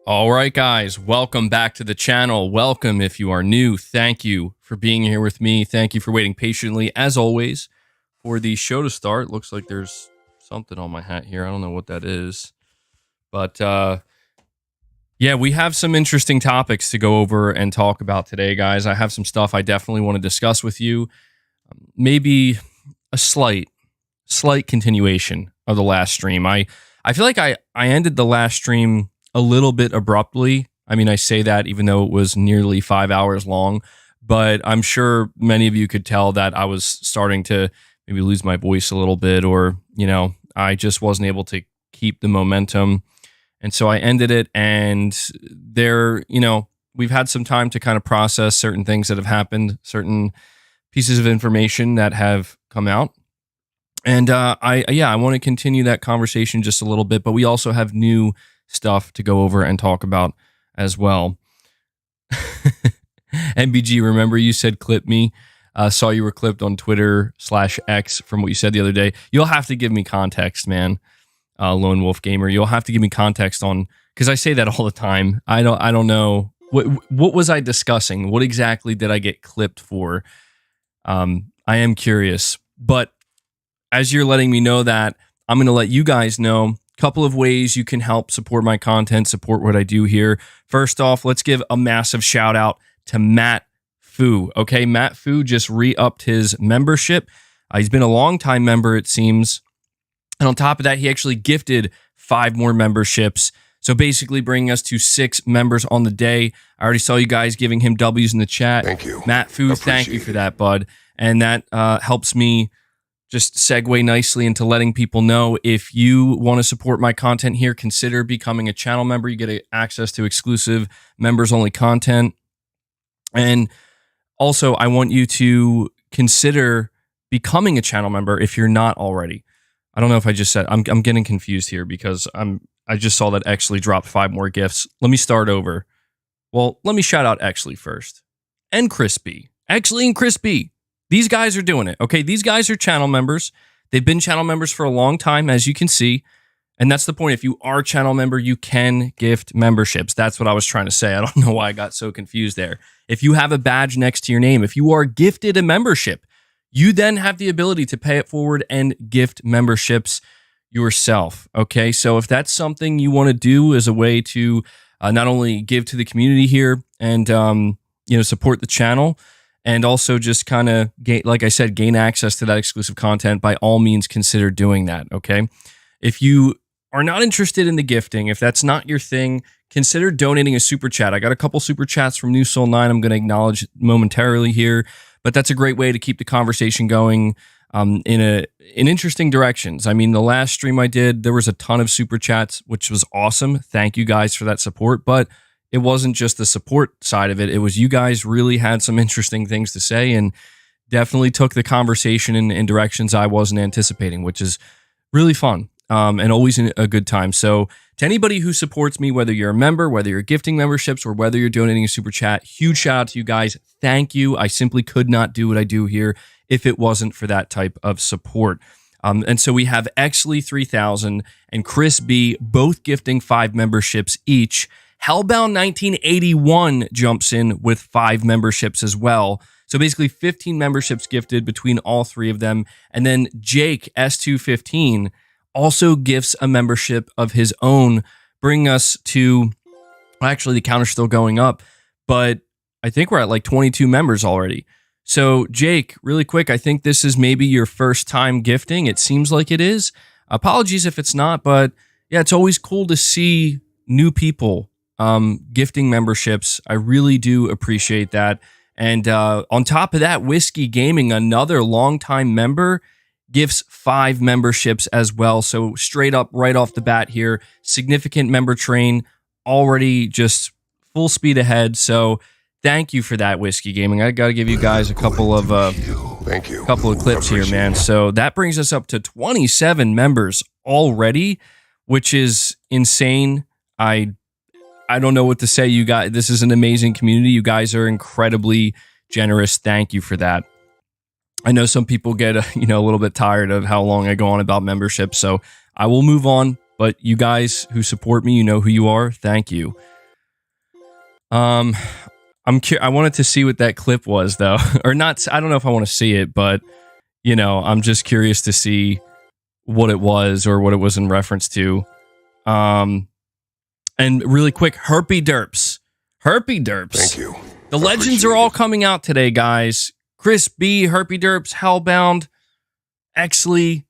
All right, guys, welcome back to the channel. Welcome if you are new. Thank you for being here with me. Thank you for waiting patiently, as always, for the show to start. Looks like there's something on my hat here. I don't know what that is. But, yeah, we have some interesting topics to go over and talk about today, guys. I have some stuff I definitely want to discuss with you. Maybe a slight continuation of the last stream. I feel like I ended the last stream a little bit abruptly. I mean, I say that even though it was nearly 5 hours long, but I'm sure many of you could tell that I was starting to maybe lose my voice a little bit, or, you know, I just wasn't able to keep the momentum. And so I ended it, and there, you know, we've had some time to kind of process certain things that have happened, certain pieces of information that have come out. And I want to continue that conversation just a little bit, but we also have new stuff to go over and talk about as well. MBG, remember you said clip me? Saw you were clipped on Twitter/X from what you said the other day. You'll have to give me context, man. Lone Wolf Gamer, you'll have to give me context on, because I say that all the time. I don't know what was I discussing? What exactly did I get clipped for? I am curious, but as you're letting me know that, I'm going to let you guys know couple of ways you can help support my content, support what I do here. First off, let's give a massive shout out to Matt Fu. Okay, Matt Fu just re-upped his membership. He's been a long-time member, it seems. And on top of that, he actually gifted 5 more memberships. So basically bringing us to 6 members on the day. I already saw you guys giving him W's in the chat. Thank you. Matt Fu, thank you for that, bud. And that helps me just segue nicely into letting people know, if you want to support my content here, consider becoming a channel member. You get access to exclusive members-only content. And also, I want you to consider becoming a channel member if you're not already. I don't know if I just said, I'm getting confused here because I just saw that Exley dropped 5 more gifts. Let me start over. Well, let me shout out Exley first. And Crispy. Exley and Crispy. These guys are doing it, okay? These guys are channel members. They've been channel members for a long time, as you can see. And that's the point. If you are a channel member, you can gift memberships. That's what I was trying to say. I don't know why I got so confused there. If you have a badge next to your name, if you are gifted a membership, you then have the ability to pay it forward and gift memberships yourself, okay? So if that's something you want to do as a way to not only give to the community here and support the channel, and also just kind of, like I said, gain access to that exclusive content, by all means, consider doing that, okay? If you are not interested in the gifting, if that's not your thing, consider donating a super chat. I got a couple super chats from New Soul 9 I'm going to acknowledge momentarily here, but that's a great way to keep the conversation going in interesting directions. I mean, the last stream I did, there was a ton of super chats, which was awesome. Thank you guys for that support, but it wasn't just the support side of it. It was you guys really had some interesting things to say and definitely took the conversation in directions I wasn't anticipating, which is really fun and always a good time. So to anybody who supports me, whether you're a member, whether you're gifting memberships, or whether you're donating a super chat, huge shout out to you guys. Thank you. I simply could not do what I do here if it wasn't for that type of support. And so we have Exley 3000 and Chris B both gifting 5 memberships each. Hellbound 1981 jumps in with 5 memberships as well. So basically 15 memberships gifted between all 3 of them. And then Jake S215 also gifts a membership of his own, bringing us to, actually the counter's still going up, but I think we're at like 22 members already. So Jake, really quick, I think this is maybe your first time gifting. It seems like it is. Apologies if it's not, but yeah, it's always cool to see new people gifting memberships. I really do appreciate that. And on top of that, Whiskey Gaming, another longtime member, gifts 5 memberships as well. So straight up, right off the bat here, significant member train, already just full speed ahead. So thank you for that, Whiskey Gaming. I got to give you guys a couple of couple of clips here, man. So that brings us up to 27 members already, which is insane. I don't know what to say. You guys, this is an amazing community. You guys are incredibly generous. Thank you for that. I know some people get a little bit tired of how long I go on about membership, so I will move on. But you guys who support me, you know who you are. Thank you. Um, I wanted to see what that clip was, though, or not. I don't know if I want to see it, but you know, I'm just curious to see what it was or what it was in reference to. And really quick, Herpy Derps. Thank you. The legends are all coming out today, guys. Chris B, Herpy Derps, Hellbound, Exley,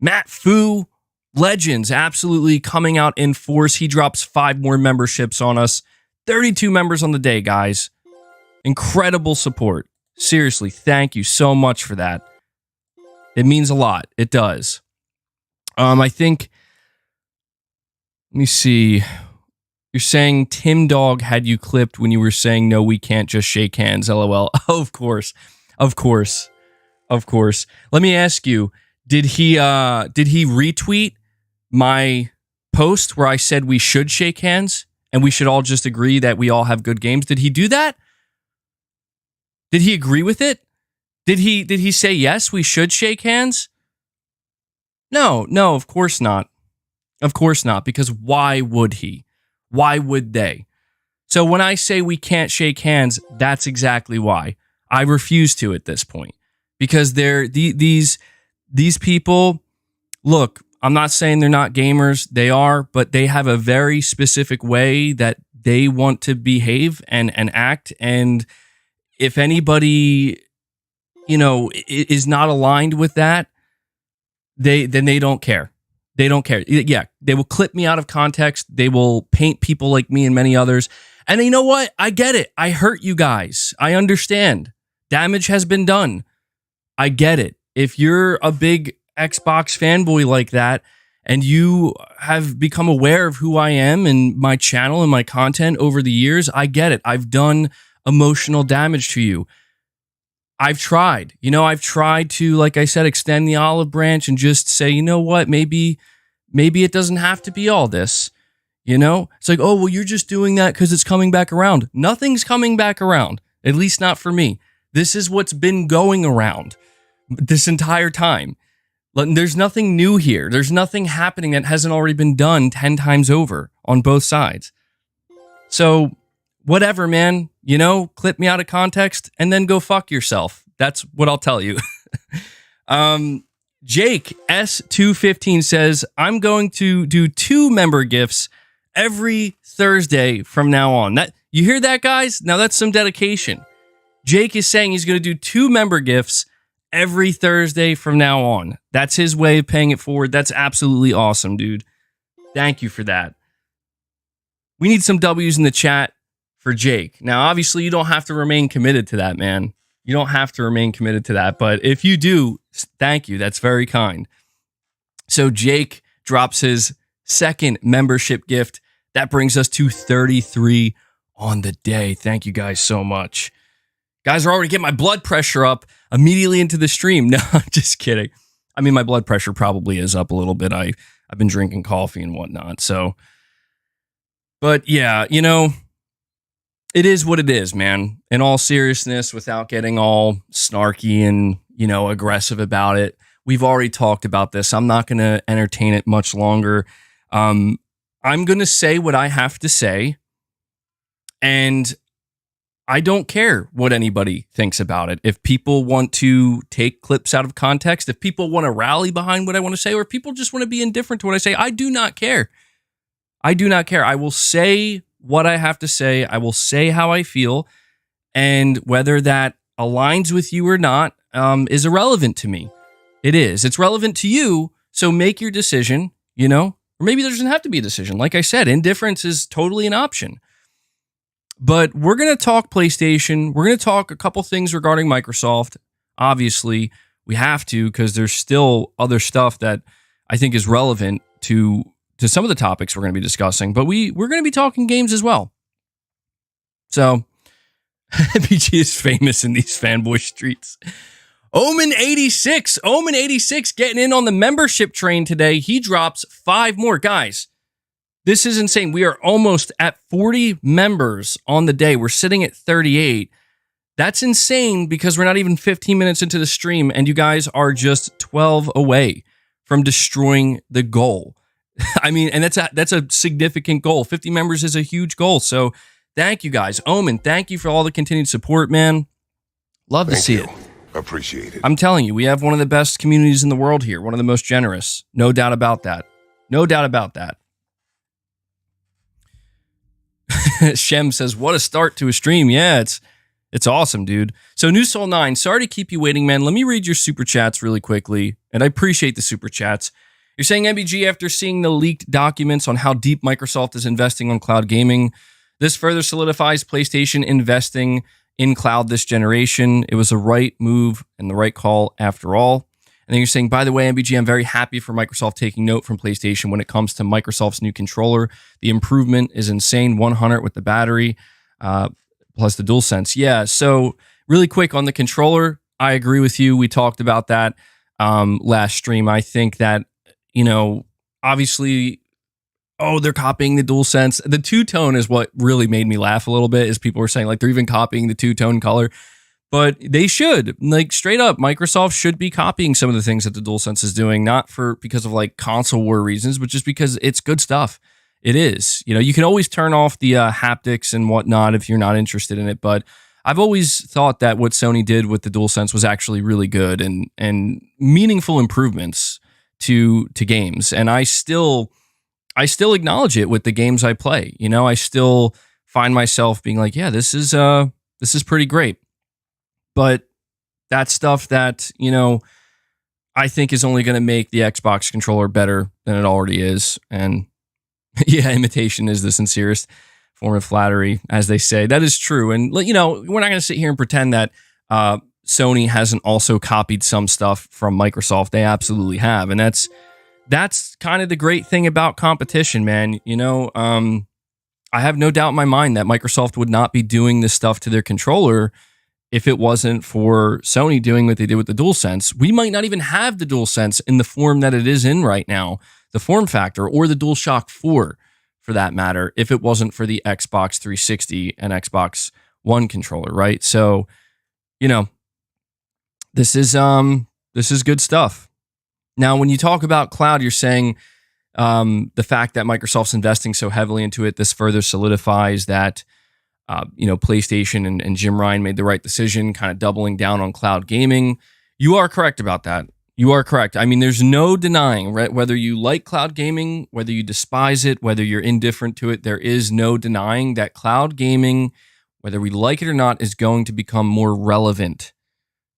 Matt Fu, legends absolutely coming out in force. He drops 5 more memberships on us. 32 members on the day, guys. Incredible support. Seriously, thank you so much for that. It means a lot. It does. I think, let me see. You're saying Tim Dog had you clipped when you were saying, no, we can't just shake hands, LOL. Oh, of course. Let me ask you, did he retweet my post where I said we should shake hands and we should all just agree that we all have good games? Did he do that? Did he agree with it? Did he say, yes, we should shake hands? No, of course not. Of course not, because why would he? Why would they? So when I say we can't shake hands, that's exactly why. I refuse to at this point. Because these people, look, I'm not saying they're not gamers. They are, but they have a very specific way that they want to behave and act. And if anybody, you know, is not aligned with that, then they don't care. They don't care. Yeah, they will clip me out of context. They will paint people like me and many others. And you know what? I get it. I hurt you guys. I understand. Damage has been done. I get it. If you're a big Xbox fanboy like that, and you have become aware of who I am and my channel and my content over the years, I get it. I've done emotional damage to you. I've tried to, like I said, extend the olive branch and just say, you know what, maybe it doesn't have to be all this. You know, it's like, oh, well, you're just doing that because it's coming back around. Nothing's coming back around, at least not for me. This is what's been going around this entire time. There's nothing new here. There's nothing happening that hasn't already been done 10 times over on both sides. So whatever, man, you know, clip me out of context and then go fuck yourself. That's what I'll tell you. Jake S215 says, I'm going to do 2 member gifts every Thursday from now on. That, you hear that, guys? Now that's some dedication. Jake is saying he's going to do 2 member gifts every Thursday from now on. That's his way of paying it forward. That's absolutely awesome, dude. Thank you for that. We need some W's in the chat for Jake. Now, obviously, you don't have to remain committed to that, man. You don't have to remain committed to that. But if you do, thank you. That's very kind. So Jake drops his 2nd membership gift. That brings us to 33 on the day. Thank you guys so much. Guys are already getting my blood pressure up immediately into the stream. No, I'm just kidding. I mean, my blood pressure probably is up a little bit. I've been drinking coffee and whatnot. So, but yeah, you know, it is what it is, man. In all seriousness, without getting all snarky and, you know, aggressive about it, we've already talked about this. I'm not going to entertain it much longer. I'm going to say what I have to say, and I don't care what anybody thinks about it. If people want to take clips out of context, if people want to rally behind what I want to say, or if people just want to be indifferent to what I say, I do not care. I do not care. I will say what I have to say. I will say how I feel. And whether that aligns with you or not is irrelevant to me. It is. It's relevant to you. So make your decision, you know, or maybe there doesn't have to be a decision. Like I said, indifference is totally an option. But we're going to talk PlayStation. We're going to talk a couple things regarding Microsoft. Obviously, we have to, because there's still other stuff that I think is relevant to some of the topics we're going to be discussing. But we're going to be talking games as well. So, MBG is famous in these fanboy streets. Omen86 getting in on the membership train today. He drops 5 more. Guys, this is insane. We are almost at 40 members on the day. We're sitting at 38. That's insane because we're not even 15 minutes into the stream and you guys are just 12 away from destroying the goal. I mean, and that's a significant goal. 50 members is a huge goal. So Thank you guys. Omen, thank you for all the continued support, man. Love to see it. Appreciate it. I'm telling you, we have one of the best communities in the world here. One of the most generous. No doubt about that. No doubt about that. Shem says, what a start to a stream. Yeah, it's awesome, dude. So New Soul 9, sorry to keep you waiting, man. Let me read your super chats really quickly. And I appreciate the super chats. You're saying, MBG, after seeing the leaked documents on how deep Microsoft is investing on cloud gaming, this further solidifies PlayStation investing in cloud this generation. It was a right move and the right call after all. And then you're saying, by the way, MBG, I'm very happy for Microsoft taking note from PlayStation when it comes to Microsoft's new controller. The improvement is insane, 100 with the battery, plus the DualSense. Yeah, so really quick on the controller, I agree with you. We talked about that last stream. I think that, obviously, they're copying the DualSense. The two-tone is what really made me laugh a little bit, is people were saying, like, they're even copying the two-tone color. But they should, like, straight up, Microsoft should be copying some of the things that the DualSense is doing, not because of like console war reasons, but just because it's good stuff. It is. You can always turn off the haptics and whatnot if you're not interested in it. But I've always thought that what Sony did with the DualSense was actually really good and meaningful improvements to games. And I still acknowledge it with the games I play. I still find myself being like, yeah, this is pretty great. But that's stuff that, I think is only going to make the Xbox controller better than it already is. And yeah, imitation is the sincerest form of flattery, as they say. That is true. And, we're not going to sit here and pretend that Sony hasn't also copied some stuff from Microsoft. They absolutely have. And that's kind of the great thing about competition, man. I have no doubt in my mind that Microsoft would not be doing this stuff to their controller if it wasn't for Sony doing what they did with the DualSense. We might not even have the DualSense in the form that it is in right now, the form factor, or the DualShock 4 for that matter, if it wasn't for the Xbox 360 and Xbox One controller, right? So, this is good stuff. Now, when you talk about cloud, you're saying the fact that Microsoft's investing so heavily into it, this further solidifies that PlayStation and Jim Ryan made the right decision, kind of doubling down on cloud gaming. You are correct about that. You are correct. I mean, there's no denying, right? Whether you like cloud gaming, whether you despise it, whether you're indifferent to it, there is no denying that cloud gaming, whether we like it or not, is going to become more relevant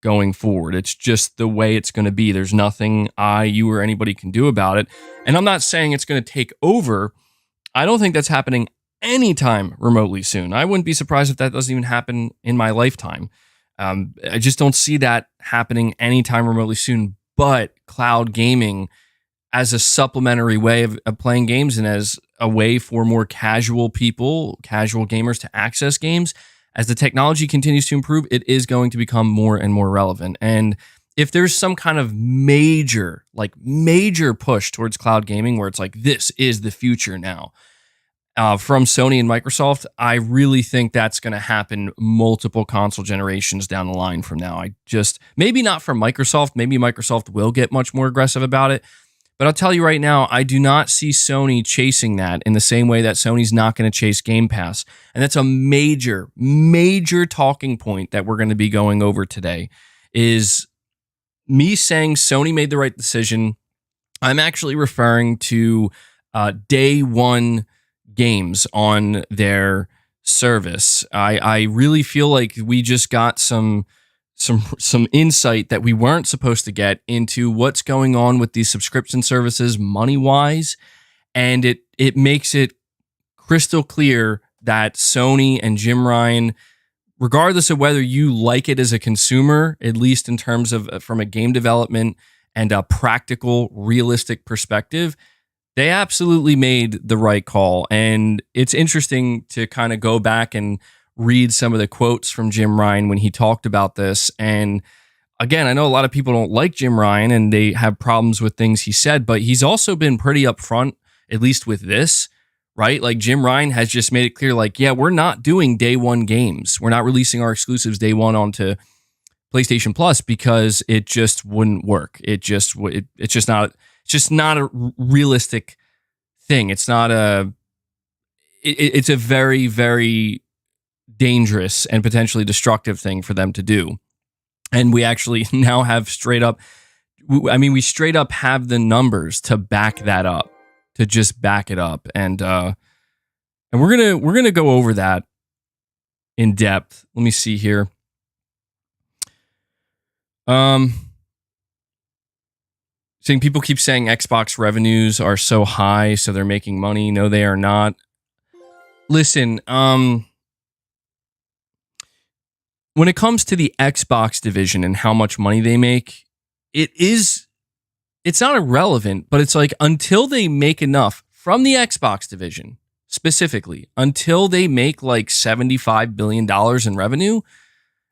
going forward. It's just the way it's going to be. There's nothing you, or anybody can do about it. And I'm not saying it's going to take over. I don't think that's happening anytime remotely soon. I wouldn't be surprised if that doesn't even happen in my lifetime. I just don't see that happening anytime remotely soon. But cloud gaming as a supplementary way of playing games and as a way for more casual people, casual gamers to access games, as the technology continues to improve, it is going to become more and more relevant. And if there's some kind of major push towards cloud gaming where it's like, this is the future now, from Sony and Microsoft, I really think that's going to happen multiple console generations down the line from now. Maybe not from Microsoft. Maybe Microsoft will get much more aggressive about it. But I'll tell you right now, I do not see Sony chasing that in the same way that Sony's not going to chase Game Pass. And that's a major, major talking point that we're going to be going over today, is me saying Sony made the right decision. I'm actually referring to day one games on their service. I really feel like we just got some insight that we weren't supposed to get into what's going on with these subscription services money-wise, and it makes it crystal clear that Sony and Jim Ryan, regardless of whether you like it as a consumer, at least in terms of from a game development and a practical, realistic perspective, they absolutely made the right call. And it's interesting to kind of go back and read some of the quotes from Jim Ryan when he talked about this. And again, I know a lot of people don't like Jim Ryan and they have problems with things he said, but he's also been pretty upfront, at least with this, right? Like Jim Ryan has just made it clear, like, yeah, we're not doing day one games. We're not releasing our exclusives day one onto PlayStation Plus because it just wouldn't work. It's just not a realistic thing. It's a very, very dangerous and potentially destructive thing for them to do. And we actually now have straight up, we straight up have the numbers to back that up, to just back it up. And we're gonna go over that in depth. Let me see here. Saying people keep saying Xbox revenues are so high, so they're making money. No, they are not. Listen, when it comes to the Xbox division and how much money they make, it's not irrelevant, but it's like until they make enough from the Xbox division, specifically, until they make like $75 billion in revenue,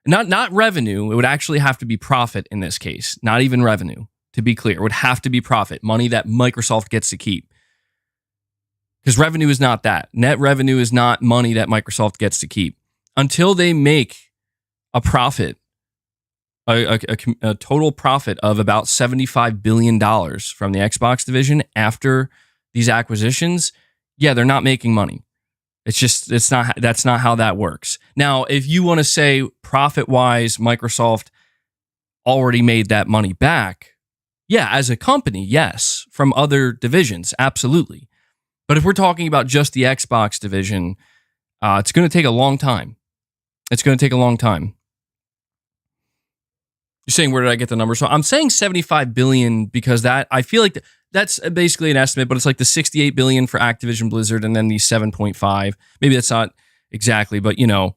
not revenue, it would actually have to be profit in this case, not even revenue, to be clear. It would have to be profit, money that Microsoft gets to keep. Because revenue is not that. Net revenue is not money that Microsoft gets to keep. Until they make a profit, a total profit of about $75 billion from the Xbox division after these acquisitions, yeah, they're not making money. That's not how that works. Now, if you want to say profit-wise, Microsoft already made that money back, yeah, as a company, yes. From other divisions, absolutely. But if we're talking about just the Xbox division, it's going to take a long time. It's going to take a long time. You're saying, where did I get the number? So I'm saying 75 billion because that, I feel like that's basically an estimate, but it's like the 68 billion for Activision Blizzard and then the 7.5. Maybe that's not exactly, but you know,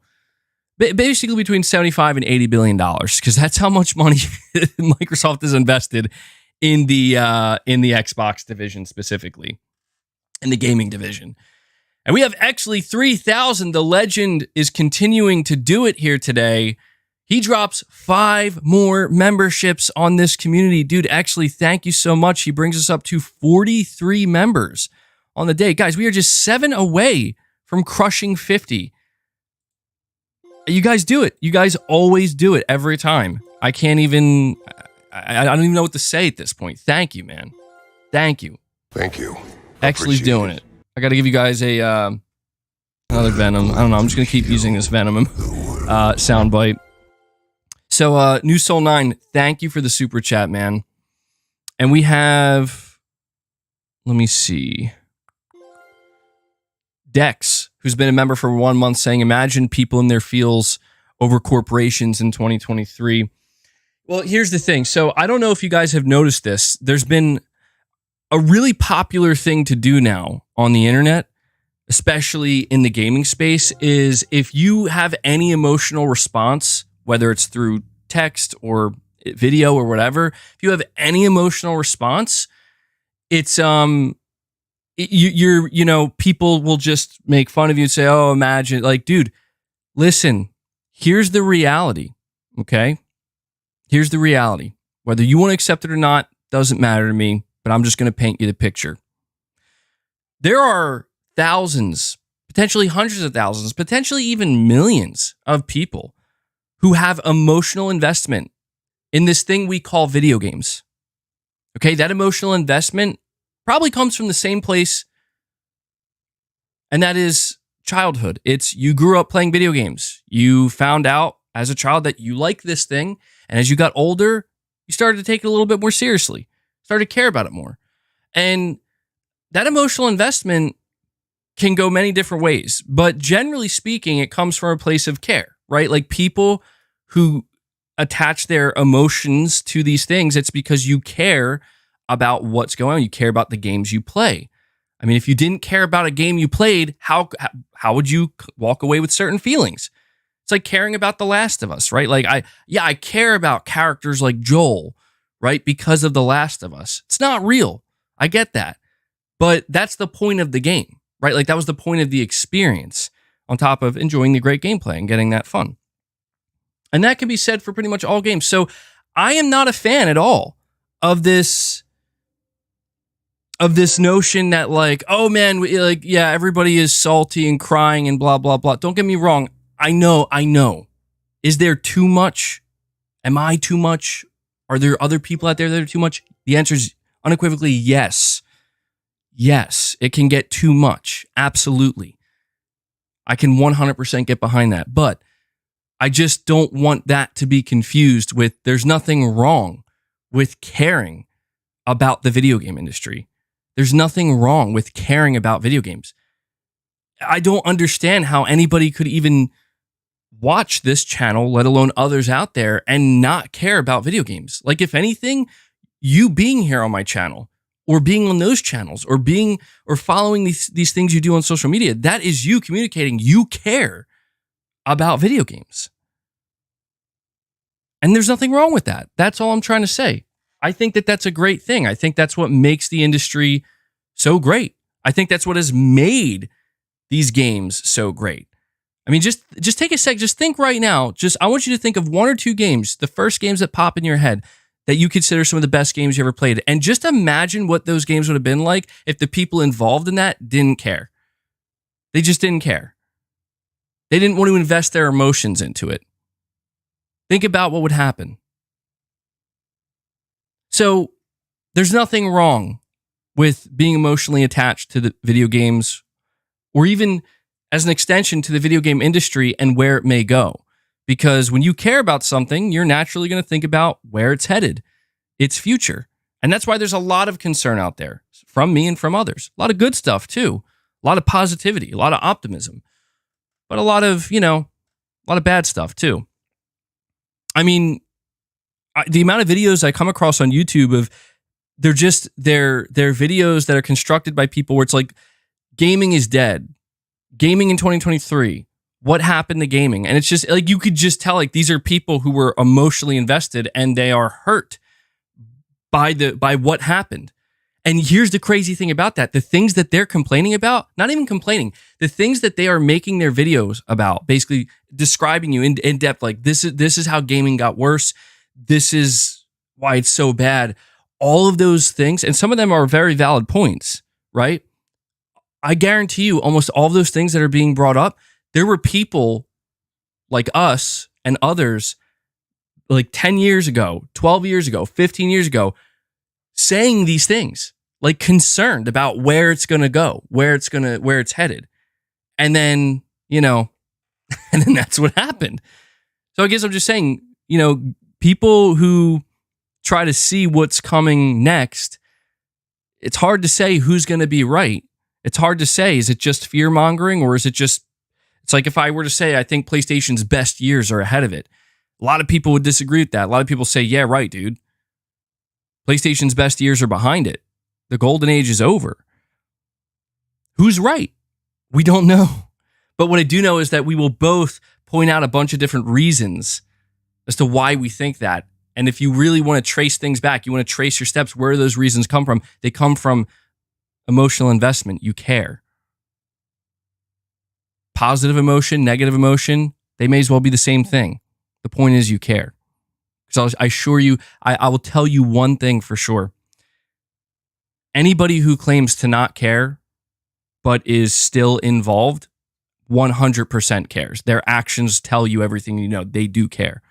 basically between 75 and 80 billion dollars, because that's how much money Microsoft has invested in the Xbox division, specifically in the gaming division. And we have actually 3000. The legend is continuing to do it here today. He drops 5 more memberships on this community. Dude, actually, thank you so much. He brings us up to 43 members on the day. Guys, we are just 7 away from crushing 50. You guys do it. You guys always do it every time. I don't even know what to say at this point. Thank you, man. Thank you. Thank you. Actually's doing it. I got to give you guys another Venom. I don't know. I'm just going to keep using this Venom soundbite. So, New Soul 9, thank you for the super chat, man. And we have, let me see, Dex, who's been a member for 1 month, saying, imagine people in their feels over corporations in 2023. Well, here's the thing. So, I don't know if you guys have noticed this. There's been a really popular thing to do now on the internet, especially in the gaming space, is if you have any emotional response, whether it's through text or video or whatever, if you have any emotional response, it's people will just make fun of you and say, oh, imagine, like, dude, listen, here's the reality, okay? Here's the reality. Whether you want to accept it or not doesn't matter to me, but I'm just going to paint you the picture. There are thousands, potentially hundreds of thousands, potentially even millions of people who have emotional investment in this thing we call video games. Okay, that emotional investment probably comes from the same place, and that is childhood. It's you grew up playing video games. You found out as a child that you like this thing, and as you got older, you started to take it a little bit more seriously, started to care about it more. And that emotional investment can go many different ways, but generally speaking, it comes from a place of care, right? Like people who attach their emotions to these things, it's because you care about what's going on. You care about the games you play. I mean, if you didn't care about a game you played, how would you walk away with certain feelings? It's like caring about The Last of Us, right? Like I care about characters like Joel, right? Because of The Last of Us. It's not real. I get that. But that's the point of the game, right? Like that was the point of the experience on top of enjoying the great gameplay and getting that fun. And that can be said for pretty much all games. So I am not a fan at all of this notion that like, oh man, like, yeah, everybody is salty and crying and blah, blah, blah. Don't get me wrong. I know. Is there too much? Am I too much? Are there other people out there that are too much? The answer is unequivocally yes. Yes, it can get too much. Absolutely. I can 100% get behind that. But I just don't want that to be confused with there's nothing wrong with caring about the video game industry. There's nothing wrong with caring about video games. I don't understand how anybody could even watch this channel, let alone others out there, and not care about video games. Like, if anything, you being here on my channel or being on those channels or following these things you do on social media, that is you communicating you care about video games. And there's nothing wrong with that. That's all I'm trying to say. I think that that's a great thing. I think that's what makes the industry so great. I think that's what has made these games so great. I mean, just take a sec. Just think right now. I want you to think of one or two games, the first games that pop in your head that you consider some of the best games you ever played. And just imagine what those games would have been like if the people involved in that didn't care. They just didn't care. They didn't want to invest their emotions into it. Think about what would happen. So there's nothing wrong with being emotionally attached to the video games, or even as an extension to the video game industry and where it may go. Because when you care about something, you're naturally going to think about where it's headed, its future. And that's why there's a lot of concern out there from me and from others. A lot of good stuff too. A lot of positivity, a lot of optimism, but a lot of bad stuff too. I mean, the amount of videos I come across on YouTube of they're videos that are constructed by people where it's like, gaming is dead. Gaming in 2023. What happened to gaming? And it's just like, you could just tell, like, these are people who were emotionally invested and they are hurt by what happened. And here's the crazy thing about that. The things that they're complaining about, not even complaining, the things that they are making their videos about, basically describing you in depth, like this is how gaming got worse. This is why it's so bad. All of those things, and some of them are very valid points, right? I guarantee you almost all of those things that are being brought up, there were people like us and others like 10 years ago, 12 years ago, 15 years ago, saying these things, like concerned about where it's going to go, where it's headed. And then, and then that's what happened. So I guess I'm just saying, people who try to see what's coming next, it's hard to say who's going to be right. It's hard to say, is it just fear mongering, or is it just, it's like if I were to say, I think PlayStation's best years are ahead of it. A lot of people would disagree with that. A lot of people say, yeah, right, dude. PlayStation's best years are behind it. The golden age is over. Who's right? We don't know. But what I do know is that we will both point out a bunch of different reasons as to why we think that. And if you really want to trace things back, you want to trace your steps, where those reasons come from. They come from emotional investment. You care. Positive emotion, negative emotion, they may as well be the same thing. The point is you care. Because I assure you, I will tell you one thing for sure. Anybody who claims to not care, but is still involved, 100% cares. Their actions tell you everything you know. They do care.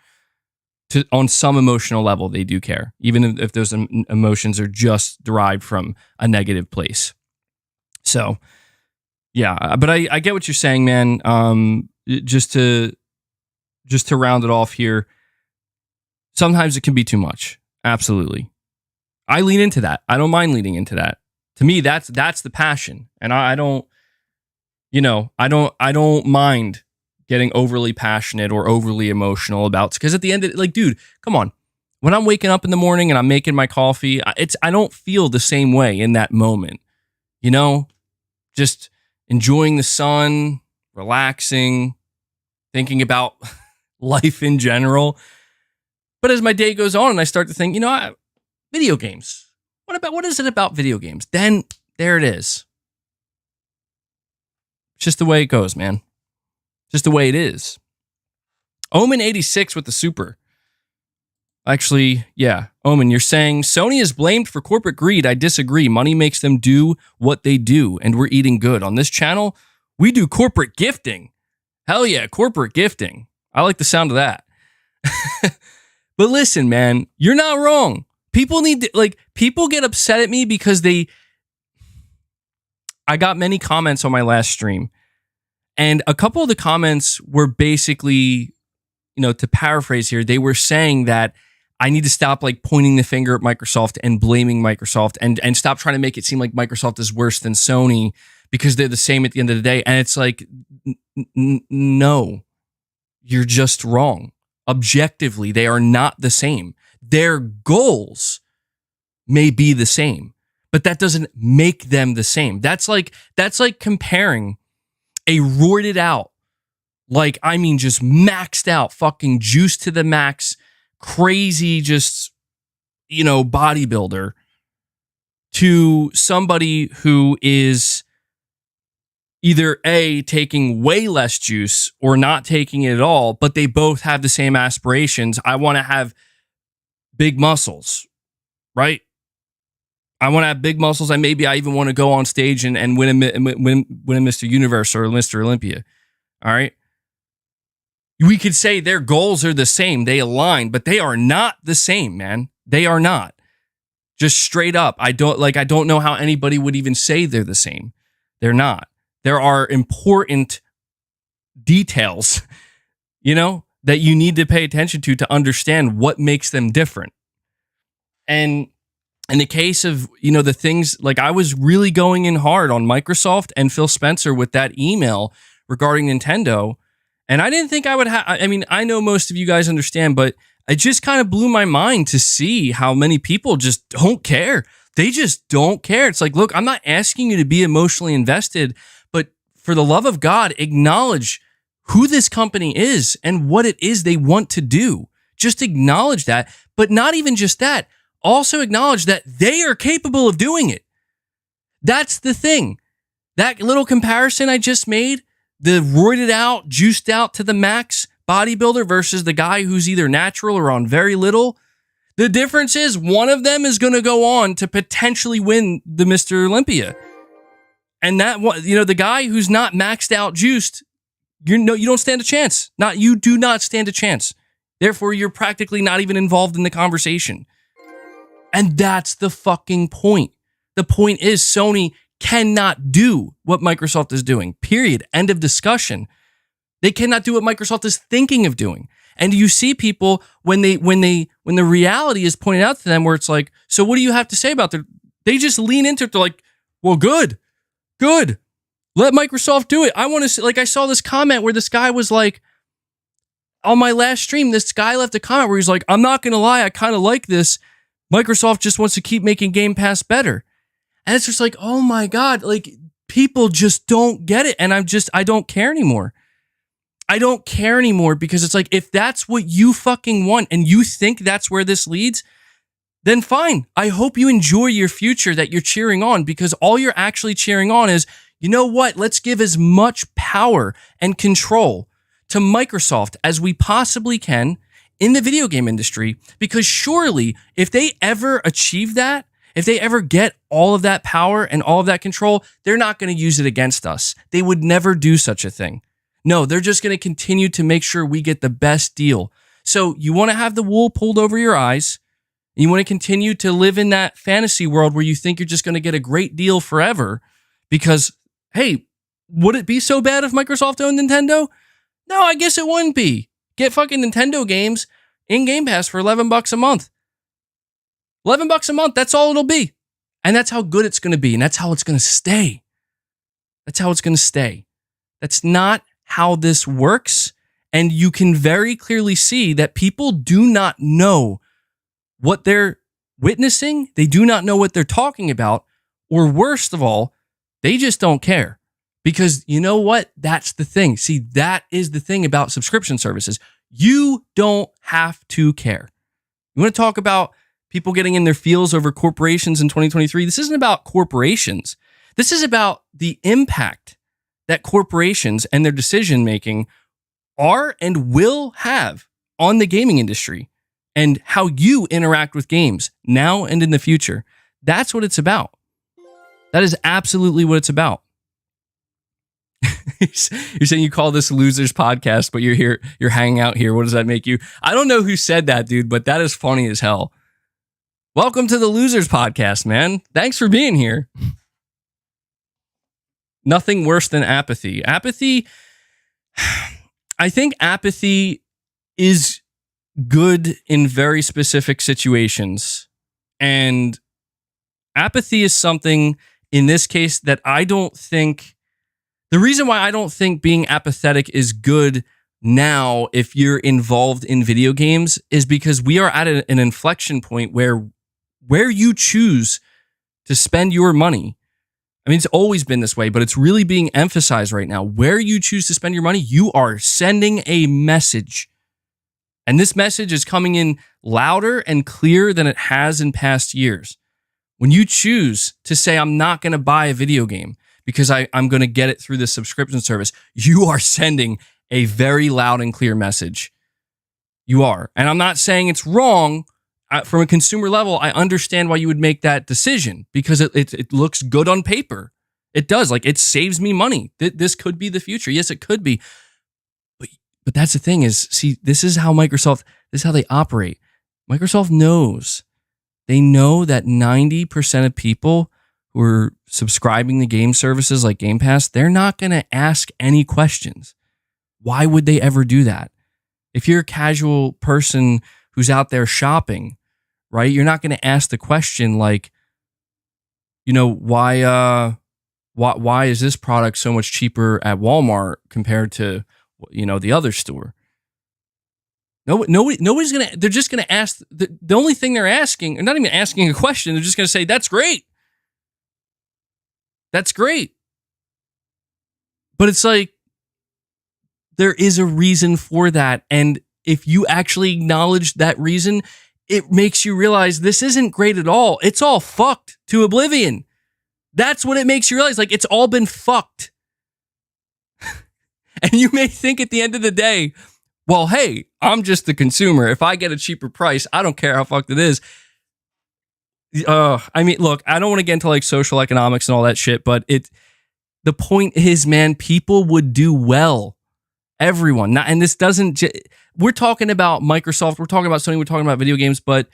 On some emotional level, they do care, even if those emotions are just derived from a negative place. So, yeah, but I get what you're saying, man. Just to round it off here, sometimes it can be too much. Absolutely. I lean into that. I don't mind leaning into that. To me, that's the passion. And I don't mind getting overly passionate or overly emotional about, because at the end of it, like, dude, come on. When I'm waking up in the morning and I'm making my coffee, I don't feel the same way in that moment. Just enjoying the sun, relaxing, thinking about life in general. But as my day goes on and I start to think, video games. What is it about video games? Then there it is. It's just the way it goes, man. Just the way it is. Omen86 with the super. Actually, yeah. Omen, you're saying Sony is blamed for corporate greed. I disagree. Money makes them do what they do, and we're eating good. On this channel, we do corporate gifting. Hell yeah, corporate gifting. I like the sound of that. But listen, man, you're not wrong. People people get upset at me because I got many comments on my last stream. And a couple of the comments were basically, to paraphrase here, they were saying that I need to stop like pointing the finger at Microsoft and blaming Microsoft and stop trying to make it seem like Microsoft is worse than Sony because they're the same at the end of the day. And it's like, no, you're just wrong. Objectively, they are not the same. Their goals may be the same, but that doesn't make them the same. That's like comparing a roided out, just maxed out, fucking juice to the max, crazy, bodybuilder to somebody who is either A, taking way less juice or not taking it at all, but they both have the same aspirations. I want to have big muscles, right? I want to have big muscles, and maybe I even want to go on stage and win a Mr. Universe or Mr. Olympia. All right. We could say their goals are the same. They align, but they are not the same, man. They are not. Just straight up. I don't know how anybody would even say they're the same. They're not. There are important details, that you need to pay attention to understand what makes them different. And in the case of, the things, like I was really going in hard on Microsoft and Phil Spencer with that email regarding Nintendo. And I didn't think I would have, I know most of you guys understand, but it just kind of blew my mind to see how many people just don't care. They just don't care. It's like, look, I'm not asking you to be emotionally invested, but for the love of God, acknowledge who this company is and what it is they want to do. Just acknowledge that, but not even just that. Also acknowledge that they are capable of doing it. That's the thing. That little comparison I just made, the roided out, juiced out to the max bodybuilder versus the guy who's either natural or on very little. The difference is one of them is going to go on to potentially win the Mr. Olympia. And that one, the guy who's not maxed out juiced, you don't stand a chance. You do not stand a chance. Therefore, you're practically not even involved in the conversation. And that's the fucking point. The point is Sony cannot do what Microsoft is doing. Period. End of discussion. They cannot do what Microsoft is thinking of doing. And you see people when the reality is pointed out to them where it's like, so what do you have to say about that? They just lean into it. They're like, well, good. Let Microsoft do it. I want to see, I saw this comment where this guy was like, on my last stream, this guy left a comment where he's like, I'm not going to lie, I kind of like this. Microsoft just wants to keep making Game Pass better. And it's just like, oh my God, people just don't get it. And I don't care anymore. I don't care anymore because it's like, if that's what you fucking want and you think that's where this leads, then fine. I hope you enjoy your future that you're cheering on, because all you're actually cheering on is, you know what? Let's give as much power and control to Microsoft as we possibly can in the video game industry, because surely if they ever achieve that, if they ever get all of that power and all of that control, they're not going to use it against us. They would never do such a thing. No, they're just going to continue to make sure we get the best deal. So you want to have the wool pulled over your eyes. You want to continue to live in that fantasy world where you think you're just going to get a great deal forever because, hey, would it be so bad if Microsoft owned Nintendo? No, I guess it wouldn't be. Get fucking Nintendo games in Game Pass for $11 a month. $11 a month, that's all it'll be. And that's how good it's going to be. And that's how it's going to stay. That's how it's going to stay. That's not how this works. And you can very clearly see that people do not know what they're witnessing. They do not know what they're talking about. Or worst of all, they just don't care. Because you know what? That's the thing. See, that is the thing about subscription services. You don't have to care. You want to talk about people getting in their feels over corporations in 2023? This isn't about corporations. This is about the impact that corporations and their decision making are and will have on the gaming industry and how you interact with games now and in the future. That's what it's about. That is absolutely what it's about. You're saying you call this Losers Podcast, but you're hanging out here. What does that make you? I don't know who said that, dude, but that is funny as hell. Welcome to the Losers Podcast, man. Thanks for being here. Nothing worse than apathy. Apathy I think apathy is good in very specific situations. And apathy is something in this case that I don't think, the reason why I don't think being apathetic is good now if you're involved in video games is because we are at an inflection point where you choose to spend your money. I mean, it's always been this way, but it's really being emphasized right now. Where you choose to spend your money, you are sending a message. And this message is coming in louder and clearer than it has in past years. When you choose to say, I'm not going to buy a video game because I'm going to get it through this subscription service, you are sending a very loud and clear message. You are. And I'm not saying it's wrong. From a consumer level, I understand why you would make that decision because it looks good on paper. It does. Like, it saves me money. This could be the future. Yes, it could be. But that's the thing is, see, this is how they operate. Microsoft knows. They know that 90% of people who are subscribing to game services like Game Pass, they're not going to ask any questions. Why would they ever do that? If you're a casual person who's out there shopping, right? You're not going to ask the question like, you know, why is this product so much cheaper at Walmart compared to, you know, the other store? Nobody's going to, they're just going to ask, the only thing they're asking, they're not even asking a question, they're just going to say, that's great. That's great. But it's like, there is a reason for that. And if you actually acknowledge that reason, it makes you realize this isn't great at all. It's all fucked to oblivion. That's what it makes you realize. Like, it's all been fucked. And you may think at the end of the day, well, hey, I'm just the consumer. If I get a cheaper price, I don't care how fucked it is. I mean, look, I don't want to get into like social economics and all that shit, but the point is, man, people would do well. Everyone. Not, and this doesn't, we're talking about Microsoft, we're talking about Sony, we're talking about video games, but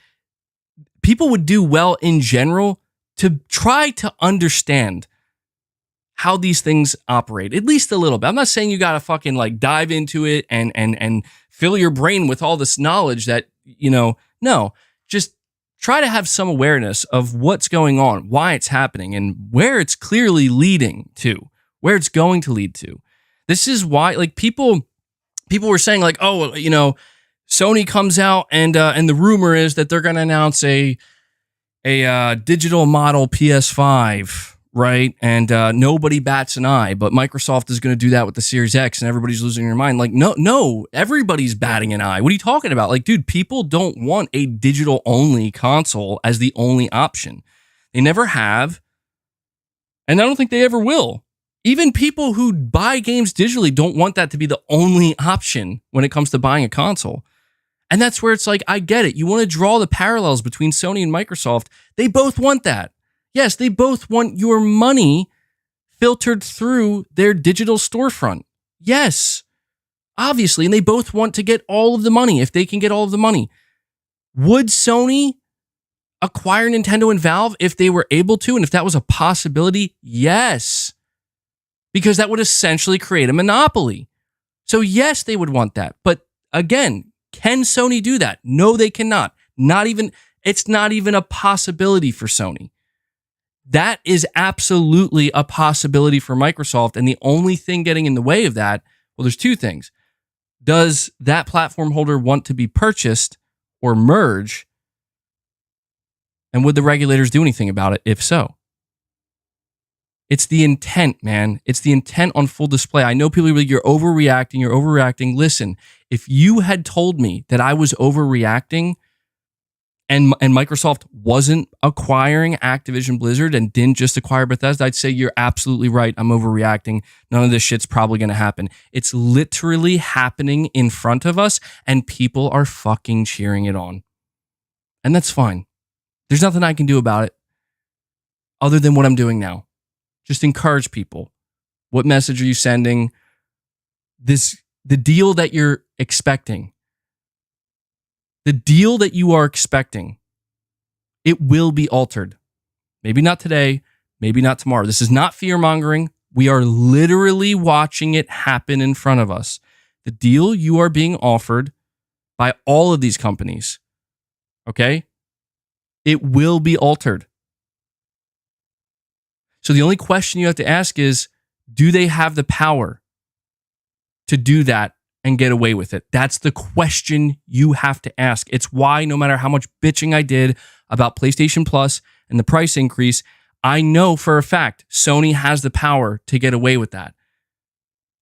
people would do well in general to try to understand how these things operate, at least a little bit. I'm not saying you got to fucking like dive into it and fill your brain with all this knowledge that, you know, no, just try to have some awareness of what's going on, why it's happening, and where it's clearly leading to, where it's going to lead to. This is why, like, people were saying, like, oh, you know, Sony comes out and the rumor is that they're going to announce a digital model PS5, right? And nobody bats an eye, but Microsoft is going to do that with the Series X, and everybody's losing their mind. Like, no, everybody's batting an eye. What are you talking about? Like, dude, people don't want a digital only console as the only option. They never have, and I don't think they ever will. Even people who buy games digitally don't want that to be the only option when it comes to buying a console. And that's where it's like, I get it. You want to draw the parallels between Sony and Microsoft. They both want that. Yes, they both want your money filtered through their digital storefront. Yes, obviously. And they both want to get all of the money if they can get all of the money. Would Sony acquire Nintendo and Valve if they were able to? And if that was a possibility? Yes. Because that would essentially create a monopoly. So yes, they would want that. But again, can Sony do that? No, they cannot. It's not even a possibility for Sony. That is absolutely a possibility for Microsoft. And the only thing getting in the way of that, well, there's two things. Does that platform holder want to be purchased or merge? And would the regulators do anything about it if so? It's the intent, man. It's the intent on full display. I know people are like, you're overreacting. Listen, if you had told me that I was overreacting and Microsoft wasn't acquiring Activision Blizzard and didn't just acquire Bethesda, I'd say you're absolutely right. I'm overreacting. None of this shit's probably going to happen. It's literally happening in front of us and people are fucking cheering it on. And that's fine. There's nothing I can do about it other than what I'm doing now. Just encourage people. What message are you sending? The deal that you're expecting. The deal that you are expecting, it will be altered. Maybe not today, maybe not tomorrow. This is not fear-mongering. We are literally watching it happen in front of us. The deal you are being offered by all of these companies, okay, it will be altered. So the only question you have to ask is, do they have the power to do that and get away with it? That's the question you have to ask. It's why no matter how much bitching I did about PlayStation Plus and the price increase, I know for a fact Sony has the power to get away with that.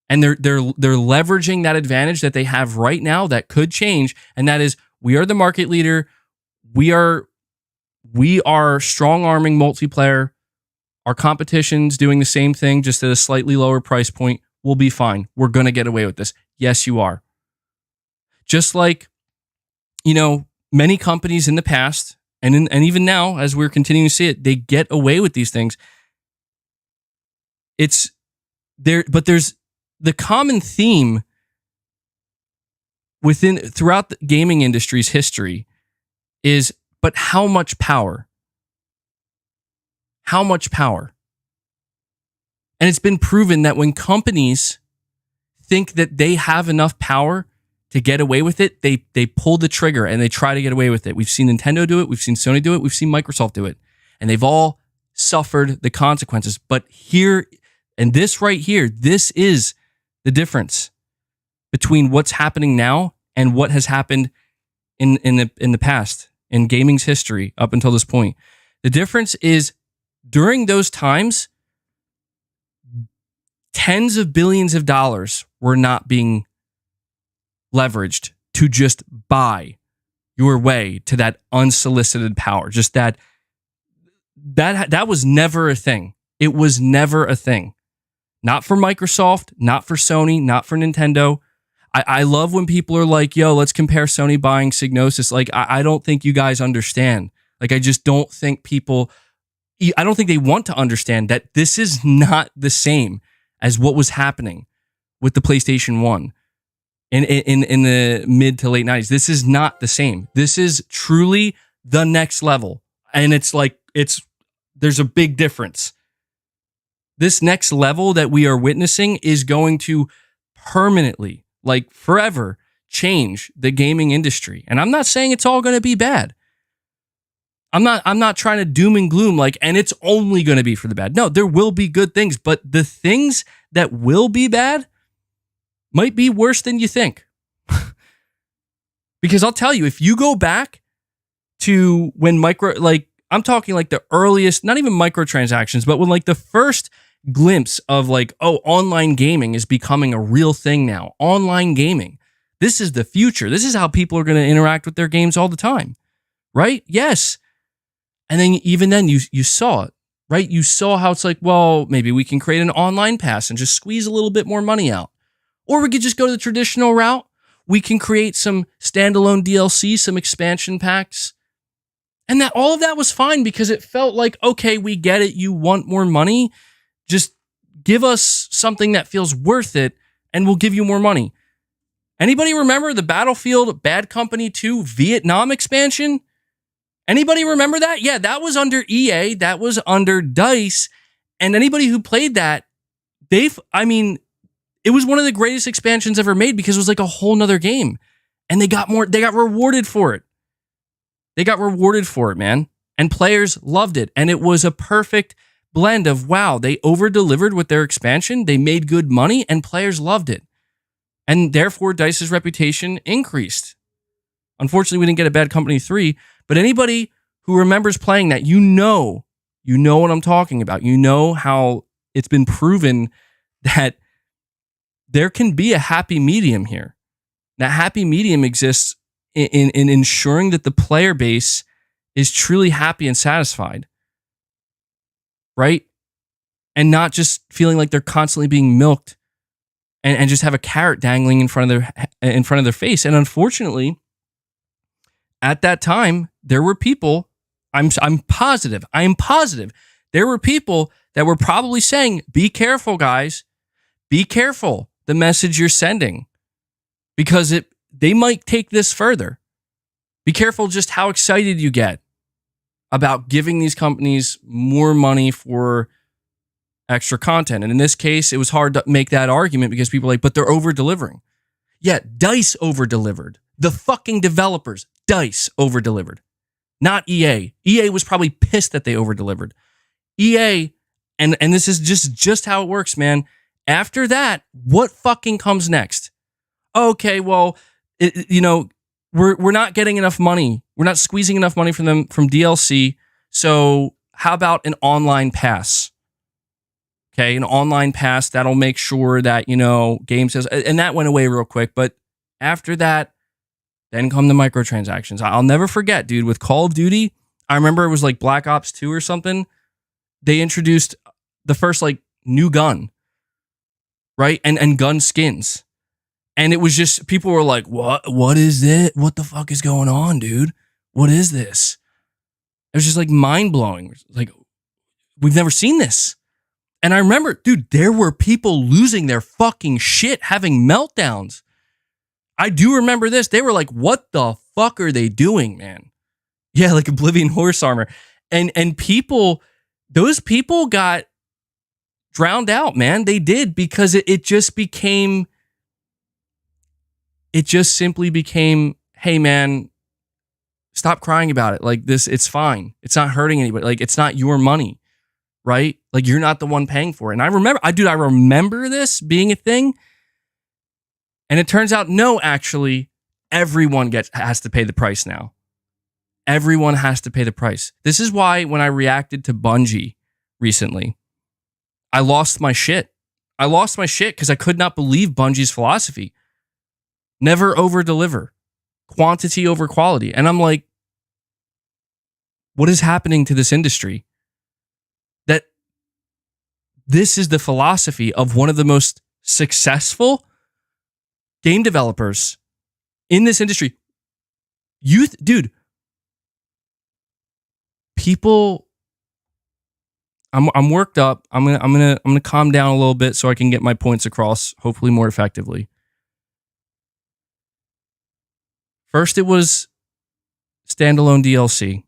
And they're leveraging that advantage that they have right now that could change, and that is we are the market leader. We are strong-arming multiplayer. Our competition's doing the same thing, just at a slightly lower price point. We'll be fine. We're going to get away with this. Yes, you are. Just like, many companies in the past, and even now, as we're continuing to see it, they get away with these things. It's there, but there's the common theme throughout the gaming industry's history is, but how much power? How much power? And it's been proven that when companies think that they have enough power to get away with it, they pull the trigger and they try to get away with it. We've seen Nintendo do it. We've seen Sony do it. We've seen Microsoft do it. And they've all suffered the consequences. But here, and this right here, this is the difference between what's happening now and what has happened in the past, in gaming's history up until this point. The difference is during those times, tens of billions of dollars were not being leveraged to just buy your way to that unsolicited power. Just that was never a thing. It was never a thing. Not for Microsoft, not for Sony, not for Nintendo. I love when people are like, yo, let's compare Sony buying Psygnosis. Like, I don't think you guys understand. Like, I just don't think I don't think they want to understand that this is not the same as what was happening with the PlayStation 1 in the mid to late 90s. This is not the same. This is truly the next level. And there's a big difference. This next level that we are witnessing is going to permanently, like forever, change the gaming industry. And I'm not saying it's all going to be bad. I'm not trying to doom and gloom and it's only going to be for the bad. No, there will be good things, but the things that will be bad might be worse than you think. Because I'll tell you, if you go back to when I'm talking the earliest, not even microtransactions, but when the first glimpse of online gaming is becoming a real thing now. Online gaming. This is the future. This is how people are going to interact with their games all the time. Right? Yes. And then even then you saw it, right? You saw how it's well, maybe we can create an online pass and just squeeze a little bit more money out. Or we could just go the traditional route. We can create some standalone DLC, some expansion packs. And that all of that was fine because it felt okay, we get it. You want more money? Just give us something that feels worth it and we'll give you more money. Anybody remember the Battlefield Bad Company 2 Vietnam expansion? Anybody remember that? Yeah, that was under EA. That was under DICE. And anybody who played that, it was one of the greatest expansions ever made because it was a whole nother game. And they got rewarded for it. They got rewarded for it, man. And players loved it. And it was a perfect blend of, wow, they over-delivered with their expansion. They made good money and players loved it. And therefore, DICE's reputation increased. Unfortunately, we didn't get a Bad Company 3, but anybody who remembers playing that, you know what I'm talking about. You know how it's been proven that there can be a happy medium here. That happy medium exists in ensuring that the player base is truly happy and satisfied, right? And not just feeling like they're constantly being milked and just have a carrot dangling in front of their face. And unfortunately, at that time, there were people, I'm positive, there were people that were probably saying, be careful, guys. Be careful the message you're sending because they might take this further. Be careful just how excited you get about giving these companies more money for extra content. And in this case, it was hard to make that argument because people are like, but they're over-delivering. Yeah, DICE over-delivered. The fucking developers, DICE over-delivered. Not EA. EA was probably pissed that they over-delivered. EA, and this is just how it works, man. After that, what fucking comes next? Okay, well, we're not getting enough money. We're not squeezing enough money from them from DLC. So how about an online pass? Okay, an online pass that'll make sure that, games says, and that went away real quick. But after that, then come the microtransactions. I'll never forget, dude, with Call of Duty, I remember it was like Black Ops 2 or something. They introduced the first like new gun, right? And gun skins. And it was just, people were like, what is it? What the fuck is going on, dude? What is this? It was just like mind blowing. Like, we've never seen this. And I remember, dude, there were people losing their fucking shit, having meltdowns. I do remember this. They were like, what the fuck are they doing, man? Yeah, like Oblivion Horse Armor. And people, those people got drowned out, man. They did, because it just simply became, hey, man, stop crying about it. Like this, it's fine. It's not hurting anybody. Like, it's not your money, right? Like, you're not the one paying for it. And I remember this being a thing. And it turns out, no, actually, everyone has to pay the price now. Everyone has to pay the price. This is why when I reacted to Bungie recently, I lost my shit. I lost my shit because I could not believe Bungie's philosophy. Never over-deliver. Quantity over quality. And I'm like, what is happening to this industry? That this is the philosophy of one of the most successful game developers in this industry. Dude, people, I'm worked up. I'm gonna calm down a little bit so I can get my points across, hopefully more effectively. First, it was standalone DLC,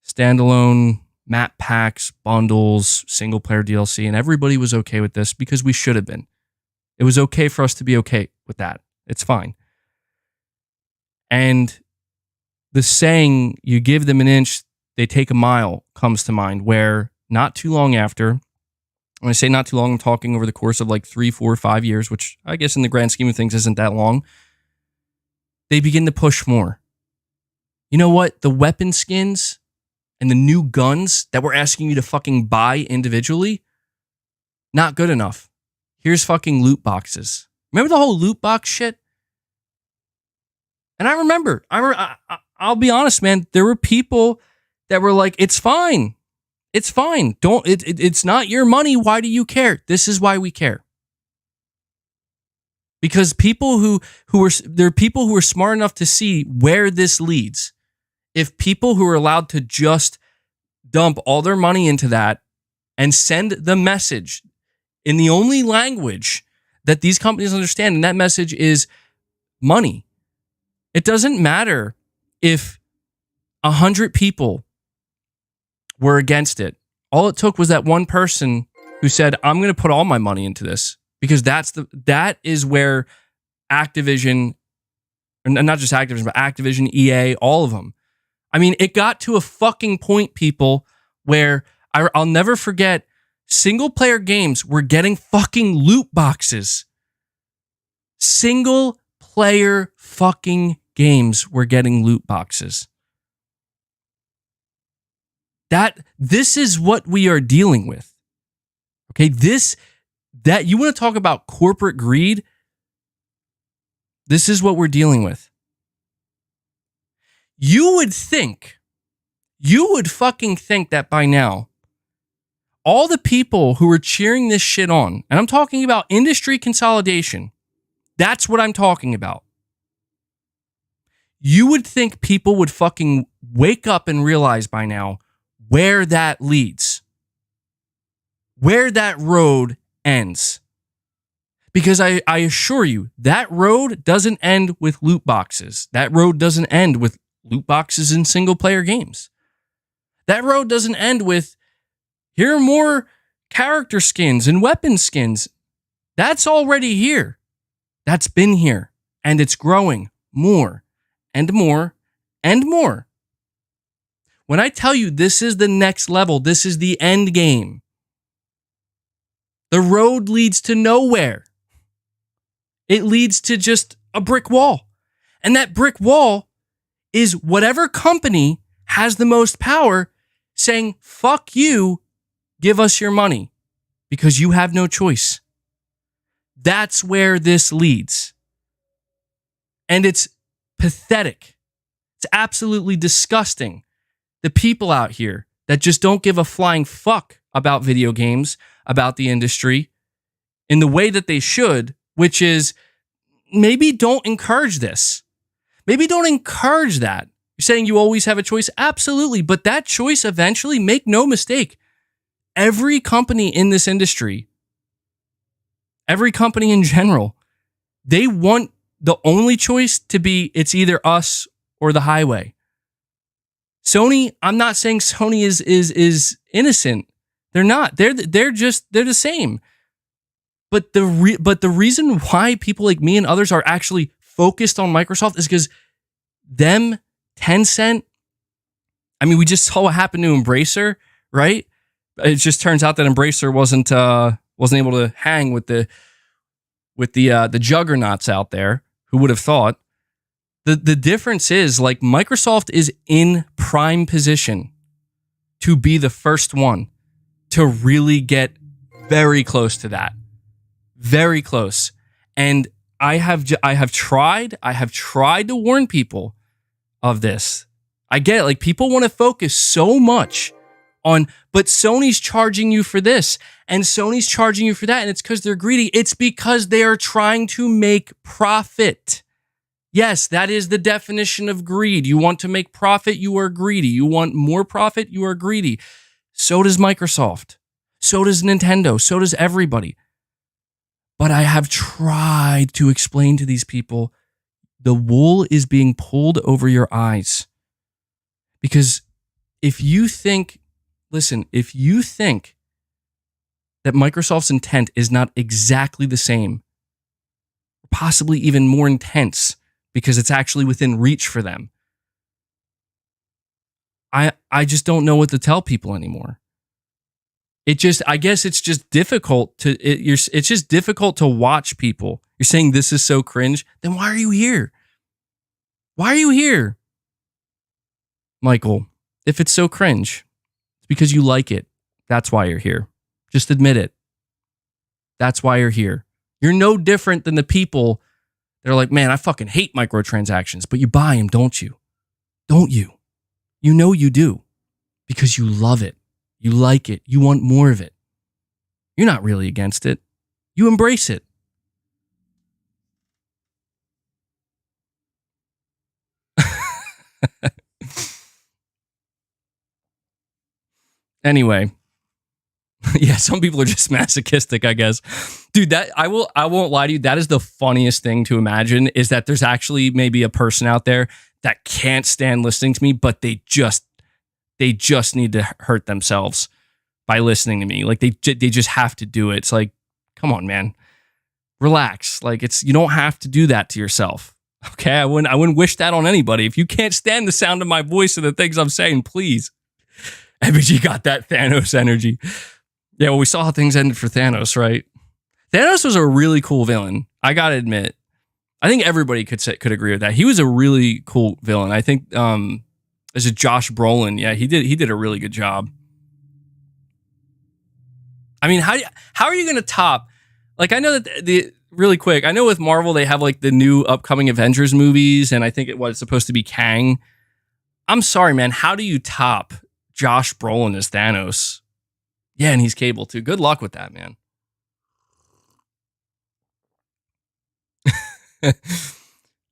standalone map packs, bundles, single player DLC, and everybody was okay with this because we should have been. It was okay for us to be okay with that. It's fine. And the saying, you give them an inch, they take a mile, comes to mind, where not too long after, when I say not too long, I'm talking over the course of like 3, 4, 5 years, which I guess in the grand scheme of things isn't that long, they begin to push more. You know what? The weapon skins and the new guns that we're asking you to fucking buy individually, not good enough. Here's fucking loot boxes. Remember the whole loot box shit? And I remember, I'll be honest, man, there were people that were like, it's fine. It's fine. It's not your money. Why do you care? This is why we care. Because there are people who are smart enough to see where this leads. If people who are allowed to just dump all their money into that and send the message in the only language that these companies understand, and that message is money. It doesn't matter if 100 people were against it. All it took was that one person who said, I'm going to put all my money into this, because that is where Activision, and not just Activision, but Activision, EA, all of them. I mean, it got to a fucking point, people, where I'll never forget, single player games were getting fucking loot boxes. Single player fucking games were getting loot boxes. This is what we are dealing with. Okay, that you want to talk about corporate greed? This is what we're dealing with. You would fucking think that by now, all the people who are cheering this shit on, and I'm talking about industry consolidation, that's what I'm talking about. You would think people would fucking wake up and realize by now where that leads, where that road ends. Because I assure you, that road doesn't end with loot boxes. That road doesn't end with loot boxes in single player games. That road doesn't end with, here are more character skins and weapon skins. That's already here. That's been here. And it's growing more and more and more. When I tell you this is the next level, this is the end game. The road leads to nowhere. It leads to just a brick wall. And that brick wall is whatever company has the most power saying, fuck you, give us your money because you have no choice. That's where this leads. And it's pathetic. It's absolutely disgusting. The people out here that just don't give a flying fuck about video games, about the industry, in the way that they should, which is maybe don't encourage this. Maybe don't encourage that. You're saying you always have a choice? Absolutely. But that choice eventually, make no mistake, every company in this industry, every company in general, they want the only choice to be it's either us or the highway. Sony, I'm not saying Sony is innocent. They're not. They're the same. But the reason why people like me and others are actually focused on Microsoft is because them, Tencent, I mean, we just saw what happened to Embracer, right? It just turns out that Embracer wasn't able to hang with the juggernauts out there. Who would have thought? The difference is, like, Microsoft is in prime position to be the first one to really get very close to that. Very close. And I have tried to warn people of this. I get it. Like, people want to focus so much on, but Sony's charging you for this and Sony's charging you for that. And it's because they're greedy. It's because they are trying to make profit. Yes, that is the definition of greed. You want to make profit, you are greedy. You want more profit, you are greedy. So does Microsoft. So does Nintendo. So does everybody. But I have tried to explain to these people, the wool is being pulled over your eyes. Because if you think that Microsoft's intent is not exactly the same, possibly even more intense, because it's actually within reach for them, I just don't know what to tell people anymore. I guess it's just difficult it's just difficult to watch people. You're saying this is so cringe, then why are you here? Why are you here? Michael, if it's so cringe, it's because you like it. That's why you're here. Just admit it. That's why you're here. You're no different than the people that are like, man, I fucking hate microtransactions, but you buy them, don't you? Don't you? You know you do because you love it. You like it. You want more of it. You're not really against it. You embrace it. Anyway, yeah, some people are just masochistic, I guess. Dude, that I won't lie to you. That is the funniest thing to imagine, is that there's actually maybe a person out there that can't stand listening to me, but they just need to hurt themselves by listening to me. Like they just have to do it. It's like, come on, man, relax. Like you don't have to do that to yourself. Okay, I wouldn't wish that on anybody. If you can't stand the sound of my voice and the things I'm saying, please. MBG got that Thanos energy. Yeah, well, we saw how things ended for Thanos, right? Thanos was a really cool villain. I gotta admit. I think everybody could agree with that. He was a really cool villain. I think is it Josh Brolin? Yeah, he did a really good job. I mean, how are you gonna top? Like, I know that really quick. I know with Marvel they have like the new upcoming Avengers movies, and I think it's supposed to be Kang. I'm sorry, man. How do you top Josh Brolin as Thanos? Yeah, and he's Cable too. Good luck with that, man.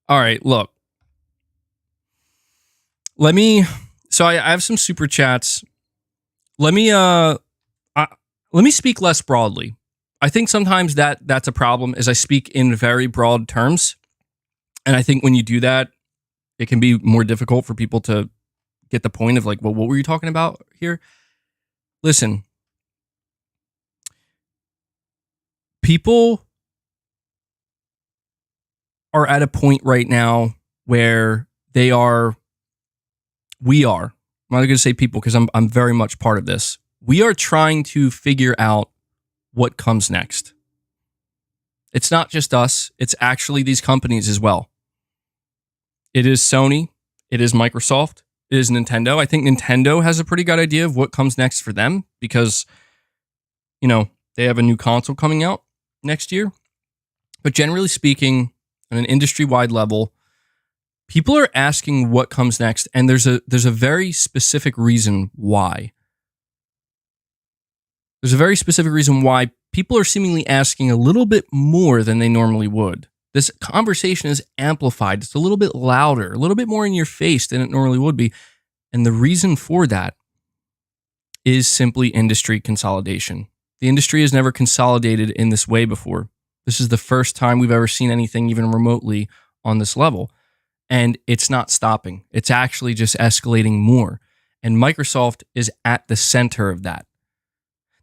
All right, look. So I have some super chats. Let me speak less broadly. I think sometimes that's a problem, is I speak in very broad terms. And I think when you do that, it can be more difficult for people to get the point of like, well, what were you talking about here? Listen, people are at a point right now where we are, I'm not going to say people because I'm very much part of this. We are trying to figure out what comes next. It's not just us. It's actually these companies as well. It is Sony. It is Microsoft. It is Nintendo. I think Nintendo has a pretty good idea of what comes next for them because, they have a new console coming out next year. But generally speaking, on an industry-wide level, people are asking what comes next, and there's a very specific reason why. There's a very specific reason why people are seemingly asking a little bit more than they normally would. This conversation is amplified. It's a little bit louder, a little bit more in your face than it normally would be. And the reason for that is simply industry consolidation. The industry has never consolidated in this way before. This is the first time we've ever seen anything even remotely on this level. And it's not stopping. It's actually just escalating more. And Microsoft is at the center of that.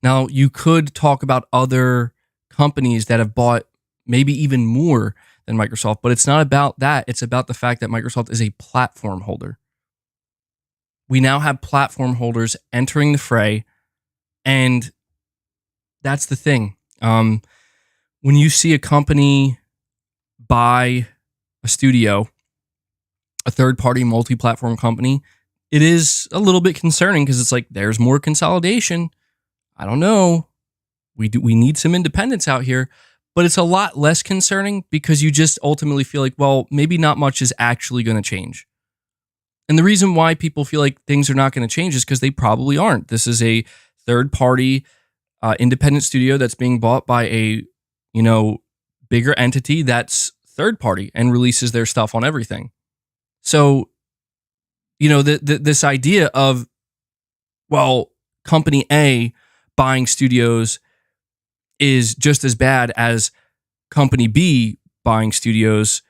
Now, you could talk about other companies that have bought maybe even more than Microsoft, but it's not about that. It's about the fact that Microsoft is a platform holder. We now have platform holders entering the fray, and that's the thing. When you see a company buy a studio, a third-party multi-platform company, it is a little bit concerning because it's like there's more consolidation. I don't know. We need some independence out here, but it's a lot less concerning because you just ultimately feel like, well, maybe not much is actually going to change. And the reason why people feel like things are not going to change is because they probably aren't. This is a third-party independent studio that's being bought by a, bigger entity that's third-party and releases their stuff on everything. So, this idea of, well, company A buying studios is just as bad as company B buying studios.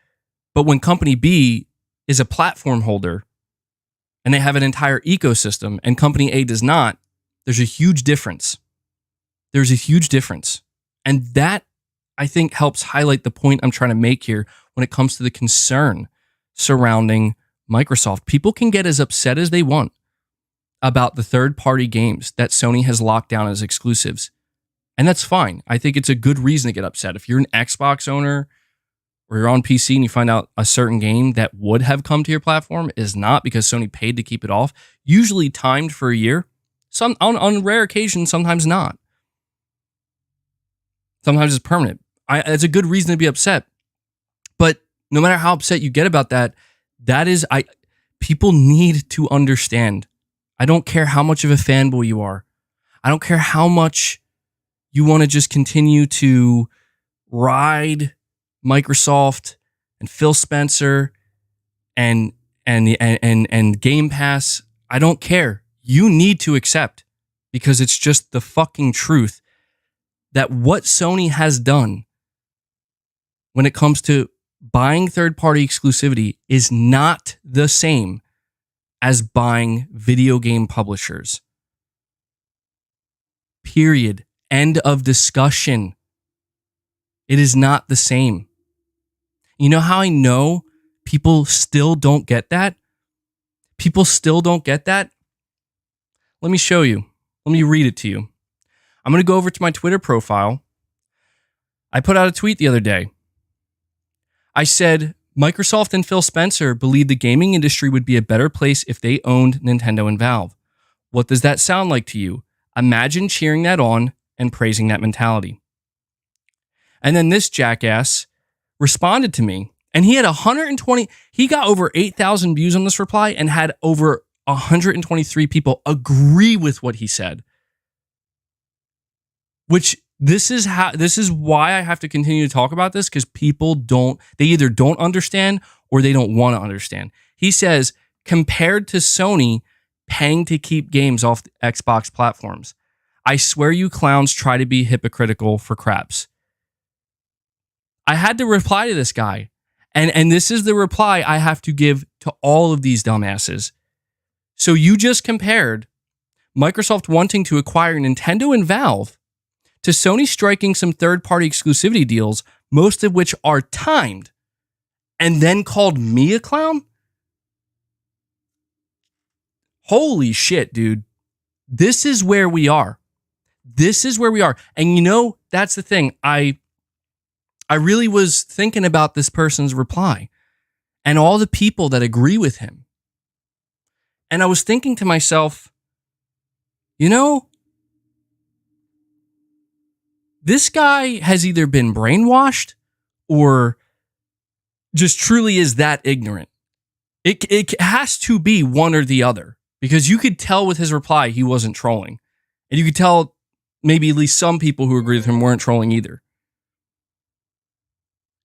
But when company B is a platform holder and they have an entire ecosystem and company A does not, there's a huge difference. There's a huge difference. And that, I think, helps highlight the point I'm trying to make here when it comes to the concern surrounding Microsoft. People can get as upset as they want about the third-party games that Sony has locked down as exclusives. And that's fine. I think it's a good reason to get upset. If you're an Xbox owner or you're on PC and you find out a certain game that would have come to your platform is not because Sony paid to keep it off, usually timed for a year, on rare occasions, sometimes not. Sometimes it's permanent. It's a good reason to be upset. But no matter how upset you get about that, people need to understand. I don't care how much of a fanboy you are. I don't care how much you want to just continue to ride Microsoft and Phil Spencer and Game Pass. I don't care. You need to accept, because it's just the fucking truth, that what Sony has done when it comes to buying third-party exclusivity is not the same as buying video game publishers. Period. End of discussion. It is not the same. You know how I know people still don't get that? People still don't get that? Let me show you. Let me read it to you. I'm going to go over to my Twitter profile. I put out a tweet the other day. I said, Microsoft and Phil Spencer believe the gaming industry would be a better place if they owned Nintendo and Valve. What does that sound like to you? Imagine cheering that on and praising that mentality. And then this jackass responded to me, and he had he got over 8,000 views on this reply and had over 123 people agree with what he said. Which this is why I have to continue to talk about this, because people they either don't understand or they don't want to understand. He says, compared to Sony paying to keep games off the Xbox platforms, I swear you clowns try to be hypocritical for craps. I had to reply to this guy. And this is the reply I have to give to all of these dumbasses. So you just compared Microsoft wanting to acquire Nintendo and Valve to Sony striking some third-party exclusivity deals, most of which are timed, and then called me a clown? Holy shit, dude. This is where we are. This is where we are. And you know, that's the thing. I really was thinking about this person's reply and all the people that agree with him. And I was thinking to myself, you know, this guy has either been brainwashed or just truly is that ignorant. It has to be one or the other, because you could tell with his reply he wasn't trolling. And you could tell maybe at least some people who agree with him weren't trolling either.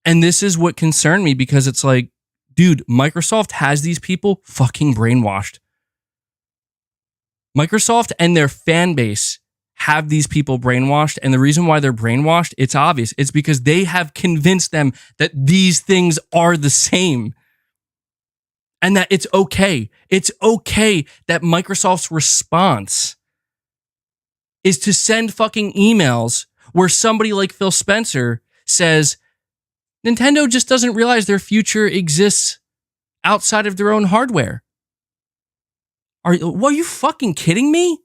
And this is what concerned me, because it's like, dude, Microsoft has these people fucking brainwashed. Microsoft and their fan base have these people brainwashed. And the reason why they're brainwashed, it's obvious. It's because they have convinced them that these things are the same. And that it's okay. It's okay that Microsoft's response is to send fucking emails where somebody like Phil Spencer says, Nintendo just doesn't realize their future exists outside of their own hardware. Are you fucking kidding me?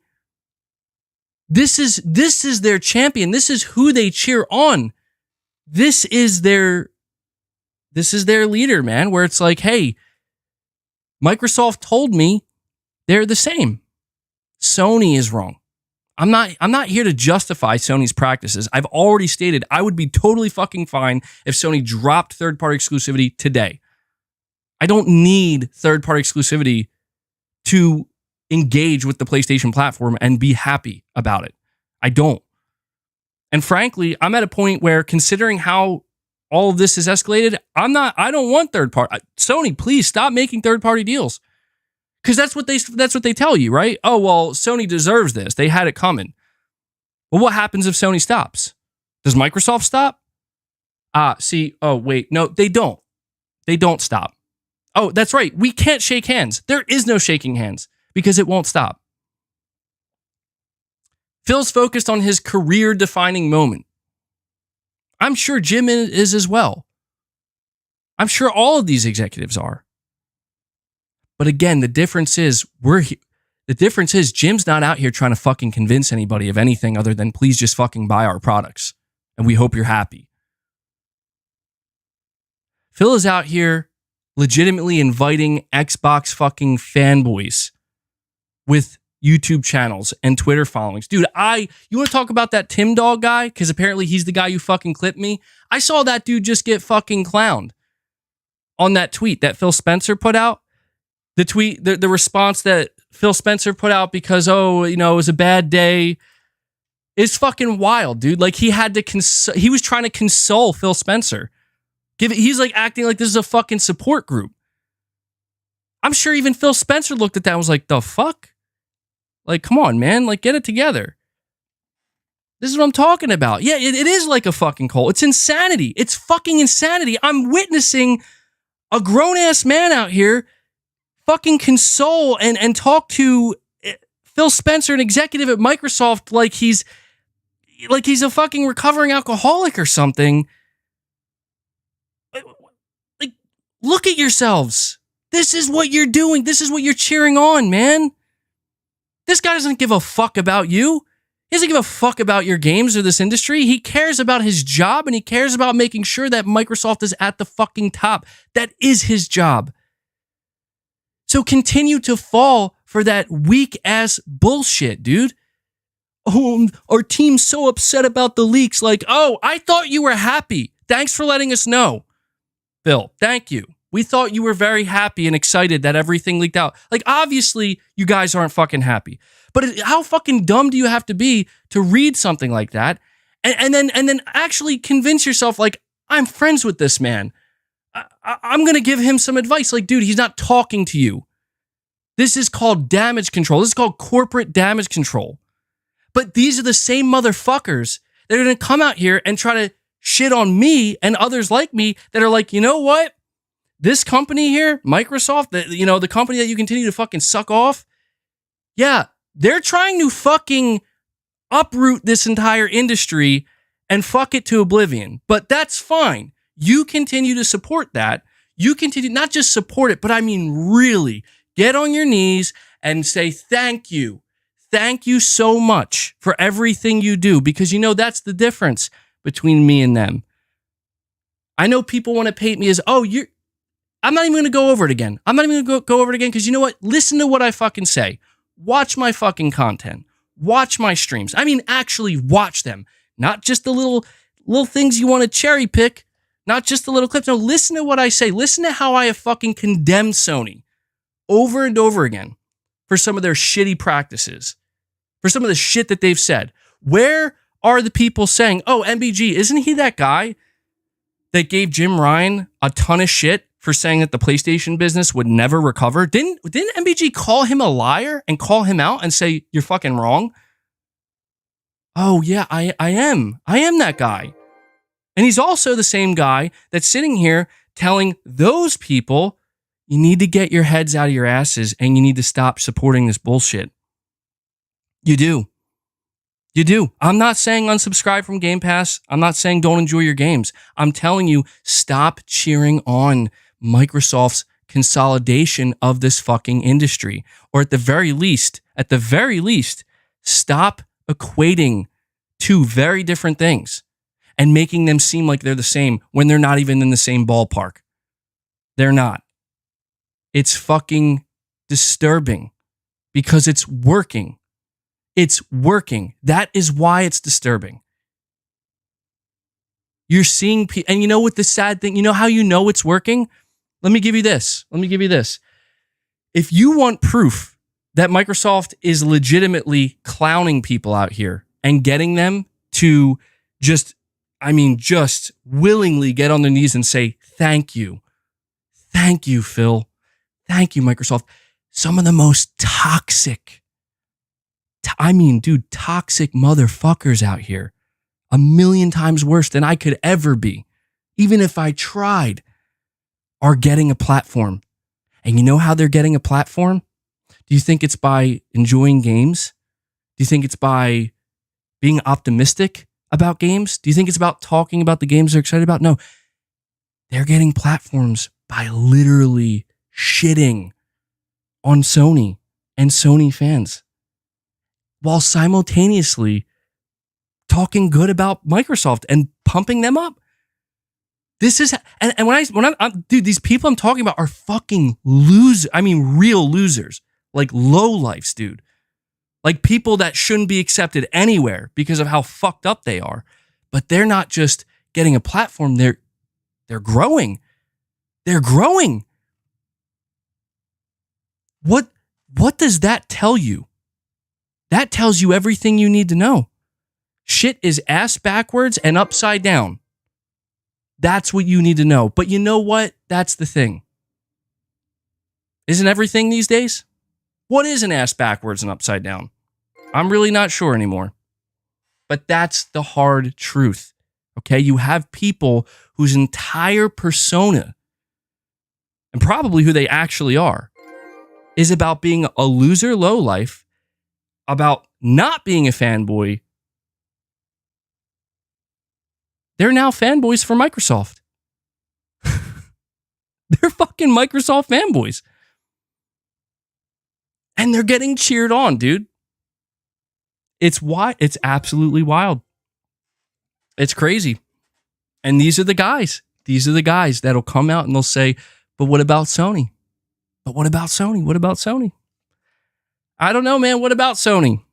This is their champion. This is who they cheer on. This is their leader, man, where it's like, hey, Microsoft told me they're the same. Sony is wrong. I'm not here to justify Sony's practices. I've already stated I would be totally fucking fine if Sony dropped third-party exclusivity today. I don't need third-party exclusivity to engage with the PlayStation platform and be happy about it. I don't. And frankly, I'm at a point where, considering how all of this has escalated, I don't want third-party. Sony, please stop making third-party deals. Because that's what they tell you, right? Oh, well, Sony deserves this. They had it coming. Well, what happens if Sony stops? Does Microsoft stop? Oh, wait. No, they don't. They don't stop. Oh, that's right. We can't shake hands. There is no shaking hands because it won't stop. Phil's focused on his career-defining moment. I'm sure Jim is as well. I'm sure all of these executives are. But again, the difference is Jim's not out here trying to fucking convince anybody of anything other than please just fucking buy our products. And we hope you're happy. Phil is out here legitimately inviting Xbox fucking fanboys with YouTube channels and Twitter followings. Dude, you want to talk about that Tim Dog guy? Because apparently he's the guy who fucking clipped me. I saw that dude just get fucking clowned on that tweet that Phil Spencer put out. The tweet, the response that Phil Spencer put out because, it was a bad day, is fucking wild, dude. Like, he was trying to console Phil Spencer. He's like acting like this is a fucking support group. I'm sure even Phil Spencer looked at that and was like, the fuck? Like, come on, man. Like, get it together. This is what I'm talking about. Yeah, it is like a fucking cult. It's insanity. It's fucking insanity. I'm witnessing a grown-ass man out here fucking console and talk to Phil Spencer, an executive at Microsoft, like he's a fucking recovering alcoholic or something. Like, look at yourselves. This is what you're doing. This is what you're cheering on, man. This guy doesn't give a fuck about you. He doesn't give a fuck about your games or this industry. He cares about his job, and he cares about making sure that Microsoft is at the fucking top. That is his job. So continue to fall for that weak-ass bullshit, dude. Oh, our team's so upset about the leaks. Like, oh, I thought you were happy. Thanks for letting us know. Phil, thank you. We thought you were very happy and excited that everything leaked out. Like, obviously, you guys aren't fucking happy. But how fucking dumb do you have to be to read something like that and then actually convince yourself, like, I'm friends with this man. I'm going to give him some advice. Like, dude, he's not talking to you. This is called damage control. This is called corporate damage control. But these are the same motherfuckers that are going to come out here and try to shit on me and others like me that are like, you know what? This company here, Microsoft, the company that you continue to fucking suck off, yeah, they're trying to fucking uproot this entire industry and fuck it to oblivion. But that's fine. You continue to support that. You continue, not just support it, but I mean really get on your knees and say thank you. Thank you so much for everything you do, because you know that's the difference between me and them. I know people want to paint me as, I'm not even going to go over it again. I'm not even going to go over it again because you know what? Listen to what I fucking say. Watch my fucking content. Watch my streams. I mean, actually watch them. Not just the little things you want to cherry pick. Not just the little clips. No, listen to what I say. Listen to how I have fucking condemned Sony over and over again for some of their shitty practices, for some of the shit that they've said. Where are the people saying, oh, MBG, isn't he that guy that gave Jim Ryan a ton of shit for saying that the PlayStation business would never recover? Didn't MBG call him a liar and call him out and say, you're fucking wrong? Oh, yeah, I am. I am that guy. And he's also the same guy that's sitting here telling those people, you need to get your heads out of your asses and you need to stop supporting this bullshit. You do. You do. I'm not saying unsubscribe from Game Pass. I'm not saying don't enjoy your games. I'm telling you, stop cheering on Microsoft's consolidation of this fucking industry. Or at the very least, stop equating two very different things and making them seem like they're the same when they're not even in the same ballpark. They're not. It's fucking disturbing because it's working. It's working. That is why it's disturbing. You're seeing people, and you know what the sad thing, you know how you know it's working? Let me give you this. If you want proof that Microsoft is legitimately clowning people out here and getting them to just willingly get on their knees and say, thank you. Thank you, Phil. Thank you, Microsoft. Some of the most toxic motherfuckers out here, 1,000,000 times worse than I could ever be, even if I tried, are getting a platform. And you know how they're getting a platform? Do you think it's by enjoying games? Do you think it's by being optimistic about games? Do you think it's about talking about the games they're excited about? No. They're getting platforms by literally shitting on Sony and Sony fans, while simultaneously talking good about Microsoft and pumping them up. This is, and when I'm dude, these people I'm talking about are fucking losers. I mean, real losers, like lowlifes, dude. Like people that shouldn't be accepted anywhere because of how fucked up they are. But they're not just getting a platform, they're growing. They're growing. What does that tell you? That tells you everything you need to know. Shit is ass backwards and upside down. That's what you need to know. But you know what? That's the thing. Isn't everything these days? What is an ass backwards and upside down? I'm really not sure anymore. But that's the hard truth. Okay? You have people whose entire persona, and probably who they actually are, is about being a loser lowlife, about not being a fanboy. They're now fanboys for Microsoft. They're fucking Microsoft fanboys. And they're getting cheered on, dude. It's absolutely wild. It's crazy. And these are the guys. These are the guys that'll come out and they'll say, but what about Sony? But what about Sony? What about Sony? I don't know, man. What about Sony?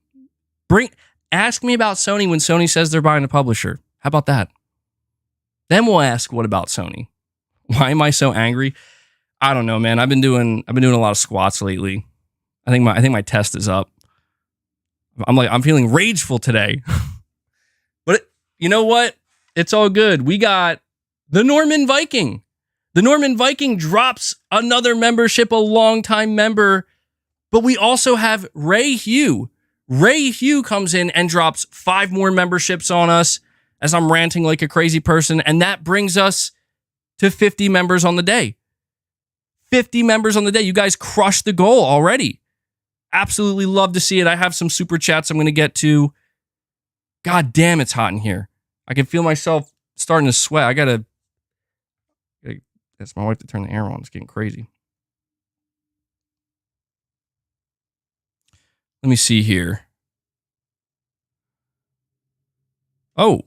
Ask me about Sony when Sony says they're buying a publisher. How about that? Then we'll ask, what about Sony? Why am I so angry? I don't know, man. I've been doing a lot of squats lately. I think my test is up. I'm feeling rageful today. But you know what? It's all good. We got the Norman Viking. The Norman Viking drops another membership, a longtime member. But we also have Ray Hugh. Ray Hugh comes in and drops 5 more memberships on us as I'm ranting like a crazy person. And that brings us to 50 members on the day. 50 members on the day. You guys crushed the goal already. Absolutely love to see it. I have some super chats I'm going to get to God damn, it's hot in here. I can feel myself starting to sweat. I gotta ask my wife to turn the air on. It's getting crazy. Let me see here. Oh,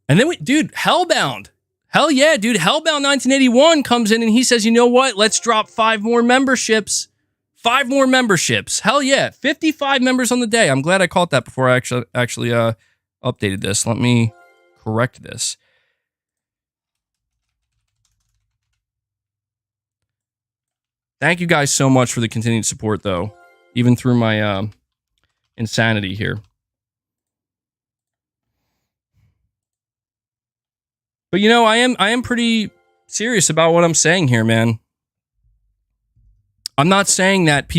and then dude, Hellbound. Hell yeah, dude. Hellbound 1981 comes in and he says, you know what? Let's drop 5 more memberships. 5 more memberships. Hell yeah. 55 members on the day. I'm glad I caught that before I actually updated this. Let me correct this. Thank you guys so much for the continued support, though, even through my insanity here. But you know, I am pretty serious about what I'm saying here, man. I'm not saying that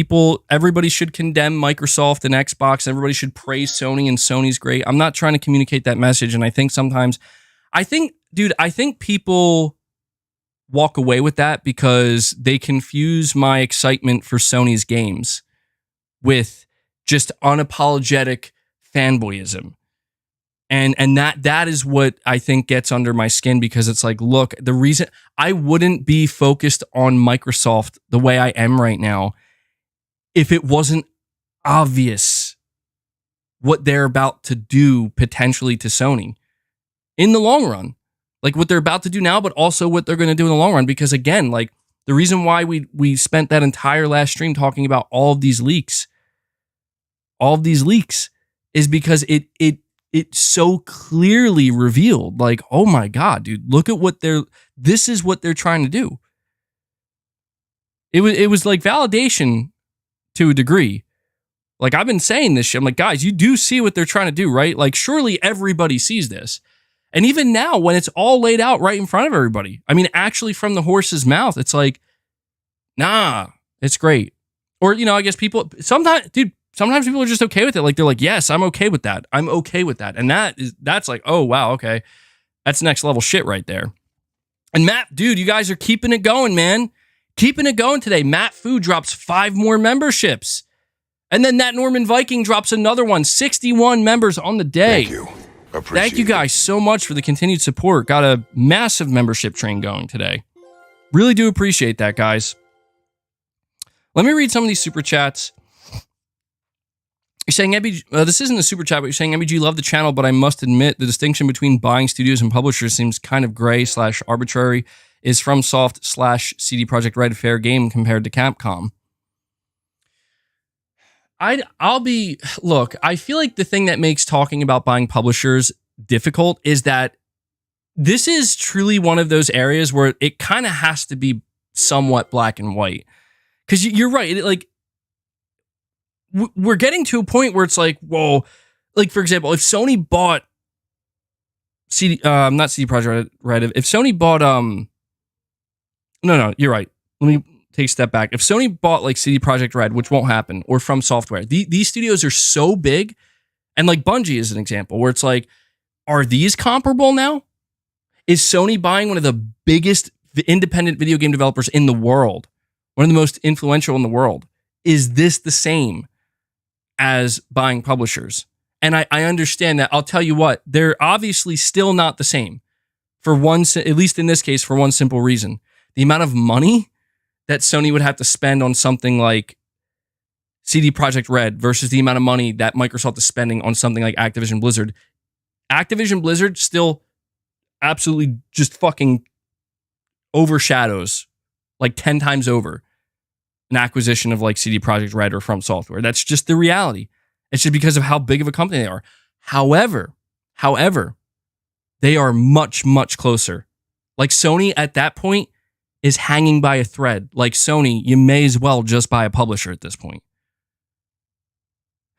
everybody should condemn Microsoft and Xbox, and everybody should praise Sony and Sony's great. I'm not trying to communicate that message, and I think sometimes, I think people walk away with that because they confuse my excitement for Sony's games with just unapologetic fanboyism. And that is what I think gets under my skin, because it's like, look, the reason I wouldn't be focused on Microsoft the way I am right now if it wasn't obvious what they're about to do potentially to Sony in the long run. Like what they're about to do now, but also what they're going to do in the long run. Because again, like the reason why we spent that entire last stream talking about all of these leaks is because it so clearly revealed, like, oh my God, dude, look at this is what they're trying to do. It was like validation to a degree. Like I've been saying this shit. I'm like, guys, you do see what they're trying to do, right? Like surely everybody sees this. And even now, when it's all laid out right in front of everybody, I mean, actually from the horse's mouth, it's like, nah, it's great. Or, you know, I guess sometimes people are just okay with it. Like, they're like, yes, I'm okay with that. I'm okay with that. And that's like, oh, wow, okay. That's next level shit right there. And Matt, dude, you guys are keeping it going, man. Keeping it going today. Matt Fu drops 5 more memberships. And then that Norman Viking drops another one. 61 members on the day. Thank you. Thank you guys so much for the continued support. Got a massive membership train going today. Really do appreciate that, guys. Let me read some of these super chats. You're saying, MBG, this isn't a super chat, but you're saying, MBG, love the channel, but I must admit the distinction between buying studios and publishers seems kind of gray/arbitrary. Is FromSoft/CD Projekt Red a fair game compared to Capcom? Look, I feel like the thing that makes talking about buying publishers difficult is that this is truly one of those areas where it kind of has to be somewhat black and white. Because you're right, we're getting to a point where it's like, whoa, like for example, if Sony bought not CD Projekt Red, if Sony bought no, you're right. Let me take a step back. If Sony bought like CD Projekt Red, which won't happen, or From Software, these studios are so big, and like Bungie is an example where it's like, are these comparable now? Is Sony buying one of the biggest independent video game developers in the world, one of the most influential in the world? Is this the same as buying publishers? And I understand that. I'll tell you what, they're obviously still not the same. For one, at least in this case, for one simple reason. The amount of money that Sony would have to spend on something like CD Projekt Red versus the amount of money that Microsoft is spending on something like Activision Blizzard. Activision Blizzard still absolutely just fucking overshadows, like 10 times over, an acquisition of like CD Projekt Red or From Software. That's just the reality. It's just because of how big of a company they are. However, they are much, much closer. Like Sony at that point is hanging by a thread. Like Sony, you may as well just buy a publisher at this point.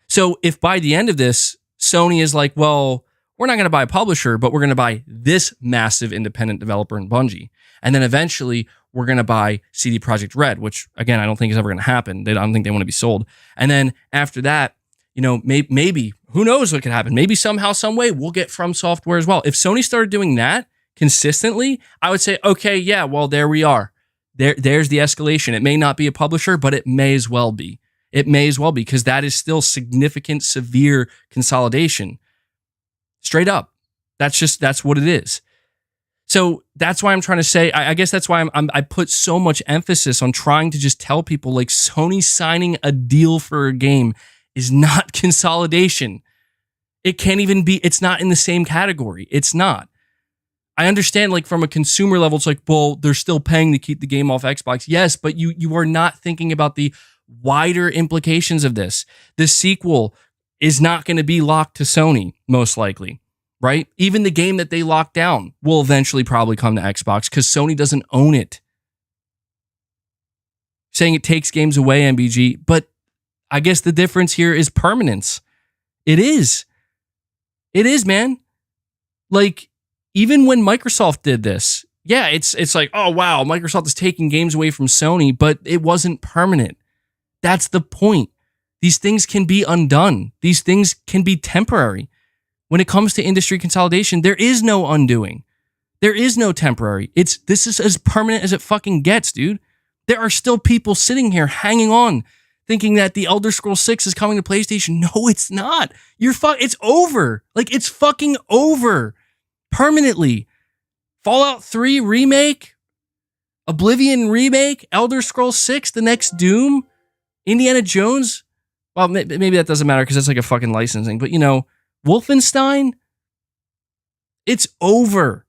So if by the end of this, Sony is like, well, we're not going to buy a publisher, but we're going to buy this massive independent developer in Bungie. And then eventually we're going to buy CD Projekt Red, which again, I don't think is ever going to happen. I don't think they want to be sold. And then after that, you know, maybe, who knows what could happen? Maybe somehow, some way we'll get From Software as well. If Sony started doing that consistently, I would say, okay, yeah, well, there we are. There's the escalation. It may not be a publisher, but it may as well be. It may as well be, because that is still significant, severe consolidation. Straight up. That's what it is. So that's why I'm trying to say, I guess that's why I put so much emphasis on trying to just tell people, like, Sony signing a deal for a game is not consolidation. It can't even be, it's not in the same category. It's not. I understand, like, from a consumer level, it's like, well, they're still paying to keep the game off Xbox. Yes, but you are not thinking about the wider implications of this. The sequel is not going to be locked to Sony, most likely, right? Even the game that they locked down will eventually probably come to Xbox because Sony doesn't own it. Saying it takes games away, MBG, but I guess the difference here is permanence. It is. It is, man. Like, even when Microsoft did this, yeah, it's like, oh, wow, Microsoft is taking games away from Sony, but it wasn't permanent. That's the point. These things can be undone. These things can be temporary. When it comes to industry consolidation, there is no undoing. There is no temporary. This is as permanent as it fucking gets, dude. There are still people sitting here hanging on, thinking that the Elder Scrolls 6 is coming to PlayStation. No, it's not. It's over. Like, it's fucking over. Permanently. Fallout 3 remake, Oblivion remake, Elder Scrolls 6, the next Doom, Indiana Jones. Well, maybe that doesn't matter because that's like a fucking licensing. But, Wolfenstein, it's over.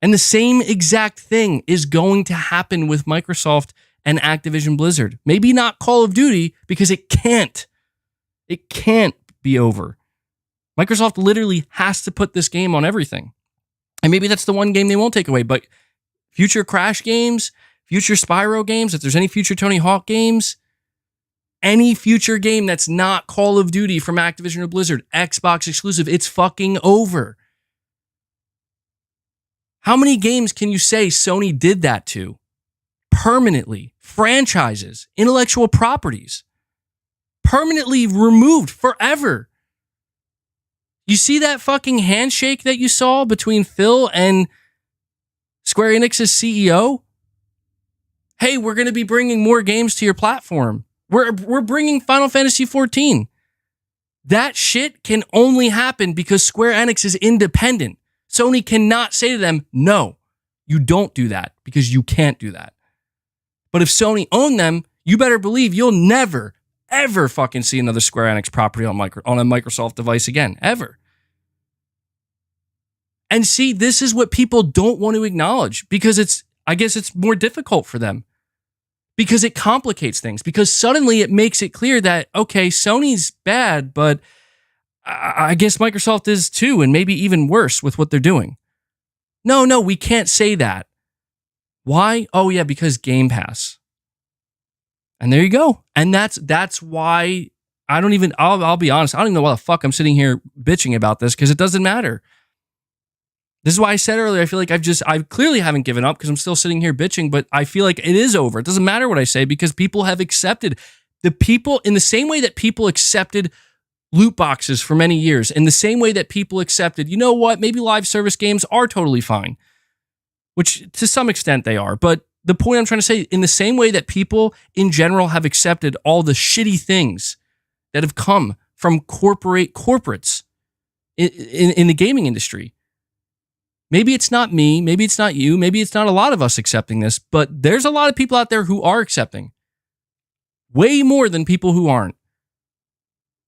And the same exact thing is going to happen with Microsoft and Activision Blizzard. Maybe not Call of Duty because it can't. It can't be over. Microsoft literally has to put this game on everything. And maybe that's the one game they won't take away. But future Crash games, future Spyro games, if there's any future Tony Hawk games, any future game that's not Call of Duty from Activision or Blizzard, Xbox exclusive, it's fucking over. How many games can you say Sony did that to? Permanently. Franchises, intellectual properties. Permanently removed forever. You see that fucking handshake that you saw between Phil and Square Enix's CEO? Hey, we're going to be bringing more games to your platform. We're bringing Final Fantasy XIV. That shit can only happen because Square Enix is independent. Sony cannot say to them, no, you don't do that because you can't do that. But if Sony owned them, you better believe you'll never, ever fucking see another Square Enix property on a Microsoft device again, ever. And see, this is what people don't want to acknowledge because I guess it's more difficult for them because it complicates things because suddenly it makes it clear that, okay, Sony's bad, but I guess Microsoft is too, and maybe even worse with what they're doing. No, we can't say that. Why? Oh yeah, because Game Pass. And there you go. And that's why I'll be honest, I don't even know why the fuck I'm sitting here bitching about this because it doesn't matter. This is why I said earlier, I feel like I clearly haven't given up because I'm still sitting here bitching, but I feel like it is over. It doesn't matter what I say because people have accepted the people in the same way that people accepted loot boxes for many years, in the same way that people accepted, you know what, maybe live service games are totally fine, which to some extent they are. But the point I'm trying to say, in the same way that people in general have accepted all the shitty things that have come from corporates in the gaming industry. Maybe it's not me, maybe it's not you, maybe it's not a lot of us accepting this, but there's a lot of people out there who are accepting. Way more than people who aren't.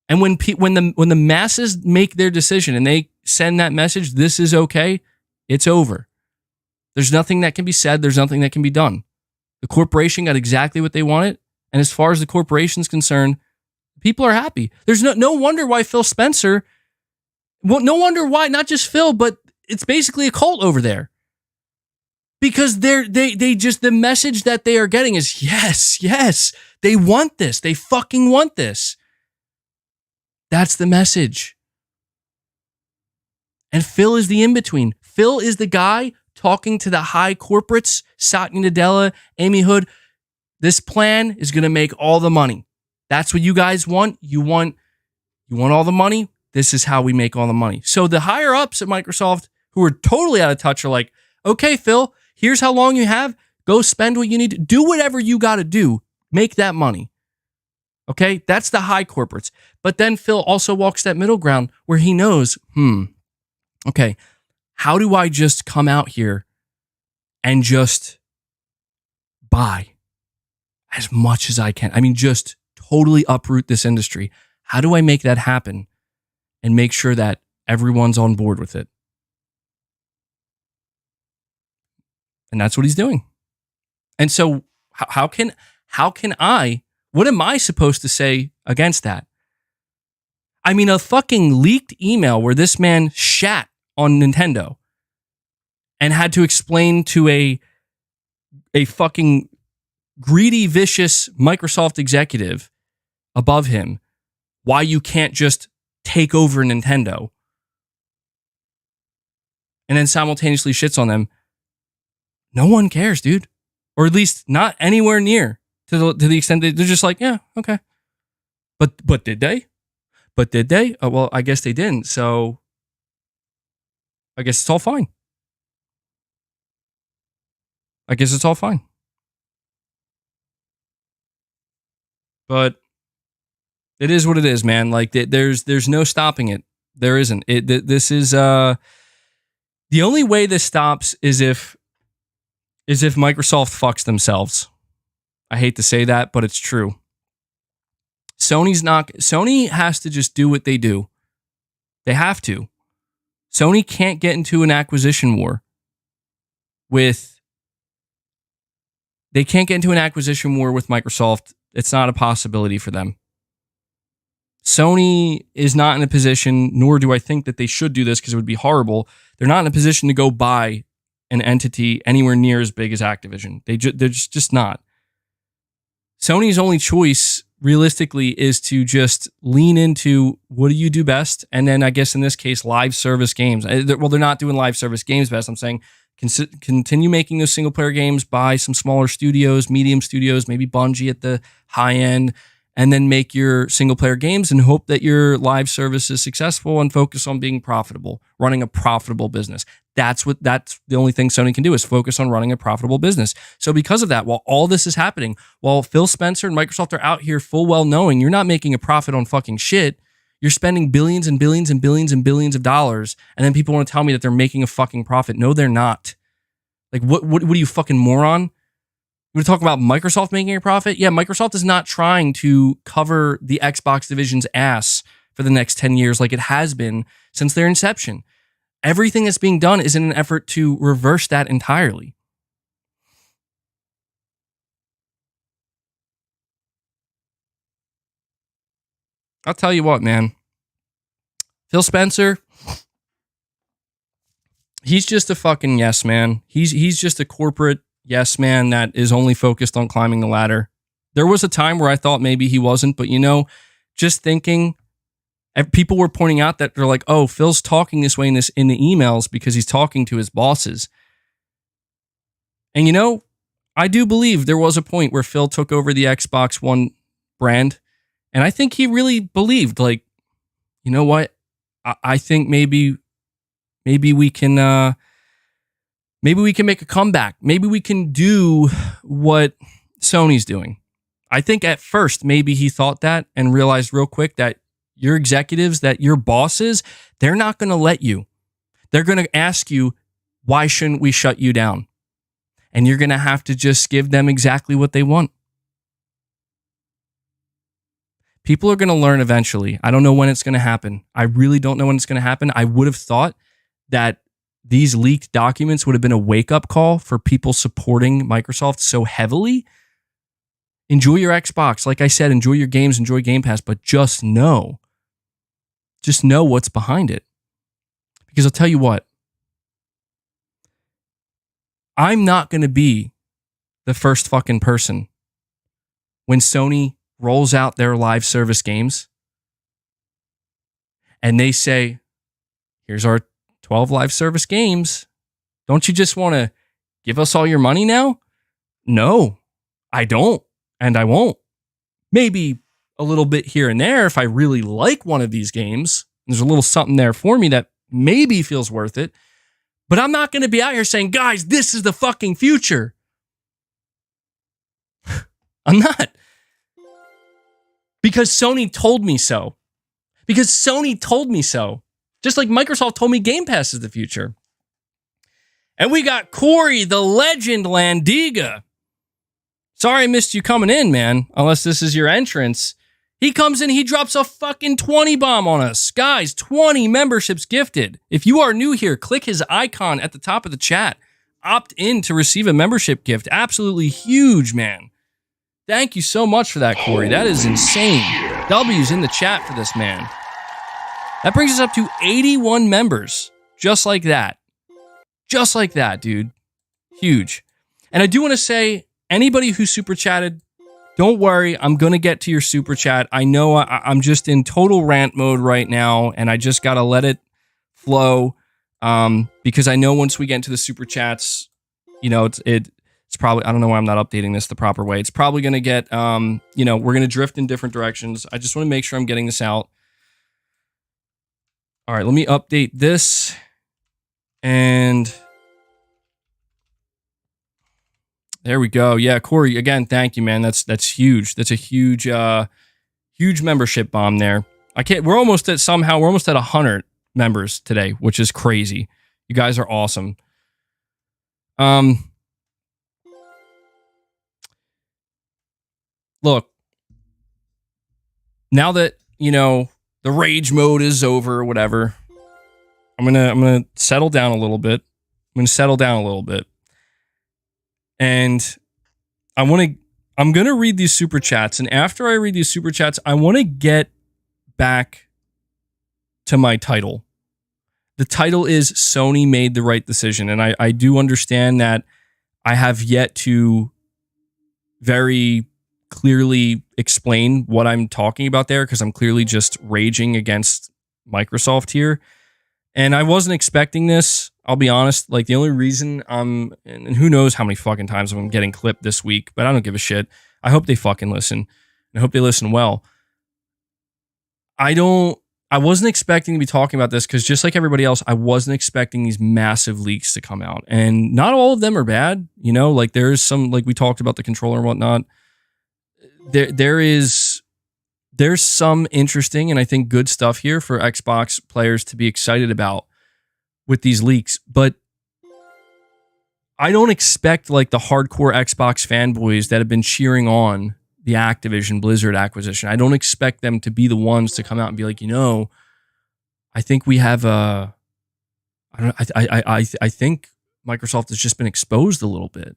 And when the masses make their decision and they send that message, this is okay, it's over. There's nothing that can be said, there's nothing that can be done. The corporation got exactly what they wanted, and as far as the corporation's concerned, people are happy. There's no wonder why Phil Spencer, well, no wonder why, not just Phil, but it's basically a cult over there. Because they just, the message that they are getting is, yes, they want this. They fucking want this. That's the message. And Phil is the in-between. Phil is the guy talking to the high corporates, Satya Nadella, Amy Hood. This plan is going to make all the money. That's what you guys want. You want all the money. This is how we make all the money. So the higher ups at Microsoft who are totally out of touch are like, okay, Phil, here's how long you have. Go spend what you need to do. Whatever you got to do. Make that money. Okay, that's the high corporates. But then Phil also walks that middle ground where he knows, okay, how do I just come out here and just buy as much as I can? I mean, just totally uproot this industry. How do I make that happen and make sure that everyone's on board with it? And that's what he's doing. And so how can I, what am I supposed to say against that? I mean, a fucking leaked email where this man shat on Nintendo and had to explain to a fucking greedy, vicious Microsoft executive above him why you can't just take over Nintendo, and then simultaneously shits on them. No one cares, dude. Or at least not anywhere near to the extent that they're just like, yeah, okay. But did they? But did they? Oh, well, I guess they didn't. So I guess it's all fine. I guess it's all fine. But it is what it is, man. Like there's no stopping it. There isn't. This is the only way this stops is if Microsoft fucks themselves. I hate to say that, but it's true. Sony has to just do what they do. They have to. Sony can't get into an acquisition war with Microsoft. It's not a possibility for them. Sony is not in a position, nor do I think that they should do this because it would be horrible. They're not in a position to go buy an entity anywhere near as big as Activision. They're just not. Sony's only choice, realistically, is to just lean into what do you do best, and then I guess in this case, live service games. Well, they're not doing live service games best. I'm saying continue making those single player games, buy some smaller studios, medium studios, maybe Bungie at the high end, and then make your single player games and hope that your live service is successful and focus on being profitable, running a profitable business. That's the only thing Sony can do is focus on running a profitable business. So because of that, while all this is happening, while Phil Spencer and Microsoft are out here full well knowing you're not making a profit on fucking shit, you're spending billions and billions and billions and billions of dollars, and then people want to tell me that they're making a fucking profit. No, they're not. Like, what are you, fucking moron? We're talking about Microsoft making a profit? Yeah, Microsoft is not trying to cover the Xbox division's ass for the next 10 years like it has been since their inception. Everything that's being done is in an effort to reverse that entirely. I'll tell you what, man. Phil Spencer, he's just a fucking yes man. He's just a corporate yes man that is only focused on climbing the ladder. There was a time where I thought maybe he wasn't, but just thinking, people were pointing out that they're like, oh, Phil's talking this way in the emails because he's talking to his bosses. And I do believe there was a point where Phil took over the Xbox One brand, and I think he really believed, like, you know what? I think maybe we can make a comeback. Maybe we can do what Sony's doing. I think at first maybe he thought that and realized real quick that your executives, that your bosses, they're not going to let you. They're going to ask you, why shouldn't we shut you down? And you're going to have to just give them exactly what they want. People are going to learn eventually. I don't know when it's going to happen. I really don't know when it's going to happen. I would have thought that these leaked documents would have been a wake-up call for people supporting Microsoft so heavily. Enjoy your Xbox. Like I said, enjoy your games, enjoy Game Pass, but just know what's behind it. Because I'll tell you what, I'm not going to be the first fucking person when Sony rolls out their live service games and they say, here's our 12 live service games. Don't you just want to give us all your money now? No, I don't. And I won't. Maybe a little bit here and there if I really like one of these games. There's a little something there for me that maybe feels worth it. But I'm not going to be out here saying, guys, this is the fucking future. I'm not. Because Sony told me so. Because Sony told me so. Just like Microsoft told me Game Pass is the future. And we got Corey, the legend Landiga. Sorry I missed you coming in, man. Unless this is your entrance. He comes in, he drops a fucking 20 bomb on us. Guys, 20 memberships gifted. If you are new here, click his icon at the top of the chat. Opt in to receive a membership gift. Absolutely huge, man. Thank you so much for that, Corey. That is insane. W's in the chat for this, man. That brings us up to 81 members. Just like that. Just like that, dude. Huge. And I do want to say, anybody who super chatted, don't worry, I'm going to get to your super chat. I know I'm just in total rant mode right now, and I just got to let it flow because I know once we get into the super chats, you know, it's probably, I don't know why I'm not updating this the proper way. It's probably going to get, you know, we're going to drift in different directions. I just want to make sure I'm getting this out. All right, let me update this. And there we go. Yeah, Corey, again, thank you, man. That's huge. That's a huge huge membership bomb there. We're almost at 100 members today, which is crazy. You guys are awesome. Look, now that, you know, the rage mode is over or whatever, I'm gonna settle down a little bit. And I'm gonna read these super chats. And after I read these super chats, I want to get back to my title. The title is Sony made the right decision. And I do understand that I have yet to very clearly explain what I'm talking about there, because I'm clearly just raging against Microsoft here. And I wasn't expecting this. I'll be honest. Like, the only reason and who knows how many fucking times I'm getting clipped this week, but I don't give a shit. I hope they fucking listen. And I hope they listen well. I wasn't expecting to be talking about this because, just like everybody else, I wasn't expecting these massive leaks to come out. And not all of them are bad. You know, like, there's some, like we talked about the controller and whatnot. There's some interesting and I think good stuff here for Xbox players to be excited about with these leaks, but I don't expect like the hardcore Xbox fanboys that have been cheering on the Activision Blizzard acquisition. I don't expect them to be the ones to come out and be like, you know, I think we have I think Microsoft has just been exposed a little bit.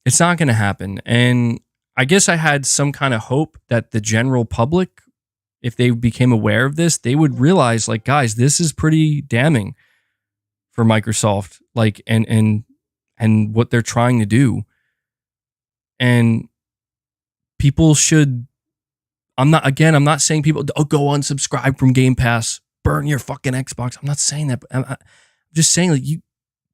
It's not going to happen. And I guess I had some kind of hope that the general public, if they became aware of this, they would realize, like, guys, this is pretty damning for Microsoft, like, and what they're trying to do. And people should, I'm not saying people, go unsubscribe from Game Pass, burn your fucking Xbox. I'm not saying that, but I'm just saying, like, you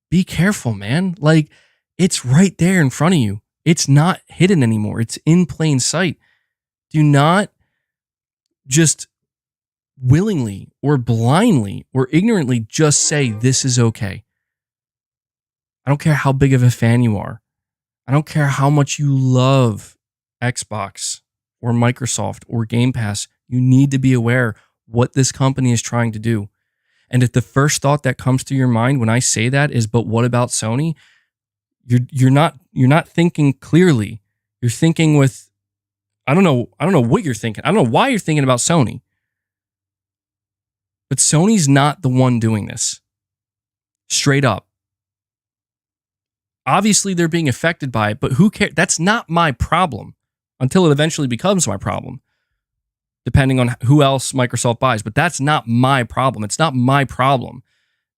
be careful, man. Like, it's right there in front of you. It's not hidden anymore. It's in plain sight. Do not just willingly or blindly or ignorantly just say this is okay. I don't care how big of a fan you are. I don't care how much you love Xbox or Microsoft or Game Pass. You need to be aware what this company is trying to do. And if the first thought that comes to your mind when I say that is, but what about Sony? You're not thinking clearly. You're thinking with, I don't know what you're thinking. I don't know why you're thinking about Sony. But Sony's not the one doing this. Straight up. Obviously, they're being affected by it, but who cares? That's not my problem until it eventually becomes my problem, depending on who else Microsoft buys. But that's not my problem. It's not my problem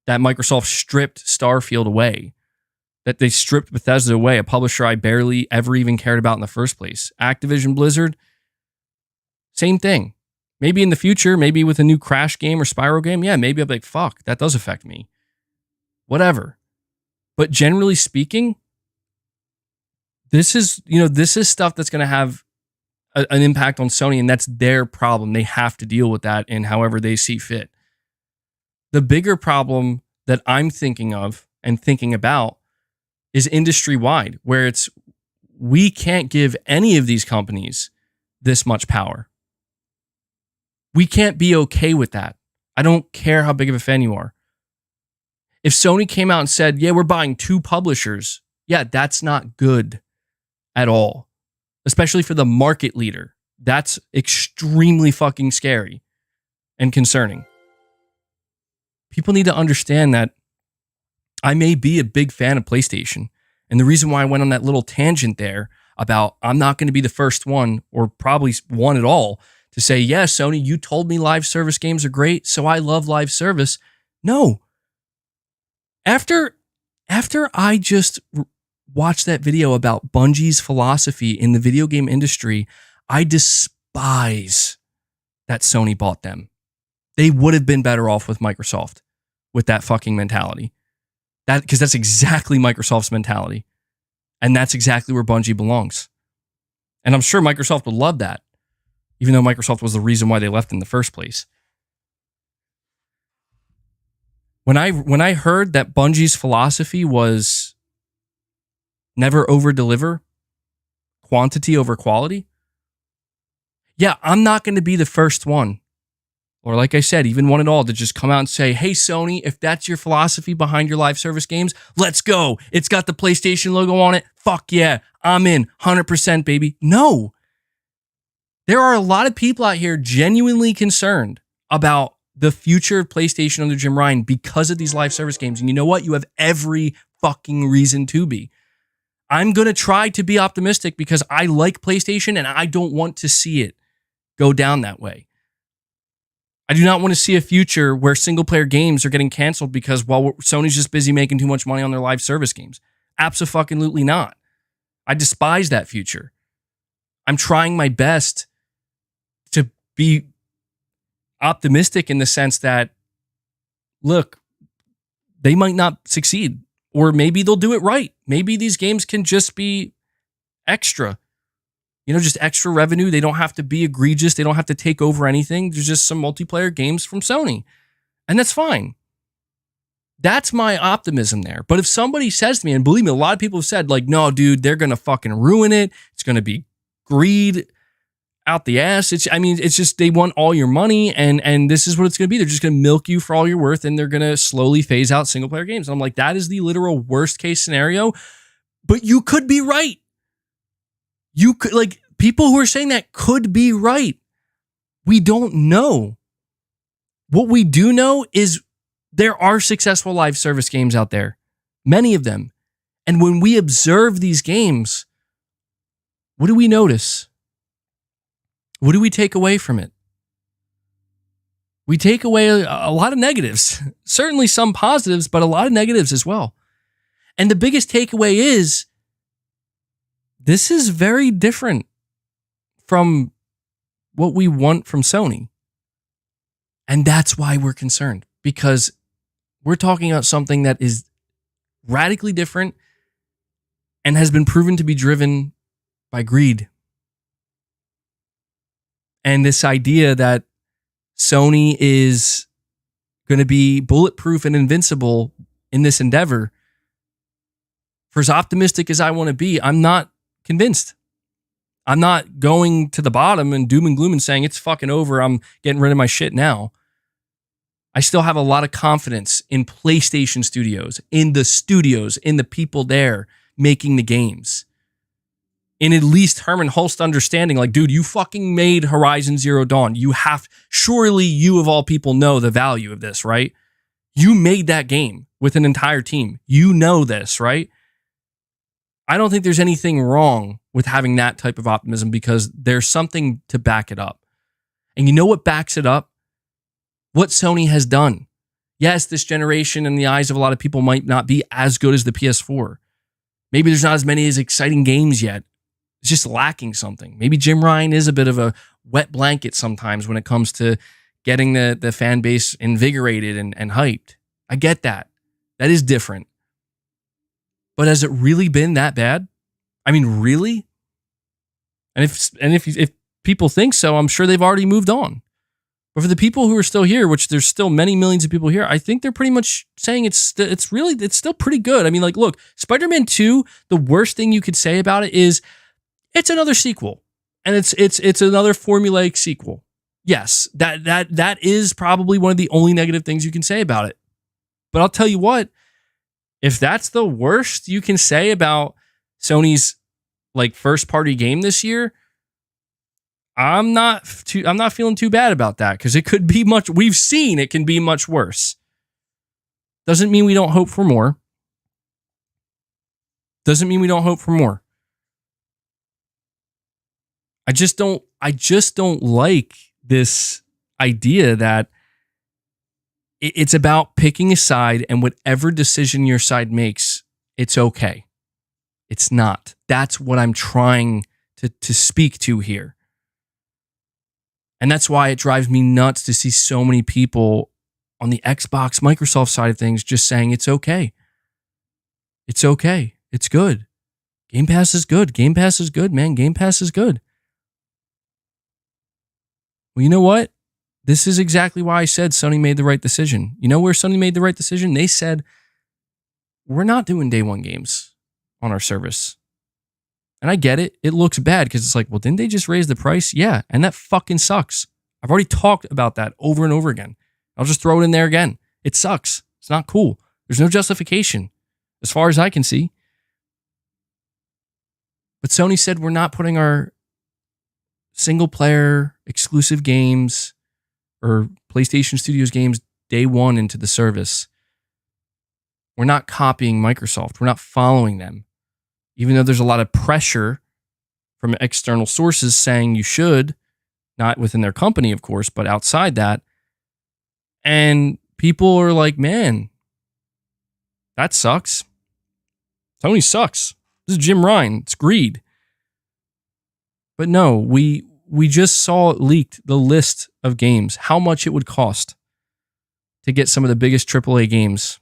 that Microsoft stripped Starfield away, that they stripped Bethesda away, a publisher I barely ever even cared about in the first place. Activision Blizzard, same thing. Maybe in the future, maybe with a new Crash game or Spyro game, yeah, maybe I'll be like, fuck, that does affect me. Whatever. But generally speaking, this is stuff that's going to have an impact on Sony, and that's their problem. They have to deal with that in however they see fit. The bigger problem that I'm thinking of and thinking about is industry-wide, where we can't give any of these companies this much power. We can't be okay with that. I don't care how big of a fan you are. If Sony came out and said, yeah, we're buying 2 publishers, yeah, that's not good at all, especially for the market leader. That's extremely fucking scary and concerning. People need to understand that I may be a big fan of PlayStation. And the reason why I went on that little tangent there about I'm not going to be the first one, or probably one at all, to say, yeah, Sony, you told me live service games are great, so I love live service. No. After I just watched that video about Bungie's philosophy in the video game industry, I despise that Sony bought them. They would have been better off with Microsoft with that fucking mentality. Because that's exactly Microsoft's mentality. And that's exactly where Bungie belongs. And I'm sure Microsoft would love that, even though Microsoft was the reason why they left in the first place. When I heard that Bungie's philosophy was never over-deliver, quantity over quality, yeah, I'm not going to be the first one, or like I said, even one at all, to just come out and say, hey, Sony, if that's your philosophy behind your live service games, let's go. It's got the PlayStation logo on it. Fuck yeah, I'm in. 100%, baby. No. There are a lot of people out here genuinely concerned about the future of PlayStation under Jim Ryan because of these live service games. And you know what? You have every fucking reason to be. I'm going to try to be optimistic because I like PlayStation and I don't want to see it go down that way. I do not want to see a future where single-player games are getting canceled because, well, Sony's just busy making too much money on their live service games. Abso-fucking-lutely not. I despise that future. I'm trying my best to be optimistic in the sense that, look, they might not succeed, or maybe they'll do it right. Maybe these games can just be extra. Just extra revenue. They don't have to be egregious. They don't have to take over anything. There's just some multiplayer games from Sony. And that's fine. That's my optimism there. But if somebody says to me, and believe me, a lot of people have said, like, no, dude, they're going to fucking ruin it. It's going to be greed out the ass. It's just they want all your money, and this is what it's going to be. They're just going to milk you for all you're worth, and they're going to slowly phase out single-player games. And I'm like, that is the literal worst-case scenario. But you could be right. You could, like, people who are saying that could be right. We don't know. What we do know is there are successful live service games out there, many of them. And when we observe these games, what do we notice? What do we take away from it? We take away a lot of negatives, certainly some positives, but a lot of negatives as well. And the biggest takeaway is this is very different from what we want from Sony. And that's why we're concerned, because we're talking about something that is radically different and has been proven to be driven by greed. And this idea that Sony is going to be bulletproof and invincible in this endeavor, for as optimistic as I want to be, I'm not convinced. I'm not going to the bottom and doom and gloom and saying it's fucking over, I'm getting rid of my shit now. I still have a lot of confidence in PlayStation Studios, in the people there making the games. In at least Herman Hulst understanding, like, dude, you fucking made Horizon Zero Dawn. Surely you of all people know the value of this, right? You made that game with an entire team. You know this, right? I don't think there's anything wrong with having that type of optimism because there's something to back it up. And you know what backs it up? What Sony has done. Yes, this generation in the eyes of a lot of people might not be as good as the PS4. Maybe there's not as many as exciting games yet. It's just lacking something. Maybe Jim Ryan is a bit of a wet blanket sometimes when it comes to getting the fan base invigorated and hyped. I get that. That is different. But has it really been that bad? I mean, really? And if people think so, I'm sure they've already moved on. But for the people who are still here, which there's still many millions of people here, I think they're pretty much saying it's still pretty good. I mean, like, look, Spider-Man 2, the worst thing you could say about it is it's another sequel. And it's another formulaic sequel. Yes, that is probably one of the only negative things you can say about it. But I'll tell you what, if that's the worst you can say about Sony's like first party game this year, I'm not feeling too bad about that, because it could be much. We've seen it can be much worse. Doesn't mean we don't hope for more. Doesn't mean we don't hope for more. I just don't like this idea that it's about picking a side, and whatever decision your side makes, it's okay. It's not. That's what I'm trying to speak to here. And that's why it drives me nuts to see so many people on the Xbox, Microsoft side of things just saying it's okay. It's okay. It's good. Game Pass is good. Game Pass is good, man. Game Pass is good. Well, you know what? This is exactly why I said Sony made the right decision. You know where Sony made the right decision? They said, we're not doing day one games on our service. And I get it. It looks bad because it's like, well, didn't they just raise the price? Yeah. And that fucking sucks. I've already talked about that over and over again. I'll just throw it in there again. It sucks. It's not cool. There's no justification as far as I can see. But Sony said, we're not putting our single player exclusive games or PlayStation Studios games day one into the service. We're not copying Microsoft. We're not following them. Even though there's a lot of pressure from external sources saying you should, not within their company, of course, but outside that. And people are like, man, that sucks. Sony sucks. This is Jim Ryan. It's greed. But no, we just saw it leaked, the list of games, how much it would cost to get some of the biggest AAA games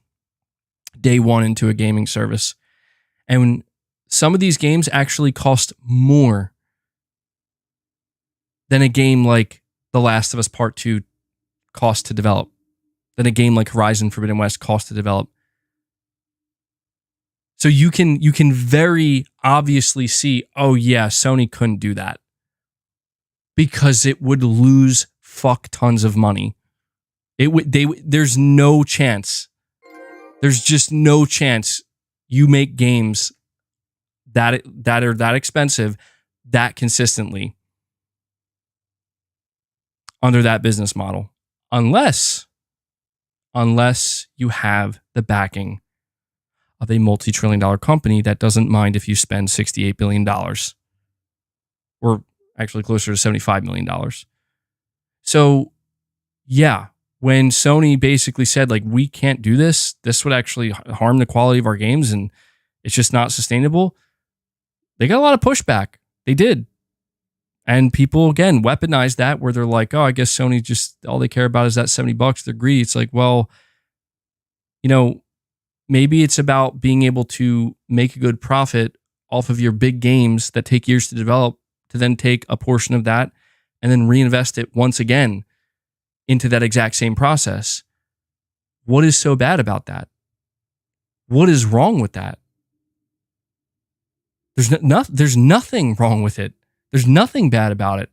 day one into a gaming service. And some of these games actually cost more than a game like The Last of Us Part 2 cost to develop, than a game like Horizon Forbidden West cost to develop. So you can very obviously see, oh yeah, Sony couldn't do that because it would lose fuck tons of money. There's no chance. There's just no chance you make games that are that expensive that consistently under that business model, unless you have the backing of a multi-trillion-dollar company that doesn't mind if you spend $68 billion, or actually closer to $75 million. So yeah, when Sony basically said, like, we can't do this would actually harm the quality of our games and it's just not sustainable, they got a lot of pushback. They did. And people, again, weaponized that, where they're like, oh, I guess Sony just, all they care about is that $70. They're greedy. It's like, well, you know, maybe it's about being able to make a good profit off of your big games that take years to develop, to then take a portion of that and then reinvest it once again into that exact same process. What is so bad about that? What is wrong with that? There's nothing wrong with it. There's nothing bad about it.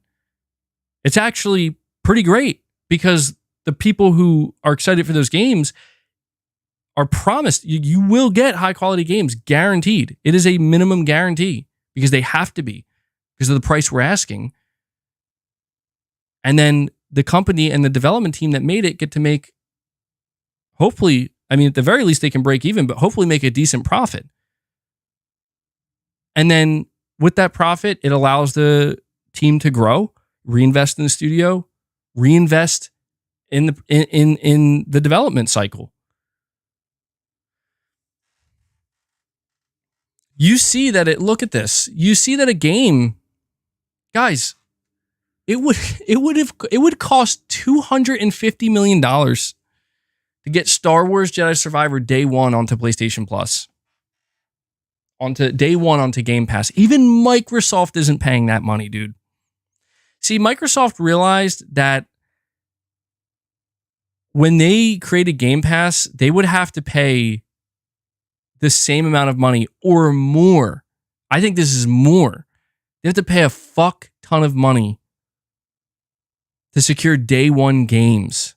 It's actually pretty great, because the people who are excited for those games are promised you will get high quality games, guaranteed. It is a minimum guarantee, because they have to be, because of the price we're asking. And then the company and the development team that made it get to make, hopefully, I mean, at the very least they can break even, but hopefully make a decent profit. And then with that profit, it allows the team to grow, reinvest in the studio, reinvest in the development cycle. You see that look at this. You see that a game, guys, it would cost $250 million to get Star Wars Jedi Survivor day one onto PlayStation Plus. Onto day one onto Game Pass. Even Microsoft isn't paying that money, dude. See, Microsoft realized that when they created Game Pass, they would have to pay the same amount of money or more. I think this is more They have to pay a fuck ton of money to secure day one games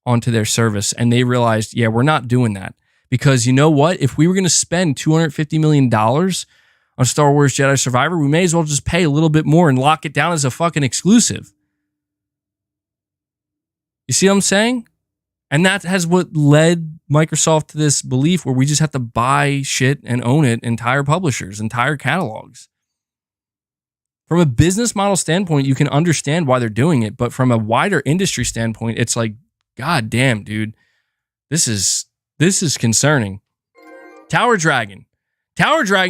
onto their service. And they realized, yeah, we're not doing that. Because you know what? If we were going to spend $250 million on Star Wars Jedi Survivor, we may as well just pay a little bit more and lock it down as a fucking exclusive. You see what I'm saying? And that has what led Microsoft to this belief where we just have to buy shit and own it, entire publishers, entire catalogs. From a business model standpoint, you can understand why they're doing it, but from a wider industry standpoint, it's like, God damn, dude, this is concerning. Tower Dragon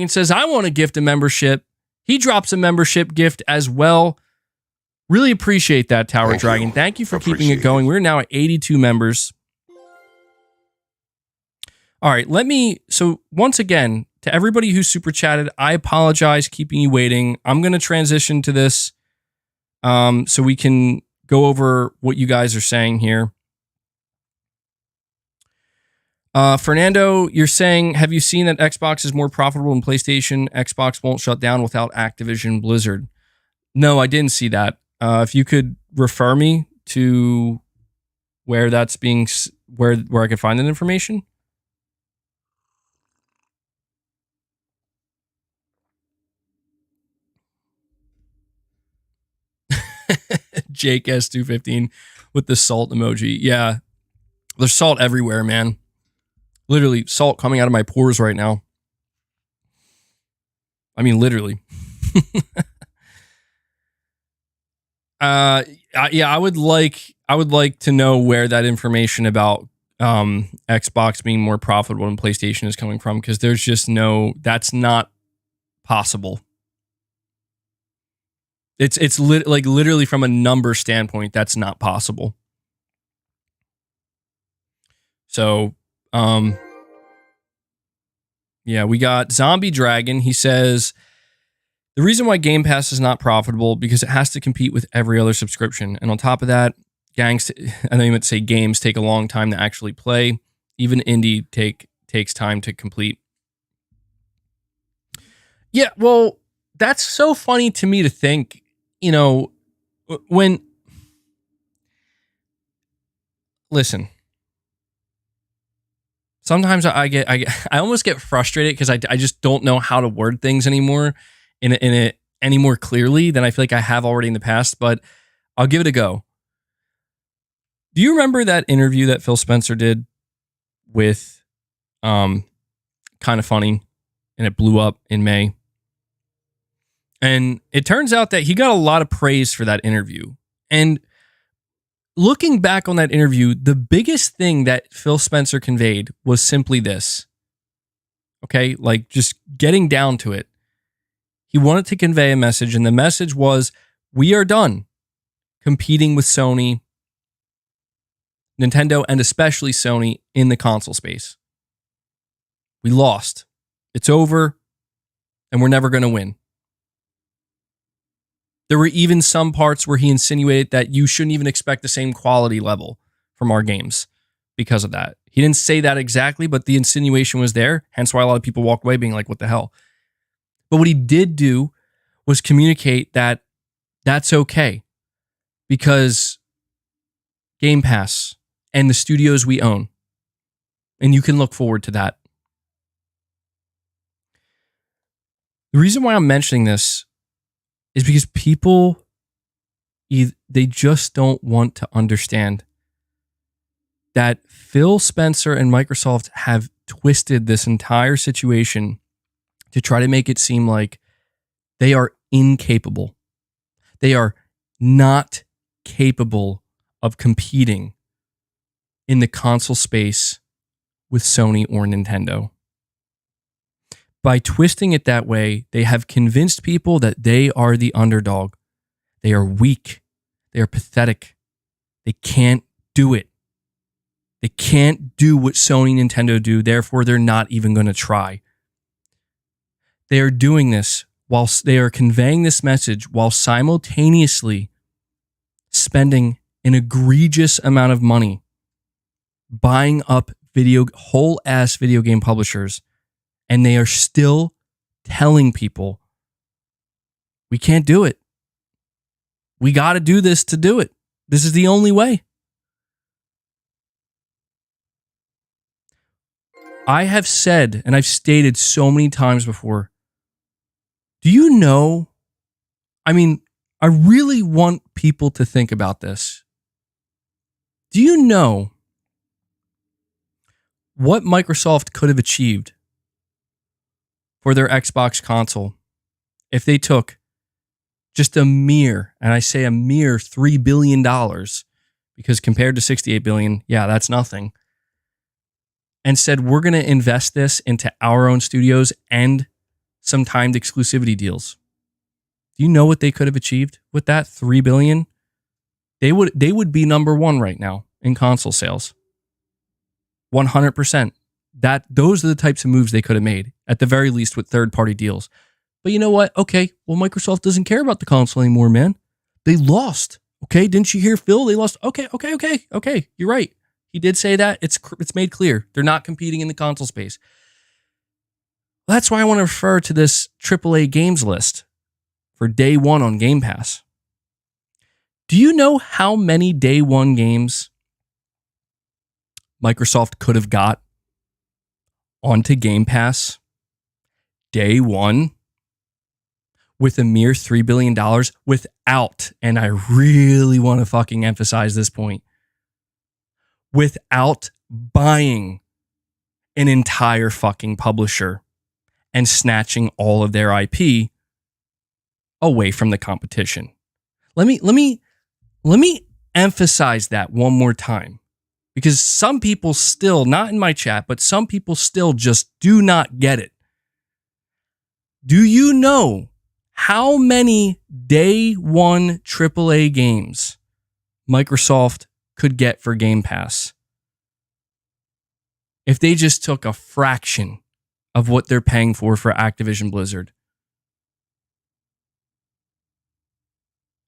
says, I want to gift a membership. He drops a membership gift as well. Really appreciate that, Tower Dragon. Thank you for keeping it going. We're now at 82 members. All right, so once again, to everybody who super chatted, I apologize keeping you waiting. I'm going to transition to this so we can go over what you guys are saying here. Fernando, you're saying, have you seen that Xbox is more profitable than PlayStation? Xbox won't shut down without Activision Blizzard. No, I didn't see that. If you could refer me to where that's being, where I could find that information. Jake S215 with the salt emoji. Yeah, there's salt everywhere, man. Literally salt coming out of my pores right now. I mean, literally. Yeah, I would like to know where that information about Xbox being more profitable than PlayStation is coming from, because there's just that's not possible. It's literally from a number standpoint, that's not possible. So, yeah, we got Zombie Dragon. He says, the reason why Game Pass is not profitable because it has to compete with every other subscription. And on top of that, I know you meant to say games take a long time to actually play. Even indie takes time to complete. Yeah, well, that's so funny to me to think, listen, sometimes I almost get frustrated because I just don't know how to word things anymore any more clearly than I feel like I have already in the past, but I'll give it a go. Do you remember that interview that Phil Spencer did with Kind of Funny, and it blew up in May? And it turns out that he got a lot of praise for that interview. And looking back on that interview, the biggest thing that Phil Spencer conveyed was simply this. Okay, like just getting down to it. He wanted to convey a message, and the message was, we are done competing with Sony, Nintendo, and especially Sony in the console space. We lost. It's over, and we're never going to win. There were even some parts where he insinuated that you shouldn't even expect the same quality level from our games because of that. He didn't say that exactly, but the insinuation was there, hence why a lot of people walked away being like, what the hell? But what he did do was communicate that that's okay because Game Pass and the studios we own, and you can look forward to that. The reason why I'm mentioning this is because people, they just don't want to understand that Phil Spencer and Microsoft have twisted this entire situation to try to make it seem like they are incapable. They are not capable of competing in the console space with Sony or Nintendo. By twisting it that way, they have convinced people that they are the underdog. They are weak. They are pathetic. They can't do it. They can't do what Sony and Nintendo do, therefore they're not even going to try. They are doing this whilst they are conveying this message while simultaneously spending an egregious amount of money buying up whole ass video game publishers, and they are still telling people We can't do it. We got to do this to do it. This is the only way. I have said, and I've stated so many times before, do you know, I mean, I really want people to think about this. Do you know what Microsoft could have achieved for their Xbox console if they took just a mere, and I say a mere $3 billion, because compared to $68 billion, yeah, that's nothing, and said, we're going to invest this into our own studios and some timed exclusivity deals. Do you know what they could have achieved with that $3 billion? They would be number one right now in console sales. 100%. Those are the types of moves they could have made, at the very least with third-party deals. But you know what? Okay, well, Microsoft doesn't care about the console anymore, man. They lost. Okay, didn't you hear Phil? They lost. Okay. You're right. He did say that. It's made clear. They're not competing in the console space. That's why I want to refer to this AAA games list for day one on Game Pass. Do you know how many day one games Microsoft could have got onto Game Pass day one with a mere $3 billion without, and I really want to fucking emphasize this point, without buying an entire fucking publisher and snatching all of their IP away from the competition? Let me emphasize that one more time, because some people still, not in my chat, but some people still just do not get it. Do you know how many day one AAA games Microsoft could get for Game Pass if they just took a fraction of what they're paying for Activision Blizzard?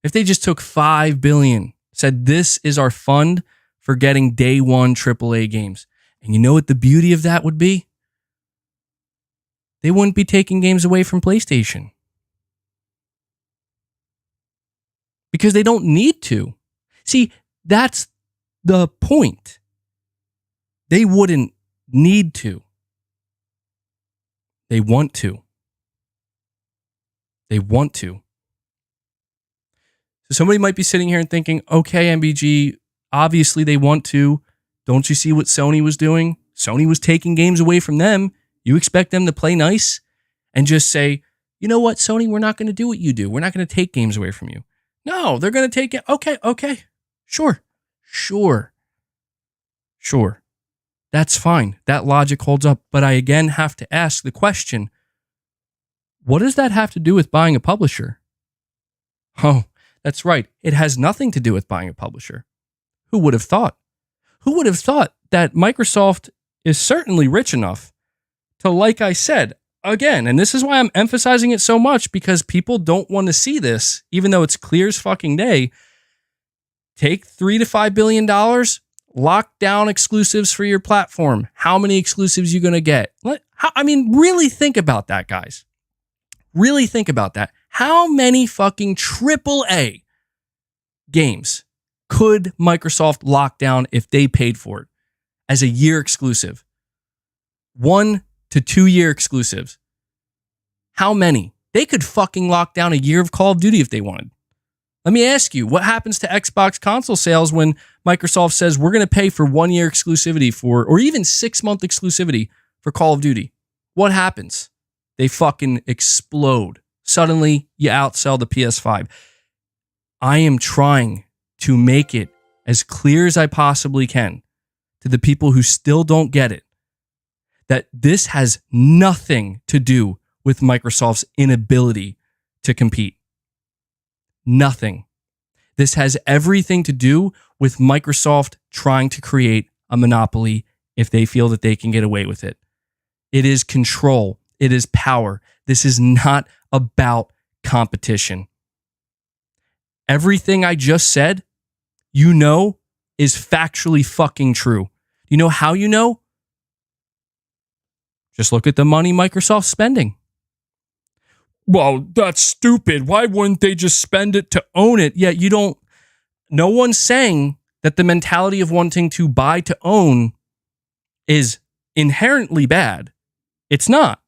If they just took $5 billion, said this is our fund for getting day one AAA games. And you know what the beauty of that would be? They wouldn't be taking games away from PlayStation, because they don't need to. See, that's the point. They wouldn't need to. They want to. They want to. So somebody might be sitting here and thinking, okay, MBG, obviously they want to. Don't you see what Sony was doing? Sony was taking games away from them. You expect them to play nice and just say, you know what, Sony, we're not going to do what you do. We're not going to take games away from you. No, they're going to take it. Okay. Sure. That's fine. That logic holds up. But I again have to ask the question, what does that have to do with buying a publisher? Oh, that's right. It has nothing to do with buying a publisher. Who would have thought? Who would have thought that Microsoft is certainly rich enough to, like I said, again, and this is why I'm emphasizing it so much, because people don't want to see this, even though it's clear as fucking day. Take $3 to $5 billion, lock down exclusives for your platform. How many exclusives you going to get? Really think about that, guys. Really think about that. How many fucking AAA games could Microsoft lock down if they paid for it as a year exclusive? 1 to 2 year exclusives. How many? They could fucking lock down a year of Call of Duty if they wanted. Let me ask you, what happens to Xbox console sales when Microsoft says we're going to pay for 1 year exclusivity or even 6-month exclusivity for Call of Duty? What happens? They fucking explode. Suddenly, you outsell the PS5. I am trying to make it as clear as I possibly can to the people who still don't get it, that this has nothing to do with Microsoft's inability to compete. Nothing. This has everything to do with Microsoft trying to create a monopoly if they feel that they can get away with it. It is control. It is power. This is not about competition. Everything I just said, you know, is factually fucking true. You know how you know? Just look at the money Microsoft's spending. well, that's stupid. Why wouldn't they just spend it to own it? Yeah, you don't. No one's saying that the mentality of wanting to buy to own is inherently bad. It's not.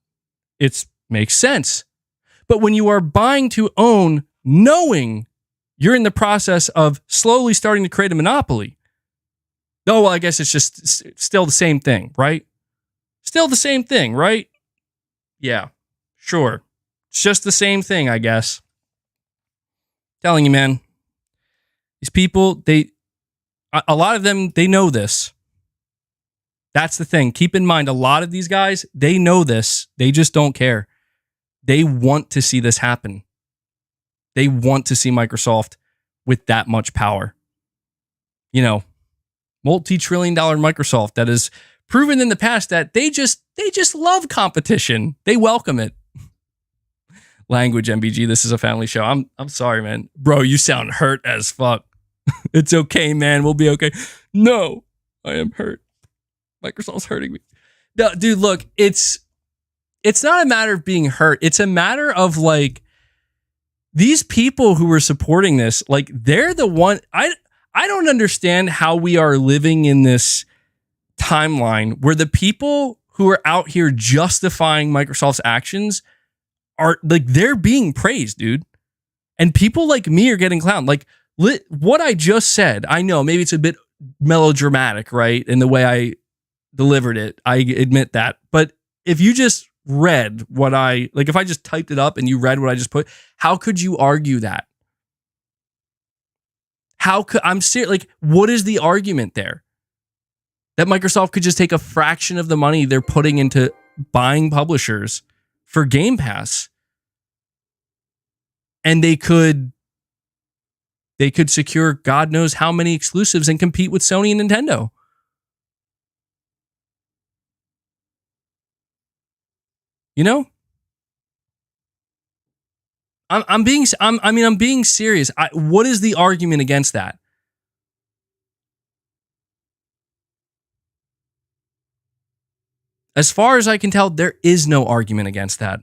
It makes sense. But when you are buying to own, knowing you're in the process of slowly starting to create a monopoly. Oh, well, I guess it's just still the same thing, right? Still the same thing, right? Yeah, sure. It's just the same thing, I guess. Telling you, man. These people, a lot of them, they know this. That's the thing. Keep in mind, a lot of these guys, they know this. They just don't care. They want to see this happen. They want to see Microsoft with that much power. You know, multi-trillion-dollar Microsoft that has proven in the past that they just love competition. They welcome it. Language, MBG. This is a family show. I'm sorry, man. Bro, you sound hurt as fuck. It's okay, man. We'll be okay. No, I am hurt. Microsoft's hurting me. No, dude, look, it's not a matter of being hurt. It's a matter of like these people who are supporting this, like they're the one. I don't understand how we are living in this timeline where the people who are out here justifying Microsoft's actions are like they're being praised, dude. And people like me are getting clowned. Like what I just said, I know maybe it's a bit melodramatic, right? In the way I delivered it. I admit that. But if you just read what if I just typed it up and you read what I just put, how could you argue that? I'm serious. Like, what is the argument there? That Microsoft could just take a fraction of the money they're putting into buying publishers for Game Pass, and they could secure God knows how many exclusives and compete with Sony and Nintendo. You know? I'm being serious. What is the argument against that? As far as I can tell, there is no argument against that.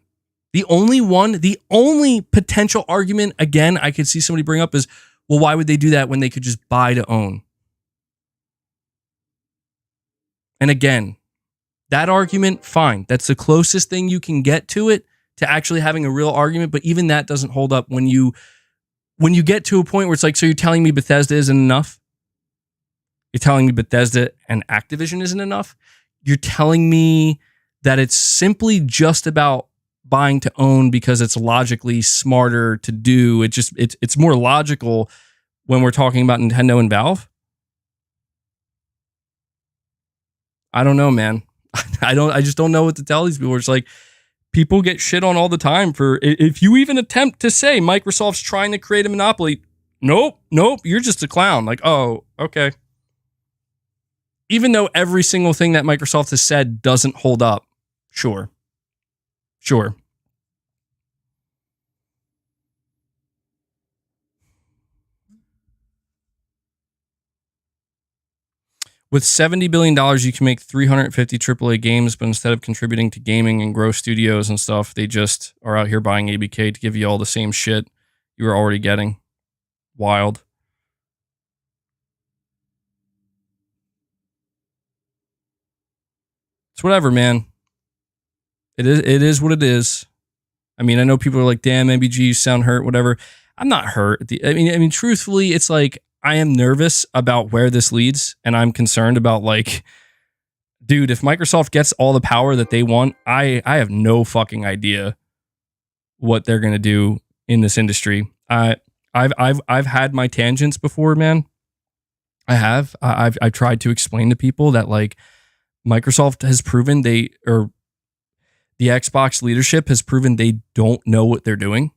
The only potential argument, again, I could see somebody bring up is, well, why would they do that when they could just buy to own? And again, that argument, fine. That's the closest thing you can get to it, to actually having a real argument. But even that doesn't hold up when you get to a point where it's like, so you're telling me Bethesda isn't enough? You're telling me Bethesda and Activision isn't enough? You're telling me that it's simply just about buying to own because it's logically smarter to do. It's more logical when we're talking about Nintendo and Valve? I don't know, man. I just don't know what to tell these people. It's like people get shit on all the time for if you even attempt to say Microsoft's trying to create a monopoly. Nope, you're just a clown. Like, oh, okay. Even though every single thing that Microsoft has said doesn't hold up. Sure. With $70 billion, you can make 350 AAA games, but instead of contributing to gaming and grow studios and stuff, they just are out here buying ABK to give you all the same shit you were already getting. Wild. It's whatever, man. It is what it is. I mean, I know people are like, damn, MBG, you sound hurt, whatever. I'm not hurt. I mean, truthfully, it's like, I am nervous about where this leads, and I'm concerned about like, dude, if Microsoft gets all the power that they want, I have no fucking idea what they're gonna do in this industry. I've had my tangents before, man. I have. I've tried to explain to people that like Microsoft has proven the Xbox leadership has proven they don't know what they're doing.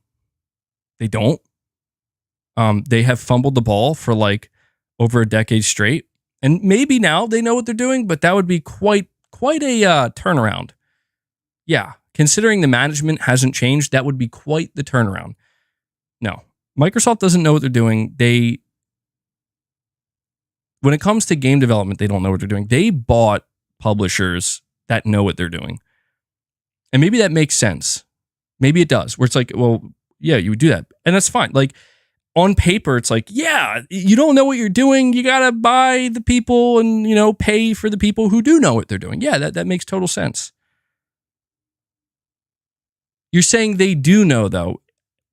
They don't. They have fumbled the ball for like over a decade straight, and maybe now they know what they're doing, but that would be quite a turnaround. Yeah, considering the management hasn't changed, that would be quite the turnaround. No, Microsoft doesn't know what they're doing. When it comes to game development, they don't know what they're doing. They bought publishers that know what they're doing, and maybe that makes sense. Maybe it does, where it's like, well, yeah, you would do that. And that's fine. Like on paper, it's like, yeah, you don't know what you're doing. You got to buy the people and, pay for the people who do know what they're doing. Yeah, that makes total sense. You're saying they do know, though.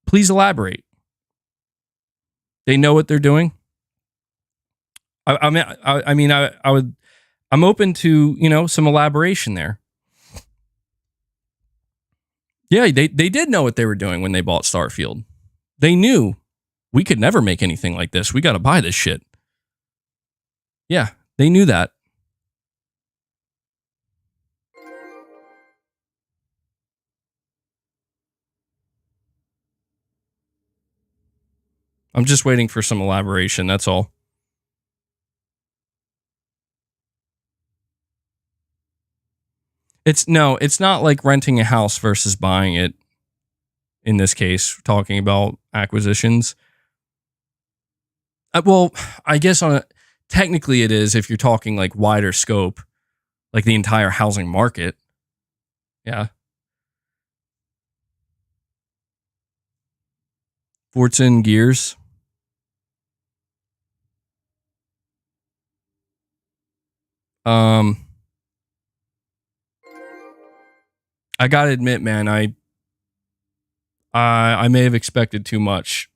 Please elaborate. They know what they're doing? I'm open to, some elaboration there. Yeah, they did know what they were doing when they bought Starfield. They knew we could never make anything like this. We got to buy this shit. Yeah, they knew that. I'm just waiting for some elaboration. That's all. It's not like renting a house versus buying it. In this case, talking about acquisitions. Well, I guess technically it is if you're talking like wider scope, like the entire housing market. Yeah. Forza and Gears. I gotta admit, man, I may have expected too much.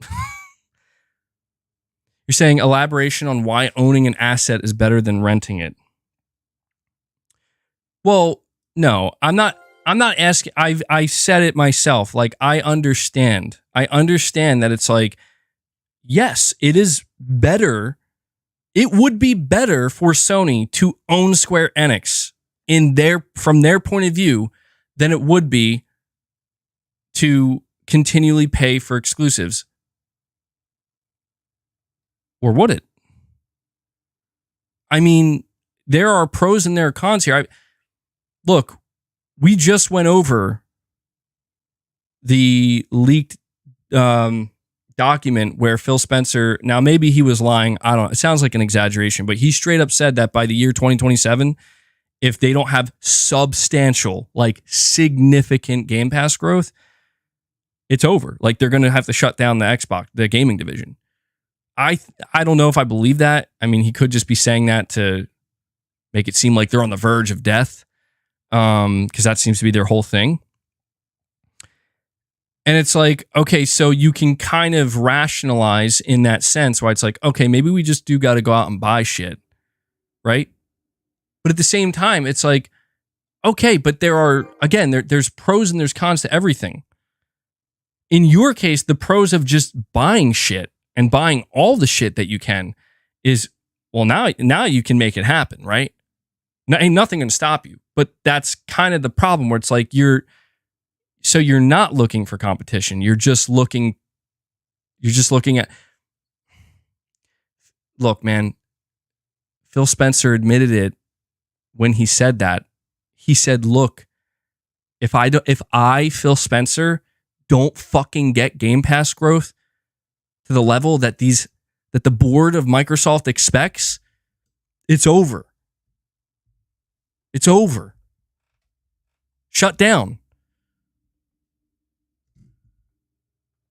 You're saying elaboration on why owning an asset is better than renting it. Well, no, I'm not asking. I said it myself. Like, I understand that it's like, yes, it is better. It would be better for Sony to own Square Enix from their point of view than it would be to continually pay for exclusives. Or would it? I mean, there are pros and there are cons here. Look, we just went over the leaked document where Phil Spencer, now maybe he was lying, I don't know, it sounds like an exaggeration, but he straight up said that by the year 2027, if they don't have substantial, like significant Game Pass growth, it's over. Like they're going to have to shut down the Xbox, the gaming division. I don't know if I believe that. I mean, he could just be saying that to make it seem like they're on the verge of death, because that seems to be their whole thing. And it's like, okay, so you can kind of rationalize in that sense why it's like, okay, maybe we just do got to go out and buy shit, right? But at the same time, it's like, okay, but there's pros and there's cons to everything. In your case, the pros of just buying shit and buying all the shit that you can is, well, now you can make it happen, right? Ain't nothing going to stop you. But that's kind of the problem where it's like you're not looking for competition. You're just looking at, look, man, Phil Spencer admitted it when he said that. He said, look, if I, Phil Spencer, don't fucking get Game Pass growth to the level that the board of Microsoft expects, it's over. It's over. Shut down.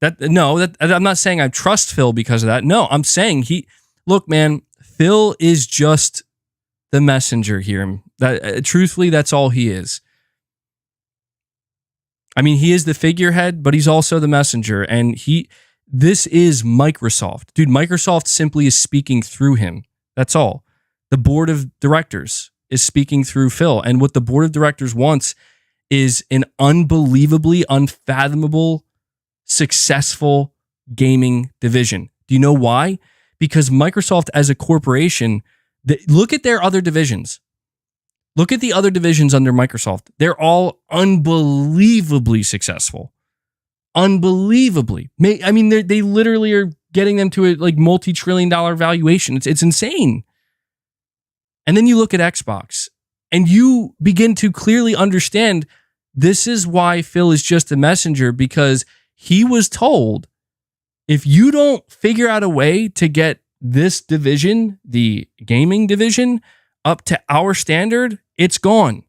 I'm not saying I trust Phil because of that. No, I'm saying look, man, Phil is just the messenger here. Truthfully, that's all he is. I mean, he is the figurehead, but he's also the messenger. And this is Microsoft. Dude, Microsoft simply is speaking through him. That's all. The board of directors is speaking through Phil. And what the board of directors wants is an unbelievably, unfathomable, successful gaming division. Do you know why? Because Microsoft as a corporation, look at their other divisions. Look at the other divisions under Microsoft. They're all unbelievably successful. Unbelievably. I mean, they literally are getting them to a like multi-trillion-dollar valuation. It's insane. And then you look at Xbox and you begin to clearly understand this is why Phil is just a messenger, because he was told, if you don't figure out a way to get this division, the gaming division, up to our standard, it's gone.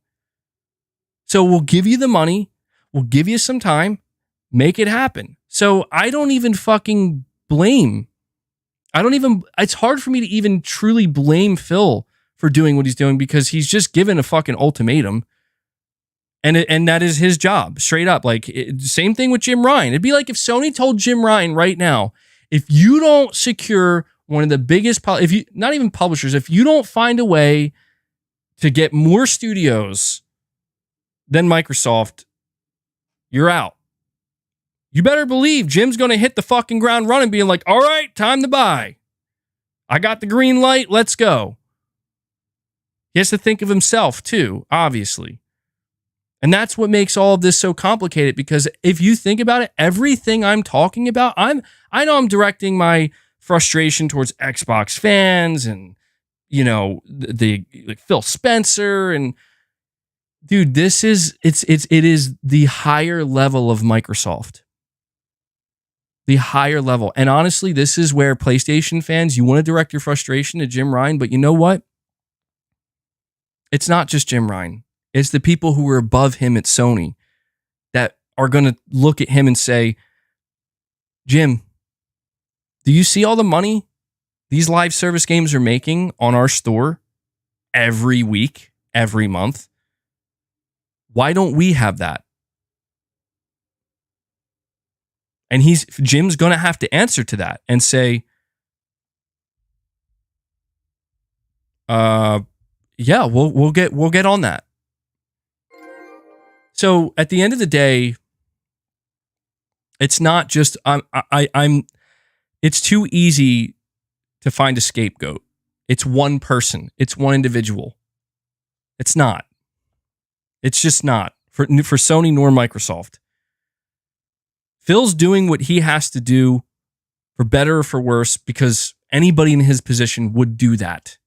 So we'll give you the money. We'll give you some time. Make it happen. So I don't even fucking blame. It's hard for me to even truly blame Phil for doing what he's doing because he's just given a fucking ultimatum. And that is his job, straight up. Like, same thing with Jim Ryan. It'd be like if Sony told Jim Ryan right now, if you don't secure one of the biggest, not even publishers, if you don't find a way to get more studios than Microsoft, you're out. You better believe Jim's going to hit the fucking ground running, being like, all right, time to buy. I got the green light. Let's go. He has to think of himself too, obviously. And that's what makes all of this so complicated, because if you think about it, everything I'm talking about, I know I'm directing my frustration towards Xbox fans and, you know, the like Phil Spencer, and dude, it is the higher level of Microsoft. The higher level. And honestly, this is where PlayStation fans, you want to direct your frustration to Jim Ryan, but you know what? It's not just Jim Ryan. It's the people who are above him at Sony that are going to look at him and say, Jim, do you see all the money these live service games are making on our store every week, every month? Why don't we have that? And Jim's going to have to answer to that and say, yeah, we'll get on that. So at the end of the day, it's not just it's too easy to find a scapegoat. It's one person. It's one individual. It's not. It's just not for Sony nor Microsoft. Phil's doing what he has to do, for better or for worse, because anybody in his position would do that.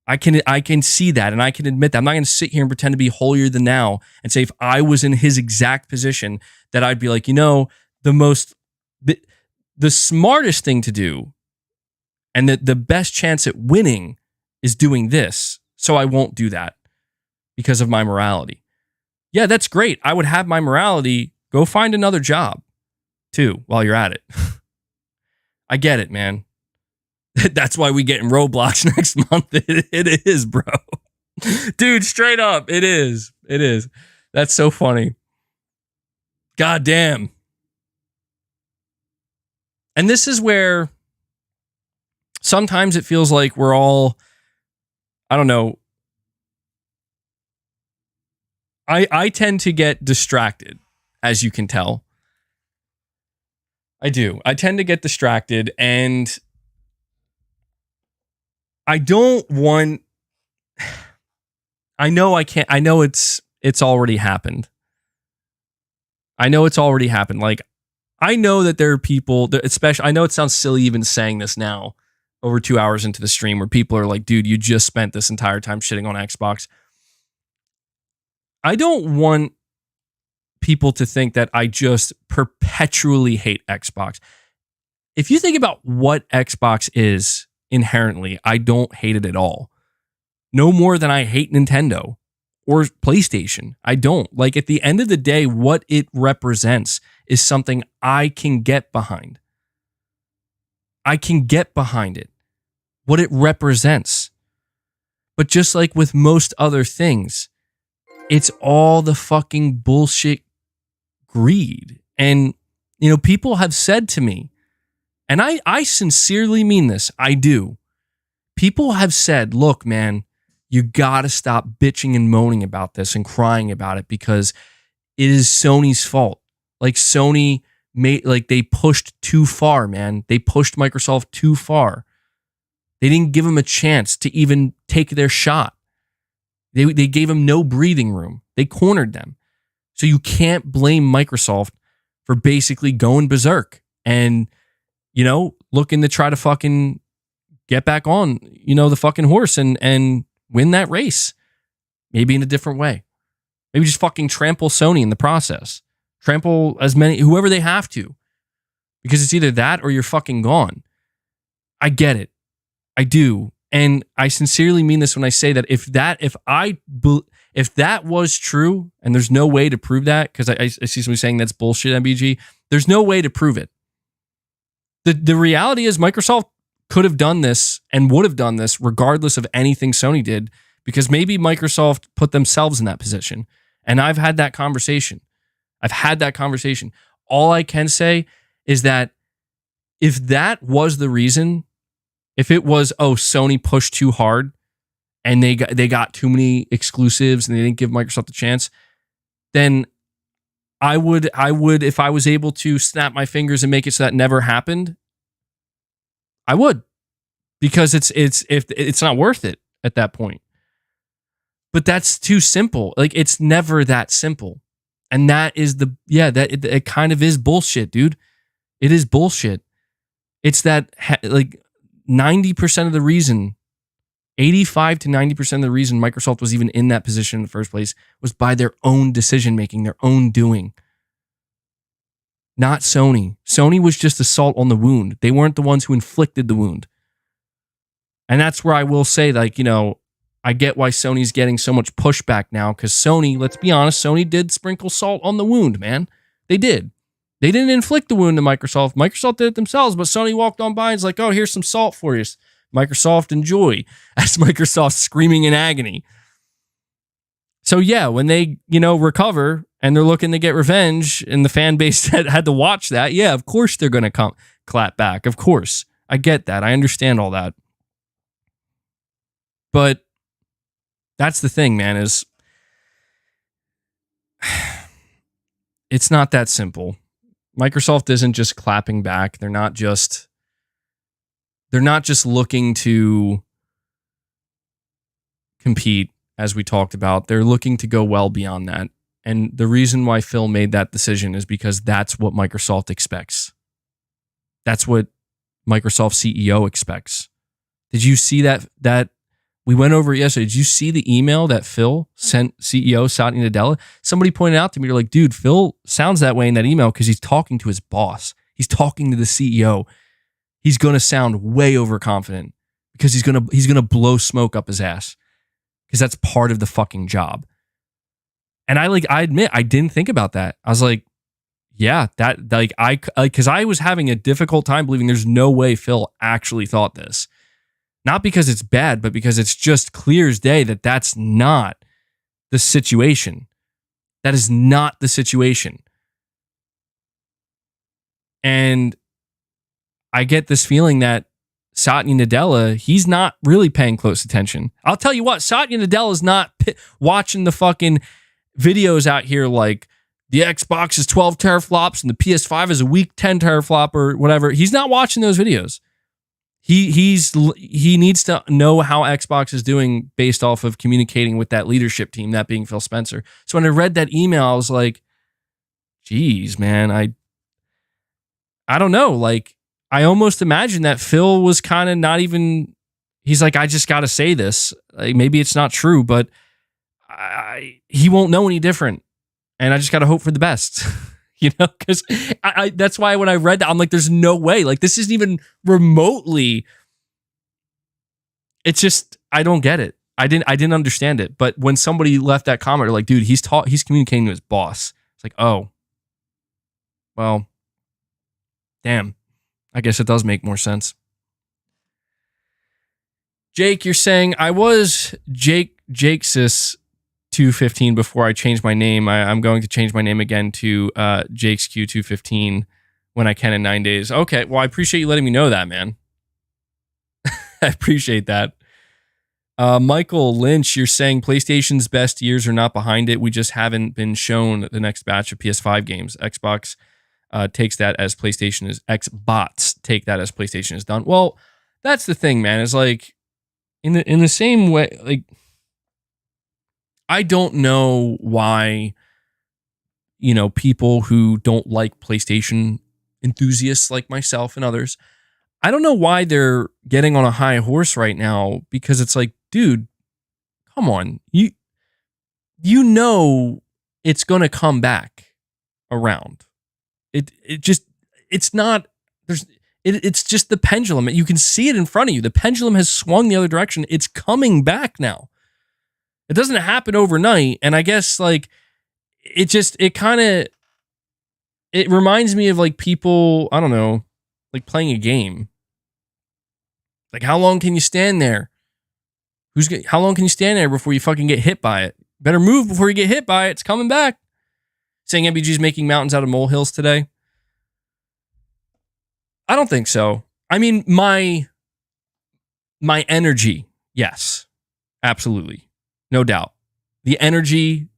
I can see that, and I can admit that. I'm not going to sit here and pretend to be holier than thou and say if I was in his exact position that I'd be like, you know, the smartest thing to do and the best chance at winning is doing this. So I won't do that because of my morality. Yeah, that's great. I would have my morality. Go find another job too while you're at it. I get it, man. That's why we get in Roblox next month. It is, bro. Dude, straight up. It is. It is. That's so funny. God damn. And this is where sometimes it feels like we're all, I don't know. I tend to get distracted, as you can tell. I do. I tend to get distracted, and I don't want, I know I can't, I know it's already happened. I know it's already happened. Like, I know that there are people, especially, I know it sounds silly even saying this now, over 2 hours into the stream, where people are like, dude, you just spent this entire time shitting on Xbox. I don't want people to think that I just perpetually hate Xbox. If you think about what Xbox is inherently, I don't hate it at all. No more than I hate Nintendo or PlayStation. I don't. Like, at the end of the day, what it represents is something I can get behind. I can get behind it. What it represents. But just like with most other things, it's all the fucking bullshit greed. And, you know, people have said to me, and I sincerely mean this, I do. People have said, look, man, you gotta stop bitching and moaning about this and crying about it because it is Sony's fault. Like, Sony they pushed too far, man. They pushed Microsoft too far. They didn't give them a chance to even take their shot. They gave them no breathing room. They cornered them. So you can't blame Microsoft for basically going berserk and, you know, looking to try to fucking get back on, you know, the fucking horse and win that race. Maybe in a different way. Maybe just fucking trample Sony in the process. Trample whoever they have to. Because it's either that or you're fucking gone. I get it. I do. And I sincerely mean this when I say that if If that was true, and there's no way to prove that, because I see somebody saying that's bullshit, MBG, there's no way to prove it. The reality is Microsoft could have done this and would have done this regardless of anything Sony did, because maybe Microsoft put themselves in that position. And I've had that conversation. All I can say is that if that was the reason, if it was, oh, Sony pushed too hard and they got too many exclusives and they didn't give Microsoft a chance, then I would, if I was able to snap my fingers and make it so that never happened, I would, because it's not worth it at that point. But that's too simple. Like, it's never that simple. And that is it kind of is bullshit, dude. It is bullshit. It's that like 90% of the reason, 85 to 90% of the reason Microsoft was even in that position in the first place was by their own decision making, their own doing. Not Sony. Sony was just a salt on the wound. They weren't the ones who inflicted the wound. And that's where I will say, like, you know, I get why Sony's getting so much pushback now, because Sony, let's be honest, Sony did sprinkle salt on the wound, man. They did. They didn't inflict the wound to Microsoft. Microsoft did it themselves, but Sony walked on by and was like, oh, here's some salt for you. Microsoft, enjoy. That's Microsoft screaming in agony. So yeah, when they, you know, recover and they're looking to get revenge and the fan base that had to watch that, yeah, of course they're going to clap back. Of course. I get that. I understand all that. But that's the thing, man, is it's not that simple. Microsoft isn't just clapping back. They're not just looking to compete, as we talked about. They're looking to go well beyond that. And the reason why Phil made that decision is because that's what Microsoft expects. That's what Microsoft CEO expects. Did you see that we went over it yesterday? Did you see the email that Phil sent CEO Satya Nadella? Somebody pointed out to me, they're like, dude, Phil sounds that way in that email because he's talking to his boss. He's talking to the CEO. He's going to sound way overconfident because he's going to blow smoke up his ass, because that's part of the fucking job. And I admit, I didn't think about that. I was like, yeah, because I was having a difficult time believing there's no way Phil actually thought this. Not because it's bad, but because it's just clear as day that that's not the situation. That is not the situation. And I get this feeling that Satya Nadella, he's not really paying close attention. I'll tell you what, Satya Nadella is not watching the fucking videos out here like the Xbox is 12 teraflops and the PS5 is a weak 10 teraflop or whatever. He's not watching those videos. He needs to know how Xbox is doing based off of communicating with that leadership team, that being Phil Spencer. So when I read that email, I was like, geez, man, I don't know. Like, I almost imagine that Phil was kind of not even, he's like, I just got to say this. Like, maybe it's not true, but he won't know any different. And I just got to hope for the best. You know, because that's why when I read that, I'm like, there's no way. Like, this isn't even remotely. It's just, I don't get it. I didn't understand it. But when somebody left that comment, they're like, dude, he's communicating to his boss. It's like, oh, well, damn. I guess it does make more sense. Jake, you're saying I was Jakesis 215 before I changed my name. I'm going to change my name again to Jake's Q215 when I can in 9 days. Okay, well, I appreciate you letting me know that, man. I appreciate that. Michael Lynch, you're saying PlayStation's best years are not behind it. We just haven't been shown the next batch of PS5 games. Xbox takes that as PlayStation is Xbots take that as PlayStation is done. Well, that's the thing, man. Is like in the same way, like, I don't know why, you know, people who don't like PlayStation enthusiasts like myself and others, I don't know why they're getting on a high horse right now, because it's like, dude, come on. You know it's going to come back around. It's just the pendulum. You can see it in front of you. The pendulum has swung the other direction. It's coming back now. It doesn't happen overnight. And I guess like it reminds me of like people, I don't know, like playing a game. Like how long can you stand there? How long can you stand there before you fucking get hit by it? Better move before you get hit by it. It's coming back. Saying MBG's making mountains out of molehills today. I don't think so. I mean, my energy, yes, absolutely, no doubt. The energy,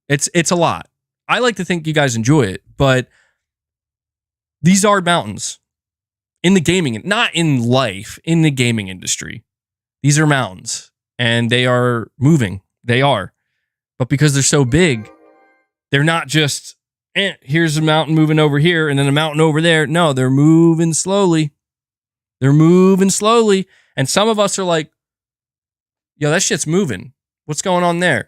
it's a lot. I like to think you guys enjoy it, but these are mountains in the gaming, not in life, in the gaming industry. These are mountains, and they are moving. They are, but because they're so big, they're not just. Here's a mountain moving over here and then a mountain over there. No, they're moving slowly. They're moving slowly. And some of us are like, yo, that shit's moving. What's going on there?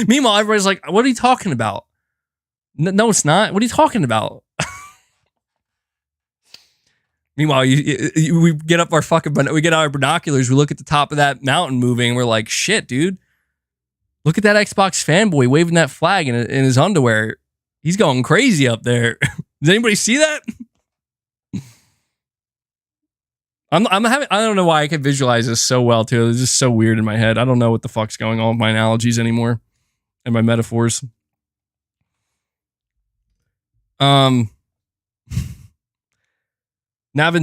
Meanwhile, everybody's like, what are you talking about? No, it's not. What are you talking about? Meanwhile, we get up we get our binoculars. We look at the top of that mountain moving. And we're like, shit, dude. Look at that Xbox fanboy waving that flag in his underwear. He's going crazy up there. Does anybody see that? I don't know why I can visualize this so well too. It's just so weird in my head. I don't know what the fuck's going on with my analogies anymore and my metaphors. Navinzer,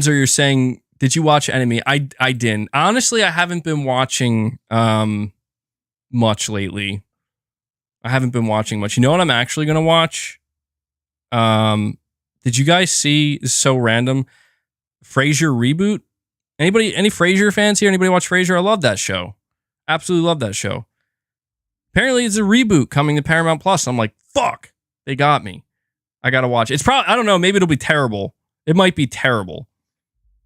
you're saying, did you watch Enemy? I didn't. Honestly, I haven't been watching much lately. I haven't been watching much. You know what I'm actually going to watch? Did you guys see, this is so random, Frasier reboot? Any Frasier fans here? Anybody watch Frasier? I love that show. Absolutely love that show. Apparently it's a reboot coming to Paramount Plus. I'm like, fuck, they got me. I got to watch it. It's probably, I don't know, maybe it'll be terrible. It might be terrible,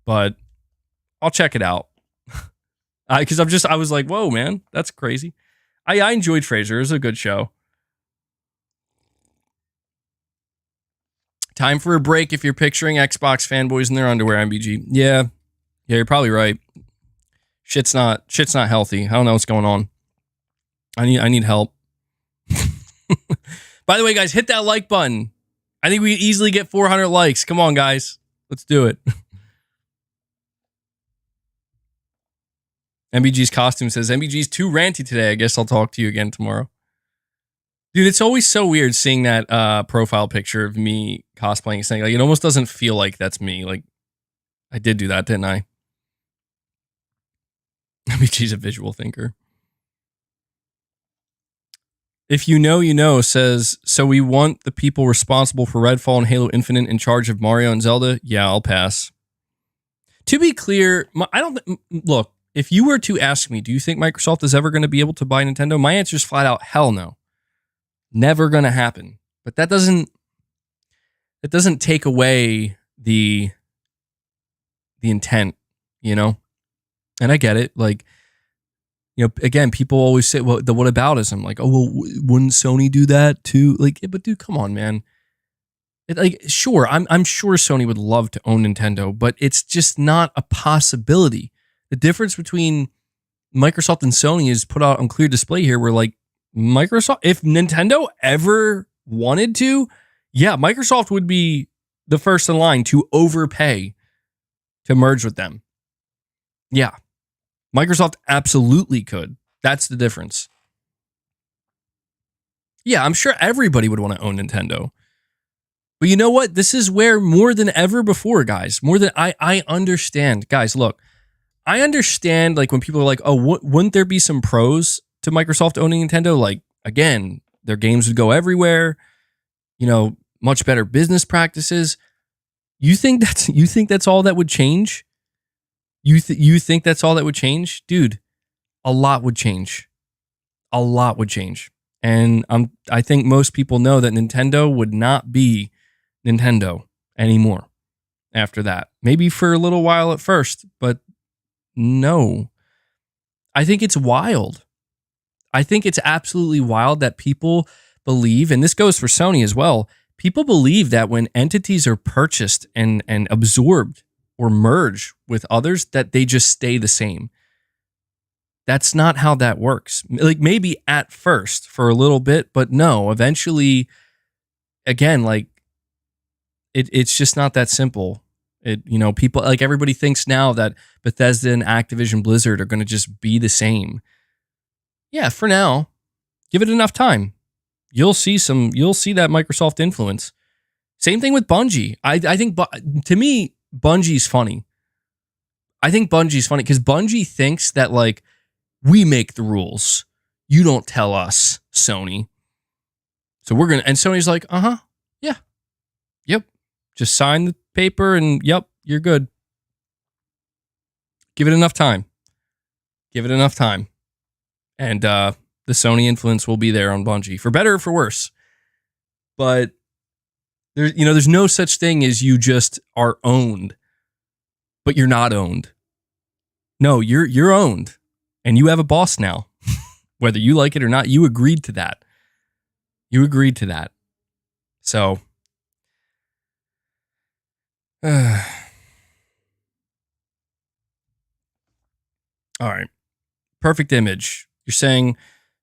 but I'll check it out. Because I was like, whoa, man, that's crazy. I enjoyed Frasier. It was a good show. Time for a break if you're picturing Xbox fanboys in their underwear, MBG. Yeah, you're probably right. Shit's not healthy. I don't know what's going on. I need help. By the way, guys, hit that like button. I think we easily get 400 likes. Come on, guys. Let's do it. MBG's costume says, MBG's too ranty today. I guess I'll talk to you again tomorrow. Dude, it's always so weird seeing that profile picture of me cosplaying something. Like, it almost doesn't feel like that's me. Like, I did do that, didn't I? MBG's a visual thinker. If you know, you know, says, so we want the people responsible for Redfall and Halo Infinite in charge of Mario and Zelda? Yeah, I'll pass. To be clear, look, if you were to ask me, do you think Microsoft is ever going to be able to buy Nintendo? My answer is flat out, hell no. Never going to happen. But that doesn't take away the intent, you know? And I get it. Like, you know, again, people always say, well, the whataboutism. Like, oh, well, wouldn't Sony do that too? Like, but dude, come on, man. Sure, I'm sure Sony would love to own Nintendo, but it's just not a possibility. The difference between Microsoft and Sony is put out on clear display here, where like Microsoft, if Nintendo ever wanted to, yeah, Microsoft would be the first in line to overpay to merge with them. Yeah, Microsoft absolutely could. That's the difference. Yeah, I'm sure everybody would want to own Nintendo. But you know what? This is where more than ever before, guys, more than I understand. Guys, look, I understand like when people are like, oh, wouldn't there be some pros to Microsoft owning Nintendo? Like, again, their games would go everywhere, you know, much better business practices. You think that's all that would change? You think that's all that would change? Dude, a lot would change. A lot would change. And I think most people know that Nintendo would not be Nintendo anymore after that. Maybe for a little while at first, but no. I think it's wild. I think it's absolutely wild that people believe, and this goes for Sony as well, people believe that when entities are purchased and absorbed or merge with others, that they just stay the same. That's not how that works. Like maybe at first for a little bit, but no, eventually, again, like it's just not that simple. People like everybody thinks now that Bethesda and Activision Blizzard are going to just be the same. Yeah, for now, give it enough time. You'll see that Microsoft influence. Same thing with Bungie. I think to me, Bungie's funny. I think Bungie's funny because Bungie thinks that like we make the rules. You don't tell us, Sony. So we're gonna, and Sony's like, yeah, yep. Just sign the paper and yep, you're good. Give it enough time. And the Sony influence will be there on Bungie, for better or for worse. But there's no such thing as you just are owned, but you're not owned. No, you're owned, and you have a boss now. Whether you like it or not, you agreed to that. So, all right. Perfect image. You're saying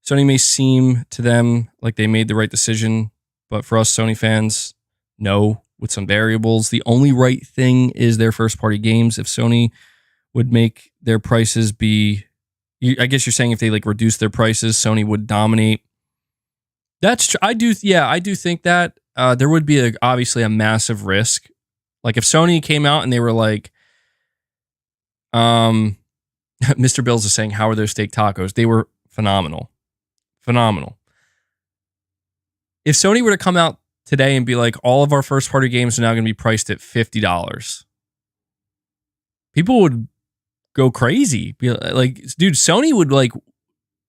Sony may seem to them like they made the right decision, but for us Sony fans, no, with some variables. The only right thing is their first-party games. If Sony would make their prices be, I guess you're saying if they like reduce their prices, Sony would dominate. That's true. I do think that there would be obviously a massive risk. Like if Sony came out and they were like, Mr. Bills is saying, how are their steak tacos? They were phenomenal. If Sony were to come out today and be like, all of our first party games are now going to be priced at $50, people would go crazy. Be like, dude, Sony would like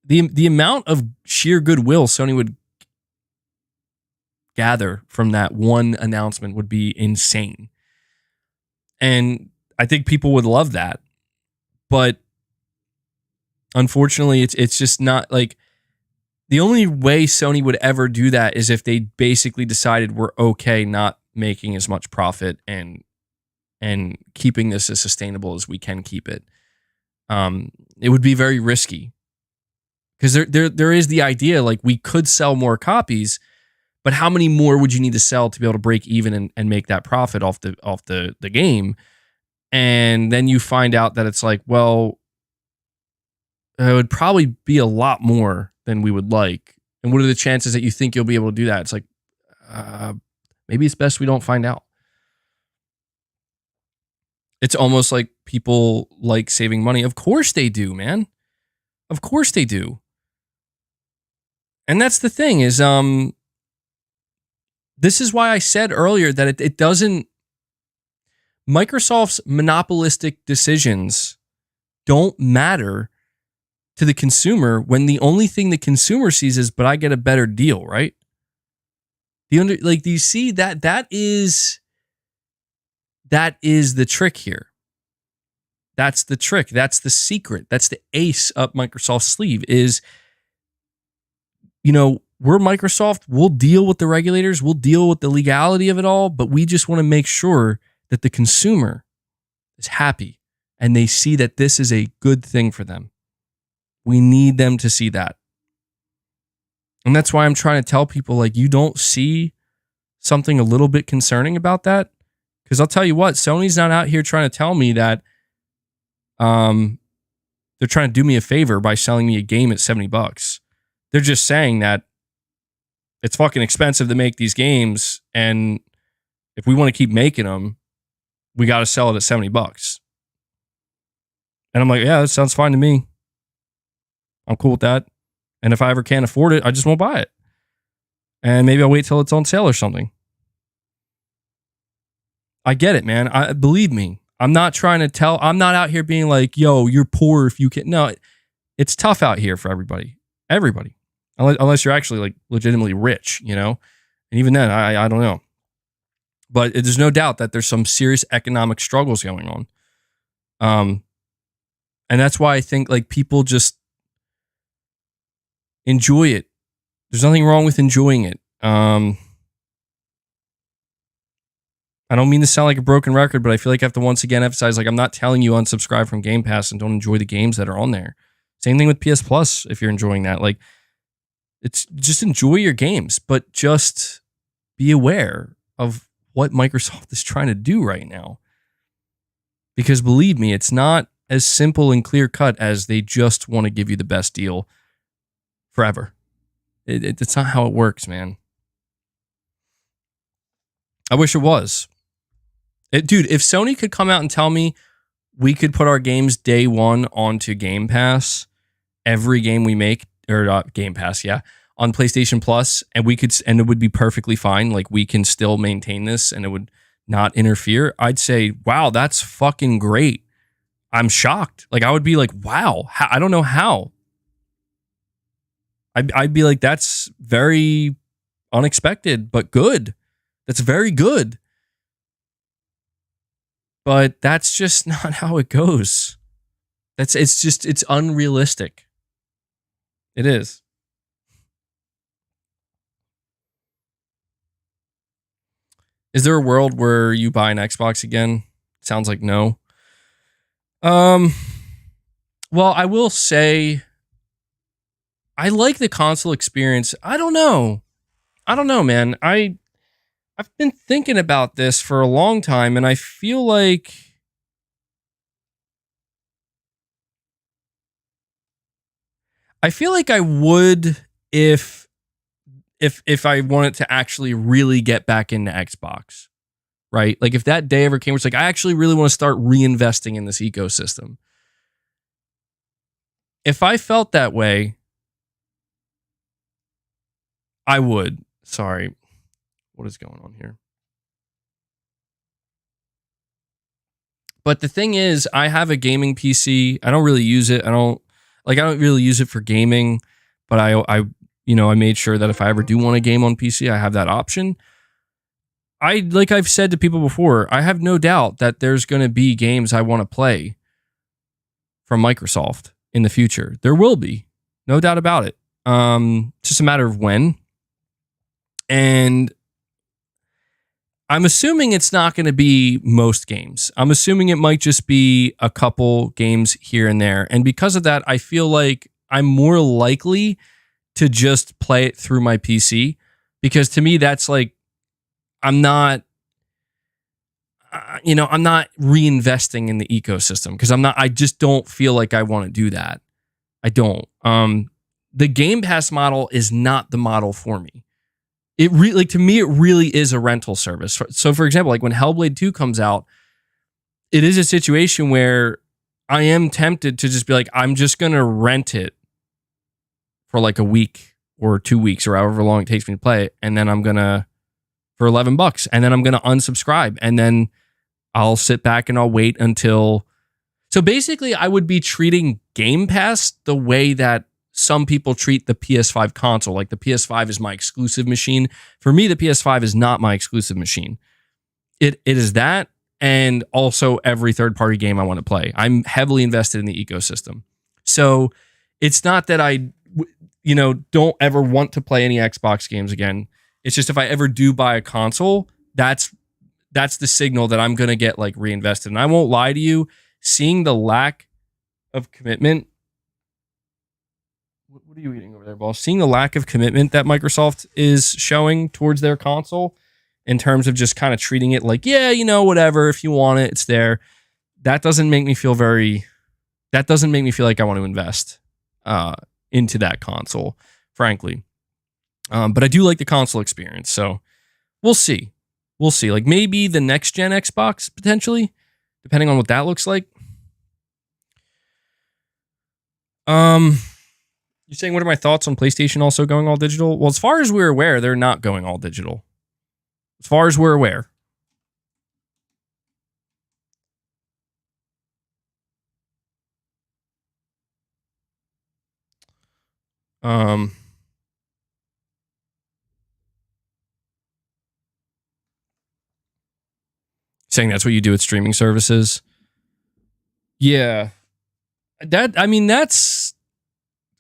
the amount of sheer goodwill Sony would gather from that one announcement would be insane. And I think people would love that. But unfortunately, it's just not like the only way Sony would ever do that is if they basically decided we're okay not making as much profit and keeping this as sustainable as we can keep it. It would be very risky because there is the idea like we could sell more copies, but how many more would you need to sell to be able to break even and make that profit off the game? And then you find out that it's like, well, it would probably be a lot more than we would like. And what are the chances that you think you'll be able to do that? It's like, maybe it's best we don't find out. It's almost like people like saving money. Of course they do, man. Of course they do. And that's the thing is, this is why I said earlier that it doesn't, Microsoft's monopolistic decisions don't matter to the consumer when the only thing the consumer sees is, but I get a better deal, right? Do you see that is the trick here. That's the trick. That's the secret. That's the ace up Microsoft's sleeve is, we're Microsoft. We'll deal with the regulators. We'll deal with the legality of it all, but we just want to make sure that the consumer is happy and they see that this is a good thing for them. We need them to see that. And that's why I'm trying to tell people, like, you don't see something a little bit concerning about that? Because I'll tell you what, Sony's not out here trying to tell me that they're trying to do me a favor by selling me a game at $70. They're just saying that it's fucking expensive to make these games, and if we want to keep making them, we got to sell it at $70. And I'm like, yeah, that sounds fine to me. I'm cool with that. And if I ever can't afford it, I just won't buy it. And maybe I'll wait till it's on sale or something. I get it, man. Believe me. I'm not out here being like, yo, you're poor if you can't. No, it's tough out here for everybody. Everybody. Unless you're actually like legitimately rich, And even then, I don't know. But there's no doubt that there's some serious economic struggles going on. And that's why I think like people just enjoy it. There's nothing wrong with enjoying it. I don't mean to sound like a broken record, but I feel like I have to once again emphasize, like, I'm not telling you unsubscribe from Game Pass and don't enjoy the games that are on there. Same thing with PS Plus if you're enjoying that. Like, it's just enjoy your games, but just be aware of what Microsoft is trying to do right now. Because believe me, it's not as simple and clear cut as they just want to give you the best deal forever. It's not how it works, man. I wish it was. Dude, if Sony could come out and tell me we could put our games day one onto Game Pass, every game we make, or Game Pass, yeah, on PlayStation Plus, and it would be perfectly fine. Like, we can still maintain this and it would not interfere. I'd say, wow, that's fucking great. I'm shocked. Like, I would be like, wow, I don't know how. I'd be like, that's very unexpected, but good. That's very good. But that's just not how it goes. It's unrealistic. It is. Is there a world where you buy an Xbox again? Sounds like no. Well, I will say I like the console experience. I don't know, man. I've been thinking about this for a long time, and I feel like I would if I wanted to actually really get back into Xbox, right? Like, if that day ever came, it's like, I actually really want to start reinvesting in this ecosystem. If I felt that way, I would. Sorry. What is going on here? But the thing is, I have a gaming PC. I don't really use it. I don't really use it for gaming, but I made sure that if I ever do want a game on PC, I have that option. Like I've said to people before, I have no doubt that there's going to be games I want to play from Microsoft in the future. There will be, no doubt about it. It's just a matter of when. And I'm assuming it's not going to be most games. I'm assuming it might just be a couple games here and there. And because of that, I feel like I'm more likely to just play it through my PC, because to me, that's like, I'm not reinvesting in the ecosystem, because I just don't feel like I want to do that. I don't. The Game Pass model is not the model for me. To me, it really is a rental service. So, for example, like when Hellblade 2 comes out, it is a situation where I am tempted to just be like, I'm just going to rent it for like a week or 2 weeks or however long it takes me to play it. And then I'm going to, for $11, and then I'm going to unsubscribe. And then I'll sit back and I'll wait until. So basically, I would be treating Game Pass the way that some people treat the PS5 console. Like, the PS5 is my exclusive machine. For me, the PS5 is not my exclusive machine. It is that, and also every third-party game I want to play. I'm heavily invested in the ecosystem. So it's not that I, don't ever want to play any Xbox games again. It's just if I ever do buy a console, that's the signal that I'm going to get like reinvested. And I won't lie to you, seeing the lack of commitment. What are you eating over there, boss? Seeing the lack of commitment that Microsoft is showing towards their console in terms of just kind of treating it like, yeah, whatever, if you want it, it's there. That doesn't make me feel like I want to invest into that console, frankly. But I do like the console experience, so we'll see. Like, maybe the next gen Xbox, potentially, depending on what that looks like. You're saying, what are my thoughts on PlayStation also going all digital? Well, as far as we're aware, they're not going all digital. As far as we're aware. Saying that's what you do with streaming services. Yeah.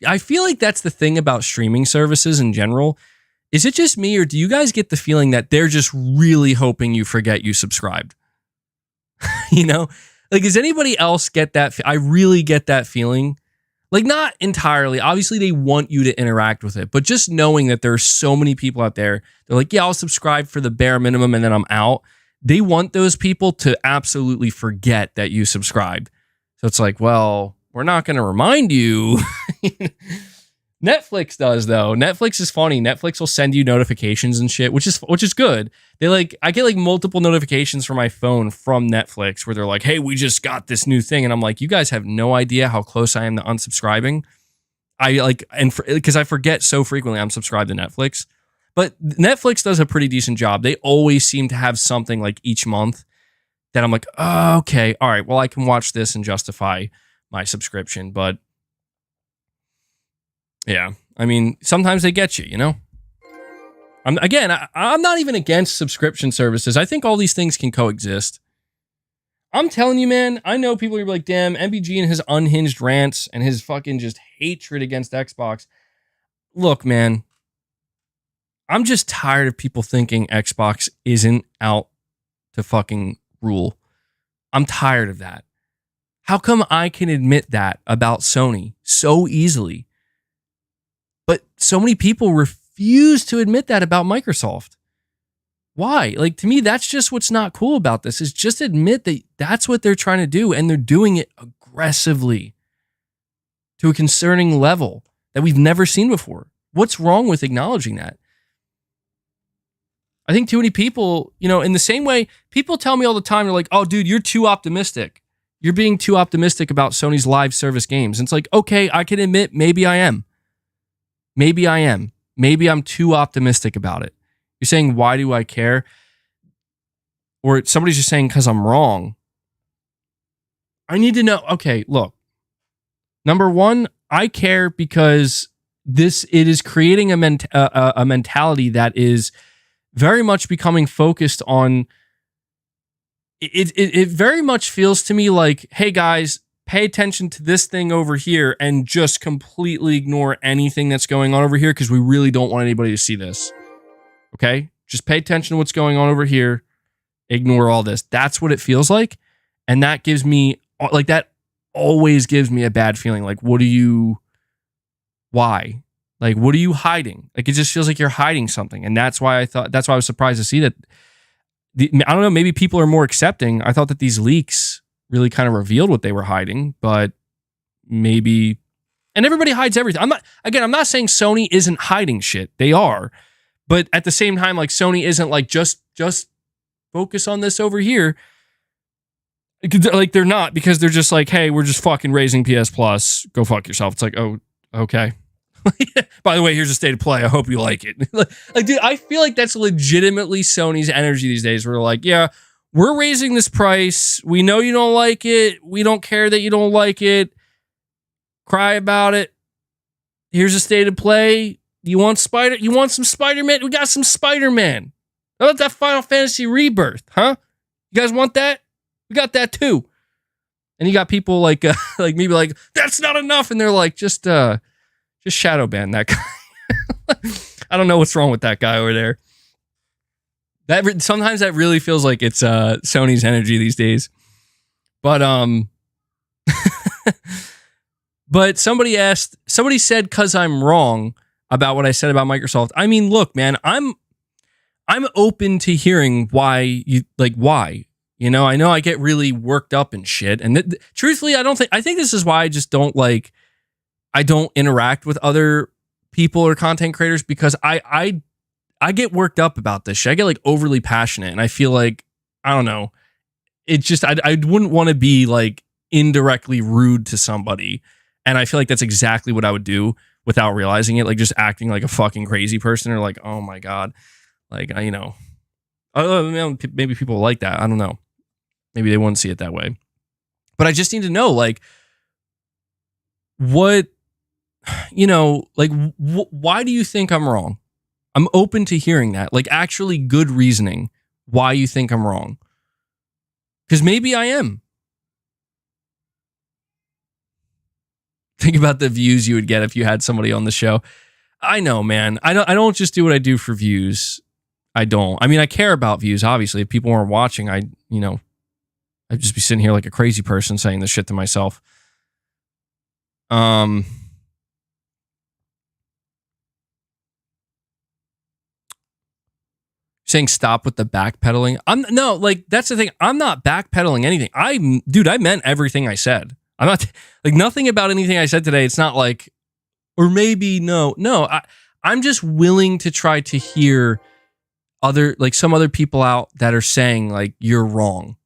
I feel like that's the thing about streaming services in general. Is it just me, or do you guys get the feeling that they're just really hoping you forget you subscribed? Like, does anybody else get that? I really get that feeling. Like, not entirely. Obviously, they want you to interact with it, but just knowing that there are so many people out there, they're like, yeah, I'll subscribe for the bare minimum and then I'm out. They want those people to absolutely forget that you subscribed. So it's like, well, we're not going to remind you. Netflix does, though. Netflix is funny. Netflix will send you notifications and shit, which is good. I get like multiple notifications from my phone from Netflix where they're like, hey, we just got this new thing. And I'm like, you guys have no idea how close I am to unsubscribing. Because I forget so frequently I'm subscribed to Netflix. But Netflix does a pretty decent job. They always seem to have something like each month that I'm like, oh, okay, all right, well, I can watch this and justify my subscription. But yeah, I mean, sometimes they get you, you know? I'm not even against subscription services. I think all these things can coexist. I'm telling you, man, I know people are like, damn, MBG and his unhinged rants and his fucking just hatred against Xbox. Look, man, I'm just tired of people thinking Xbox isn't out to fucking rule. I'm tired of that. How come I can admit that about Sony so easily? But so many people refuse to admit that about Microsoft. Why? Like, to me, that's just what's not cool about this, is just admit that that's what they're trying to do, and they're doing it aggressively to a concerning level that we've never seen before. What's wrong with acknowledging that? I think too many people, you know, in the same way, people tell me all the time, they're like, oh, dude, you're too optimistic. You're being too optimistic about Sony's live service games. And it's like, okay, I can admit, maybe I am. Maybe I am. Maybe I'm too optimistic about it. You're saying, why do I care? Or somebody's just saying, because I'm wrong. I need to know, okay, look. Number one, I care because it is creating a mentality that is very much becoming focused on, it very much feels to me like, hey guys, pay attention to this thing over here and just completely ignore anything that's going on over here because we really don't want anybody to see this. Okay? Just pay attention to what's going on over here. Ignore all this. That's what it feels like. And that gives me, like, that always gives me a bad feeling. Like, why? Like, what are you hiding? Like, it just feels like you're hiding something. And that's why I was surprised to see that. I don't know, maybe people are more accepting. I thought that these leaks really kind of revealed what they were hiding, but maybe, and everybody hides everything. I'm not saying Sony isn't hiding shit. They are. But at the same time, like, Sony isn't like, just focus on this over here. Like, they're not, because they're just like, hey, we're just fucking raising PS Plus. Go fuck yourself. It's like, oh, okay. By the way, here's a state of play. I hope you like it. Like, dude, I feel like that's legitimately Sony's energy these days. We're like, yeah, we're raising this price. We know you don't like it. We don't care that you don't like it. Cry about it. Here's a state of play. You want some Spider-Man? We got some Spider-Man. How about that Final Fantasy Rebirth, huh? You guys want that? We got that too. And you got people like like me, like, that's not enough, and they're like, just shadow ban that guy. I don't know what's wrong with that guy over there. Sometimes that really feels like it's Sony's energy these days. But but somebody said, cause I'm wrong about what I said about Microsoft. I mean, look, man, I'm open to hearing why. You know, I know I get really worked up and shit. And truthfully, I think this is why I don't interact with other people or content creators, because I get worked up about this shit. I get like overly passionate, and I feel like, I don't know, it just, I wouldn't want to be like indirectly rude to somebody. And I feel like that's exactly what I would do without realizing it. Like, just acting like a fucking crazy person, or like, oh my God. Like, you know, maybe people like that. I don't know. Maybe they wouldn't see it that way. But I just need to know, like, what, you know, like, why do you think I'm wrong? I'm open to hearing that. Like, actually good reasoning why you think I'm wrong. Because maybe I am. Think about the views you would get if you had somebody on the show. I know, man. I don't just do what I do for views. I don't. I mean, I care about views, obviously. If people weren't watching, I'd just be sitting here like a crazy person saying this shit to myself. Saying stop with the backpedaling. No, like that's the thing. I'm not backpedaling anything. I meant everything I said. I'm not like nothing about anything I said today. It's not like, or maybe no. I'm just willing to try to hear some other people out that are saying like you're wrong.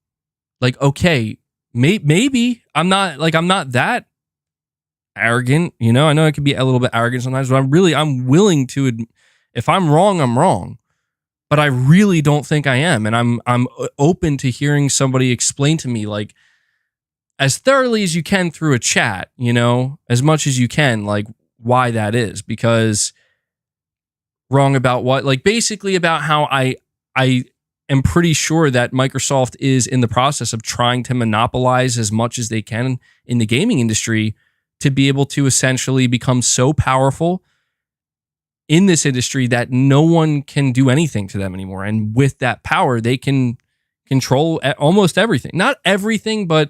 Like, okay, maybe I'm not that arrogant. You know, I know I could be a little bit arrogant sometimes, but I'm willing to admit, if I'm wrong, I'm wrong. But I really don't think I am, and I'm open to hearing somebody explain to me like as thoroughly as you can through a chat, you know, as much as you can, like why that is. Because wrong about what? Like basically about how I am pretty sure that Microsoft is in the process of trying to monopolize as much as they can in the gaming industry to be able to essentially become so powerful in this industry that no one can do anything to them anymore. And with that power, they can control almost everything. Not everything, but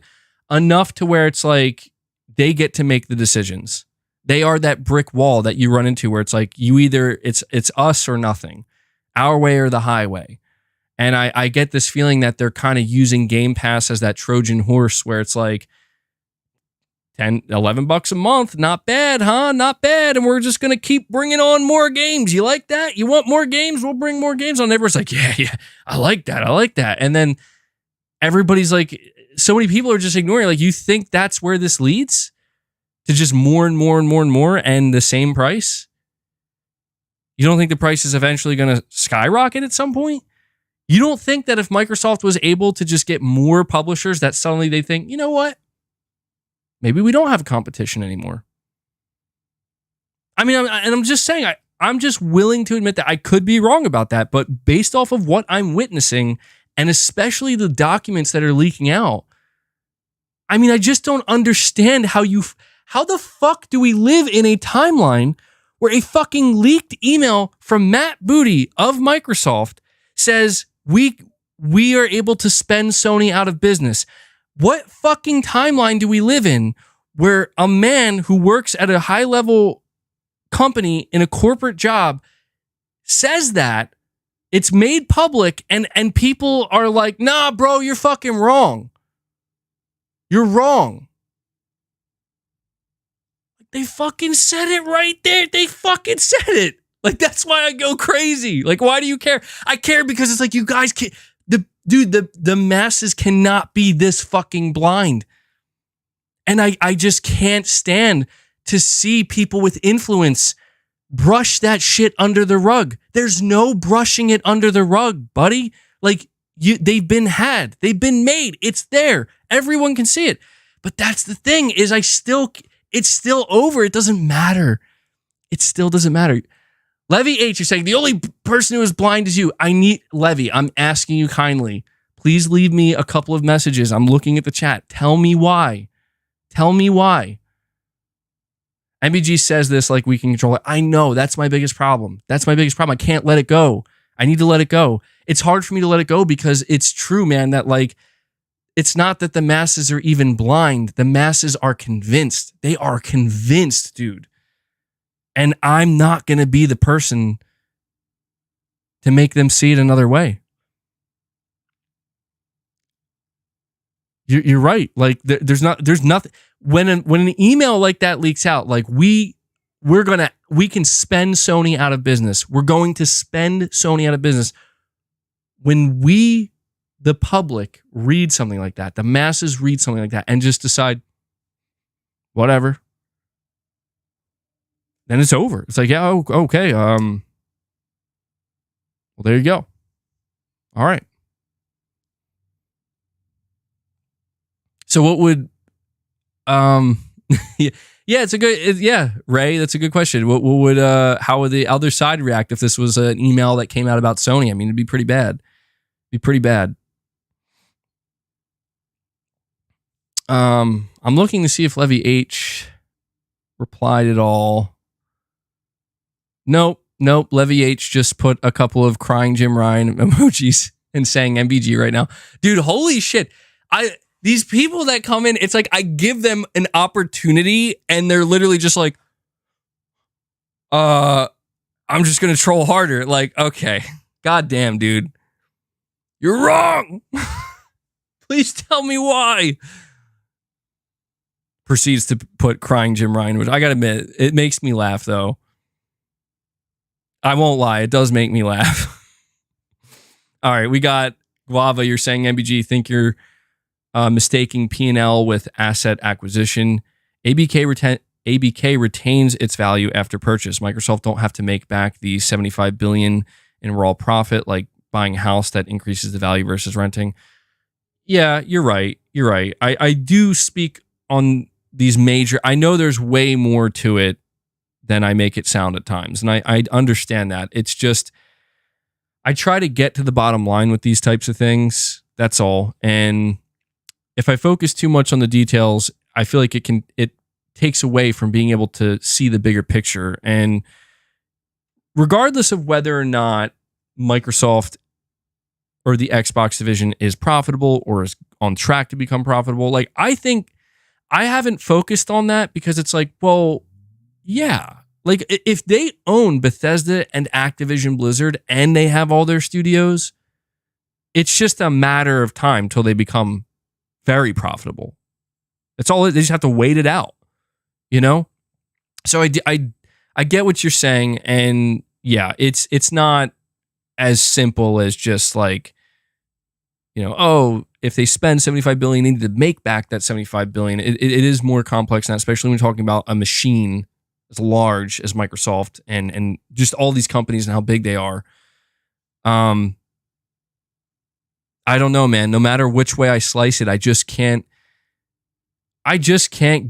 enough to where it's like they get to make the decisions. They are that brick wall that you run into where it's like you either it's us or nothing, our way or the highway. And I get this feeling that they're kind of using Game Pass as that Trojan horse where it's like, $11 a month, not bad, huh? Not bad. And we're just going to keep bringing on more games. You like that? You want more games? We'll bring more games on. Everyone's like, yeah, I like that. And then everybody's like, so many people are just ignoring. Like, you think that's where this leads? To just more and more and more and more and the same price? You don't think the price is eventually going to skyrocket at some point? You don't think that if Microsoft was able to just get more publishers that suddenly they think, you know what? Maybe we don't have competition anymore. I mean, I'm just saying, I'm just willing to admit that I could be wrong about that, but based off of what I'm witnessing, and especially the documents that are leaking out, I mean, I just don't understand how the fuck do we live in a timeline where a fucking leaked email from Matt Booty of Microsoft says we are able to spend Sony out of business. What fucking timeline do we live in where a man who works at a high-level company in a corporate job says that, it's made public, and people are like, nah, bro, you're fucking wrong. You're wrong. They fucking said it right there. They fucking said it. Like, that's why I go crazy. Like, why do you care? I care because it's like, you guys can't... The masses cannot be this fucking blind. And I just can't stand to see people with influence brush that shit under the rug. There's no brushing it under the rug, buddy. Like, they've been had. They've been made. It's there. Everyone can see it. But that's the thing is it's still over. It doesn't matter. It still doesn't matter. Levy H, you're saying the only person who is blind is you. I need Levy. I'm asking you kindly. Please leave me a couple of messages. I'm looking at the chat. Tell me why. Tell me why. MBG says this like we can control it. I know. That's my biggest problem. I can't let it go. I need to let it go. It's hard for me to let it go because it's true, man, that like, it's not that the masses are even blind. The masses are convinced. They are convinced, dude. And I'm not going to be the person to make them see it another way. You're right. Like there's nothing. When an email like that leaks out, like we can spend Sony out of business. We're going to spend Sony out of business. When the public, read something like that, the masses read something like that and just decide, whatever. Then it's over. It's like, yeah, okay. Well, there you go. All right. So what would, yeah, it's a good, Ray, that's a good question. What would, how would the other side react if this was an email that came out about Sony? I mean, it'd be pretty bad. I'm looking to see if Levy H replied at all. Nope. Levy H just put a couple of crying Jim Ryan emojis and saying MBG right now. Dude, holy shit. these people that come in, it's like I give them an opportunity and they're literally just like, I'm just going to troll harder. Like, okay, goddamn, dude. You're wrong. Please tell me why. Proceeds to put crying Jim Ryan, which I got to admit, it makes me laugh, though. I won't lie. It does make me laugh. All right, we got Guava. You're saying, MBG, think you're mistaking P&L with asset acquisition. ABK retains its value after purchase. Microsoft don't have to make back the $75 billion in raw profit, like buying a house that increases the value versus renting. Yeah, you're right. You're right. I do speak on these major. I know there's way more to it than I make it sound at times, and I understand that. It's just I try to get to the bottom line with these types of things. That's all. And if I focus too much on the details, I feel like it takes away from being able to see the bigger picture. And regardless of whether or not Microsoft or the Xbox division is profitable or is on track to become profitable, like I think I haven't focused on that because it's like, well, yeah. Like if they own Bethesda and Activision Blizzard and they have all their studios, it's just a matter of time till they become very profitable. That's all. They just have to wait it out, you know? So I get what you're saying. And yeah, it's not as simple as just like, you know, oh, if they spend $75 billion, they need to make back that $75 billion. It is more complex than that, especially when you're talking about a machine as large as Microsoft and just all these companies and how big they are. I don't know, man. No matter which way I slice it, I just can't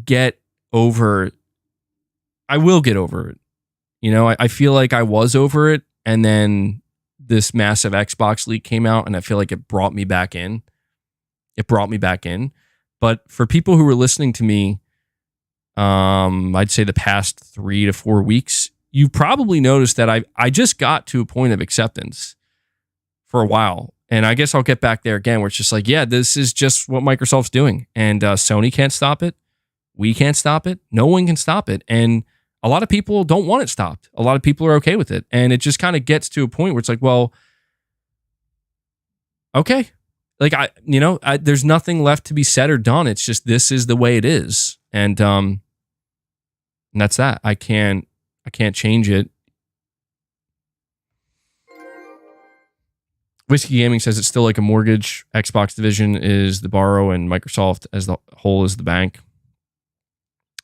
get over. I will get over it. You know, I feel like I was over it, and then this massive Xbox leak came out, and I feel like it brought me back in. But for people who were listening to me, I'd say the past 3 to 4 weeks, you probably noticed that I just got to a point of acceptance for a while. And I guess I'll get back there again, where it's just like, yeah, this is just what Microsoft's doing. And Sony can't stop it. We can't stop it. No one can stop it. And a lot of people don't want it stopped. A lot of people are okay with it. And it just kind of gets to a point where it's like, well, okay. Like, there's nothing left to be said or done. It's just, this is the way it is. And that's that. I can't change it. Whiskey Gaming says it's still like a mortgage. Xbox division is the borrow and Microsoft as the whole is the bank.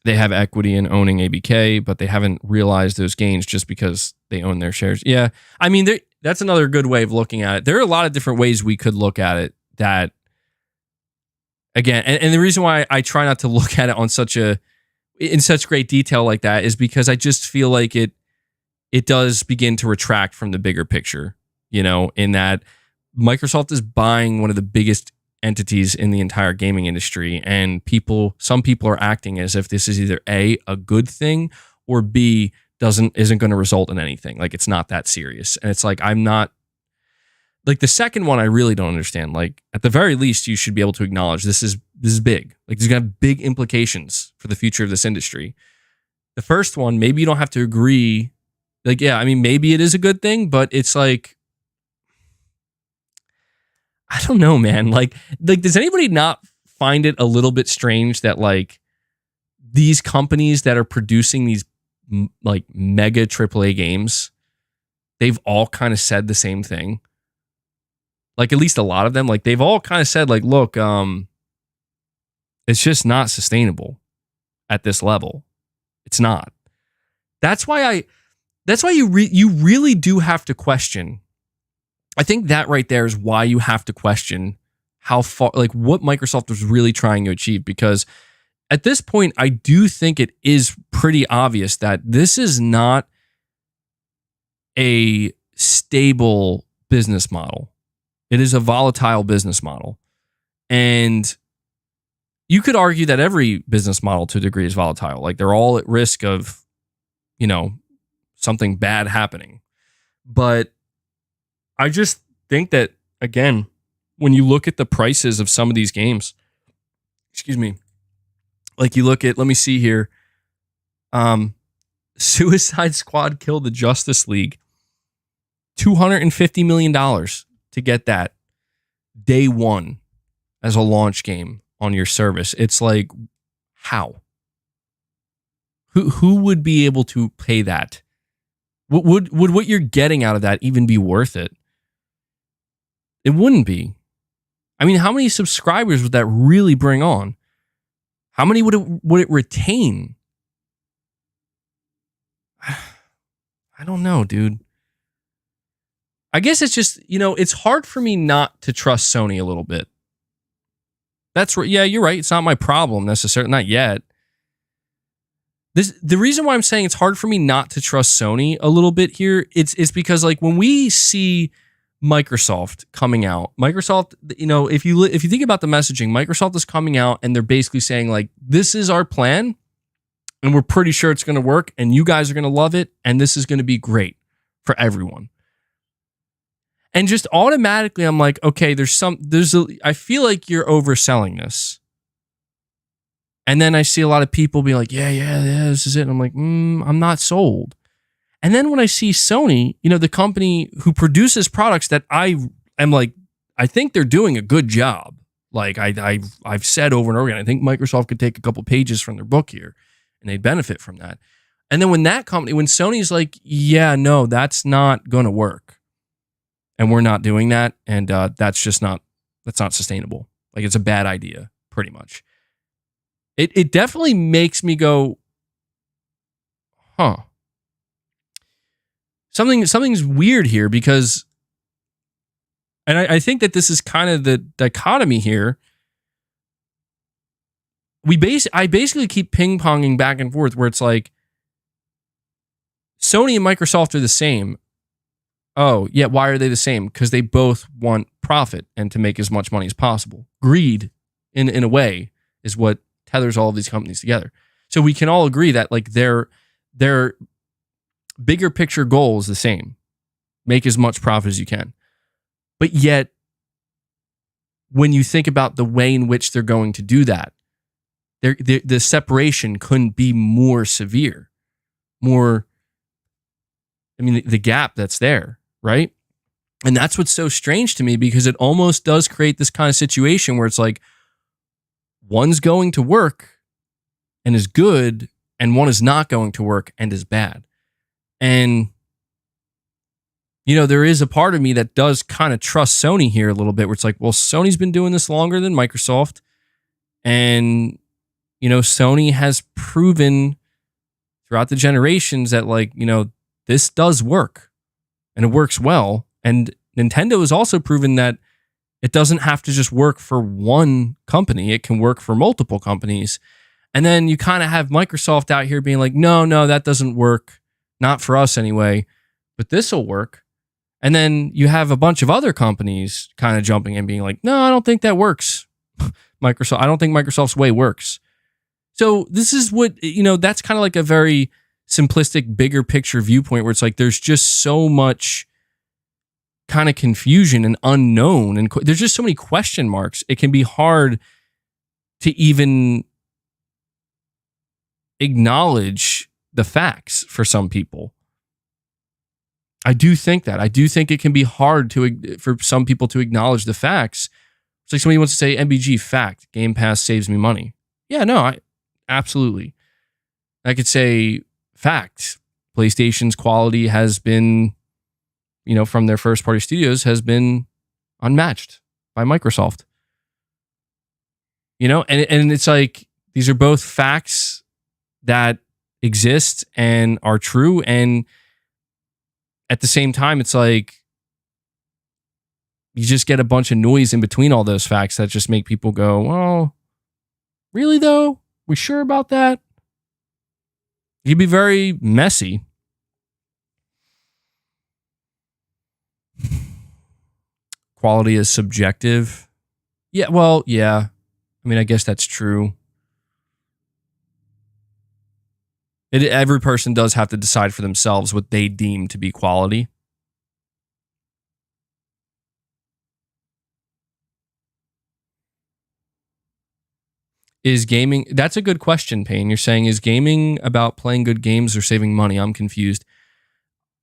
They have equity in owning ABK, but they haven't realized those gains just because they own their shares. Yeah. I mean, that's another good way of looking at it. There are a lot of different ways we could look at it that, again, and the reason why I try not to look at it in such great detail like that is because I just feel like it does begin to retract from the bigger picture, you know, in that Microsoft is buying one of the biggest entities in the entire gaming industry, and some people are acting as if this is either a good thing or B isn't going to result in anything. Like, it's not that serious. And it's like, I'm not like the second one. I really don't understand. Like, at the very least, you should be able to acknowledge this is big. Like, there's going to have big implications for the future of this industry. The first one, maybe you don't have to agree. Like, yeah, I mean, maybe it is a good thing, but it's like, I don't know, man. Like, does anybody not find it a little bit strange that like these companies that are producing these like mega AAA games, they've all kind of said the same thing? Like, at least a lot of them, like they've all kind of said like, look, it's just not sustainable at this level. It's not. That's why you really do have to question. I think that right there is why you have to question how far, like what Microsoft was really trying to achieve. Because at this point, I do think it is pretty obvious that this is not a stable business model. It is a volatile business model. And you could argue that every business model to a degree is volatile. Like, they're all at risk of, you know, something bad happening. But I just think that, again, when you look at the prices of some of these games, excuse me, like you look at, let me see here. Suicide Squad killed the Justice League. $250 million to get that day one as a launch game on your service. It's like, how? Who would be able to pay that? Would what you're getting out of that even be worth it? It wouldn't be. I mean, how many subscribers would that really bring on? How many would it retain? I don't know, dude. I guess it's just, it's hard for me not to trust Sony a little bit. That's right. Yeah, you're right. It's not my problem necessarily. Not yet. The reason why I'm saying it's hard for me not to trust Sony a little bit here, it's because like when we see Microsoft coming out, Microsoft, if you think about the messaging, Microsoft is coming out and they're basically saying like, this is our plan and we're pretty sure it's going to work and you guys are going to love it and this is going to be great for everyone. And just automatically I'm like, okay, I feel like you're overselling this. And then I see a lot of people be like, yeah, this is it. And I'm like, I'm not sold. And then when I see Sony, the company who produces products that I am like, I think they're doing a good job. Like I've said over and over again, I think Microsoft could take a couple pages from their book here and they'd benefit from that. And then when Sony's like, yeah, no, that's not going to work. And we're not doing that. And that's not sustainable. Like it's a bad idea, pretty much. It definitely makes me go, huh. Something's weird here because, and I think that this is kind of the dichotomy here. I basically keep ping-ponging back and forth where it's like, Sony and Microsoft are the same. Oh, yeah, why are they the same? Because they both want profit and to make as much money as possible. Greed, in a way, is what tethers all of these companies together. So we can all agree that like their bigger picture goal is the same. Make as much profit as you can. But yet, when you think about the way in which they're going to do that, the separation couldn't be more severe. The gap that's there, right? And that's what's so strange to me because it almost does create this kind of situation where it's like one's going to work and is good and one is not going to work and is bad. And, there is a part of me that does kind of trust Sony here a little bit where it's like, well, Sony's been doing this longer than Microsoft. And, Sony has proven throughout the generations that like, this does work and it works well. And Nintendo has also proven that it doesn't have to just work for one company. It can work for multiple companies. And then you kind of have Microsoft out here being like, no, that doesn't work. Not for us anyway, but this will work. And then you have a bunch of other companies kind of jumping in being like, no, I don't think that works. I don't think Microsoft's way works. So this is what, that's kind of like a very simplistic, bigger picture viewpoint where it's like, there's just so much kind of confusion and unknown. And there's just so many question marks. It can be hard to even acknowledge the facts for some people. I do think it can be hard for some people to acknowledge the facts. It's like somebody wants to say MBG fact, Game Pass saves me money. Yeah, no, absolutely. I could say fact, PlayStation's quality has been, from their first party studios has been unmatched by Microsoft. And it's like, these are both facts that exist and are true. And at the same time, it's like, you just get a bunch of noise in between all those facts that just make people go, well, really though? We sure about that? It can be very messy. Quality is subjective. Yeah, well, yeah. I guess that's true. Every person does have to decide for themselves what they deem to be quality. Is gaming, that's a good question, Payne. You're saying, is gaming about playing good games or saving money? I'm confused.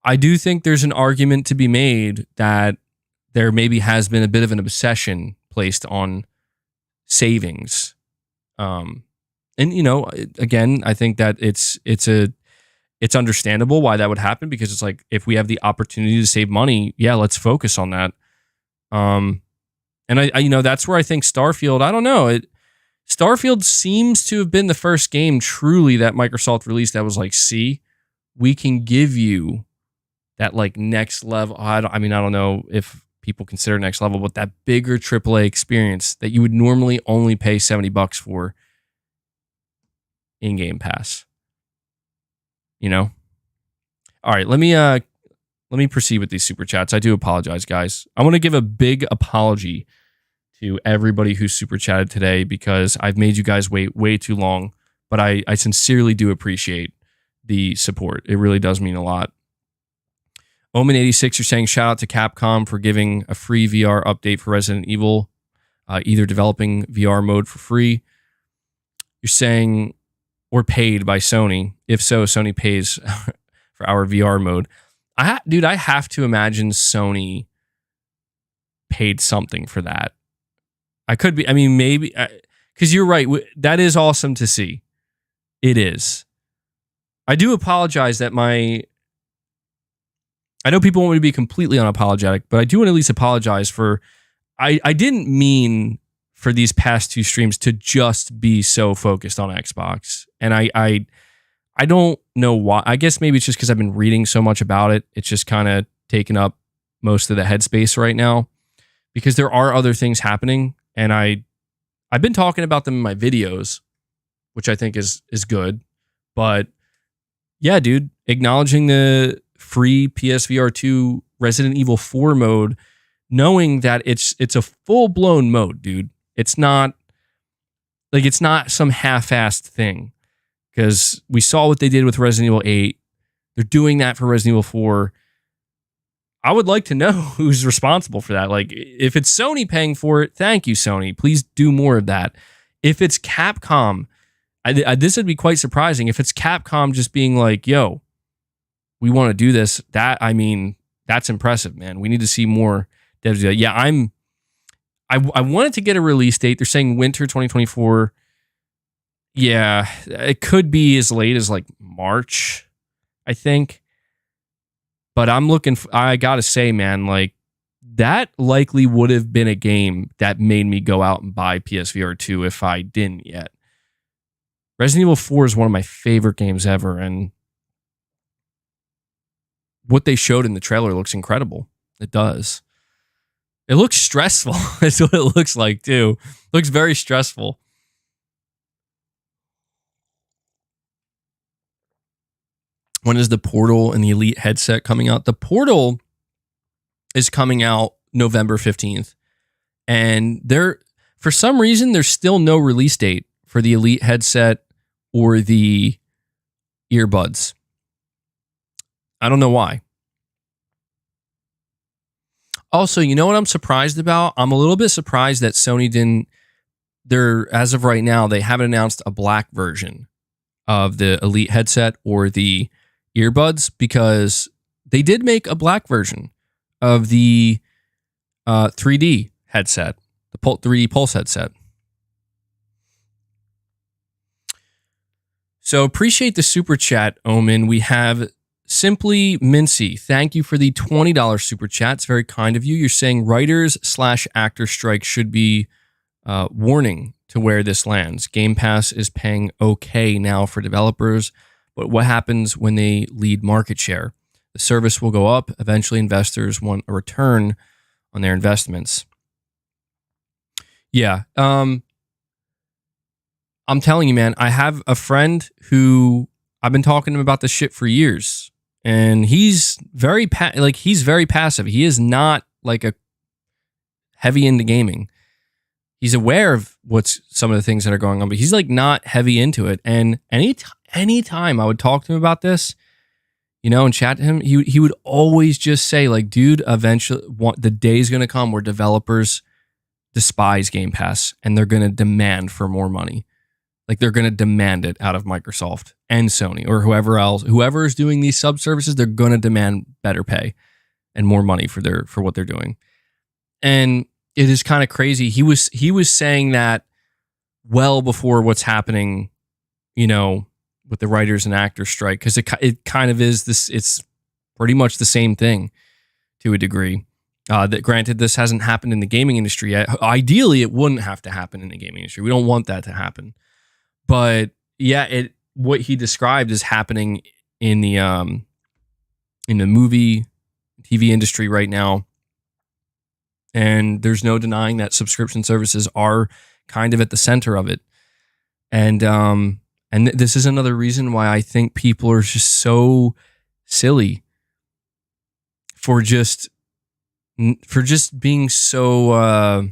I do think there's an argument to be made that there maybe has been a bit of an obsession placed on savings. And you know, again, I think that it's understandable why that would happen, because it's like, if we have the opportunity to save money, yeah, let's focus on that. And I you know, that's where I think Starfield, I don't know, Starfield seems to have been the first game truly that Microsoft released that was like, see, we can give you that like next level. I don't know if people consider next level, but that bigger AAA experience that you would normally only pay $70 for in Game Pass. You know? All right, let me proceed with these super chats. I do apologize, guys. I want to give a big apology to everybody who super chatted today, because I've made you guys wait way too long, but I sincerely do appreciate the support. It really does mean a lot. Omen86, you're saying shout out to Capcom for giving a free VR update for Resident Evil, either developing VR mode for free. You're saying, or paid by Sony. If so, Sony pays for our VR mode. Dude, I have to imagine Sony paid something for that. I could be, I mean, maybe, because you're right. That is awesome to see. It is. I do apologize that I know people want me to be completely unapologetic, but I do want to at least apologize for, I didn't mean for these past two streams to just be so focused on Xbox. And I don't know why. I guess maybe it's just because I've been reading so much about it. It's just kind of taken up most of the headspace right now, because there are other things happening. And I've been talking about them in my videos, which I think is good. But yeah, dude, acknowledging the free PSVR 2 Resident Evil 4 mode, knowing that it's a full-blown mode, dude. It's not some half-assed thing, because we saw what they did with Resident Evil 8. They're doing that for Resident Evil 4. I would like to know who's responsible for that. Like, if it's Sony paying for it, thank you, Sony. Please do more of that. If it's Capcom, this would be quite surprising. If it's Capcom just being like, yo, we want to do this, that's impressive, man. We need to see more devs do that. Yeah, I wanted to get a release date. They're saying winter 2024. Yeah, it could be as late as like March, I think. But I gotta say, man, like, that likely would have been a game that made me go out and buy PSVR 2 if I didn't yet. Resident Evil 4 is one of my favorite games ever, and what they showed in the trailer looks incredible. It does. It looks stressful. That's what it looks like, too. It looks very stressful. When is the Portal and the Elite headset coming out? The Portal is coming out November 15th. And for some reason, there's still no release date for the Elite headset or the earbuds. I don't know why. Also, you know what I'm surprised about? I'm a little bit surprised that Sony didn't, as of right now, they haven't announced a black version of the Elite headset or the earbuds, because they did make a black version of the 3D headset, the 3D Pulse headset. So appreciate the super chat, Omen. We have Simply Mincy. Thank you for the $20 super chat. It's very kind of you. You're saying writers/actor strike should be warning to where this lands. Game Pass is paying okay now for developers, but what happens when they lead market share? The service will go up. Eventually, investors want a return on their investments. Yeah. I'm telling you, man, I have a friend who I've been talking to him about this shit for years, and he's very passive. He is not like a heavy into gaming. He's aware of some of the things that are going on, but he's like not heavy into it. And anytime I would talk to him about this, and chat to him, he would always just say, like, dude, eventually the day's going to come where developers despise Game Pass and they're going to demand for more money. Like they're going to demand it out of Microsoft and Sony or whoever else. Whoever is doing these sub services, they're going to demand better pay and more money for what they're doing. And it is kind of crazy. He was saying that well before what's happening, you know, with the writers and actors strike, because it kind of is this. It's pretty much the same thing to a degree. That granted, this hasn't happened in the gaming industry yet. Ideally, it wouldn't have to happen in the gaming industry. We don't want that to happen. But yeah, what he described is happening in the movie TV industry right now. And there's no denying that subscription services are kind of at the center of it. And this is another reason why I think people are just so silly for just being so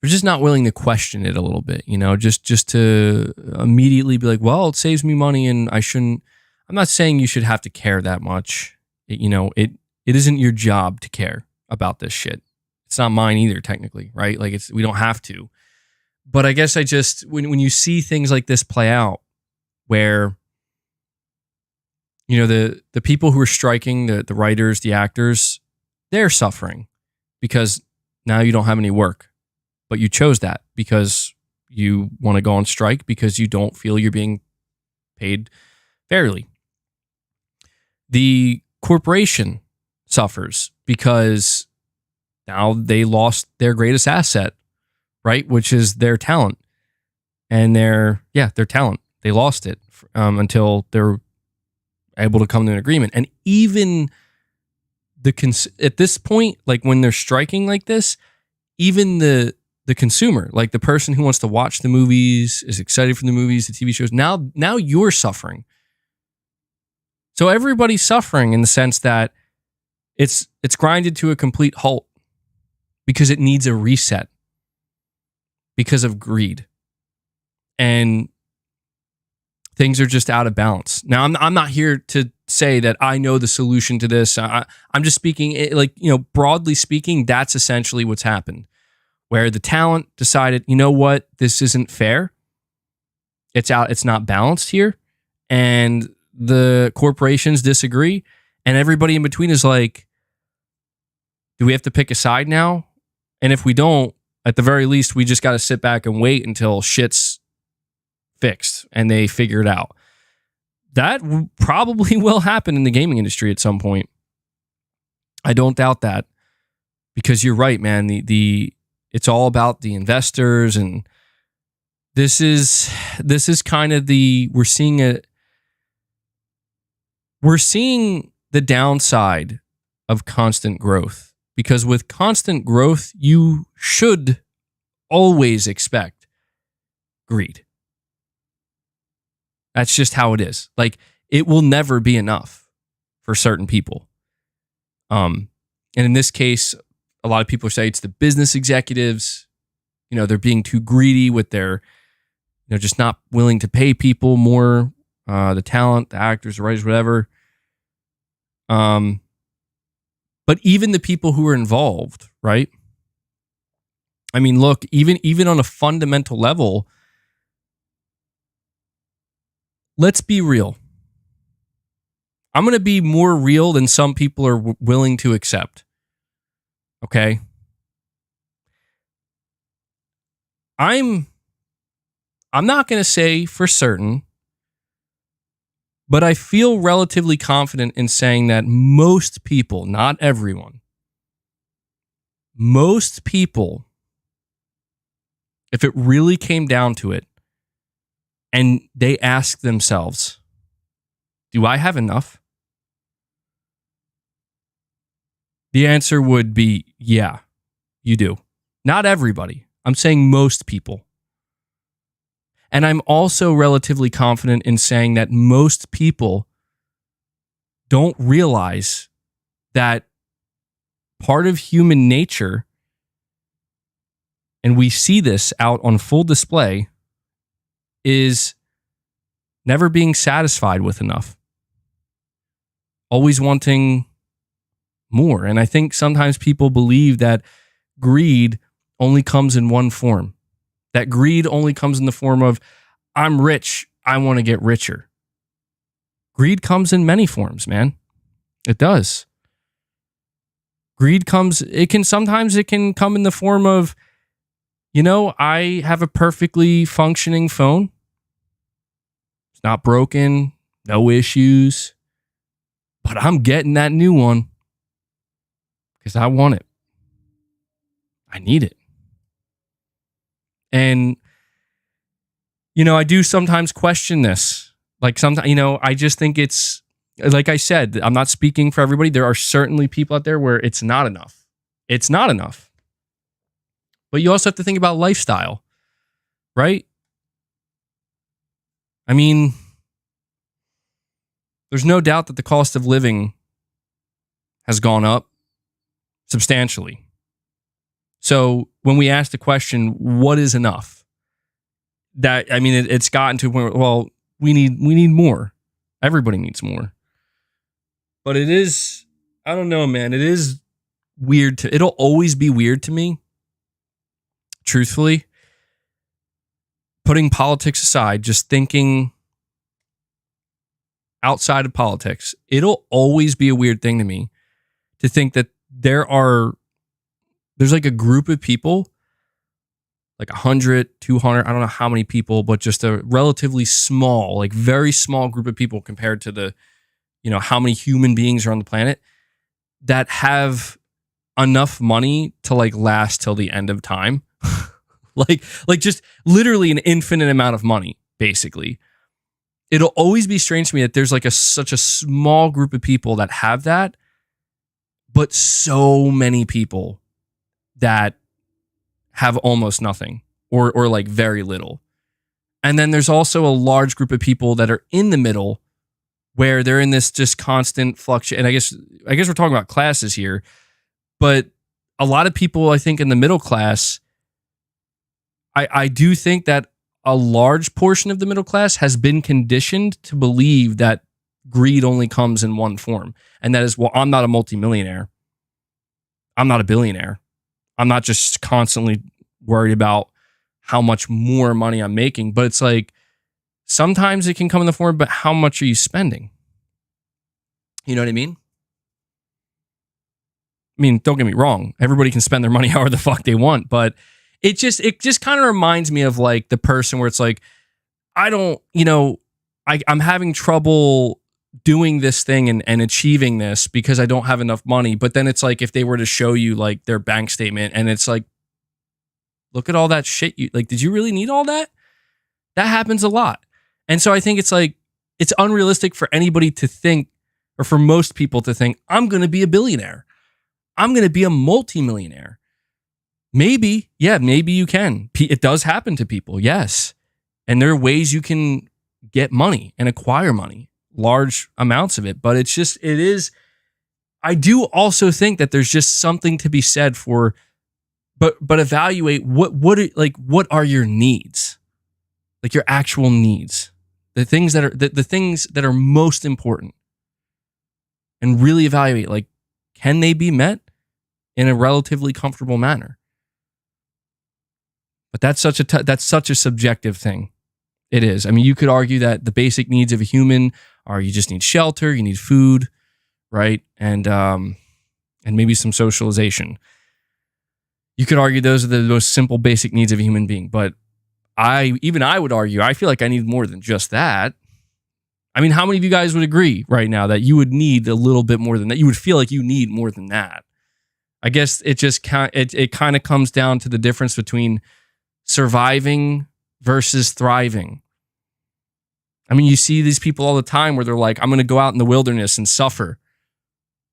we're just not willing to question it a little bit, you know, just to immediately be like, well, it saves me money and I shouldn't. I'm not saying you should have to care that much. It isn't your job to care about this shit. It's not mine either, technically, right? Like we don't have to. But I guess when you see things like this play out, where, you know, the people who are striking, the writers, the actors, they're suffering because now you don't have any work. But you chose that because you want to go on strike because you don't feel you're being paid fairly. The corporation suffers because now they lost their greatest asset, right? Which is their talent. And their talent. They lost it until they're able to come to an agreement. And even at this point, like when they're striking like this, even the consumer, like the person who wants to watch the movies, is excited for the movies, the TV shows, now you're suffering. So everybody's suffering in the sense that it's grinded to a complete halt because it needs a reset because of greed. And things are just out of balance. Now, I'm not here to say that I know the solution to this. I'm just speaking, like, you know, broadly speaking, that's essentially what's happened. Where the talent decided, you know what, this isn't fair. It's not balanced here. And the corporations disagree. And everybody in between is like, do we have to pick a side now? And if we don't, at the very least, we just got to sit back and wait until shit's fixed and they figure it out. That probably will happen in the gaming industry at some point. I don't doubt that. Because you're right, man. It's all about the investors, and this is kind of we're seeing the downside of constant growth, because with constant growth, you should always expect greed. That's just how it is. Like, it will never be enough for certain people. And in this case, a lot of people say it's the business executives. You know, they're being too greedy with their, you know, just not willing to pay people more, the talent, the actors, the writers, whatever. But even the people who are involved, right? I mean, look, even on a fundamental level, let's be real. I'm going to be more real than some people are willing to accept. Okay. I'm not going to say for certain, but I feel relatively confident in saying that most people, not everyone, most people, if it really came down to it, and they ask themselves, do I have enough? The answer would be, yeah, you do. Not everybody. I'm saying most people. And I'm also relatively confident in saying that most people don't realize that part of human nature, and we see this out on full display, is never being satisfied with enough. Always wanting more. And I think sometimes people believe that greed only comes in one form, That greed only comes in the form of, I'm rich, I want to get richer. Greed comes in many forms, man. It does. Greed comes, sometimes it can come in the form of, I have a perfectly functioning phone. It's not broken, no issues, but I'm getting that new one because I want it. I need it. And, I do sometimes question this. Like sometimes, I just think it's, like I said, I'm not speaking for everybody. There are certainly people out there where it's not enough. It's not enough. But you also have to think about lifestyle, right? I mean, there's no doubt that the cost of living has gone up substantially. So when we ask the question, what is enough? It's gotten to a point where, well, we need more. Everybody needs more. But it is, I don't know, man. It is weird it'll always be weird to me, truthfully. Putting politics aside, just thinking outside of politics, it'll always be a weird thing to me to think that there's like a group of people, like 100, 200, I don't know how many people, but just a relatively small, like very small group of people compared to the, how many human beings are on the planet that have enough money to like last till the end of time. like just literally an infinite amount of money, basically. It'll always be strange to me that there's like such a small group of people that have that, but so many people that have almost nothing or like very little. And then there's also a large group of people that are in the middle where they're in this just constant fluctuation. And I guess we're talking about classes here, but a lot of people, I think, in the middle class, I do think that a large portion of the middle class has been conditioned to believe that greed only comes in one form. And that is, well, I'm not a multimillionaire. I'm not a billionaire. I'm not just constantly worried about how much more money I'm making, but it's like, sometimes it can come in the form, but how much are you spending? You know what I mean? I mean, don't get me wrong. Everybody can spend their money however the fuck they want, but it just kind of reminds me of like the person where it's like, I'm having trouble doing this thing and achieving this because I don't have enough money. But then it's like, if they were to show you like their bank statement and it's like, look at all that shit. Did you really need all that? That happens a lot. And so I think it's like, it's unrealistic for anybody to think, or for most people to think, I'm going to be a billionaire. I'm going to be a multimillionaire. Maybe you can. It does happen to people, yes. And there are ways you can get money and acquire money, large amounts of it. But I do also think that there's just something to be said for, but evaluate what are your needs? Like your actual needs. The things that are the things that are most important, and really evaluate, like, can they be met in a relatively comfortable manner? But that's such a subjective thing. It is. I mean, you could argue that the basic needs of a human are, you just need shelter, you need food, right, and maybe some socialization. You could argue those are the most simple basic needs of a human being, but I would argue, I feel like I need more than just that. I mean, how many of you guys would agree right now that you would need a little bit more than that? You would feel like you need more than that. I guess it just kind of comes down to the difference between surviving versus thriving. I mean, you see these people all the time where they're like, I'm going to go out in the wilderness and suffer.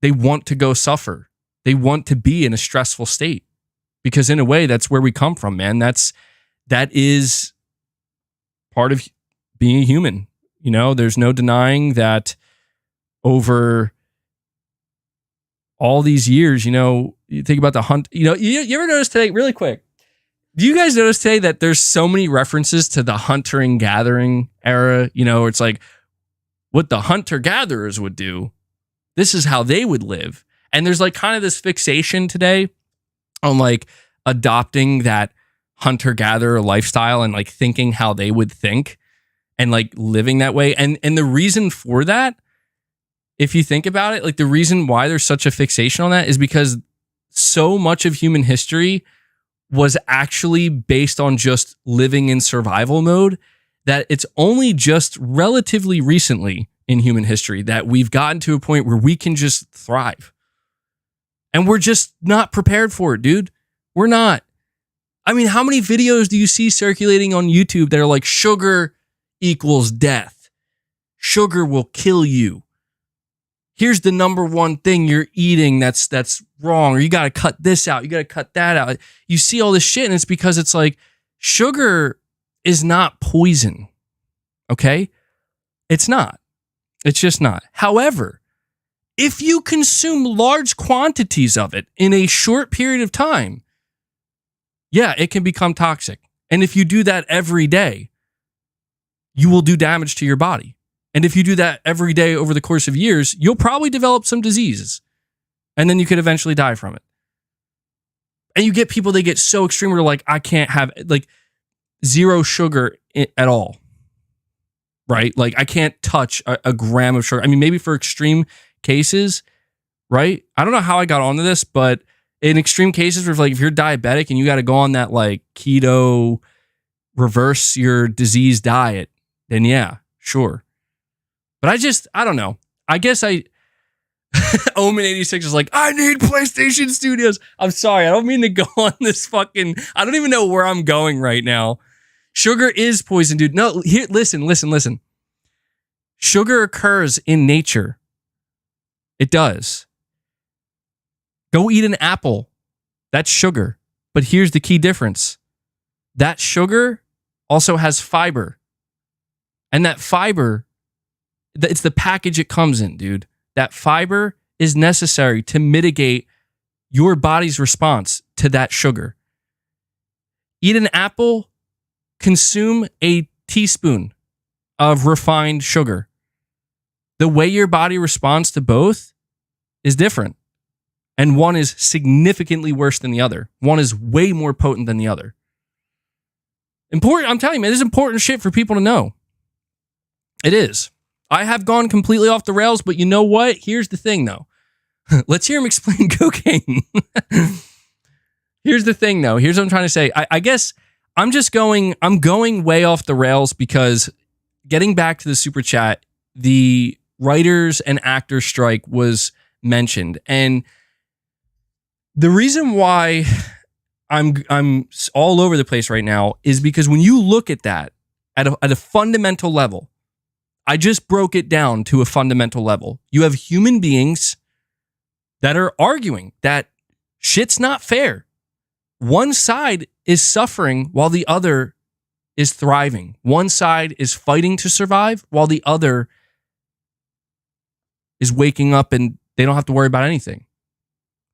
They want to go suffer. They want to be in a stressful state, because in a way, that's where we come from, man. That is part of being a human. There's no denying that over all these years, you think about the hunt, you ever notice today, really quick, do you guys notice today that there's so many references to the hunter gathering era? Where it's like what the hunter gatherers would do. This is how they would live. And there's like kind of this fixation today on like adopting that hunter-gatherer lifestyle and like thinking how they would think and like living that way. And the reason for that, if you think about it, like the reason why there's such a fixation on that is because so much of human history was actually based on just living in survival mode, that it's only just relatively recently in human history that we've gotten to a point where we can just thrive. And we're just not prepared for it, dude. We're not. I mean, how many videos do you see circulating on YouTube that are like sugar equals death? Sugar will kill you. Here's the number one thing you're eating that's wrong, or you got to cut this out. You got to cut that out. You see all this shit, and it's because it's like sugar is not poison. Okay? It's not. It's just not. However, if you consume large quantities of it in a short period of time, yeah, it can become toxic. And if you do that every day, you will do damage to your body. And if you do that every day over the course of years, you'll probably develop some diseases. And then you could eventually die from it. And you get people, they get so extreme where like, I can't have like zero sugar at all. Right? Like I can't touch a gram of sugar. I mean, maybe for extreme cases, right? I don't know how I got onto this, but in extreme cases where like if you're diabetic and you got to go on that like keto, reverse your disease diet, then yeah, sure. But I don't know. I guess Omen86 is like, I need PlayStation Studios. I'm sorry. I don't mean to go on this fucking, I don't even know where I'm going right now. Sugar is poison, dude. No, here, listen. Sugar occurs in nature. It does. Go eat an apple. That's sugar. But here's the key difference. That sugar also has fiber. And that fiber, it's the package it comes in, dude. That fiber is necessary to mitigate your body's response to that sugar. Eat an apple, consume a teaspoon of refined sugar. The way your body responds to both is different. And one is significantly worse than the other. One is way more potent than the other. Important, I'm telling you, man, this is important shit for people to know. It is. I have gone completely off the rails, but you know what? Here's the thing, though. Let's hear him explain cocaine. Here's the thing, though. Here's what I'm trying to say. I guess I'm going way off the rails because getting back to the super chat, the writers and actors strike was mentioned. And the reason why I'm all over the place right now is because when you look at that at a fundamental level, I just broke it down to a fundamental level. You have human beings that are arguing that shit's not fair. One side is suffering while the other is thriving. One side is fighting to survive while the other is waking up and they don't have to worry about anything.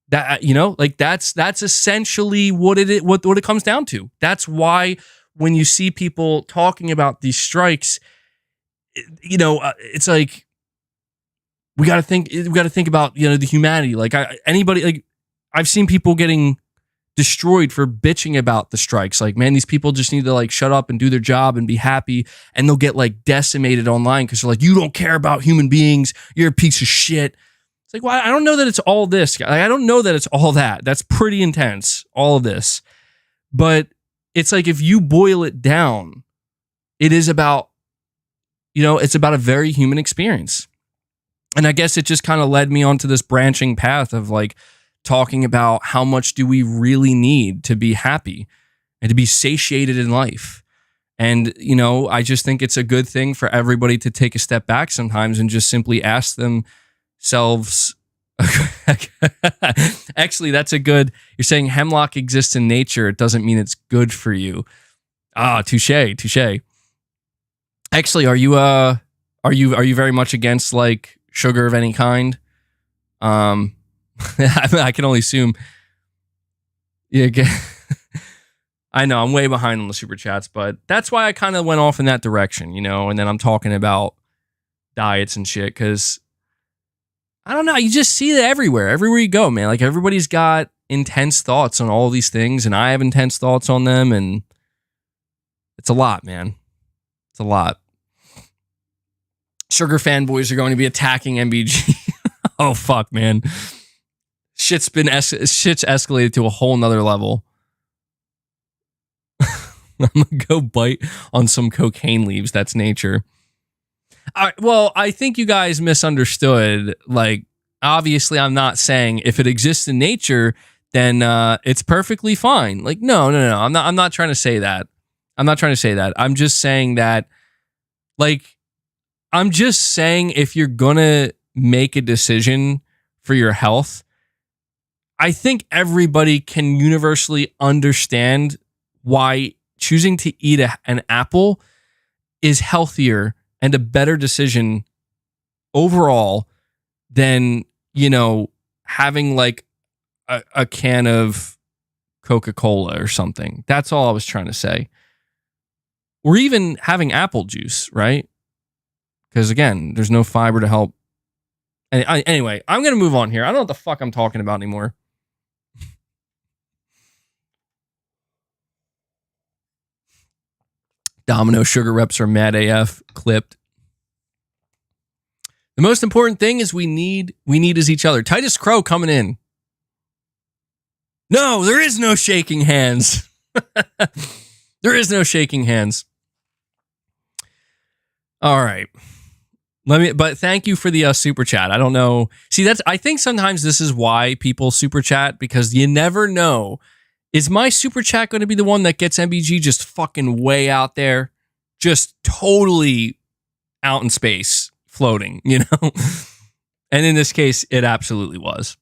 That, you know, like that's essentially what it comes down to. That's why when you see people talking about these strikes, you know, it's like we got to think about, you know, the humanity. Like I've seen people getting destroyed for bitching about the strikes. Like, man, these people just need to like shut up and do their job and be happy, and they'll get like decimated online because they're like, you don't care about human beings, you're a piece of shit. It's like, well, I don't know that it's all this. Like, I don't know that it's all that. That's pretty intense, all of this. But it's like, if you boil it down, it is about, you know, it's about a very human experience. And I guess it just kind of led me onto this branching path of like talking about how much do we really need to be happy and to be satiated in life. And, you know, I just think it's a good thing for everybody to take a step back sometimes and just simply ask themselves. Actually, that's a good, you're saying hemlock exists in nature. It doesn't mean it's good for you. Ah, touche. Actually, are you very much against like sugar of any kind? I can only assume. Yeah, I know I'm way behind on the super chats, but that's why I kind of went off in that direction, you know. And then I'm talking about diets and shit because I don't know. You just see it everywhere you go, man. Like everybody's got intense thoughts on all these things, and I have intense thoughts on them, and it's a lot, man. It's a lot. Sugar fanboys are going to be attacking MBG. Oh, fuck, man. Shit's escalated to a whole nother level. I'm going to go bite on some cocaine leaves. That's nature. All right, well, I think you guys misunderstood. Like, obviously, I'm not saying if it exists in nature, then it's perfectly fine. Like, no. I'm not trying to say that. I'm not trying to say that. I'm just saying that, like, I'm just saying if you're going to make a decision for your health, I think everybody can universally understand why choosing to eat an apple is healthier and a better decision overall than, having like a can of Coca-Cola or something. That's all I was trying to say. Or even having apple juice, right? Because again, there's no fiber to help. Anyway, I'm going to move on here. I don't know what the fuck I'm talking about anymore. Domino sugar reps are mad AF, clipped. The most important thing is we need is each other. Titus Crow coming in. No, there is no shaking hands. There is no shaking hands. All right. But thank you for the super chat. I don't know. See, I think sometimes this is why people super chat, because you never know. Is my super chat going to be the one that gets MBG just fucking way out there? Just totally out in space, floating, And in this case, it absolutely was.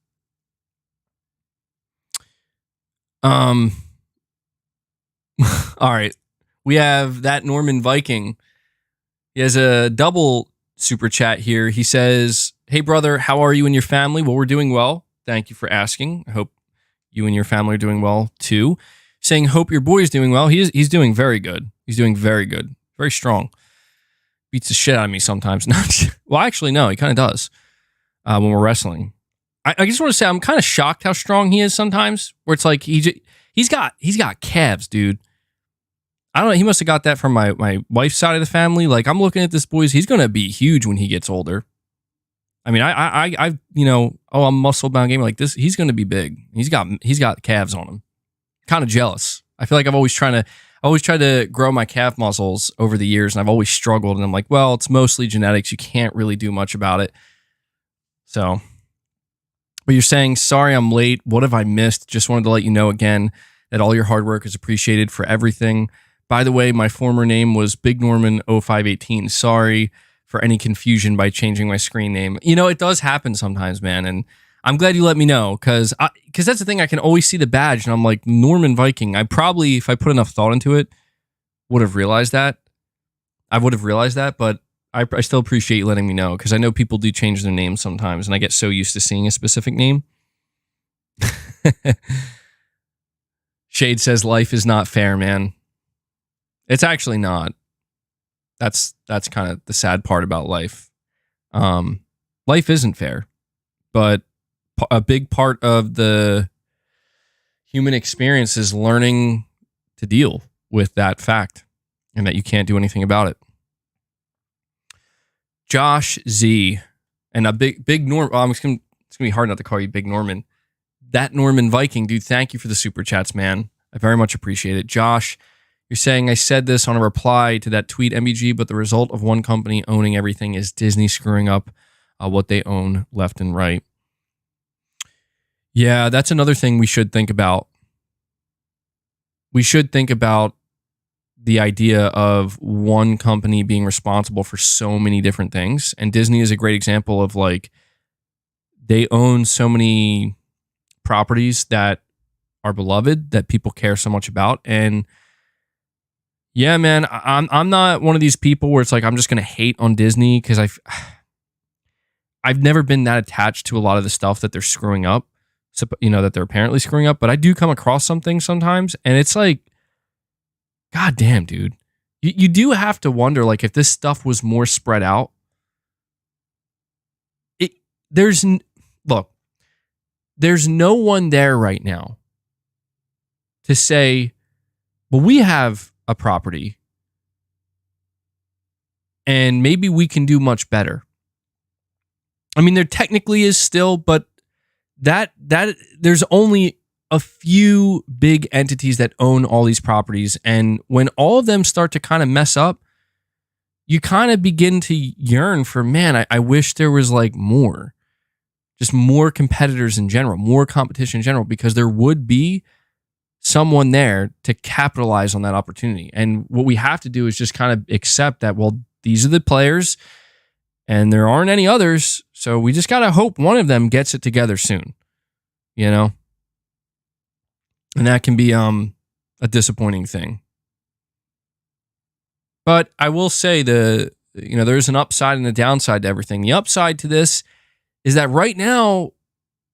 All right. We have that Norman Viking. He has a double super chat here. He says, "Hey brother, how are you and your family?" Well, we're doing well. Thank you for asking. I hope you and your family are doing well too. Saying, "Hope your boy is doing well." He's doing very good. He's doing very good. Very strong. Beats the shit out of me sometimes. Well, actually, no, he kind of does when we're wrestling. I just want to say I'm kind of shocked how strong he is sometimes. Where it's like he's got calves, dude. I don't know. He must have got that from my wife's side of the family. Like, I'm looking at this boys. He's gonna be huge when he gets older. I mean, I'm muscle bound gamer like this. He's gonna be big. He's got calves on him. Kind of jealous. I feel like I've always tried to grow my calf muscles over the years, and I've always struggled. And I'm like, well, it's mostly genetics. You can't really do much about it. So, but you're saying, sorry, I'm late. What have I missed? Just wanted to let you know again that all your hard work is appreciated for everything. By the way, my former name was Big Norman 0518. Sorry for any confusion by changing my screen name. It does happen sometimes, man. And I'm glad you let me know, because that's the thing. I can always see the badge, and I'm like, Norman Viking. I probably, if I put enough thought into it, would have realized that. I would have realized that, but I still appreciate you letting me know, because I know people do change their names sometimes, and I get so used to seeing a specific name. Shade says, life is not fair, man. It's actually not. That's kind of the sad part about life. Life isn't fair, but a big part of the human experience is learning to deal with that fact and that you can't do anything about it. Josh Z and a big Norm. Oh, it's gonna be hard not to call you Big Norman. That Norman Viking, dude. Thank you for the super chats, man. I very much appreciate it. Josh, you're saying I said this on a reply to that tweet, MBG, but the result of one company owning everything is Disney screwing up what they own left and right. Yeah, that's another thing we should think about. We should think about the idea of one company being responsible for so many different things. And Disney is a great example of, like, they own so many properties that are beloved, that people care so much about. And yeah, man, I'm not one of these people where it's like I'm just gonna hate on Disney, because I've never been that attached to a lot of the stuff that they're screwing up. So, that they're apparently screwing up. But I do come across some things sometimes, and it's like, God damn, dude. You do have to wonder, like, if this stuff was more spread out. Look, there's no one there right now to say, well, we have a property and maybe we can do much better. I mean, there technically is still, but that there's only a few big entities that own all these properties. And when all of them start to kind of mess up, you kind of begin to yearn for, man, I wish there was like more, just more competitors in general, more competition in general, because there would be someone there to capitalize on that opportunity. And what we have to do is just kind of accept that, well, these are the players and there aren't any others. So we just got to hope one of them gets it together soon, you know? And that can be a disappointing thing. But I will say there's an upside and a downside to everything. The upside to this is that right now,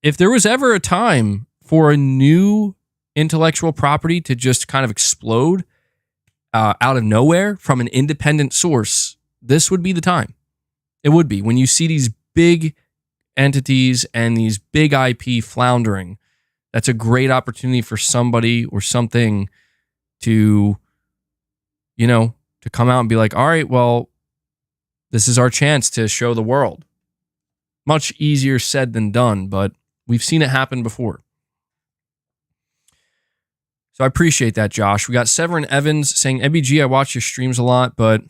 if there was ever a time for a new intellectual property to just kind of explode out of nowhere from an independent source, this would be the time. It would be. When you see these big entities and these big IP floundering, that's a great opportunity for somebody or something to, to come out and be like, all right, well, this is our chance to show the world. Much easier said than done, but we've seen it happen before. So I appreciate that, Josh. We got Severin Evans saying, MBG, I watch your streams a lot, but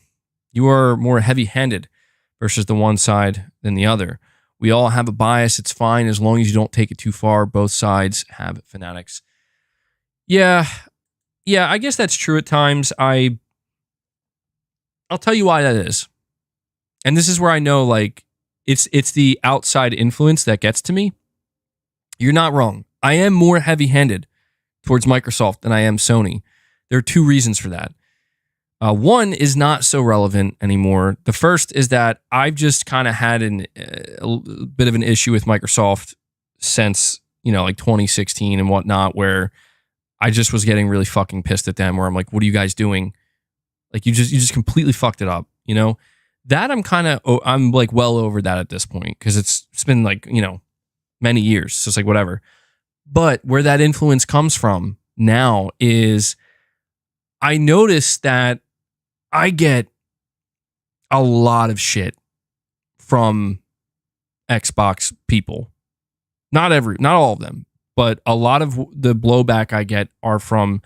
you are more heavy-handed versus the one side than the other. We all have a bias. It's fine as long as you don't take it too far. Both sides have fanatics. Yeah, I guess that's true at times. I'll tell you why that is. And this is where I know, like, it's the outside influence that gets to me. You're not wrong. I am more heavy-handed towards Microsoft than I am Sony. There are two reasons for that. One is not so relevant anymore. The first is that I've just kind of had a bit of an issue with Microsoft since, like 2016 and whatnot, where I just was getting really fucking pissed at them, where I'm like, what are you guys doing? Like, you just completely fucked it up, That I'm like well over that at this point, because it's been like, many years. So it's like, whatever. But where that influence comes from now is I noticed that I get a lot of shit from Xbox people. Not all of them, but a lot of the blowback I get are from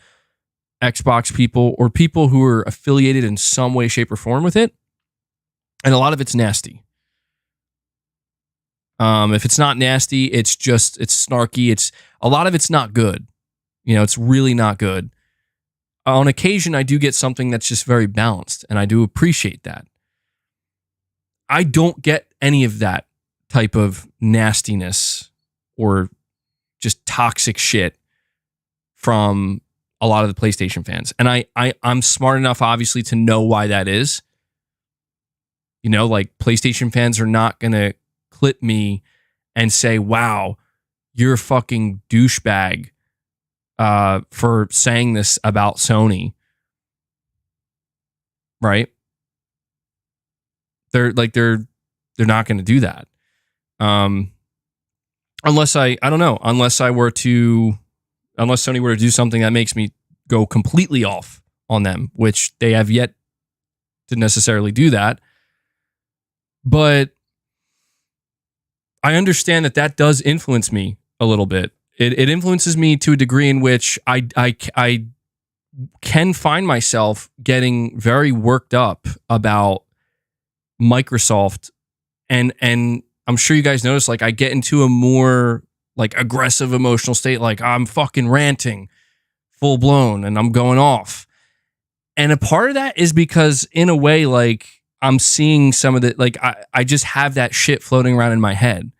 Xbox people or people who are affiliated in some way, shape, or form with it. And a lot of it's nasty. If it's not nasty, it's snarky. A lot of it's not good. It's really not good. On occasion, I do get something that's just very balanced, and I do appreciate that. I don't get any of that type of nastiness or just toxic shit from a lot of the PlayStation fans. And I'm smart enough, obviously, to know why that is. Like, PlayStation fans are not going to clip me and say, wow, you're a fucking douchebag for saying this about Sony. Right? They're not going to do that. Unless Sony were to do something that makes me go completely off on them, which they have yet to necessarily do that. But I understand that does influence me a little bit. It influences me to a degree in which I can find myself getting very worked up about Microsoft, and I'm sure you guys notice, like, I get into a more like aggressive emotional state, like I'm fucking ranting full blown and I'm going off. And a part of that is because, in a way, like, I'm seeing some of the, like, I just have that shit floating around in my head.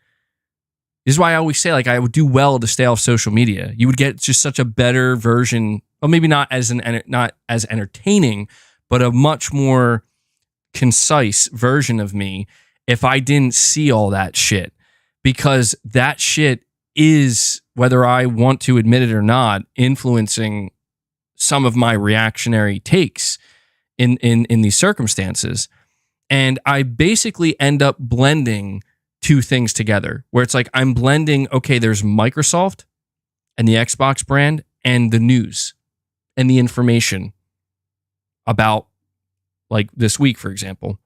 This is why I always say, like, I would do well to stay off social media. You would get just such a better version, well, maybe not as entertaining, but a much more concise version of me if I didn't see all that shit. Because that shit is, whether I want to admit it or not, influencing some of my reactionary takes in these circumstances. And I basically end up blending two things together, where it's like I'm blending, okay, there's Microsoft and the Xbox brand and the news and the information about like this week, for example.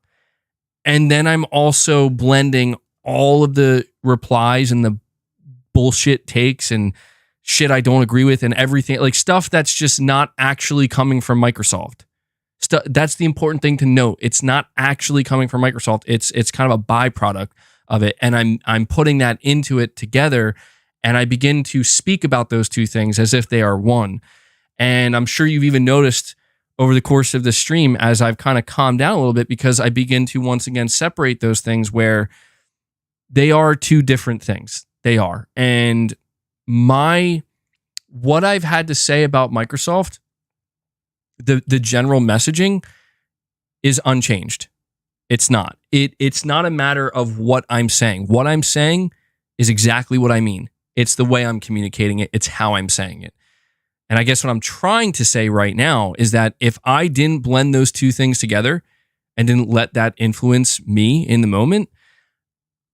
And then I'm also blending all of the replies and the bullshit takes and shit I don't agree with and everything, like stuff that's just not actually coming from Microsoft. That's the important thing to note. It's not actually coming from Microsoft. It's kind of a byproduct of it. And I'm putting that into it together, and I begin to speak about those two things as if they are one. And I'm sure you've even noticed over the course of the stream as I've kind of calmed down a little bit, because I begin to once again separate those things where they are two different things. They are. And what I've had to say about Microsoft, the general messaging is unchanged. It's not. It's not a matter of what I'm saying. What I'm saying is exactly what I mean. It's the way I'm communicating it. It's how I'm saying it. And I guess what I'm trying to say right now is that if I didn't blend those two things together and didn't let that influence me in the moment,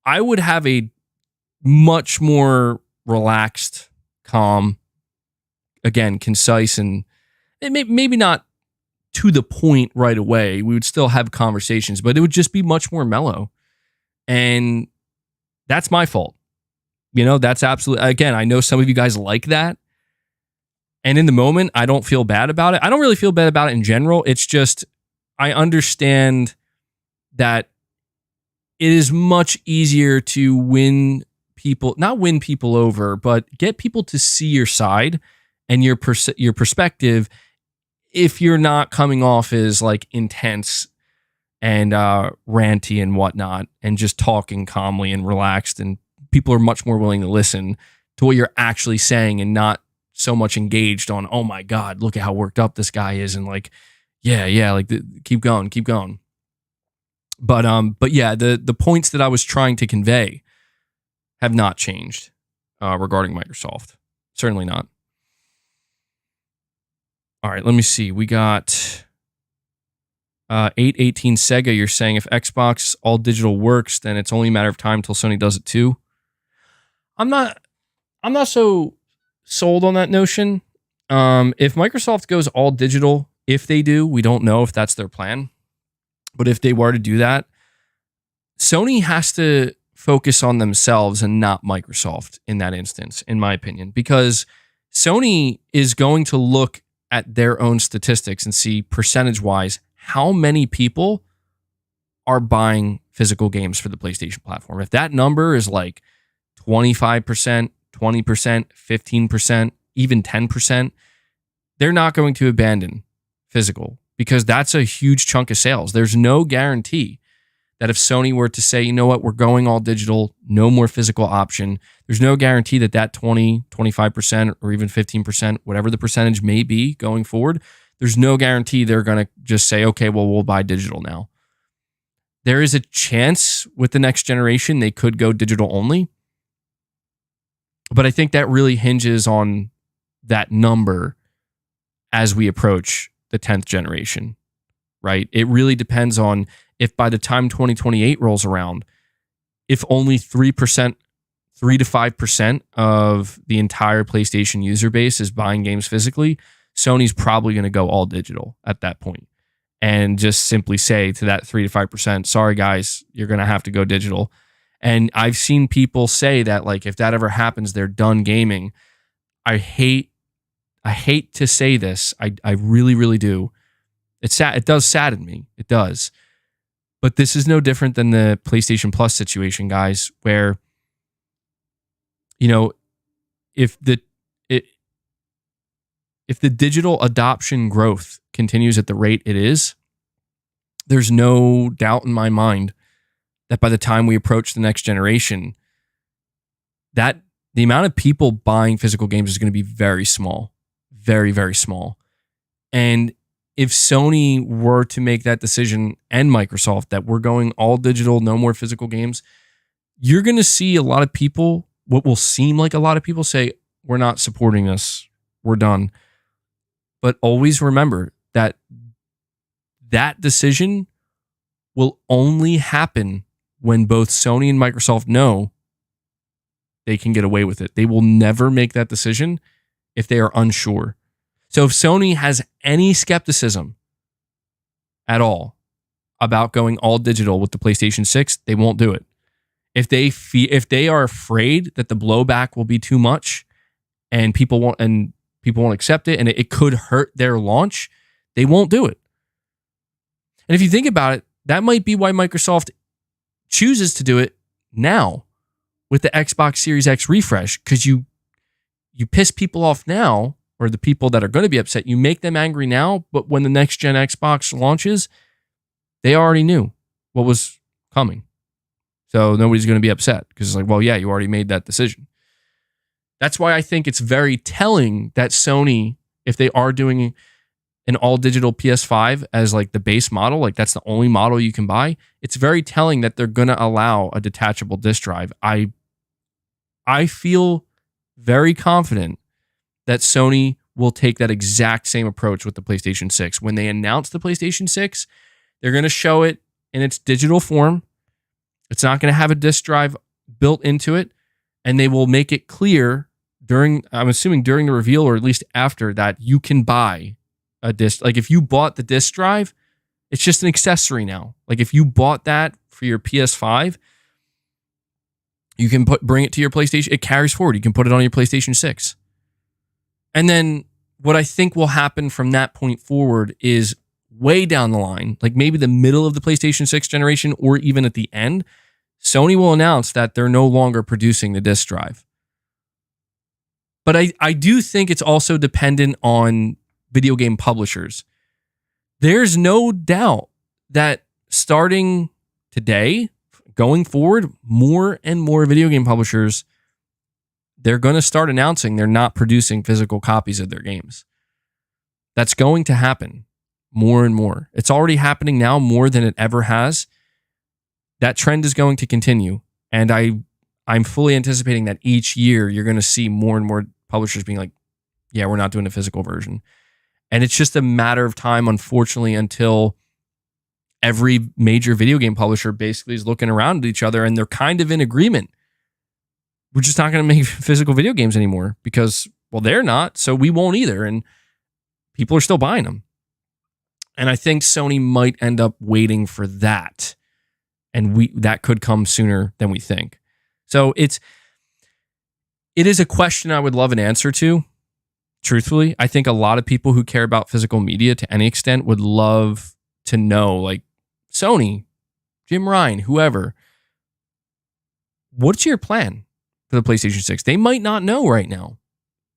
I would have a much more relaxed, calm, again, concise, and maybe not to the point right away. We would still have conversations, but it would just be much more mellow. And that's my fault. That's absolutely, again, I know some of you guys like that. And in the moment, I don't feel bad about it. I don't really feel bad about it in general. It's just, I understand that it is much easier to not win people over, but get people to see your side and your perspective if you're not coming off as like intense and ranty and whatnot, and just talking calmly and relaxed, and people are much more willing to listen to what you're actually saying and not so much engaged on, oh my God, look at how worked up this guy is, and like, yeah, like keep going. But yeah, the points that I was trying to convey have not changed regarding Microsoft. Certainly not. All right, let me see. We got 818 Sega. You're saying if Xbox all digital works, then it's only a matter of time until Sony does it too. I'm not so sold on that notion. If Microsoft goes all digital, if they do, we don't know if that's their plan. But if they were to do that, Sony has to focus on themselves and not Microsoft in that instance, in my opinion, because Sony is going to look at their own statistics and see percentage-wise how many people are buying physical games for the PlayStation platform. If that number is like 25%, 20%, 15%, even 10%, they're not going to abandon physical, because that's a huge chunk of sales. There's no guarantee that if Sony were to say, you know what, we're going all digital, no more physical option, there's no guarantee that 20, 25%, or even 15%, whatever the percentage may be going forward, there's no guarantee they're going to just say, okay, well, we'll buy digital now. There is a chance with the next generation they could go digital only, but I think that really hinges on that number as we approach the 10th generation, right? It really depends on if by the time 2028 rolls around, if only 3 to 5% of the entire PlayStation user base is buying games physically, Sony's probably going to go all digital at that point and just simply say to that 3 to 5%, sorry guys, you're going to have to go digital. And I've seen people say that, like, if that ever happens, they're done gaming. I hate to say this. I really, really do. It's sad. It does sadden me. It does. But this is no different than the PlayStation Plus situation, guys, where, if the digital adoption growth continues at the rate it is, there's no doubt in my mind that by the time we approach the next generation, that the amount of people buying physical games is going to be very small, very, very small. And if Sony were to make that decision, and Microsoft, that we're going all digital, no more physical games, you're going to see a lot of people, what will seem like a lot of people, say, we're not supporting this, we're done. But always remember that decision will only happen when both Sony and Microsoft know they can get away with it. They will never make that decision if they are unsure. So if Sony has any skepticism at all about going all digital with the PlayStation 6, they won't do it. If they are afraid that the blowback will be too much and people won't accept it and it could hurt their launch, they won't do it. And if you think about it, that might be why Microsoft chooses to do it now with the Xbox Series X refresh, because you piss people off now, or the people that are going to be upset, you make them angry now, but when the next gen Xbox launches, they already knew what was coming. So nobody's going to be upset because it's like, well, yeah, you already made that decision. That's why I think it's very telling that Sony, if they are doing an all digital PS5 as like the base model, like that's the only model you can buy, it's very telling that they're going to allow a detachable disk drive. I feel very confident that Sony will take that exact same approach with the PlayStation 6. When they announce the PlayStation 6, they're going to show it in its digital form. It's not going to have a disk drive built into it, and they will make it clear I'm assuming during the reveal, or at least after that, you can buy a disc. Like if you bought the disc drive, it's just an accessory now. Like if you bought that for your PS5, you can bring it to your PlayStation. It carries forward. You can put it on your PlayStation 6. And then what I think will happen from that point forward is way down the line, like maybe the middle of the PlayStation 6 generation or even at the end, Sony will announce that they're no longer producing the disc drive. But I do think it's also dependent on video game publishers. There's no doubt that starting today, going forward, more and more video game publishers, they're going to start announcing they're not producing physical copies of their games. That's going to happen more and more. It's already happening now more than it ever has. That trend is going to continue. And I'm fully anticipating that each year you're going to see more and more publishers being like, yeah, we're not doing a physical version. And it's just a matter of time, unfortunately, until every major video game publisher basically is looking around at each other and they're kind of in agreement. We're just not going to make physical video games anymore because, well, they're not, so we won't either. And people are still buying them. And I think Sony might end up waiting for that. And that could come sooner than we think. So it is a question I would love an answer to. Truthfully, I think a lot of people who care about physical media to any extent would love to know, like Sony, Jim Ryan, whoever, what's your plan for the PlayStation 6? They might not know right now.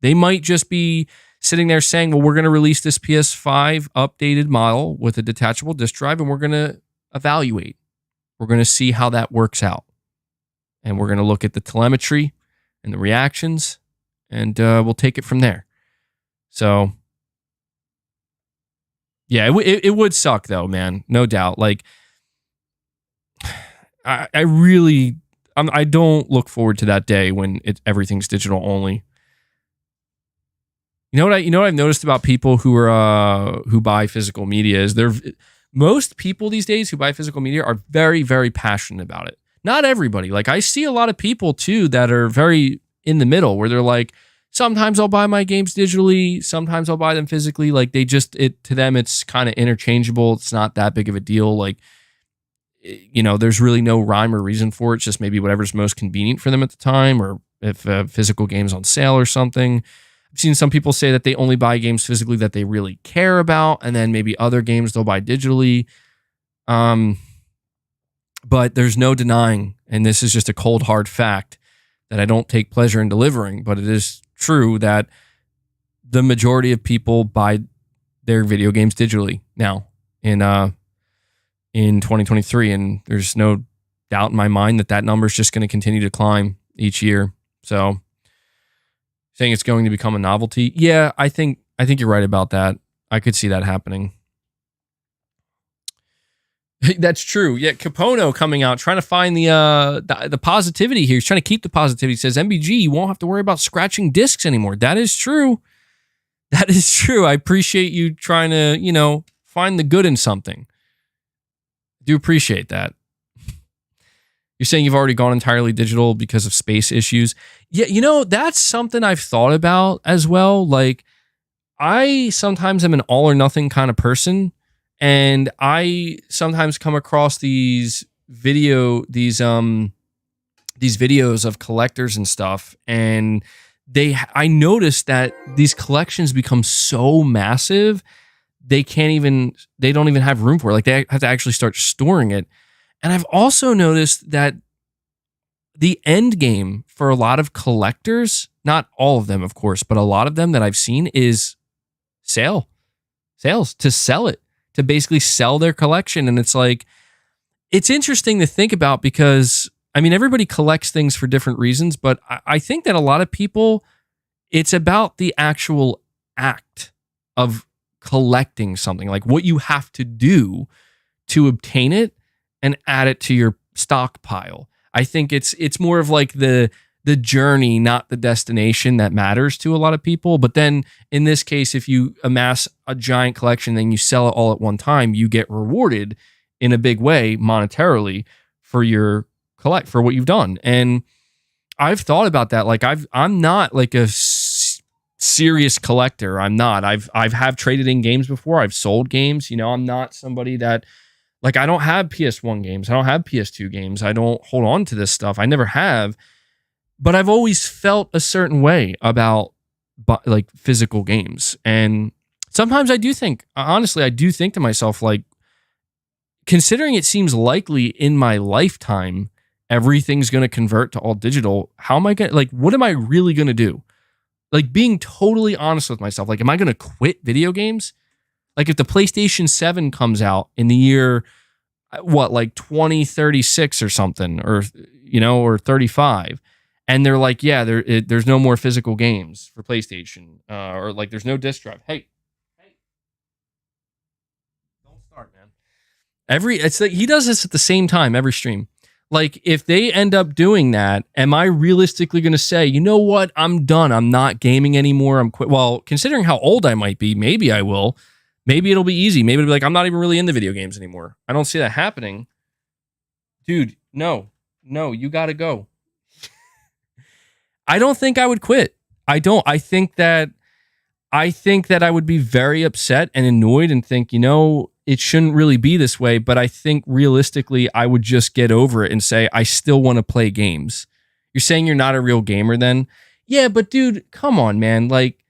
They might just be sitting there saying, well, we're going to release this PS5 updated model with a detachable disk drive and we're going to evaluate. We're going to see how that works out. And we're going to look at the telemetry and the reactions and we'll take it from there. So, yeah, it would suck though, man. No doubt. Like, I don't look forward to that day when everything's digital only. You know what I've noticed about people who buy physical media is most people these days who buy physical media are very, very passionate about it. Not everybody. Like I see a lot of people too that are very in the middle where they're like, sometimes I'll buy my games digitally, sometimes I'll buy them physically. Like to them, it's kind of interchangeable. It's not that big of a deal. Like, there's really no rhyme or reason for it. It's just maybe whatever's most convenient for them at the time, or if a physical game's on sale or something. I've seen some people say that they only buy games physically that they really care about, and then maybe other games they'll buy digitally. But there's no denying, and this is just a cold, hard fact that I don't take pleasure in delivering, but it is true that the majority of people buy their video games digitally now in 2023, and there's no doubt in my mind that number is just going to continue to climb each year. So saying it's going to become a novelty, yeah, I think you're right about that. I could see that happening. That's true. Yeah, Capono coming out trying to find the positivity here. He's trying to keep the positivity. He says, MBG, you won't have to worry about scratching discs anymore. That is true. That is true. I appreciate you trying to, find the good in something. I do appreciate that. You're saying you've already gone entirely digital because of space issues. Yeah, you know, that's something I've thought about as well. Like, I sometimes am an all or nothing kind of person, and I sometimes come across these videos of collectors and stuff, and I noticed that these collections become so massive they don't even have room for it. Like, they have to actually start storing it. And I've also noticed that the end game for a lot of collectors, not all of them, of course, but a lot of them that I've seen is sales, to sell it, to basically sell their collection. And it's like, it's interesting to think about because, I mean, everybody collects things for different reasons, but I think that a lot of people, it's about the actual act of collecting something, like what you have to do to obtain it and add it to your stockpile. I think it's more of like the journey, not the destination, that matters to a lot of people. But then in this case, if you amass a giant collection, then you sell it all at one time, you get rewarded in a big way monetarily for for what you've done. And I've thought about that. Like, I'm not like a serious collector. I'm not. I've traded in games before. I've sold games. You know, I'm not somebody that, like, I don't have PS1 games. I don't have PS2 games. I don't hold on to this stuff. I never have. But I've always felt a certain way about like physical games. And sometimes I do think to myself, like, considering it seems likely in my lifetime everything's going to convert to all digital, how am I going to, like, what am I really going to do? Like, being totally honest with myself, like, am I going to quit video games? Like, if the PlayStation 7 comes out in the year, like 2036 or something, or, you know, or 35, and they're like, yeah, there's no more physical games for PlayStation, or like there's no disc drive. Hey, don't start, man. It's like he does this at the same time every stream. Like, if they end up doing that, am I realistically going to say, you know what, I'm done. I'm not gaming anymore. I'm quit. Well, considering how old I might be, maybe I will. Maybe it'll be easy. Maybe it'll be like, I'm not even really into video games anymore. I don't see that happening. Dude, no, you got to go. I don't think I would quit. I don't. I think that I would be very upset and annoyed and think, you know, it shouldn't really be this way. But I think realistically, I would just get over it and say, I still want to play games. You're saying you're not a real gamer then? Yeah, but dude, come on, man. Like,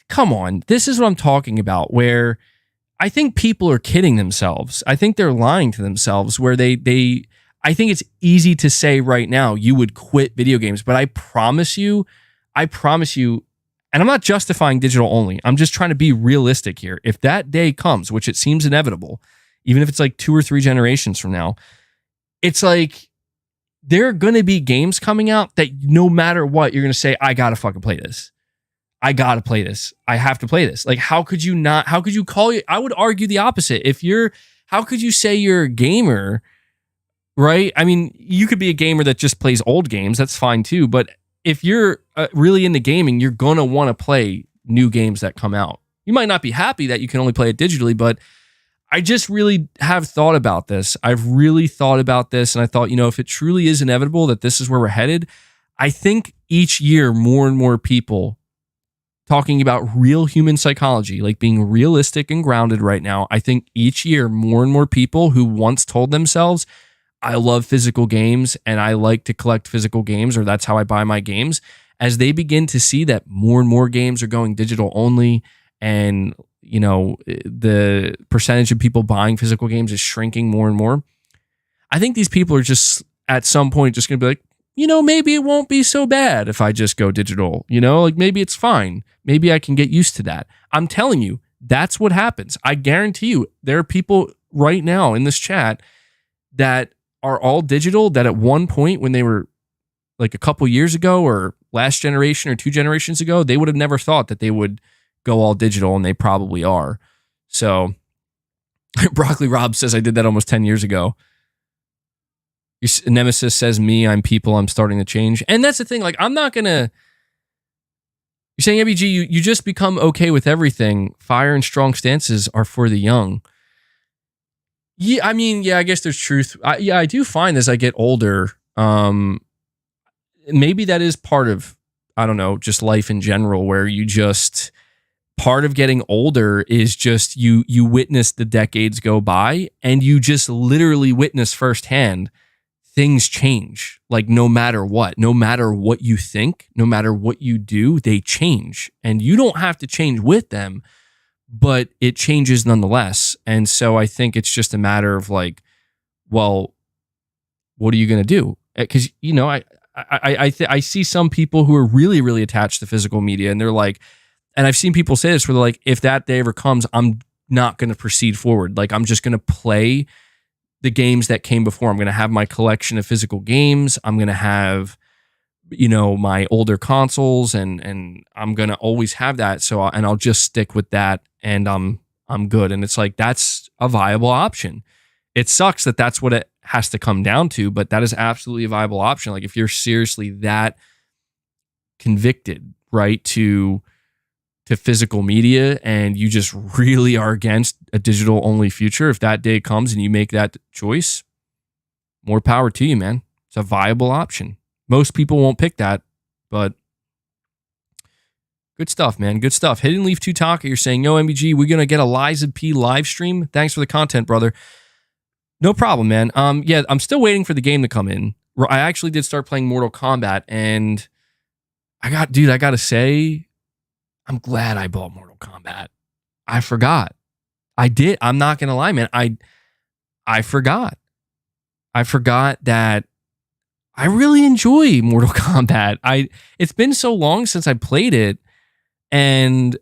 come on. This is what I'm talking about, where I think people are kidding themselves. I think they're lying to themselves, where I think it's easy to say right now you would quit video games, but I promise you, and I'm not justifying digital only. I'm just trying to be realistic here. If that day comes, which it seems inevitable, even if it's like 2 or 3 generations from now, it's like there are going to be games coming out that no matter what, you're going to say, I got to fucking play this. I got to play this. I have to play this. Like, how could you not? How could you call it? I would argue the opposite. How could you say you're a gamer, right? I mean, you could be a gamer that just plays old games. That's fine too. But if you're really into gaming, you're going to want to play new games that come out. You might not be happy that you can only play it digitally, but I just really have thought about this. I've really thought about this, and I thought, you know, if it truly is inevitable that this is where we're headed, I think each year more and more people talking about real human psychology, like being realistic and grounded right now, I think each year more and more people who once told themselves, I love physical games and I like to collect physical games, or that's how I buy my games, as they begin to see that more and more games are going digital only, and, you know, the percentage of people buying physical games is shrinking more and more. I think these people are just at some point just going to be like, you know, maybe it won't be so bad if I just go digital, you know, like maybe it's fine. Maybe I can get used to that. I'm telling you, that's what happens. I guarantee you, there are people right now in this chat that are all digital that at one point when they were like a couple years ago or last generation or 2 generations ago, they would have never thought that they would go all digital, and they probably are. So Broccoli Rob says, I did that almost 10 years ago. Your Nemesis says, me, I'm people, I'm starting to change. And that's the thing, like, I'm not going to, you're saying, MBG, you just become okay with everything. Fire and strong stances are for the young. Yeah, I mean, yeah, I guess there's truth. I do find as I get older, Maybe that is part of, I don't know, just life in general, where you just, part of getting older is just you witness the decades go by and you just literally witness firsthand things change. Like no matter what you think, no matter what you do, they change. And you don't have to change with them, but it changes nonetheless. And so I think it's just a matter of like, well, what are you going to do? Because, you know, I see some people who are really, really attached to physical media, and they're like, and I've seen people say this where they're like, if that day ever comes, I'm not going to proceed forward. Like, I'm just going to play the games that came before. I'm going to have my collection of physical games. I'm going to have, you know, my older consoles, and I'm going to always have that. So, and I'll just stick with that, and I'm good. And it's like, that's a viable option. It sucks that that's what it has to come down to, but that is absolutely a viable option. Like if you're seriously that convicted, right, to physical media, and you just really are against a digital only future, if that day comes and you make that choice, more power to you, man. It's a viable option. Most people won't pick that, but good stuff, man. Good stuff. Hidden Leaf 2 Taka, you're saying, yo, MBG, we're going to get a Liza P live stream. Thanks for the content, brother. No problem, man. Yeah, I'm still waiting for the game to come in. I actually did start playing Mortal Kombat, and I got to say, I'm glad I bought Mortal Kombat. I forgot. I did. I'm not going to lie, man. I forgot. I forgot that I really enjoy Mortal Kombat. It's been so long since I played it, and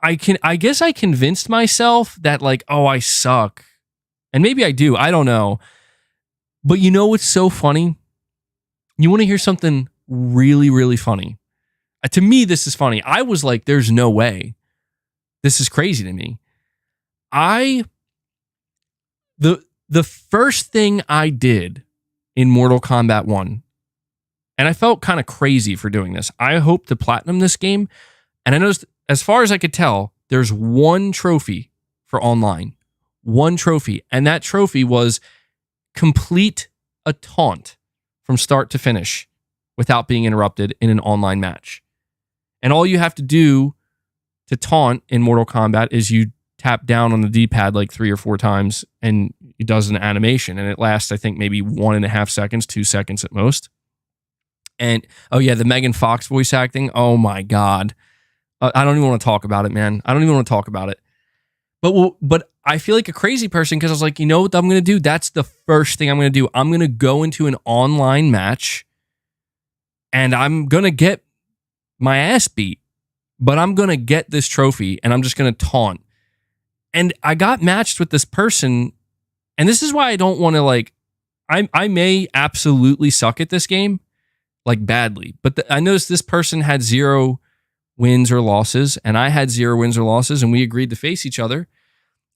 I guess I convinced myself that like, oh, I suck. And maybe I do. I don't know. But you know what's so funny? You want to hear something really, really funny? To me, this is funny. I was like, there's no way. This is crazy to me. The first thing I did in Mortal Kombat 1, and I felt kind of crazy for doing this. I hoped to platinum this game, and I noticed, as far as I could tell, there's one trophy for online. One trophy, and that trophy was complete a taunt from start to finish without being interrupted in an online match. And all you have to do to taunt in Mortal Kombat is you tap down on the D-pad like 3 or 4 times, and it does an animation, and it lasts, I think, maybe 1.5 seconds, 2 seconds at most. And oh yeah, the Megan Fox voice acting, oh my God. I don't even want to talk about it, man. I don't even want to talk about it. But I feel like a crazy person, because I was like, you know what I'm going to do? That's the first thing I'm going to do. I'm going to go into an online match, and I'm going to get my ass beat, but I'm going to get this trophy, and I'm just going to taunt. And I got matched with this person, and this is why I don't want to, like, I may absolutely suck at this game, like badly, but I noticed this person had 0 wins or losses, and I had 0 wins or losses, and we agreed to face each other.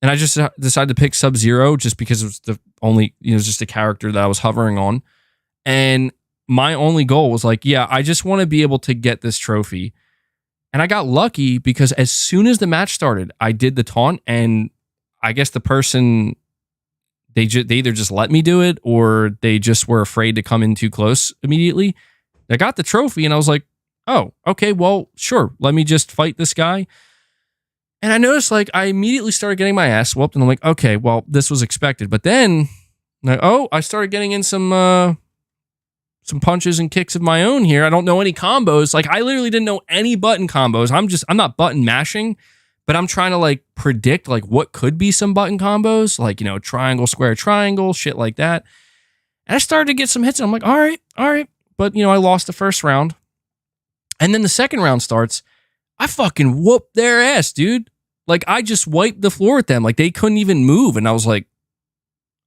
And I just decided to pick Sub-Zero just because it was the only, just a character that I was hovering on. And my only goal was like, yeah, I just want to be able to get this trophy. And I got lucky because as soon as the match started, I did the taunt, and I guess the person, they either just let me do it, or they just were afraid to come in too close immediately. I got the trophy, and I was like, oh, okay, well, sure. Let me just fight this guy. And I noticed, like, I immediately started getting my ass whooped, and I'm like, okay, well, this was expected. But then, like, I started getting in some punches and kicks of my own here. I don't know any combos. Like, I literally didn't know any button combos. I'm not button mashing, but I'm trying to, like, predict, like, what could be some button combos. Like, triangle, square, triangle, shit like that. And I started to get some hits, and I'm like, all right. But, I lost the first round. And then the second round starts. I fucking whooped their ass, dude. Like, I just wiped the floor with them. Like, they couldn't even move. And I was like,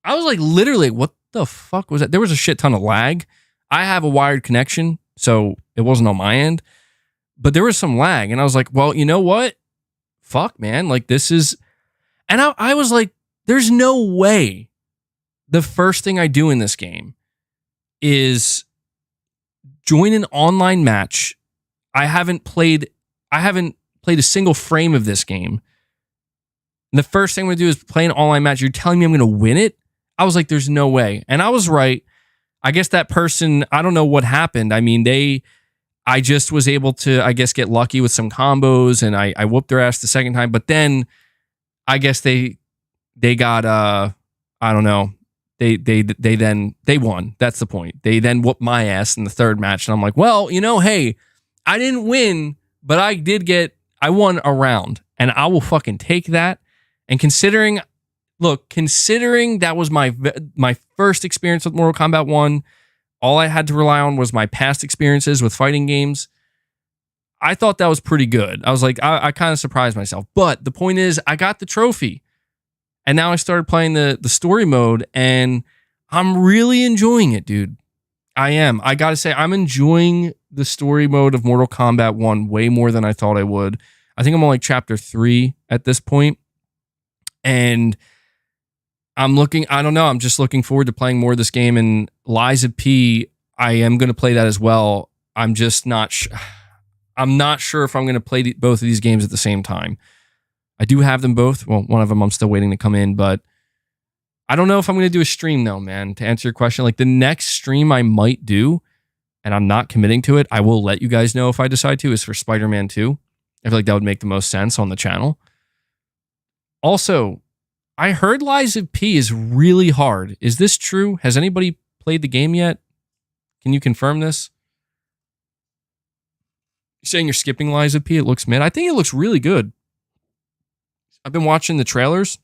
literally, what the fuck was that? There was a shit ton of lag. I have a wired connection, so it wasn't on my end. But there was some lag. And I was like, well, you know what? Fuck, man. Like, this is... And I was like, there's no way the first thing I do in this game is join an online match. I haven't played a single frame of this game. And the first thing I'm going to do is play an online match. You're telling me I'm going to win it? I was like, there's no way. And I was right. I guess that person, I don't know what happened. I mean, I just was able to, I guess, get lucky with some combos, and I whooped their ass the second time. But then I guess they got, I don't know. They won. That's the point. They then whooped my ass in the third match. And I'm like, well, hey, I didn't win, but I won a round, and I will fucking take that. And considering that was my first experience with Mortal Kombat 1, all I had to rely on was my past experiences with fighting games. I thought that was pretty good. I was like, I kind of surprised myself. But the point is, I got the trophy. And now I started playing the story mode, and I'm really enjoying it, dude. I am. I got to say, I'm enjoying the story mode of Mortal Kombat 1 way more than I thought I would. I think I'm on like chapter 3 at this point. And I'm just looking forward to playing more of this game. And Lies of P, I am going to play that as well. I'm just not I'm not sure if I'm going to play both of these games at the same time. I do have them both. Well, one of them I'm still waiting to come in, but I don't know if I'm going to do a stream though, man. To answer your question, like the next stream I might do, and I'm not committing to it, I will let you guys know if I decide to, is for Spider-Man 2. I feel like that would make the most sense on the channel. Also, I heard Lies of P is really hard. Is this true? Has anybody played the game yet? Can you confirm this? You're saying you're skipping Lies of P? It looks mid. I think it looks really good. I've been watching the trailers.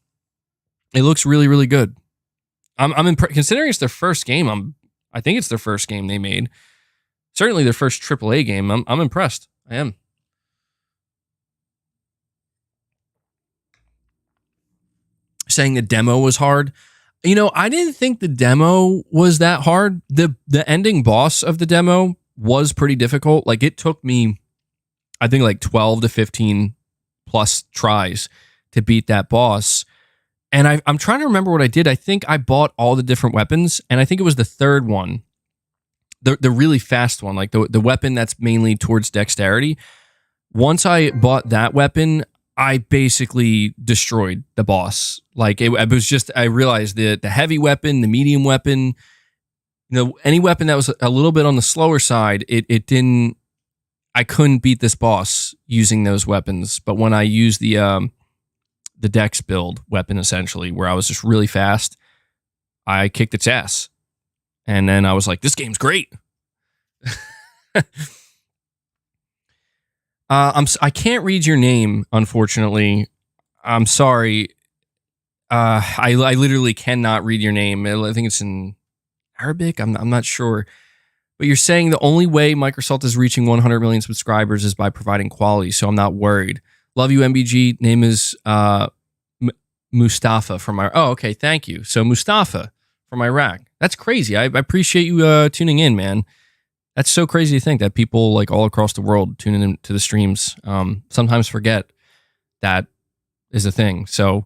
It looks really, really good. I'm impressed. Considering it's their first game, I think it's their first game they made. Certainly their first AAA game. I'm impressed. I am. Saying the demo was hard. I didn't think the demo was that hard. The ending boss of the demo was pretty difficult. Like it took me, I think like 12 to 15 plus tries to beat that boss. And I'm trying to remember what I did. I think I bought all the different weapons, and I think it was the third one, the really fast one, like the weapon that's mainly towards dexterity. Once I bought that weapon, I basically destroyed the boss. Like it was just, I realized the heavy weapon, the medium weapon, any weapon that was a little bit on the slower side, I couldn't beat this boss using those weapons. But when I used the dex build weapon, essentially, where I was just really fast, I kicked its ass. And then I was like, this game's great. I can't read your name, unfortunately. I'm sorry. I literally cannot read your name. I think it's in Arabic. I'm not sure. But you're saying the only way Microsoft is reaching 100 million subscribers is by providing quality, so I'm not worried. Love you, MBG. Name is Mustafa from Iraq. Oh, okay. Thank you. So Mustafa from Iraq. That's crazy. I appreciate you tuning in, man. That's so crazy to think that people like all across the world tuning into the streams sometimes forget that is a thing. So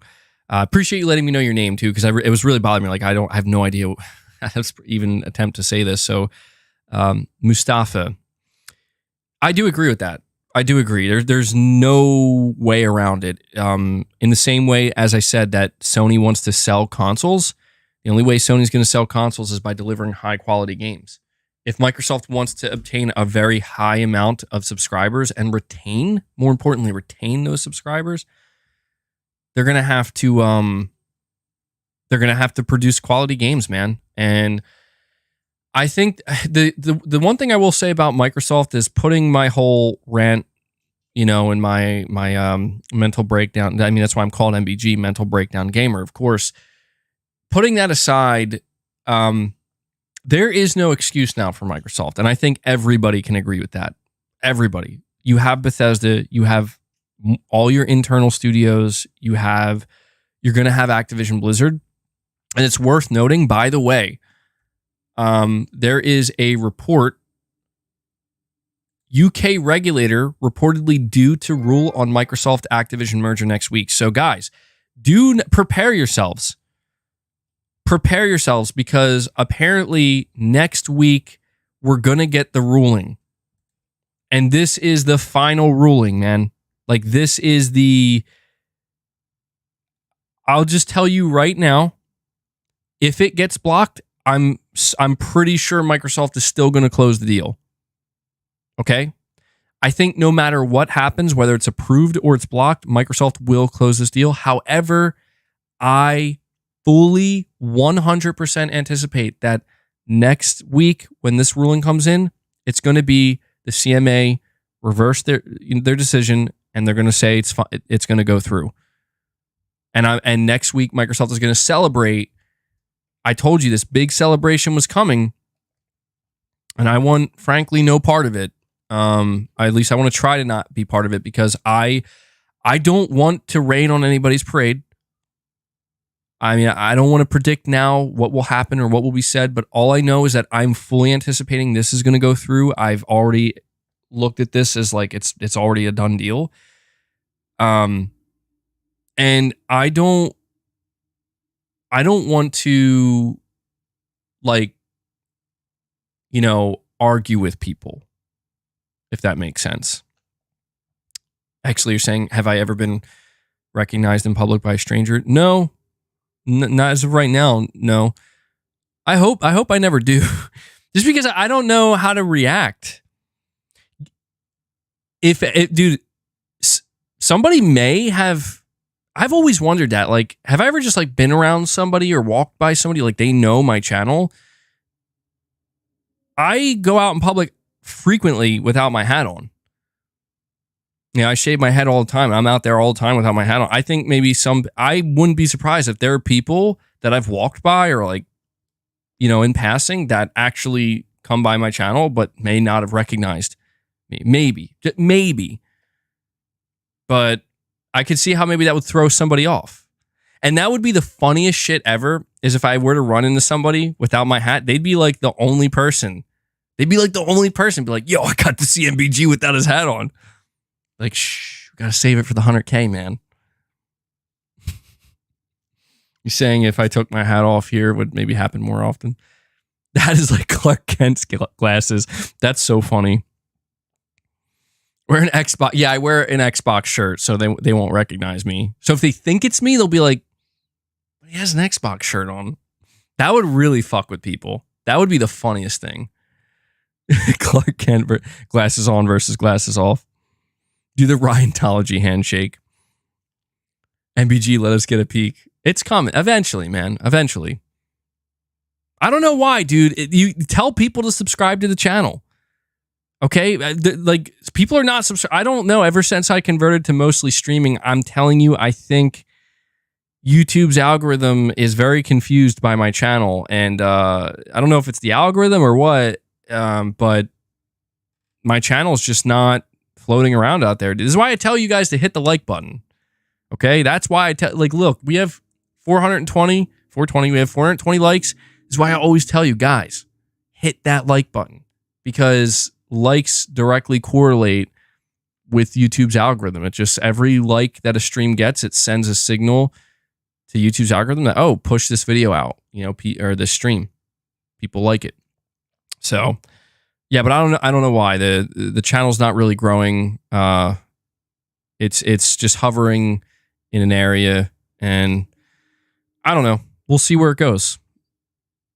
appreciate you letting me know your name too, because it was really bothering me. Like I have no idea how to even attempt to say this. So Mustafa, I do agree with that. I do agree. There's no way around it. In the same way as I said that Sony wants to sell consoles, the only way Sony's going to sell consoles is by delivering high quality games. If Microsoft wants to obtain a very high amount of subscribers and more importantly, retain those subscribers, they're going to have to produce quality games, man. And I think the one thing I will say about Microsoft is putting my whole rant, in my mental breakdown. I mean, that's why I'm called MBG, Mental Breakdown Gamer, of course. Putting that aside, there is no excuse now for Microsoft, and I think everybody can agree with that. Everybody. You have Bethesda, you have all your internal studios, you're going to have Activision Blizzard, and it's worth noting, by the way, there is a report, UK regulator reportedly due to rule on Microsoft Activision merger next week. So guys, prepare yourselves. Prepare yourselves, because apparently next week we're going to get the ruling. And this is the final ruling, man. Like I'll just tell you right now, if it gets blocked, I'm pretty sure Microsoft is still going to close the deal. Okay? I think no matter what happens, whether it's approved or it's blocked, Microsoft will close this deal. However, I fully 100% anticipate that next week when this ruling comes in, it's going to be the CMA reverse their decision and they're going to say it's going to go through. And next week Microsoft is going to celebrate. I told you this big celebration was coming, and I want, frankly, no part of it. At least I want to try to not be part of it because I don't want to rain on anybody's parade. I mean, I don't want to predict now what will happen or what will be said, but all I know is that I'm fully anticipating this is going to go through. I've already looked at this as like it's already a done deal. And I don't want to, like, argue with people, if that makes sense. Actually, you're saying, have I ever been recognized in public by a stranger? No, not as of right now. No. I hope I never do. Just because I don't know how to react. Dude, somebody may have. I've always wondered that. Like, have I ever just like been around somebody or walked by somebody like they know my channel? I go out in public frequently without my hat on. I shave my head all the time. I'm out there all the time without my hat on. I think maybe I wouldn't be surprised if there are people that I've walked by or like, in passing that actually come by my channel, but may not have recognized me. Maybe. But I could see how maybe that would throw somebody off. And that would be the funniest shit ever, is if I were to run into somebody without my hat, they'd be like the only person. Be like, yo, I got to see MBG without his hat on. Like, shh, we gotta save it for the 100K, man. You're saying if I took my hat off here, it would maybe happen more often. That is like Clark Kent's glasses. That's so funny. Wear an Xbox. Yeah, I wear an Xbox shirt, so they won't recognize me. So if they think it's me, they'll be like, he has an Xbox shirt on. That would really fuck with people. That would be the funniest thing. Clark Kent glasses on versus glasses off. Do the Ryantology handshake. MBG, let us get a peek. It's coming. Eventually, man. Eventually. I don't know why, dude. You tell people to subscribe to the channel. Okay, like people are not subscribed. I don't know. Ever since I converted to mostly streaming, I'm telling you, I think YouTube's algorithm is very confused by my channel, and I don't know if it's the algorithm or what, but my channel is just not floating around out there. This is why I tell you guys to hit the like button. Okay, that's why I tell. Like, look, we have 420. We have 420 likes. This is why I always tell you guys, hit that like button, because likes directly correlate with YouTube's algorithm. It just, every like that a stream gets, it sends a signal to YouTube's algorithm that, oh, push this video out, or this stream. People like it. So, yeah, but I don't know why the channel's not really growing. It's just hovering in an area, and I don't know. We'll see where it goes.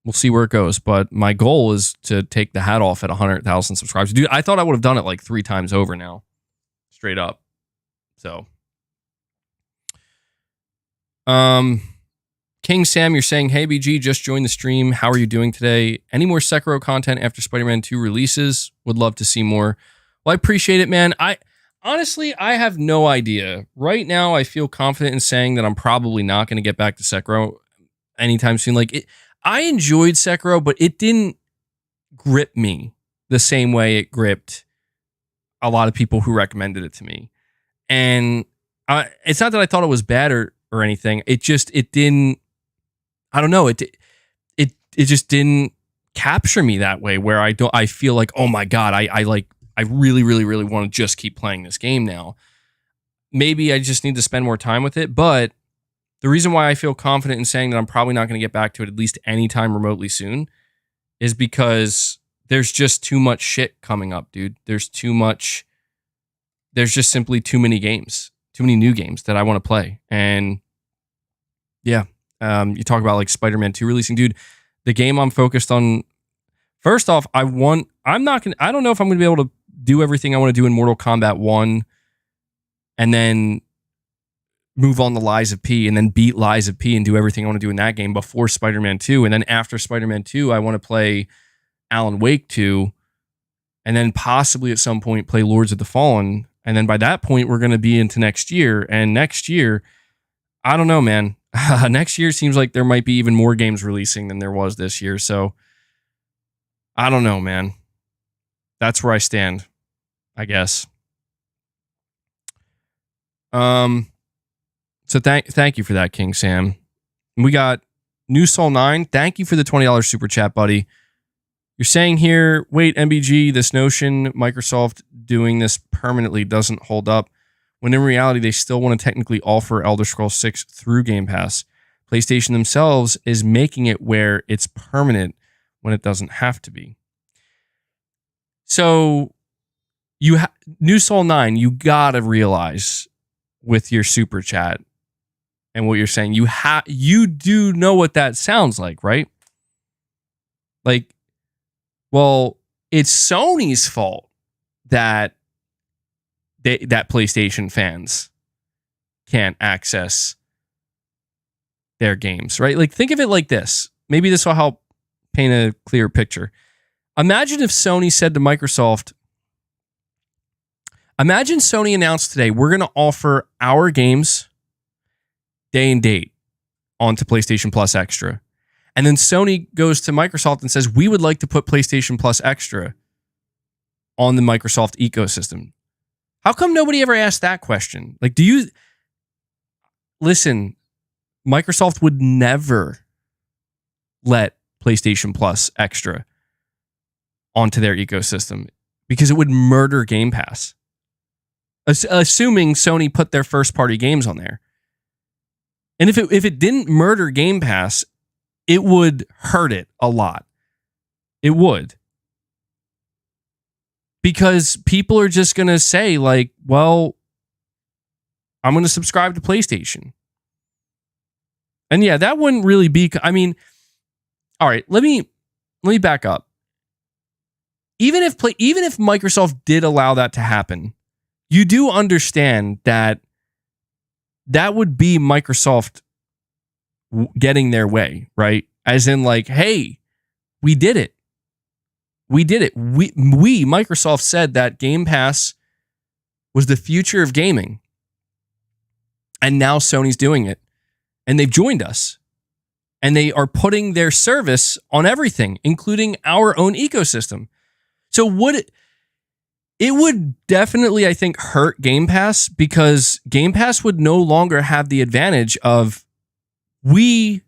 But my goal is to take the hat off at 100,000 subscribers. Dude, I thought I would have done it like 3 times over now. Straight up. So. King Sam, you're saying, hey, BG, just joined the stream. How are you doing today? Any more Sekiro content after Spider-Man 2 releases? Would love to see more. Well, I appreciate it, man. Honestly, I have no idea. Right now, I feel confident in saying that I'm probably not going to get back to Sekiro anytime soon. Like, I enjoyed Sekiro, but it didn't grip me the same way it gripped a lot of people who recommended it to me. And it's not that I thought it was bad or anything. It didn't, I don't know. It just didn't capture me that way, where I feel like, oh my God, I really, really, really want to just keep playing this game now. Maybe I just need to spend more time with it, but the reason why I feel confident in saying that I'm probably not going to get back to it at least anytime remotely soon is because there's just too much shit coming up, dude. There's just simply too many games, too many new games that I want to play. And yeah, you talk about like Spider-Man 2 releasing, dude. The game I'm focused on, first off, I don't know if I'm going to be able to do everything I want to do in Mortal Kombat 1 and then move on to Lies of P and then beat Lies of P and do everything I want to do in that game before Spider-Man 2. And then after Spider-Man 2, I want to play Alan Wake 2 and then possibly at some point play Lords of the Fallen. And then by that point, we're going to be into next year. And next year, I don't know, man. Next year seems like there might be even more games releasing than there was this year. So I don't know, man. That's where I stand, I guess. So thank you for that, King Sam. We got New Soul 9. Thank you for the $20 super chat, buddy. You're saying here, wait, MBG, this notion Microsoft doing this permanently doesn't hold up, when in reality they still want to technically offer Elder Scrolls 6 through Game Pass. PlayStation themselves is making it where it's permanent when it doesn't have to be. So New Soul 9, you gotta realize with your super chat and what you're saying, you do know what that sounds like, right? Like, well, it's Sony's fault that that PlayStation fans can't access their games, right? Like, think of it like this. Maybe this will help paint a clear picture. Imagine if Sony said to Microsoft, imagine Sony announced today, we're going to offer our games day and date onto PlayStation Plus Extra. And then Sony goes to Microsoft and says, we would like to put PlayStation Plus Extra on the Microsoft ecosystem. How come nobody ever asked that question? Like, listen, Microsoft would never let PlayStation Plus Extra onto their ecosystem because it would murder Game Pass. Assuming Sony put their first party games on there. And if it didn't murder Game Pass, it would hurt it a lot. It would. Because people are just going to say, like, well, I'm going to subscribe to PlayStation. And yeah, that wouldn't really be, I mean, all right, let me back up. Even if Microsoft did allow that to happen, you do understand that would be Microsoft getting their way, right? As in, like, hey, we did it. We did it. We Microsoft said that Game Pass was the future of gaming. And now Sony's doing it. And they've joined us. And they are putting their service on everything, including our own ecosystem. So it would definitely, I think, hurt Game Pass because Game Pass would no longer have the advantage of we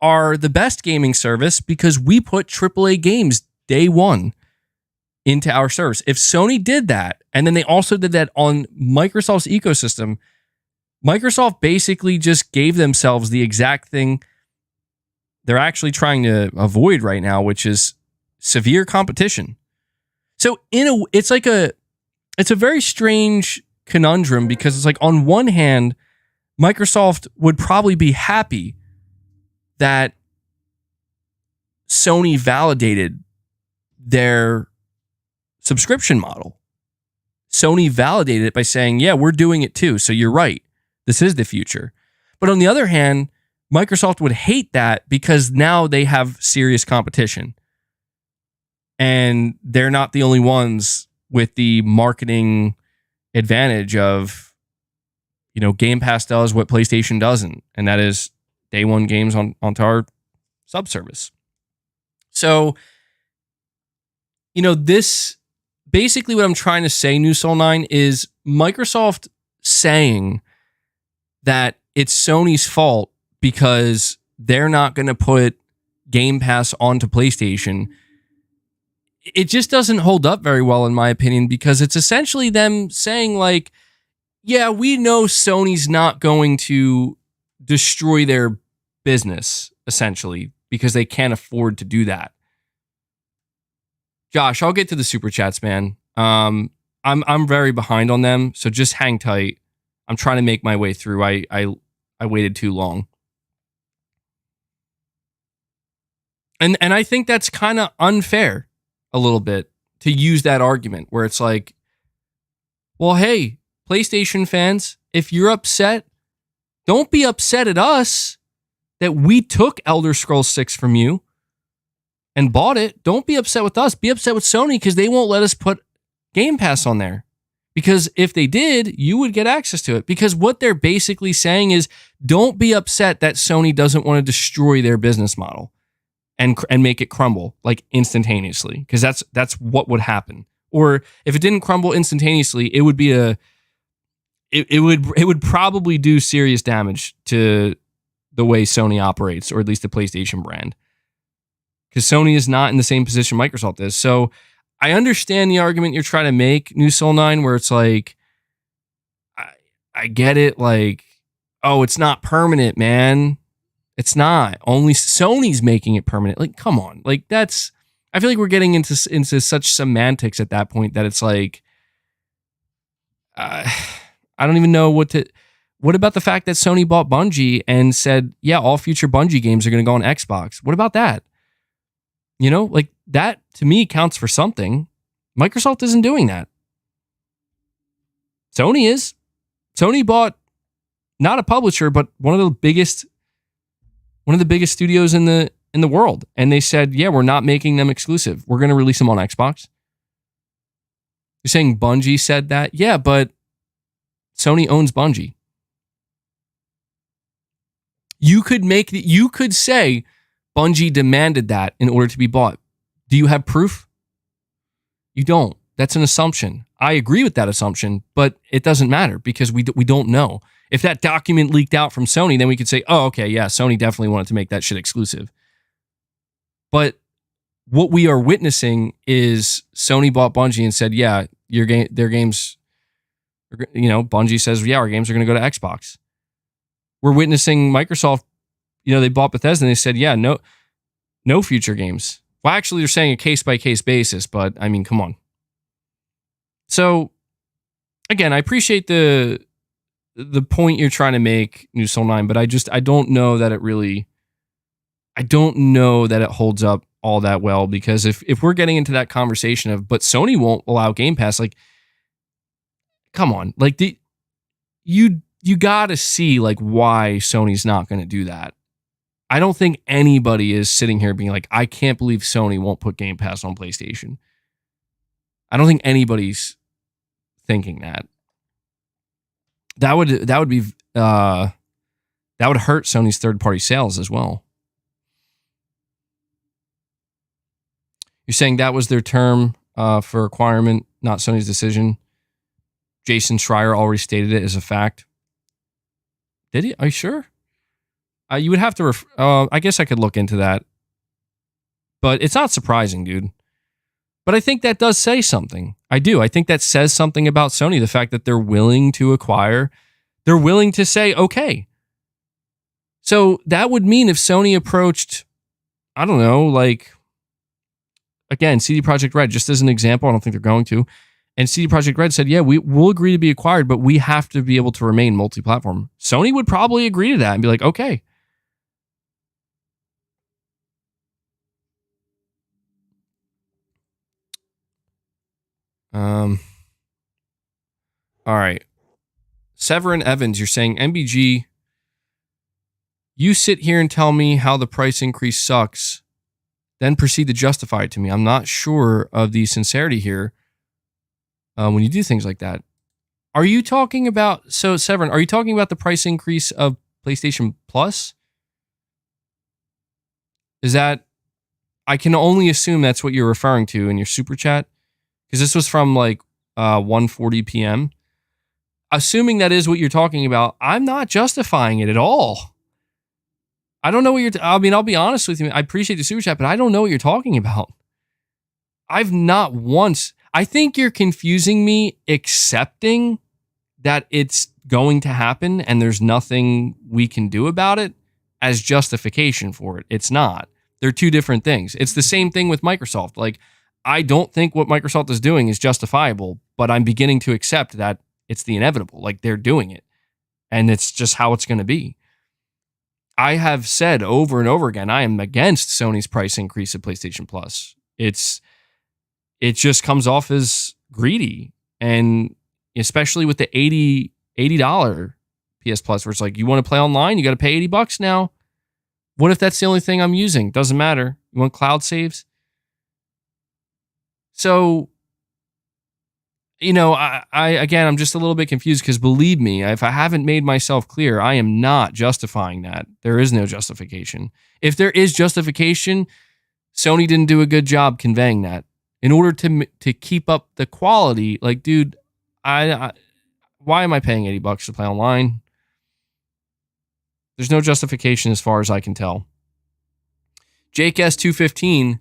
are the best gaming service because we put AAA games day one into our service. If Sony did that, and then they also did that on Microsoft's ecosystem, Microsoft basically just gave themselves the exact thing they're actually trying to avoid right now, which is severe competition. So it's a very strange conundrum because it's like, on one hand, Microsoft would probably be happy that Sony validated their subscription model. Sony validated it by saying, yeah, we're doing it too. So you're right. This is the future. But on the other hand, Microsoft would hate that because now they have serious competition. And they're not the only ones with the marketing advantage of, Game Pass does what PlayStation doesn't. And that is day one games onto our subservice. So, this basically what I'm trying to say, New Soul 9, is Microsoft saying that it's Sony's fault because they're not going to put Game Pass onto PlayStation. It just doesn't hold up very well, in my opinion, because it's essentially them saying, like, yeah, we know Sony's not going to destroy their business, essentially, because they can't afford to do that. Josh, I'll get to the super chats, man. I'm very behind on them, so just hang tight. I'm trying to make my way through. I waited too long. And I think that's kind of unfair a little bit to use that argument where it's like, well, hey, PlayStation fans, if you're upset, don't be upset at us that we took Elder Scrolls 6 from you and bought it. Don't be upset with us. Be upset with Sony because they won't let us put Game Pass on there. Because if they did, you would get access to it. Because what they're basically saying is, don't be upset that Sony doesn't want to destroy their business model and make it crumble like instantaneously. Because that's what would happen. Or if it didn't crumble instantaneously, it would be it would probably do serious damage to the way Sony operates, or at least the PlayStation brand. Because Sony is not in the same position Microsoft is. So I understand the argument you're trying to make, New Soul 9, where it's like, I get it, like, oh, it's not permanent, man. It's not. Only Sony's making it permanent. Like, come on. Like, that's, I feel like we're getting into such semantics at that point that it's like, I don't even know what to. What about the fact that Sony bought Bungie and said, yeah, all future Bungie games are going to go on Xbox? What about that? You know, like that to me counts for something. Microsoft isn't doing that. Sony is. Sony bought not a publisher, but one of the biggest studios in the world. And they said, yeah, we're not making them exclusive. We're going to release them on Xbox. You're saying Bungie said that? Yeah, but Sony owns Bungie. You could say Bungie demanded that in order to be bought. Do you have proof? You don't. That's an assumption. I agree with that assumption, but it doesn't matter because we don't know. If that document leaked out from Sony, then we could say, oh, okay, yeah, Sony definitely wanted to make that shit exclusive. But what we are witnessing is Sony bought Bungie and said, yeah, their games, you know, Bungie says, yeah, our games are going to go to Xbox. We're witnessing Microsoft, you know, they bought Bethesda and they said, yeah, no future games. Well, actually, they're saying a case-by-case basis, but I mean, come on. So, again, I appreciate the point you're trying to make, New Soul 9, but I don't know that it holds up all that well, because if we're getting into that conversation of, but Sony won't allow Game Pass, like, come on, like you got to see like why Sony's not going to do that. I don't think anybody is sitting here being like, I can't believe Sony won't put Game Pass on PlayStation. I don't think anybody's thinking that. That would hurt Sony's third-party sales as well. You're saying that was their term for requirement, not Sony's decision. Jason Schreier already stated it as a fact. Did he? Are you sure? You would have to. I guess I could look into that, but it's not surprising, dude. But I think that does say something. I do. I think that says something about Sony. The fact that they're willing to acquire, they're willing to say, okay. So that would mean if Sony approached, I don't know, like, again, CD Projekt Red, just as an example, I don't think they're going to. And CD Projekt Red said, yeah, we'll agree to be acquired, but we have to be able to remain multi-platform. Sony would probably agree to that and be like, okay. All right. Severin Evans, you're saying, MBG, you sit here and tell me how the price increase sucks, then proceed to justify it to me. I'm not sure of the sincerity here when you do things like that. Are you talking about, so Severin, are you talking about the price increase of PlayStation Plus? Is that, I can only assume that's what you're referring to in your super chat, because this was from like 1:40 p.m. Assuming that is what you're talking about, I'm not justifying it at all. I don't know what I'll be honest with you. I appreciate the super chat, but I don't know what you're talking about. I've not once, I think you're confusing me accepting that it's going to happen and there's nothing we can do about it as justification for it. It's not. They're two different things. It's the same thing with Microsoft. Like, I don't think what Microsoft is doing is justifiable, but I'm beginning to accept that it's the inevitable. Like, they're doing it and it's just how it's going to be. I have said over and over again, I am against Sony's price increase at PlayStation Plus. It just comes off as greedy, and especially with the $80 PS Plus, where it's like, you want to play online, you got to pay $80 now. What if that's the only thing I'm using? Doesn't matter. You want cloud saves? So, I'm just a little bit confused, because believe me, if I haven't made myself clear, I am not justifying that. There is no justification. If there is justification, Sony didn't do a good job conveying that. In order to keep up the quality, like, dude, why am I paying $80 to play online? There's no justification as far as I can tell. Jake S215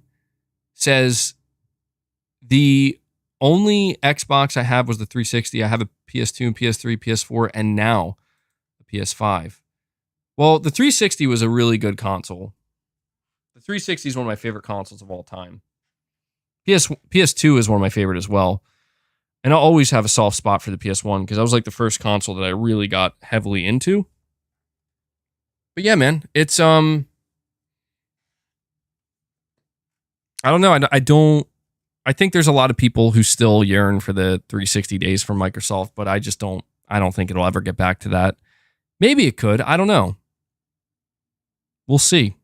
says, the only Xbox I have was the 360. I have a PS2 and PS3, PS4, and now a PS5. Well, the 360 was a really good console. The 360 is one of my favorite consoles of all time. PS2 is one of my favorite as well. And I'll always have a soft spot for the PS1, because that was like the first console that I really got heavily into. But yeah, man, it's I don't know. I think there's a lot of people who still yearn for the 360 days from Microsoft, but I don't think it'll ever get back to that. Maybe it could. I don't know. We'll see.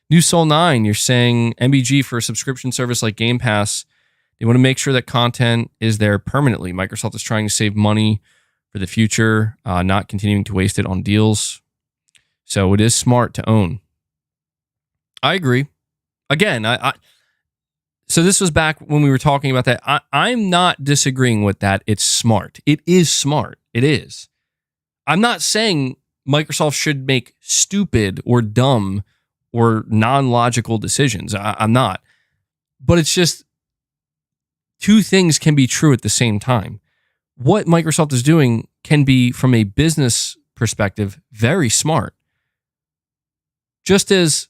New Soul 9, you're saying MBG for a subscription service like Game Pass, they want to make sure that content is there permanently. Microsoft is trying to save money for the future, not continuing to waste it on deals. So it is smart to own. I agree. Again, so this was back when we were talking about that. I'm not disagreeing with that. It's smart. It is smart. It is. I'm not saying Microsoft should make stupid or dumb or non-logical decisions. I'm not. But it's just, two things can be true at the same time. What Microsoft is doing can be, from a business perspective, very smart. Just as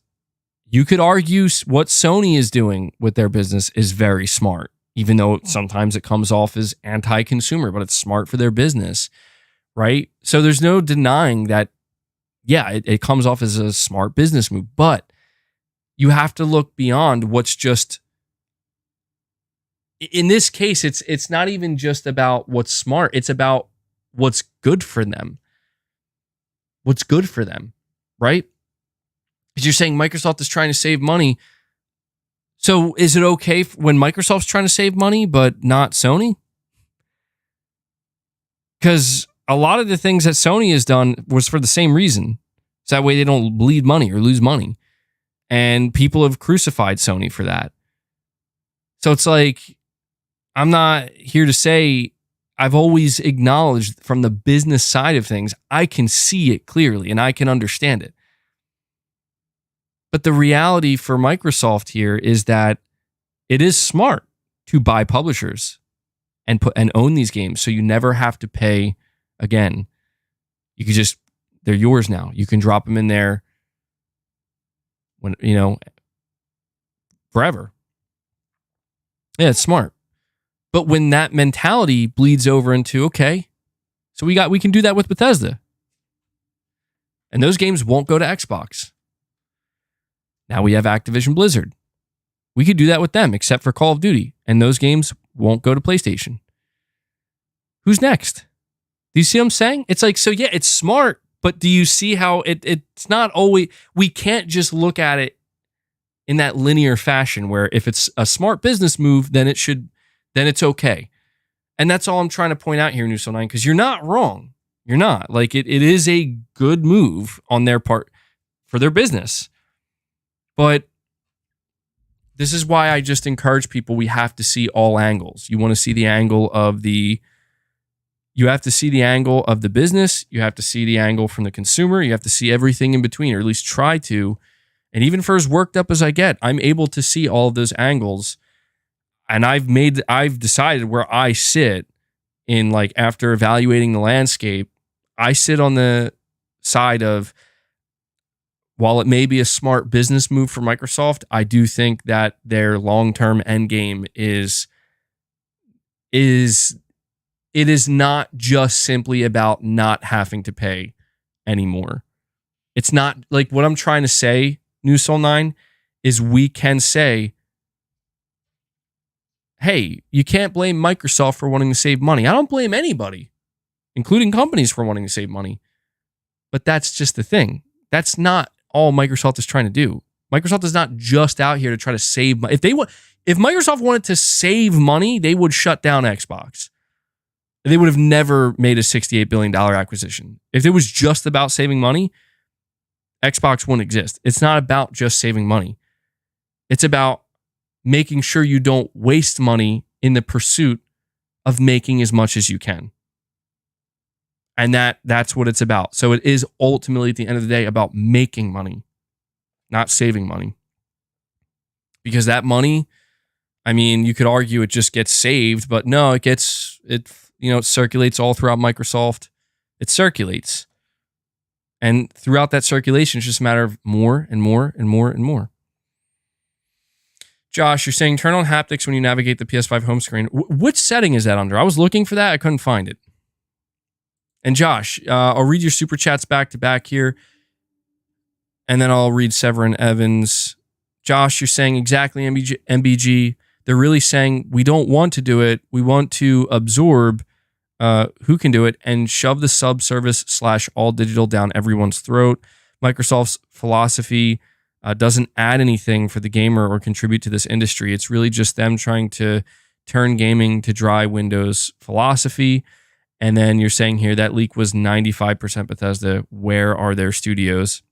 you could argue what Sony is doing with their business is very smart, even though sometimes it comes off as anti-consumer, but it's smart for their business, right? So there's no denying that, yeah, it comes off as a smart business move, but you have to look beyond what's just, in this case, it's not even just about what's smart, it's about what's good for them. What's good for them, right? Because you're saying Microsoft is trying to save money. So is it okay when Microsoft's trying to save money, but not Sony? Because a lot of the things that Sony has done was for the same reason. So that way they don't bleed money or lose money. And people have crucified Sony for that. So it's like, I'm not here to say, I've always acknowledged from the business side of things, I can see it clearly and I can understand it. But the reality for Microsoft here is that it is smart to buy publishers and own these games, so you never have to pay again. You can just, they're yours now. You can drop them in there when, forever. Yeah, it's smart. But when that mentality bleeds over into, okay, so we can do that with Bethesda. And those games won't go to Xbox. Now we have Activision Blizzard. We could do that with them, except for Call of Duty. And those games won't go to PlayStation. Who's next? Do you see what I'm saying? It's like, so yeah, it's smart, but do you see how it's not always, we can't just look at it in that linear fashion where if it's a smart business move, then it's okay. And that's all I'm trying to point out here, New Soul 9, because you're not wrong. You're not. Like, it is a good move on their part for their business. But this is why I just encourage people, we have to see all angles. You want to see the angle of you have to see the angle of the business. You have to see the angle from the consumer. You have to see everything in between, or at least try to. And even for as worked up as I get, I'm able to see all of those angles. And I've decided where I sit in, like, after evaluating the landscape, I sit on the side of, while it may be a smart business move for Microsoft, I do think that their long-term end game is it is not just simply about not having to pay anymore. It's not like what I'm trying to say, New Soul 9, is we can say, hey, you can't blame Microsoft for wanting to save money. I don't blame anybody, including companies, for wanting to save money. But that's just the thing. That's not all Microsoft is trying to do. Microsoft is not just out here to try to save money. If Microsoft wanted to save money, they would shut down Xbox. They would have never made a $68 billion acquisition. If it was just about saving money, Xbox wouldn't exist. It's not about just saving money. It's about making sure you don't waste money in the pursuit of making as much as you can. And that's what it's about. So it is ultimately, at the end of the day, about making money, not saving money. Because that money, I mean, you could argue it just gets saved, but no, it circulates all throughout Microsoft. It circulates. And throughout that circulation, it's just a matter of more and more and more and more. Josh, you're saying turn on haptics when you navigate the PS5 home screen. Which setting is that under? I was looking for that. I couldn't find it. And Josh, I'll read your super chats back to back here. And then I'll read Severin Evans. Josh, you're saying exactly MBG. They're really saying we don't want to do it. We want to absorb who can do it and shove the sub-service / all digital down everyone's throat. Microsoft's philosophy doesn't add anything for the gamer or contribute to this industry. It's really just them trying to turn gaming to dry Windows philosophy. And then you're saying here that leak was 95% Bethesda. Where are their studios?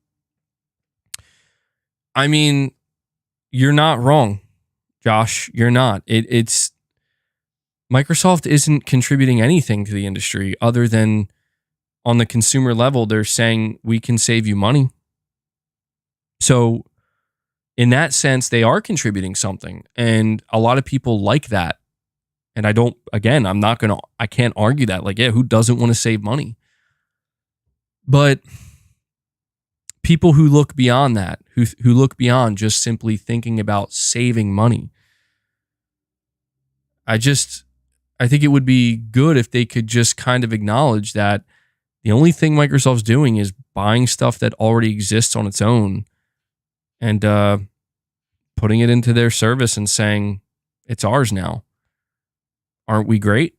I mean, you're not wrong, Josh. You're not. It's Microsoft isn't contributing anything to the industry other than on the consumer level, they're saying we can save you money. So in that sense, they are contributing something. And a lot of people like that. And I can't argue that. Like, yeah, who doesn't want to save money? But people who look beyond that, who look beyond just simply thinking about saving money, I think it would be good if they could just kind of acknowledge that the only thing Microsoft's doing is buying stuff that already exists on its own and putting it into their service and saying, it's ours now. Aren't we great?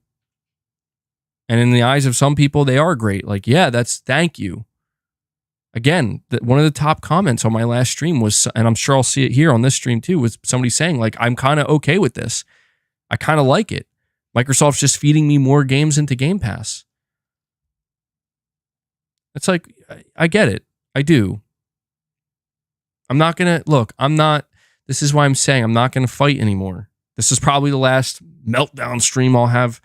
And in the eyes of some people, they are great. Like, yeah, thank you. Again, one of the top comments on my last stream was, and I'm sure I'll see it here on this stream too, was somebody saying, like, I'm kind of okay with this. I kind of like it. Microsoft's just feeding me more games into Game Pass. It's like, I get it. I do. This is why I'm saying I'm not going to fight anymore. This is probably the last meltdown stream I'll have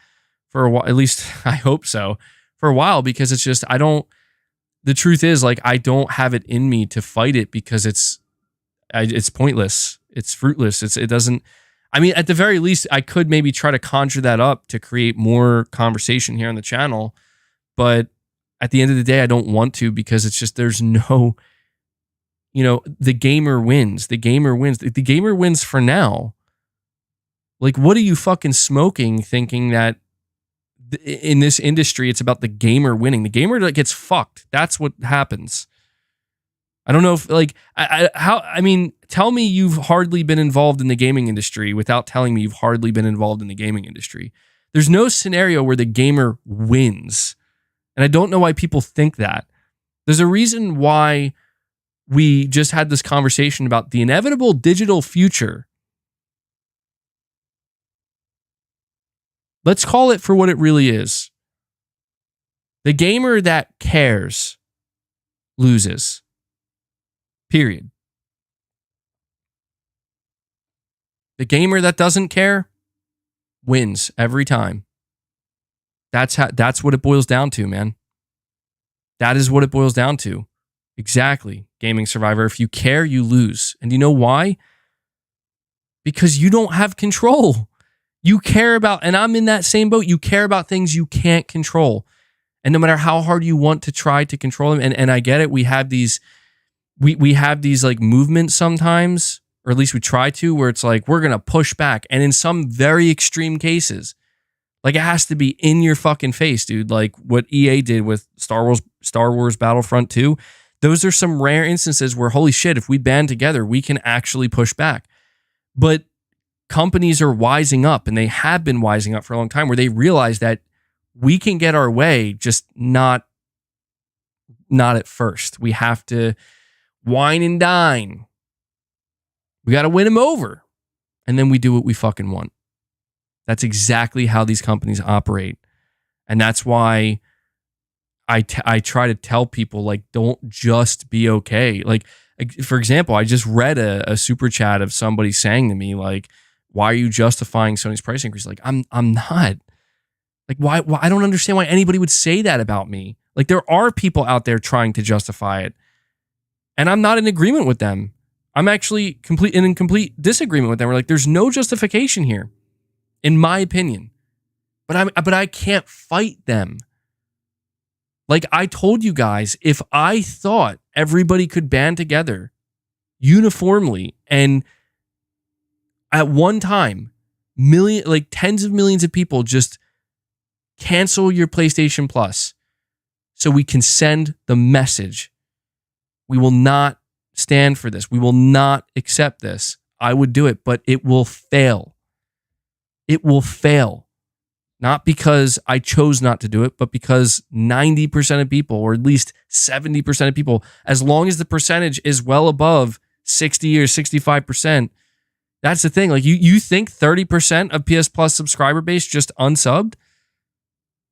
for a while. At least I hope so, for a while, because it's just, the truth is, like, I don't have it in me to fight it because it's pointless. It's fruitless. It doesn't, I mean, at the very least, I could maybe try to conjure that up to create more conversation here on the channel. But at the end of the day, I don't want to, because it's just, there's no, the gamer wins. The gamer wins. The gamer wins for now. Like, what are you fucking smoking thinking that in this industry, it's about the gamer winning? The gamer that gets fucked. That's what happens. I don't know if, like, tell me you've hardly been involved in the gaming industry without telling me you've hardly been involved in the gaming industry. There's no scenario where the gamer wins. And I don't know why people think that. There's a reason why we just had this conversation about the inevitable digital future. Let's call it for what it really is. The gamer that cares loses. Period. The gamer that doesn't care wins every time. That's what it boils down to, man. That is what it boils down to. Exactly. Gaming Survivor. If you care, you lose. And you know why? Because you don't have control. You care about, and I'm in that same boat, you care about things you can't control. And no matter how hard you want to try to control them, and I get it, we have these like movements sometimes, or at least we try to, where it's like, we're going to push back. And in some very extreme cases, like, it has to be in your fucking face, dude. Like what EA did with Star Wars Battlefront 2, Those are some rare instances where, holy shit, if we band together, we can actually push back. But companies are wising up, and they have been wising up for a long time, where they realize that we can get our way, just not at first. We have to wine and dine. We got to win them over. And then we do what we fucking want. That's exactly how these companies operate. And that's why I try to tell people, like, don't just be okay. Like, for example, I just read a super chat of somebody saying to me, like, why are you justifying Sony's price increase? Like, I'm not. Like, why? I don't understand why anybody would say that about me. Like, there are people out there trying to justify it, and I'm not in agreement with them. I'm actually in complete disagreement with them. We're like, there's no justification here, in my opinion. But I can't fight them. Like I told you guys, if I thought everybody could band together uniformly and at one time, tens of millions of people just cancel your PlayStation Plus so we can send the message, we will not stand for this. We will not accept this. I would do it, but it will fail. It will fail. Not because I chose not to do it, but because 90% of people, or at least 70% of people, as long as the percentage is well above 60 or 65%, that's the thing. Like you think 30% of PS Plus subscriber base just unsubbed?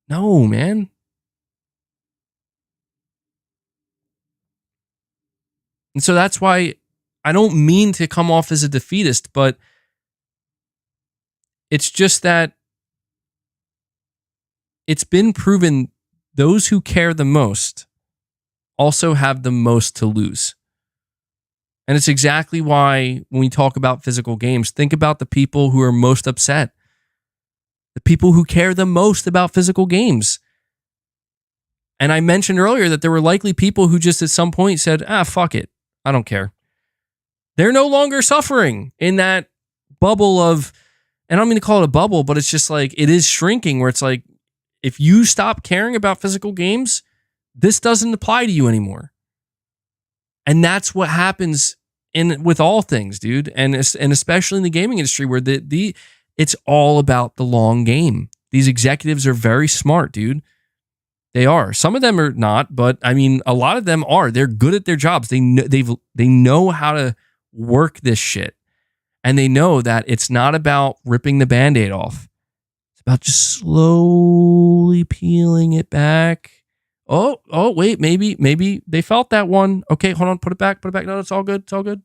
No, man. And so that's why I don't mean to come off as a defeatist, but it's just that it's been proven those who care the most also have the most to lose. And it's exactly why when we talk about physical games, think about the people who are most upset. The people who care the most about physical games. And I mentioned earlier that there were likely people who just at some point said, fuck it. I don't care. They're no longer suffering in that bubble of, and I don't mean to call it a bubble, but it's just like, it is shrinking where it's like, if you stop caring about physical games, this doesn't apply to you anymore. And that's what happens with all things, dude. And especially in the gaming industry where it's all about the long game. These executives are very smart, dude. They are. Some of them are not, but I mean, a lot of them are. They're good at their jobs. They know how to work this shit. And they know that it's not about ripping the Band-Aid off. It's about just slowly peeling it back. Oh, wait, maybe they felt that one. Okay, hold on, put it back. No, it's all good. It's all good.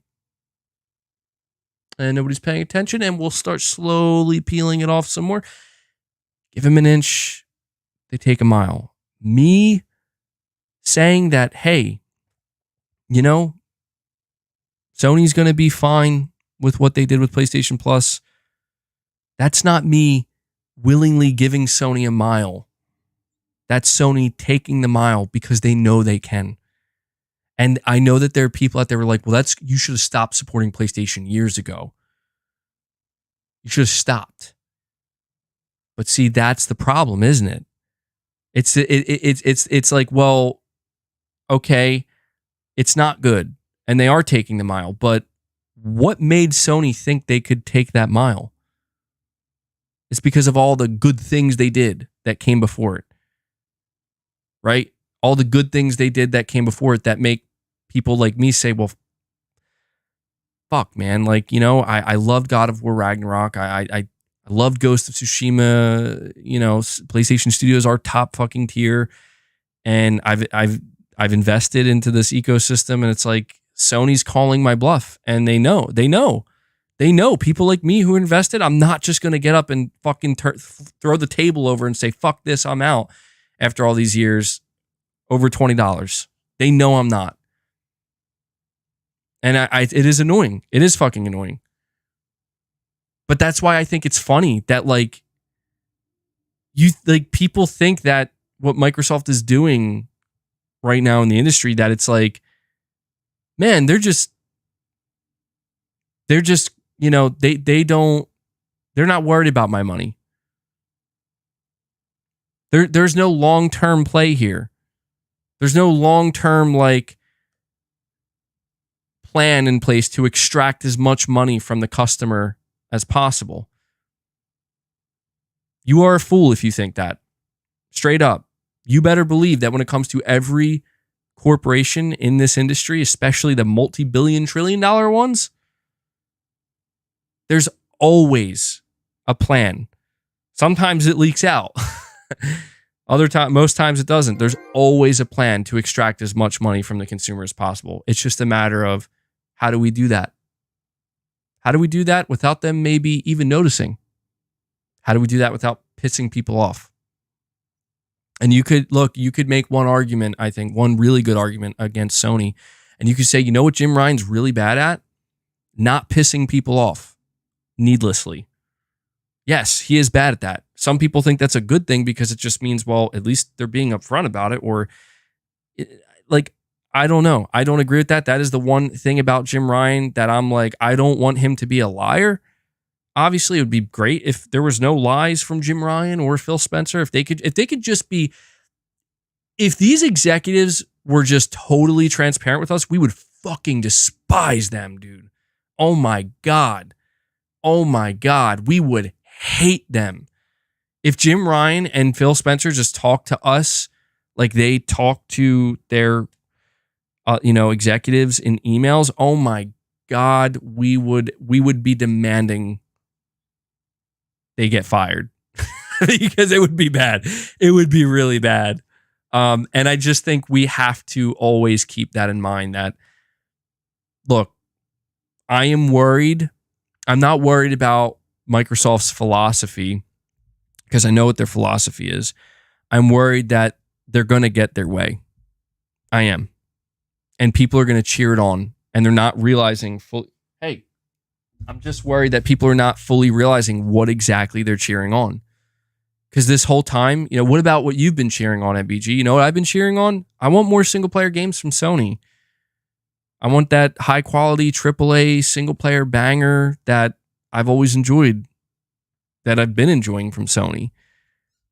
And nobody's paying attention, and we'll start slowly peeling it off some more. Give them an inch, they take a mile. Me saying that, hey, Sony's going to be fine with what they did with PlayStation Plus. That's not me willingly giving Sony a mile. That's Sony taking the mile because they know they can. And I know that there are people out there who are like, well, you should have stopped supporting PlayStation years ago. You should have stopped. But see, that's the problem, isn't it? It's like, well, okay, it's not good. And they are taking the mile. But what made Sony think they could take that mile? It's because of all the good things they did that came before it. Right? All the good things they did that came before it that make people like me say, well, fuck, man. Like, I loved God of War Ragnarok. I loved Ghost of Tsushima. PlayStation Studios are top fucking tier. And I've invested into this ecosystem, and it's like Sony's calling my bluff. And they know people like me who invested. I'm not just going to get up and fucking throw the table over and say, fuck this, I'm out after all these years over $20. They know I'm not. And it is annoying. It is fucking annoying. But that's why I think it's funny that people think that what Microsoft is doing right now in the industry, that it's like, man, they're not worried about my money. There's no long-term play here. There's no long-term plan in place to extract as much money from the customer as possible. You are a fool if you think that. Straight up. You better believe that when it comes to every corporation in this industry, especially the multi-billion, trillion-dollar ones, there's always a plan. Sometimes it leaks out. Most times it doesn't. There's always a plan to extract as much money from the consumer as possible. It's just a matter of how do we do that? How do we do that without them maybe even noticing? How do we do that without pissing people off? And you could make one argument, I think, one really good argument against Sony. And you could say, you know what Jim Ryan's really bad at? Not pissing people off needlessly. Yes, he is bad at that. Some people think that's a good thing because it just means, well, at least they're being upfront about it. Or, I don't know. I don't agree with that. That is the one thing about Jim Ryan that I'm like, I don't want him to be a liar. Obviously, it would be great if there was no lies from Jim Ryan or Phil Spencer. If they could just be, if these executives were just totally transparent with us, we would fucking despise them, dude. Oh my God. Oh my God. We would hate them. If Jim Ryan and Phil Spencer just talk to us like they talk to their, executives in emails, oh my God, we would be demanding they get fired because it would be bad. It would be really bad. And I just think we have to always keep that in mind that, look, I am worried. I'm not worried about Microsoft's philosophy because I know what their philosophy is. I'm worried that they're going to get their way. I am. And people are going to cheer it on and they're not realizing hey, I'm just worried that people are not fully realizing what exactly they're cheering on. Because this whole time, what about what you've been cheering on, MBG? You know what I've been cheering on? I want more single-player games from Sony. I want that high-quality AAA single-player banger that I've always enjoyed, that I've been enjoying from Sony.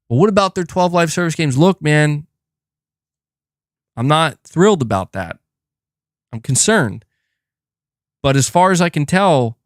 Well, what about their 12 live service games? Look, man, I'm not thrilled about that. I'm concerned. But as far as I can tell,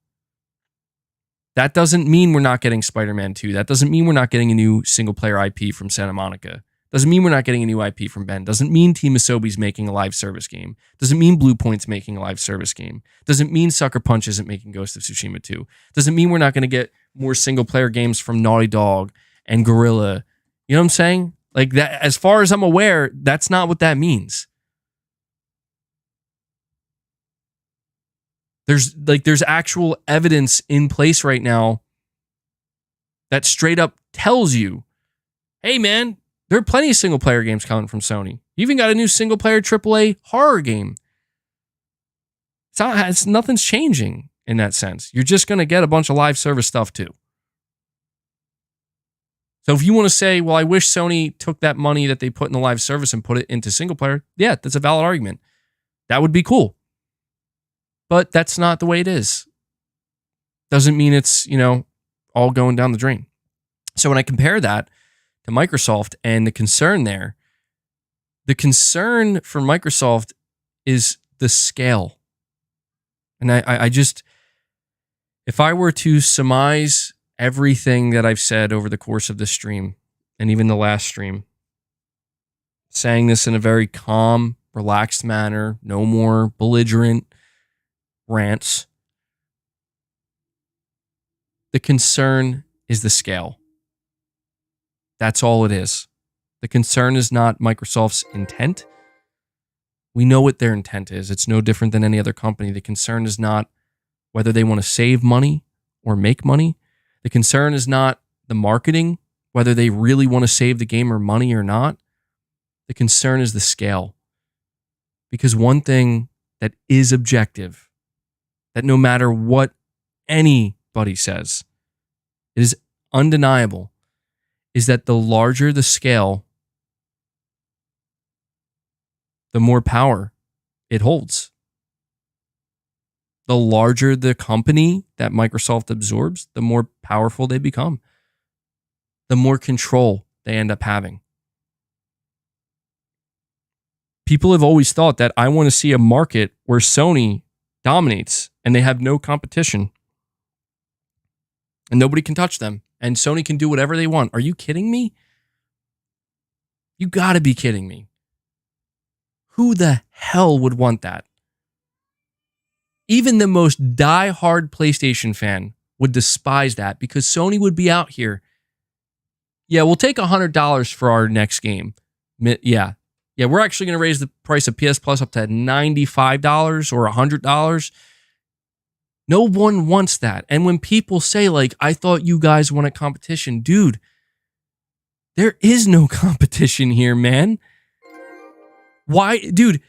that doesn't mean we're not getting Spider-Man 2. That doesn't mean we're not getting a new single-player IP from Santa Monica. Doesn't mean we're not getting a new IP from Ben. Doesn't mean Team Asobi's making a live service game. Doesn't mean Blue Point's making a live service game. Doesn't mean Sucker Punch isn't making Ghost of Tsushima 2. Doesn't mean we're not going to get more single-player games from Naughty Dog and Guerrilla. You know what I'm saying? Like that, as far as I'm aware, that's not what that means. There's actual evidence in place right now that straight up tells you, hey man, there are plenty of single player games coming from Sony. You even got a new single player AAA horror game. Nothing's changing in that sense. You're just going to get a bunch of live service stuff too. So if you want to say, well, I wish Sony took that money that they put in the live service and put it into single player, yeah, that's a valid argument. That would be cool. But that's not the way it is. Doesn't mean it's, all going down the drain. So when I compare that to Microsoft and the concern there, the concern for Microsoft is the scale. And I just, if I were to surmise everything that I've said over the course of this stream, and even the last stream, saying this in a very calm, relaxed manner, no more belligerent rants. The concern is the scale. That's all it is. The concern is not Microsoft's intent. We know what their intent is. It's no different than any other company. The concern is not whether they want to save money or make money. The concern is not the marketing, whether they really want to save the gamer money or not. The concern is the scale. Because one thing that is objective, that no matter what anybody says, it is undeniable, is that the larger the scale, the more power it holds. The larger the company that Microsoft absorbs, the more powerful they become. The more control they end up having. People have always thought that I want to see a market where Sony dominates, and they have no competition. And nobody can touch them. And Sony can do whatever they want. Are you kidding me? You gotta be kidding me. Who the hell would want that? Even the most die-hard PlayStation fan would despise that because Sony would be out here. Yeah, we'll take $100 for our next game. Yeah, we're actually going to raise the price of PS Plus up to $95 or $100. No one wants that. And when people say, like, I thought you guys wanted competition, dude, there is no competition here, man. Why, dude?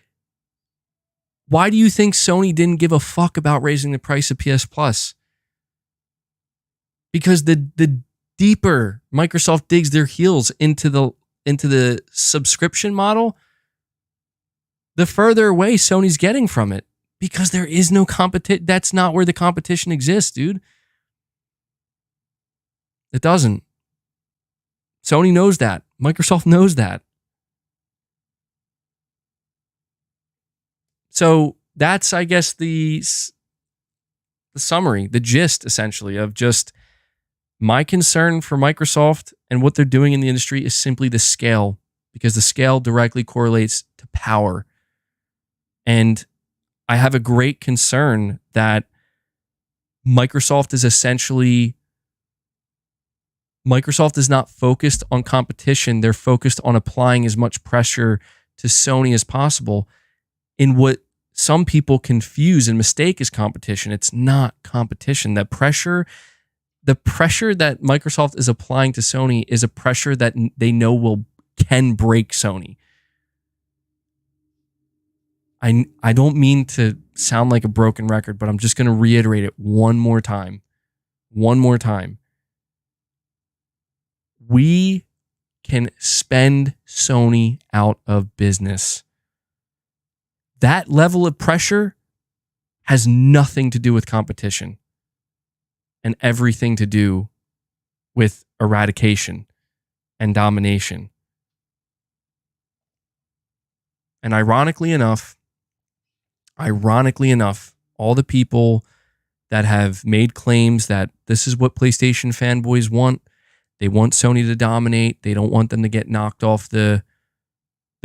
Why do you think Sony didn't give a fuck about raising the price of PS Plus? Because the deeper Microsoft digs their heels into the subscription model, the further away Sony's getting from it. Because there is no competition. That's not where the competition exists, dude. It doesn't. Sony knows that. Microsoft knows that. So that's, I guess, the summary, the gist, essentially, of just my concern for Microsoft and what they're doing in the industry is simply the scale, because the scale directly correlates to power. And I have a great concern that Microsoft is not focused on competition. They're focused on applying as much pressure to Sony as possible in what some people confuse and mistake as competition. It's not competition. The pressure that Microsoft is applying to Sony is a pressure that they know can break Sony. I don't mean to sound like a broken record, but I'm just going to reiterate it one more time. One more time. We can spend Sony out of business. That level of pressure has nothing to do with competition and everything to do with eradication and domination. And ironically enough, all the people that have made claims that this is what PlayStation fanboys want, they want Sony to dominate. They don't want them to get knocked off the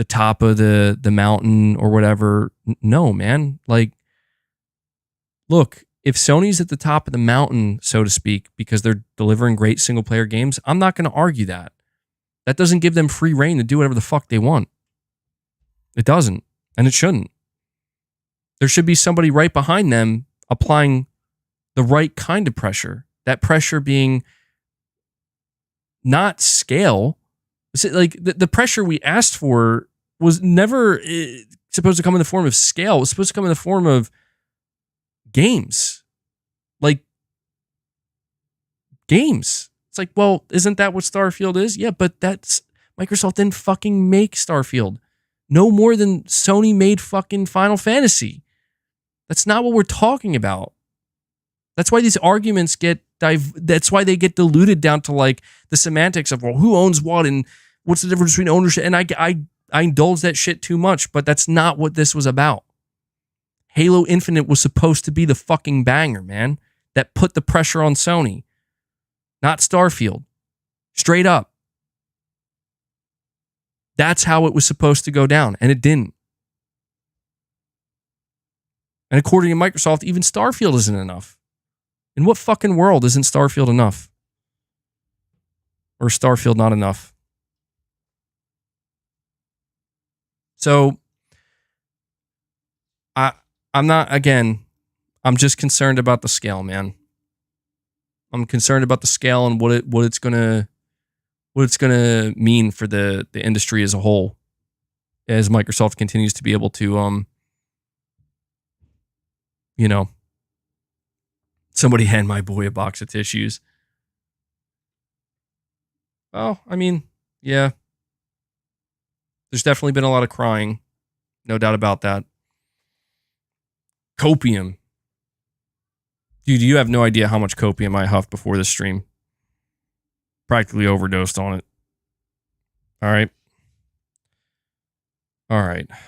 top of the mountain or whatever. No, man. Like, look, if Sony's at the top of the mountain, so to speak, because they're delivering great single player games, I'm not going to argue that. That doesn't give them free reign to do whatever the fuck they want. It doesn't, and it shouldn't. There should be somebody right behind them applying the right kind of pressure. That pressure being not scale. Like the pressure we asked for was never supposed to come in the form of scale. It was supposed to come in the form of games. Like games. It's like, well, isn't that what Starfield is? Yeah, but that's Microsoft didn't fucking make Starfield. No more than Sony made fucking Final Fantasy. That's not what we're talking about. That's why these arguments that's why they get diluted down to like the semantics of, well, who owns what and what's the difference between ownership? And I indulge that shit too much, but that's not what this was about. Halo Infinite was supposed to be the fucking banger, man, that put the pressure on Sony, not Starfield. Straight up. That's how it was supposed to go down, and it didn't. And according to Microsoft, even Starfield isn't enough. In what fucking world isn't Starfield enough? Or is Starfield not enough? So, I'm not, again, I'm just concerned about the scale, man. I'm concerned about the scale and what it's gonna mean for the industry as a whole, as Microsoft continues to be able to somebody hand my boy a box of tissues. Oh, I mean, yeah. There's definitely been a lot of crying. No doubt about that. Copium. Dude, you have no idea how much copium I huffed before this stream. Practically overdosed on it. All right.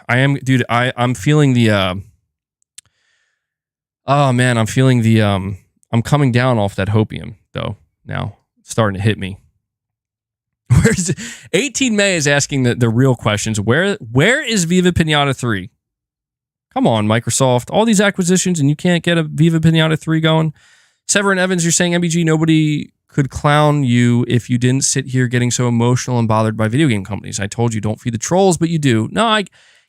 I'm feeling the Oh man, I'm feeling the I'm coming down off that hopium though. Now it's starting to hit me. Where's 18 May is asking the real questions. Where is Viva Pinata 3? Come on, Microsoft. All these acquisitions and you can't get a Viva Pinata 3 going. Severin Evans, you're saying MBG, nobody could clown you if you didn't sit here getting so emotional and bothered by video game companies. I told you don't feed the trolls, but you do. No,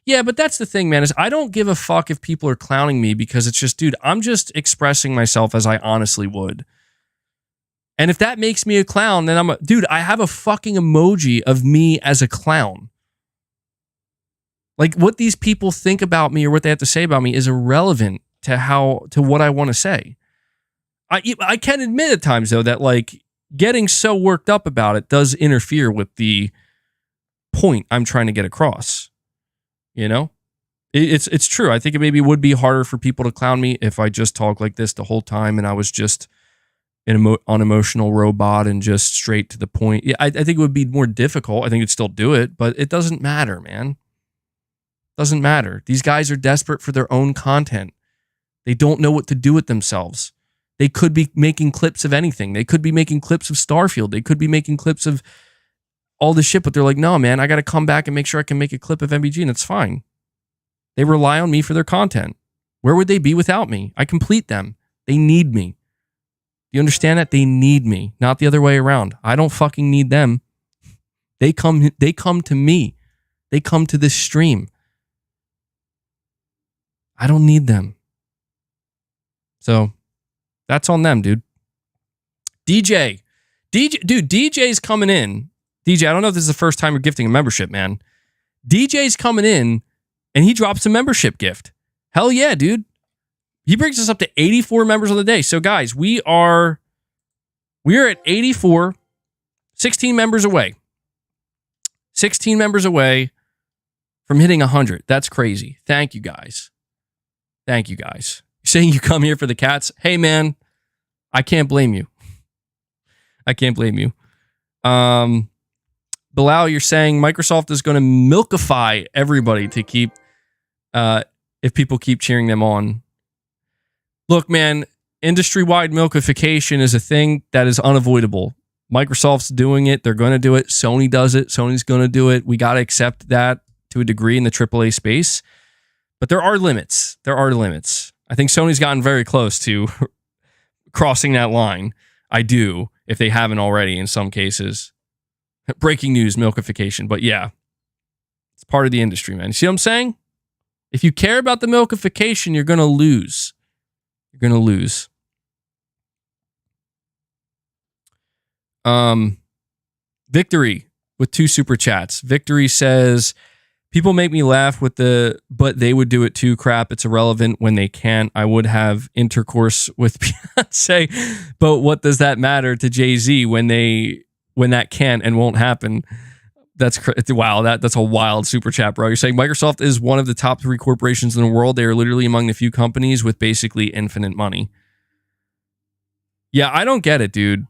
yeah, but that's the thing, man, is I don't give a fuck if people are clowning me because it's just, dude, I'm just expressing myself as I honestly would. And if that makes me a clown, then dude, I have a fucking emoji of me as a clown. Like what these people think about me or what they have to say about me is irrelevant to what I want to say. I can admit at times though that like getting so worked up about it does interfere with the point I'm trying to get across. You know, it's true. I think it maybe would be harder for people to clown me if I just talk like this the whole time and I was just an unemotional robot and just straight to the point. Yeah, I think it would be more difficult. I think you'd still do it, but it doesn't matter, man. Doesn't matter. These guys are desperate for their own content. They don't know what to do with themselves. They could be making clips of anything. They could be making clips of Starfield. They could be making clips of all this shit, but they're like, no, man, I got to come back and make sure I can make a clip of MBG, and it's fine. They rely on me for their content. Where would they be without me? I complete them. They need me. Do you understand that? They need me, not the other way around. I don't fucking need them. They come to me. They come to this stream. I don't need them. So that's on them, dude. DJ, dude, DJ's coming in. DJ, I don't know if this is the first time you're gifting a membership, man. DJ's coming in and he drops a membership gift. Hell yeah, dude. He brings us up to 84 members on the day. So guys, we are at 84, 16 members away. 16 members away from hitting 100. That's crazy. Thank you guys. Thank you guys. You're saying you come here for the cats? Hey man, I can't blame you. I can't blame you. Bilal, you're saying Microsoft is going to milkify everybody to keep, if people keep cheering them on. Look, man, industry-wide milkification is a thing that is unavoidable. Microsoft's doing it. They're going to do it. Sony does it. Sony's going to do it. We got to accept that to a degree in the AAA space. But there are limits. There are limits. I think Sony's gotten very close to crossing that line. I do, if they haven't already in some cases. Breaking news, milkification. But yeah, it's part of the industry, man. You see what I'm saying? If you care about the milkification, you're going to lose. You're going to lose. Victory with 2 super chats. Victory says, people make me laugh with the, but they would do it too crap. It's irrelevant when they can't. I would have intercourse with Beyonce, but what does that matter to Jay-Z when that can and won't happen? Wow, that's a wild super chat, bro. You're saying Microsoft is one of the top 3 corporations in the world. They are literally among the few companies with basically infinite money. Yeah, I don't get it, dude.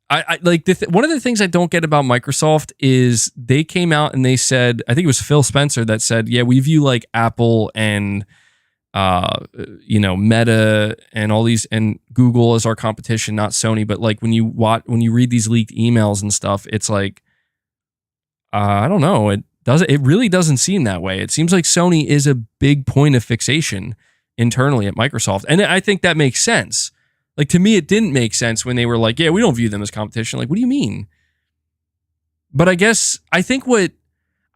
I like one of the things I don't get about Microsoft is they came out and they said, I think it was Phil Spencer that said, yeah, we view like Apple and Meta and all these and Google as our competition, not Sony. But like when you read these leaked emails and stuff, it's like, I don't know. It really doesn't seem that way. It seems like Sony is a big point of fixation internally at Microsoft. And I think that makes sense. Like to me, it didn't make sense when they were like, yeah, we don't view them as competition. Like, what do you mean? But I think what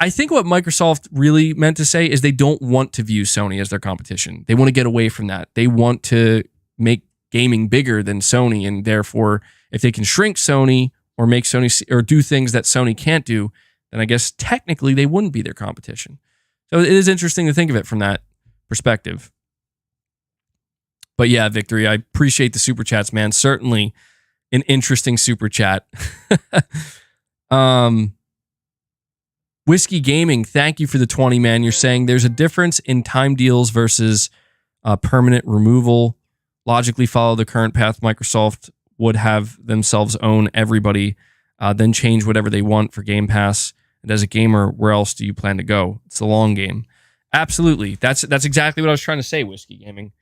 Microsoft really meant to say is they don't want to view Sony as their competition. They want to get away from that. They want to make gaming bigger than Sony. And therefore, if they can shrink Sony or make Sony or do things that Sony can't do, then I guess technically they wouldn't be their competition. So it is interesting to think of it from that perspective. But yeah, Victory, I appreciate the super chats, man. Certainly an interesting super chat. Whiskey Gaming, thank you for the 20, man. You're saying there's a difference in time deals versus permanent removal. Logically follow the current path. Microsoft would have themselves own everybody, then change whatever they want for Game Pass. And as a gamer, where else do you plan to go? It's a long game. Absolutely. That's exactly what I was trying to say, Whiskey Gaming.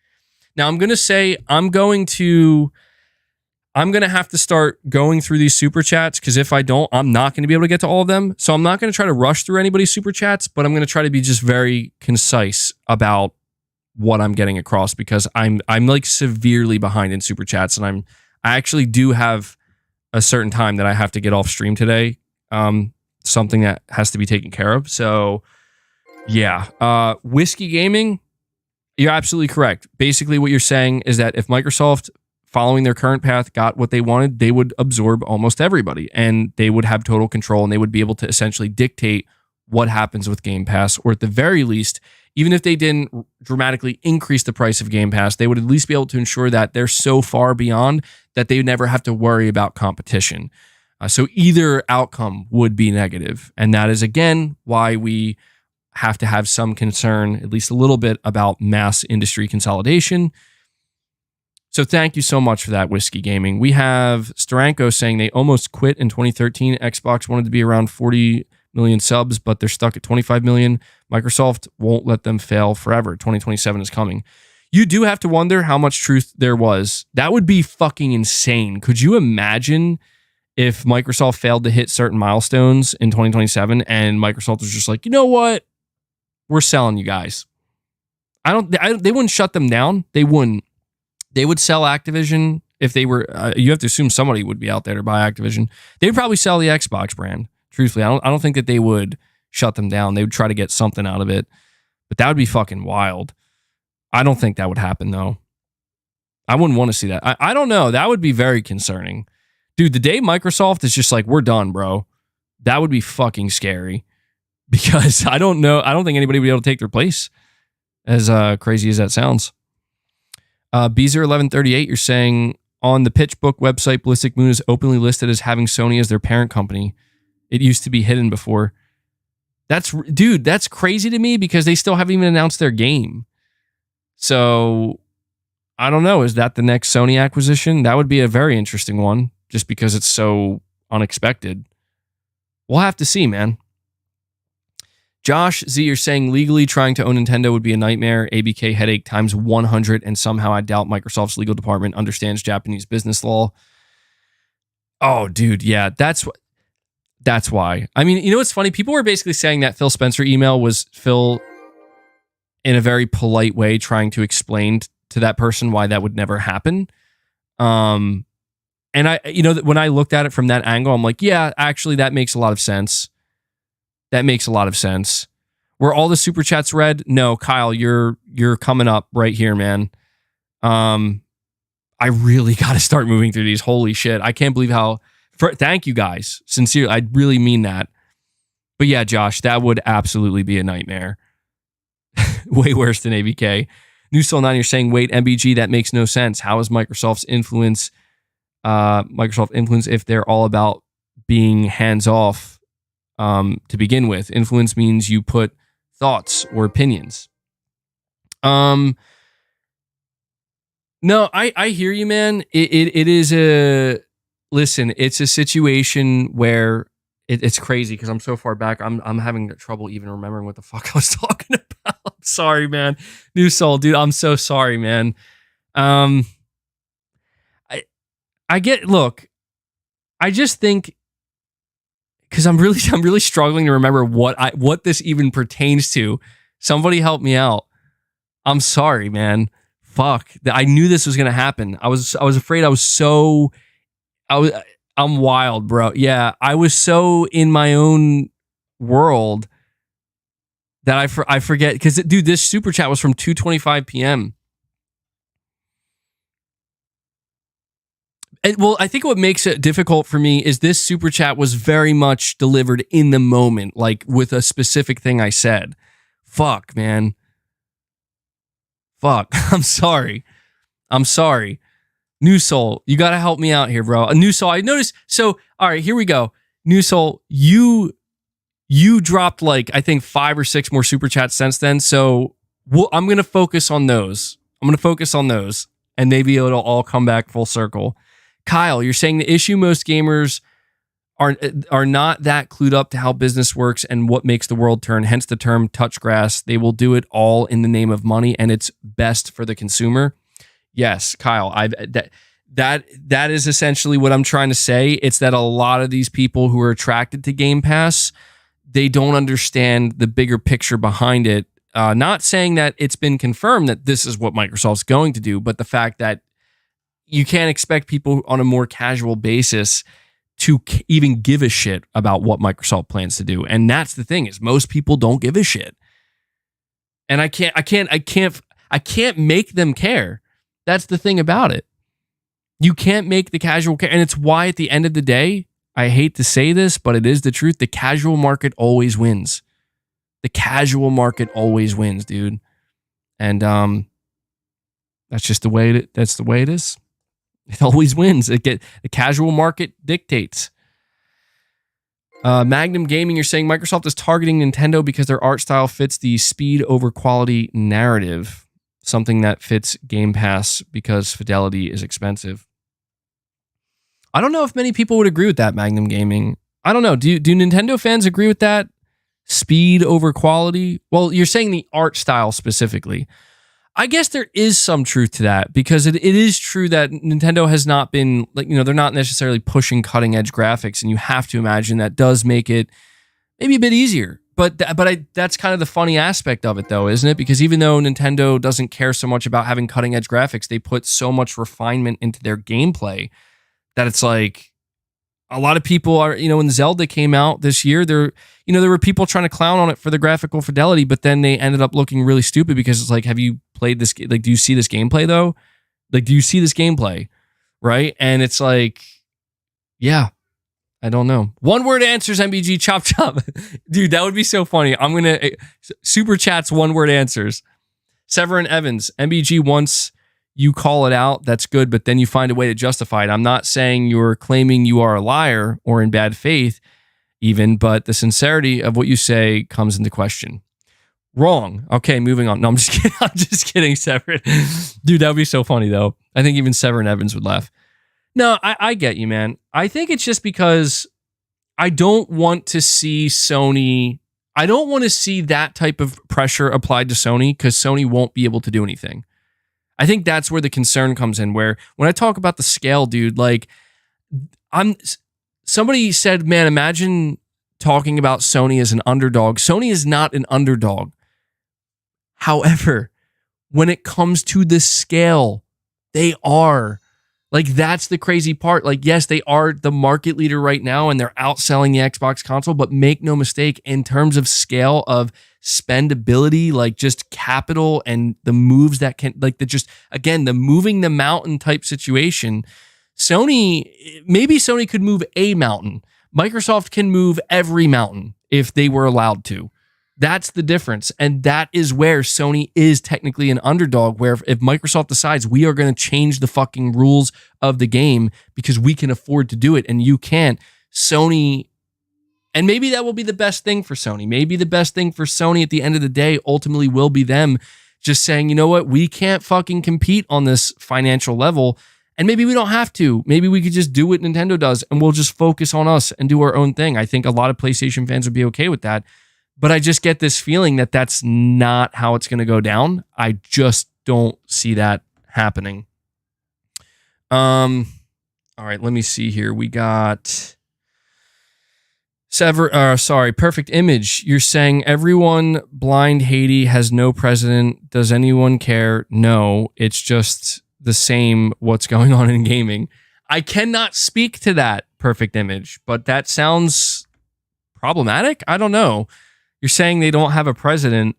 Now I'm going to say I'm going to have to start going through these super chats, because if I don't, I'm not going to be able to get to all of them. So I'm not going to try to rush through anybody's super chats, but I'm going to try to be just very concise about what I'm getting across, because I'm like severely behind in super chats, and I actually do have a certain time that I have to get off stream today. Something that has to be taken care of. So yeah, Whiskey Gaming, you're absolutely correct. Basically what you're saying is that if Microsoft, following their current path, got what they wanted, they would absorb almost everybody, and they would have total control, and they would be able to essentially dictate what happens with Game Pass, or at the very least, even if they didn't dramatically increase the price of Game Pass, they would at least be able to ensure that they're so far beyond that they would never have to worry about competition. So either outcome would be negative, and that is, again, why we have to have some concern, at least a little bit, about mass industry consolidation. So thank you so much for that, Whiskey Gaming. We have Steranko saying they almost quit in 2013. Xbox wanted to be around 40 million subs, but they're stuck at 25 million. Microsoft won't let them fail forever. 2027 is coming. You do have to wonder how much truth there was. That would be fucking insane. Could you imagine if Microsoft failed to hit certain milestones in 2027 and Microsoft was just like, you know what? We're selling you guys. They wouldn't shut them down. They wouldn't. They would sell Activision if they were. You have to assume somebody would be out there to buy Activision. They would probably sell the Xbox brand. Truthfully, I don't think that they would shut them down. They would try to get something out of it, but that would be fucking wild. I don't think that would happen though. I wouldn't want to see that. I don't know. That would be very concerning, dude. The day Microsoft is just like, we're done, bro. That would be fucking scary, because I don't know. I don't think anybody would be able to take their place. As crazy as that sounds. Beezer1138, you're saying on the PitchBook website, Ballistic Moon is openly listed as having Sony as their parent company. It used to be hidden before. That's crazy to me, because they still haven't even announced their game. So I don't know. Is that the next Sony acquisition? That would be a very interesting one, just because it's so unexpected. We'll have to see, man. Josh Z, you're saying legally trying to own Nintendo would be a nightmare. ABK headache times 100, and somehow I doubt Microsoft's legal department understands Japanese business law. Oh, dude, yeah, that's why. I mean, you know what's funny? People were basically saying that Phil Spencer email was Phil in a very polite way trying to explain to that person why that would never happen. And when I looked at it from that angle, I'm like, yeah, actually, that makes a lot of sense. That makes a lot of sense. Were all the super chats read? No, Kyle, you're coming up right here, man. I really got to start moving through these. Holy shit. I can't believe how... thank you guys. Sincerely, I really mean that. But yeah, Josh, that would absolutely be a nightmare. Way worse than ABK. New Soul 9, you're saying, wait, MBG, that makes no sense. How is Microsoft influence if they're all about being hands-off? To begin with, influence means you put thoughts or opinions. No, I hear you, man. It is listen, it's a situation where it's crazy, because I'm so far back. I'm having trouble even remembering what the fuck I was talking about. I'm sorry, man. New Soul, dude, I'm so sorry, man. I just think, because I'm really struggling to remember what this even pertains to. Somebody help me out. I'm sorry, man. Fuck. I knew this was gonna happen. I was afraid. I'm wild, bro. Yeah, I was so in my own world that I forget. Because dude, this super chat was from 2:25 p.m. Well, I think what makes it difficult for me is this super chat was very much delivered in the moment, like with a specific thing I said. Fuck, man. Fuck. I'm sorry. New Soul, you got to help me out here, bro. New Soul, I noticed. So, all right, here we go. New Soul, you dropped like, I think 5 or 6 more super chats since then. So I'm going to focus on those. And maybe it'll all come back full circle. Kyle, you're saying the issue most gamers are not that clued up to how business works and what makes the world turn, hence the term touch grass. They will do it all in the name of money, and it's best for the consumer. Yes, Kyle. That is essentially what I'm trying to say. It's that a lot of these people who are attracted to Game Pass, they don't understand the bigger picture behind it. Not saying that it's been confirmed that this is what Microsoft's going to do, but the fact that you can't expect people on a more casual basis to even give a shit about what Microsoft plans to do. And that's the thing, is most people don't give a shit. And I can't make them care. That's the thing about it. You can't make the casual care. And it's why at the end of the day, I hate to say this, but it is the truth. The casual market always wins. The casual market always wins, dude. And that's just the way it is. It always wins. The casual market dictates. Magnum Gaming, you're saying Microsoft is targeting Nintendo because their art style fits the speed over quality narrative, something that fits Game Pass because fidelity is expensive. I don't know if many people would agree with that, Magnum Gaming. I don't know. Do Nintendo fans agree with that? Speed over quality? Well, you're saying the art style specifically. I guess there is some truth to that, because it is true that Nintendo has not been, like, they're not necessarily pushing cutting edge graphics, and you have to imagine that does make it maybe a bit easier. But that's kind of the funny aspect of it, though, isn't it? Because even though Nintendo doesn't care so much about having cutting edge graphics, they put so much refinement into their gameplay that it's like a lot of people are, when Zelda came out this year, there were people trying to clown on it for the graphical fidelity, but then they ended up looking really stupid because it's like, have you played this? Like, do you see this gameplay though? Like, do you see this gameplay? Right? And it's like, yeah, I don't know. One word answers, MBG chop chop. Dude, that would be so funny. I'm going to super chats, one word answers. Severin Evans, MBG once you call it out, that's good, but then you find a way to justify it. I'm not saying you're claiming you are a liar or in bad faith even, but the sincerity of what you say comes into question. Wrong. Okay, moving on. No, I'm just kidding. I'm just kidding, Severin. Dude, that would be so funny, though. I think even Severin Evans would laugh. No, I get you, man. I think it's just because I don't want to see Sony. I don't want to see that type of pressure applied to Sony, because Sony won't be able to do anything. I think that's where the concern comes in, where when I talk about the scale, dude, like, somebody said, man, imagine talking about Sony as an underdog. Sony is not an underdog. However, when it comes to the scale, they are. Like, that's the crazy part. Like, yes, they are the market leader right now, and they're outselling the Xbox console, but make no mistake, in terms of scale of spendability, like just capital and the moves that can, like, the moving the mountain type situation, maybe Sony could move a mountain. Microsoft can move every mountain if they were allowed to. That's the difference. And that is where Sony is technically an underdog, where if Microsoft decides we are going to change the fucking rules of the game because we can afford to do it and you can't, Sony, and maybe that will be the best thing for Sony. Maybe the best thing for Sony at the end of the day ultimately will be them just saying, you know what, we can't fucking compete on this financial level. And maybe we don't have to. Maybe we could just do what Nintendo does and we'll just focus on us and do our own thing. I think a lot of PlayStation fans would be okay with that. But I just get this feeling that that's not how it's going to go down. I just don't see that happening. All right, let me see here. We got Perfect Image. You're saying everyone blind Haiti has no president. Does anyone care? No, it's just the same what's going on in gaming. I cannot speak to that, Perfect Image, but that sounds problematic. I don't know. You're saying they don't have a president.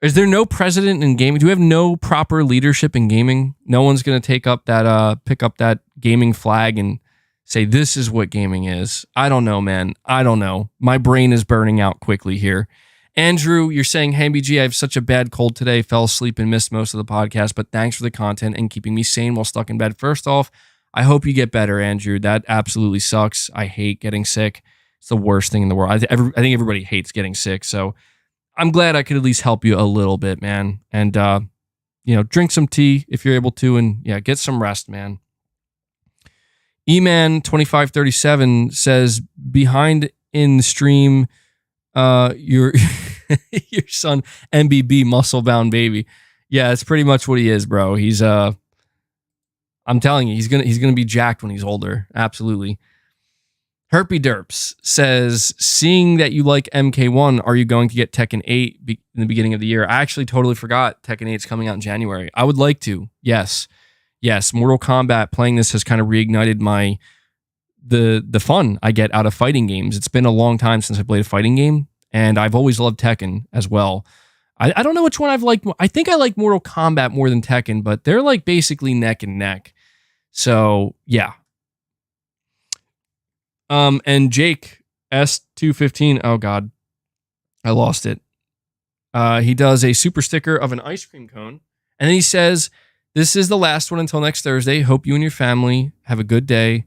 Is there no president in gaming? Do we have no proper leadership in gaming? No one's going to pick up that gaming flag and say, this is what gaming is. I don't know, man. I don't know. My brain is burning out quickly here. Andrew, you're saying, hey, MBG, I have such a bad cold today. Fell asleep and missed most of the podcast, but thanks for the content and keeping me sane while stuck in bed. First off, I hope you get better, Andrew. That absolutely sucks. I hate getting sick. It's the worst thing in the world. I think everybody hates getting sick. So I'm glad I could at least help you a little bit, man. And, drink some tea if you're able to. And yeah, get some rest, man. E-Man2537 says, behind in the stream, your son, MBB, muscle bound baby. Yeah, that's pretty much what he is, bro. He's I'm telling you, he's gonna be jacked when he's older. Absolutely. Herpy Derps says, seeing that you like MK1, are you going to get Tekken 8 in the beginning of the year? I actually totally forgot Tekken 8 is coming out in January. I would like to. Yes. Mortal Kombat, playing this has kind of reignited the fun I get out of fighting games. It's been a long time since I played a fighting game, and I've always loved Tekken as well. I don't know which one I've liked more. I think I like Mortal Kombat more than Tekken, but they're like basically neck and neck. So yeah. And Jake S215, oh God, I lost it. He does a super sticker of an ice cream cone, and then he says, this is the last one until next Thursday. Hope you and your family have a good day.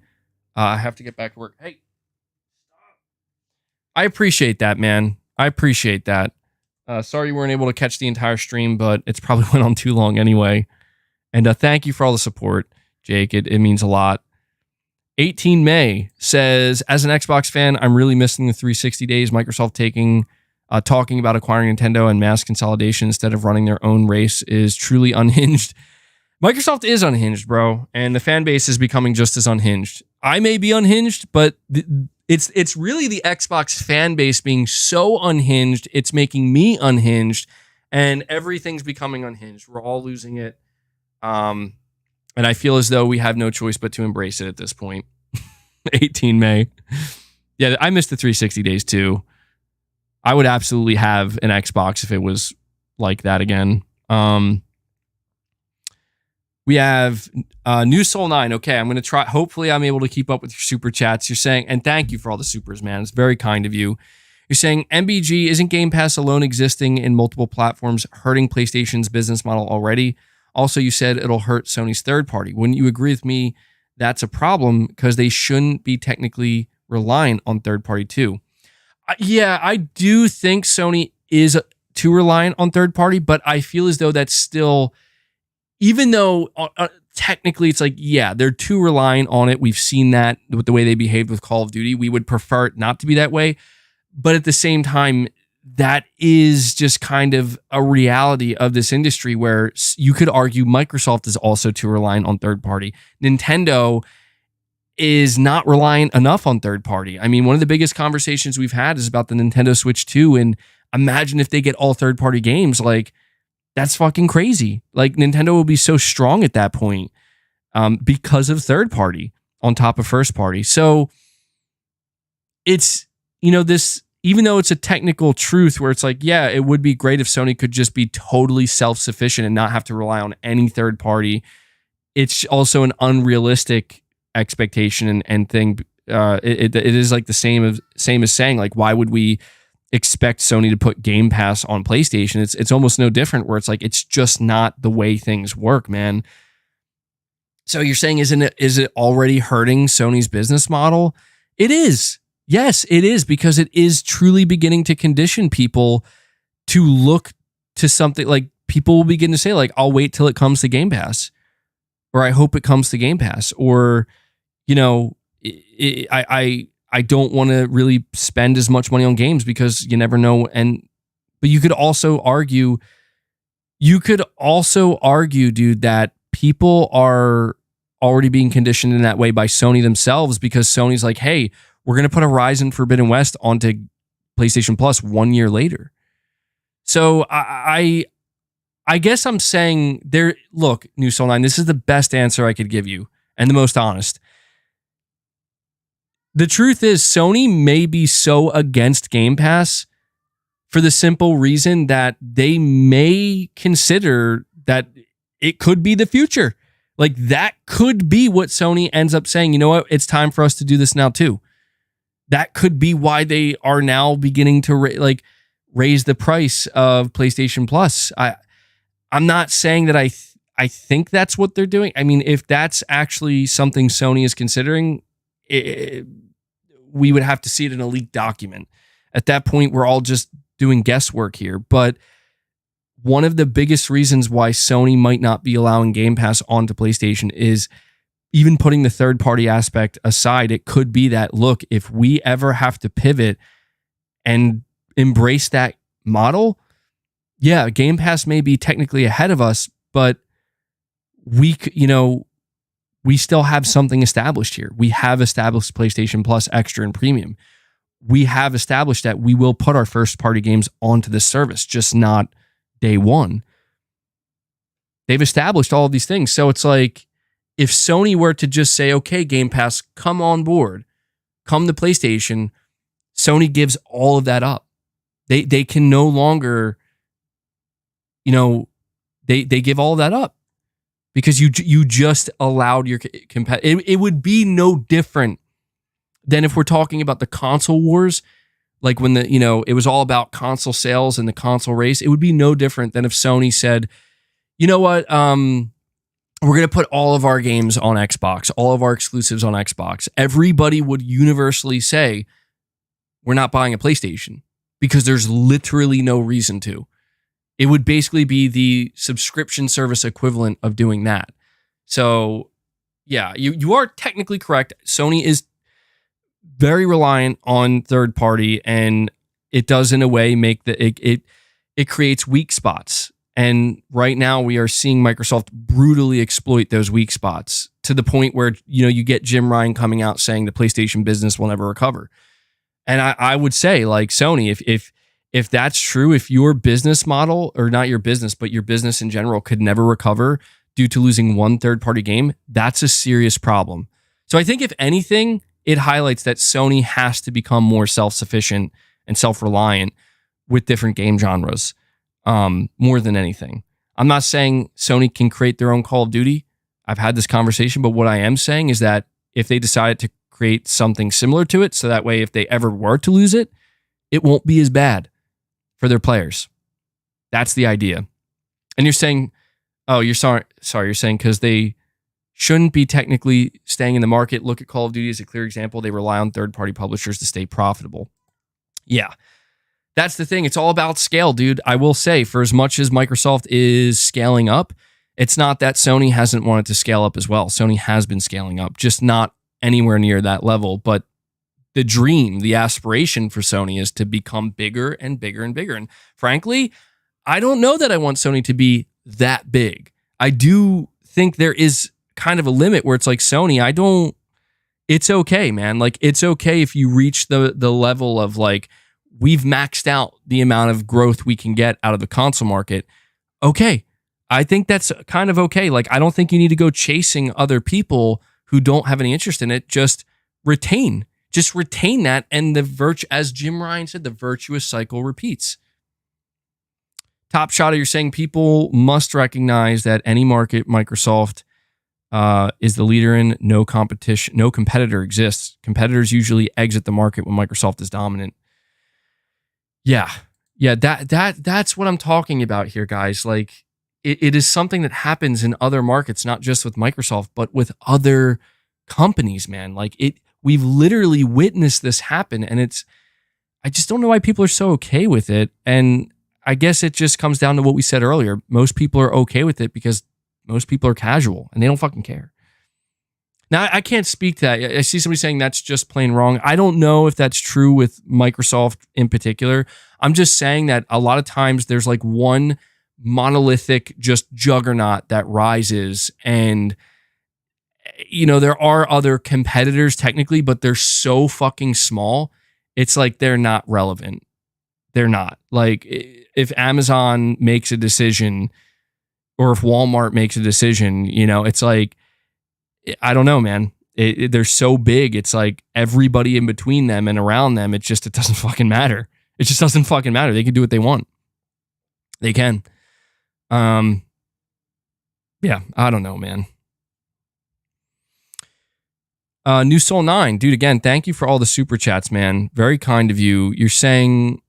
I have to get back to work. Hey, I appreciate that, man. I appreciate that. Sorry you weren't able to catch the entire stream, but it's probably went on too long anyway. And thank you for all the support, Jake. It means a lot. 18 May says, as an Xbox fan, I'm really missing the 360 days. Microsoft talking about acquiring Nintendo and mass consolidation instead of running their own race is truly unhinged. Microsoft is unhinged, bro, and the fan base is becoming just as unhinged. I may be unhinged, but it's really the Xbox fan base being so unhinged, it's making me unhinged, and everything's becoming unhinged. We're all losing it. And I feel as though we have no choice but to embrace it at this point. 18 May. Yeah, I missed the 360 days too. I would absolutely have an Xbox if it was like that again. We have New Soul 9. Okay, I'm going to try. Hopefully, I'm able to keep up with your super chats. You're saying, and thank you for all the supers, man. It's very kind of you. You're saying, MBG, isn't Game Pass alone existing in multiple platforms hurting PlayStation's business model already? Also, you said it'll hurt Sony's third party. Wouldn't you agree with me that's a problem because they shouldn't be technically reliant on third party too? Yeah, I do think Sony is too reliant on third party, but I feel as though that's still, even though technically it's like, yeah, they're too reliant on it. We've seen that with the way they behaved with Call of Duty. We would prefer it not to be that way. But at the same time, that is just kind of a reality of this industry where you could argue Microsoft is also too reliant on third party. Nintendo is not reliant enough on third party. I mean, one of the biggest conversations we've had is about the Nintendo Switch 2. And imagine if they get all third party games, like that's fucking crazy. Like Nintendo will be so strong at that point because of third party on top of first party. So it's, this, even though it's a technical truth where it's like, yeah, it would be great if Sony could just be totally self-sufficient and not have to rely on any third party. It's also an unrealistic expectation and thing. It is like the same as saying, like, why would we expect Sony to put Game Pass on PlayStation? It's almost no different, where it's like, it's just not the way things work, man. So you're saying, is it already hurting Sony's business model? It is. Yes, it is, because it is truly beginning to condition people to look to something like, people will begin to say, like, I'll wait till it comes to Game Pass, or I hope it comes to Game Pass, or, I don't want to really spend as much money on games because you never know. But you could also argue, dude, that people are already being conditioned in that way by Sony themselves, because Sony's like, hey, we're going to put Horizon Forbidden West onto PlayStation Plus 1 year later. So I guess I'm saying there, look, New Soul 9, this is the best answer I could give you and the most honest. The truth is, Sony may be so against Game Pass for the simple reason that they may consider that it could be the future. Like, that could be what Sony ends up saying, you know what, it's time for us to do this now too. That could be why they are now beginning to raise the price of PlayStation Plus. I'm not saying that I think that's what they're doing. I mean, if that's actually something Sony is considering, we would have to see it in a leaked document. At that point, we're all just doing guesswork here. But one of the biggest reasons why Sony might not be allowing Game Pass onto PlayStation is, even putting the third party aspect aside, it could be that, look, if we ever have to pivot and embrace that model, yeah, Game Pass may be technically ahead of us, but we still have something established here. We have established PlayStation Plus Extra and Premium. We have established that we will put our first party games onto this service, just not day one. They've established all of these things. So it's like, if Sony were to just say, okay, Game Pass, come on board, come to PlayStation, Sony gives all of that up. They can no longer, they give all of that up because you just allowed your it would be no different than if we're talking about the console wars, like when it was all about console sales and the console race. It would be no different than if Sony said, you know what, we're going to put all of our games on Xbox, all of our exclusives on Xbox. Everybody would universally say, we're not buying a PlayStation because there's literally no reason to. It would basically be the subscription service equivalent of doing that. So, yeah, you are technically correct. Sony is very reliant on third party, and it does in a way make it creates weak spots. And right now we are seeing Microsoft brutally exploit those weak spots to the point where, you get Jim Ryan coming out saying the PlayStation business will never recover. And I would say, like, Sony, if that's true, if your business model, or not your business, but your business in general could never recover due to losing one third-party game, that's a serious problem. So I think if anything, it highlights that Sony has to become more self-sufficient and self-reliant with different game genres. More than anything. I'm not saying Sony can create their own Call of Duty. I've had this conversation, but what I am saying is that if they decided to create something similar to it, so that way if they ever were to lose it, it won't be as bad for their players. That's the idea. And you're saying, oh, you're sorry, you're saying because they shouldn't be technically staying in the market. Look at Call of Duty as a clear example. They rely on third-party publishers to stay profitable. Yeah. That's the thing. It's all about scale, dude. I will say, for as much as Microsoft is scaling up, it's not that Sony hasn't wanted to scale up as well. Sony has been scaling up, just not anywhere near that level. But the dream, the aspiration for Sony is to become bigger and bigger and bigger. And frankly, I don't know that I want Sony to be that big. I do think there is kind of a limit where it's like, Sony, it's okay, man. Like, it's okay if you reach the level of like, we've maxed out the amount of growth we can get out of the console market. Okay. I think that's kind of okay. Like, I don't think you need to go chasing other people who don't have any interest in it. Just retain that. And as Jim Ryan said, the virtuous cycle repeats. Top Shotter, you're saying people must recognize that any market Microsoft is the leader in, no competition, no competitor exists. Competitors usually exit the market when Microsoft is dominant. Yeah, that's what I'm talking about here, guys. Like, it is something that happens in other markets, not just with Microsoft, but with other companies, man. Like, we've literally witnessed this happen, and I just don't know why people are so okay with it. And I guess it just comes down to what we said earlier. Most people are okay with it because most people are casual and they don't fucking care. Now, I can't speak to that. I see somebody saying that's just plain wrong. I don't know if that's true with Microsoft in particular. I'm just saying that a lot of times there's like one monolithic just juggernaut that rises, and there are other competitors technically, but they're so fucking small. It's like they're not relevant. They're not. Like, if Amazon makes a decision or if Walmart makes a decision, it's like, I don't know, man. They're so big. It's like everybody in between them and around them, it doesn't fucking matter. It just doesn't fucking matter. They can do what they want. They can. Yeah, I don't know, man. New Soul 9, dude, again, thank you for all the super chats, man. Very kind of you. You're saying,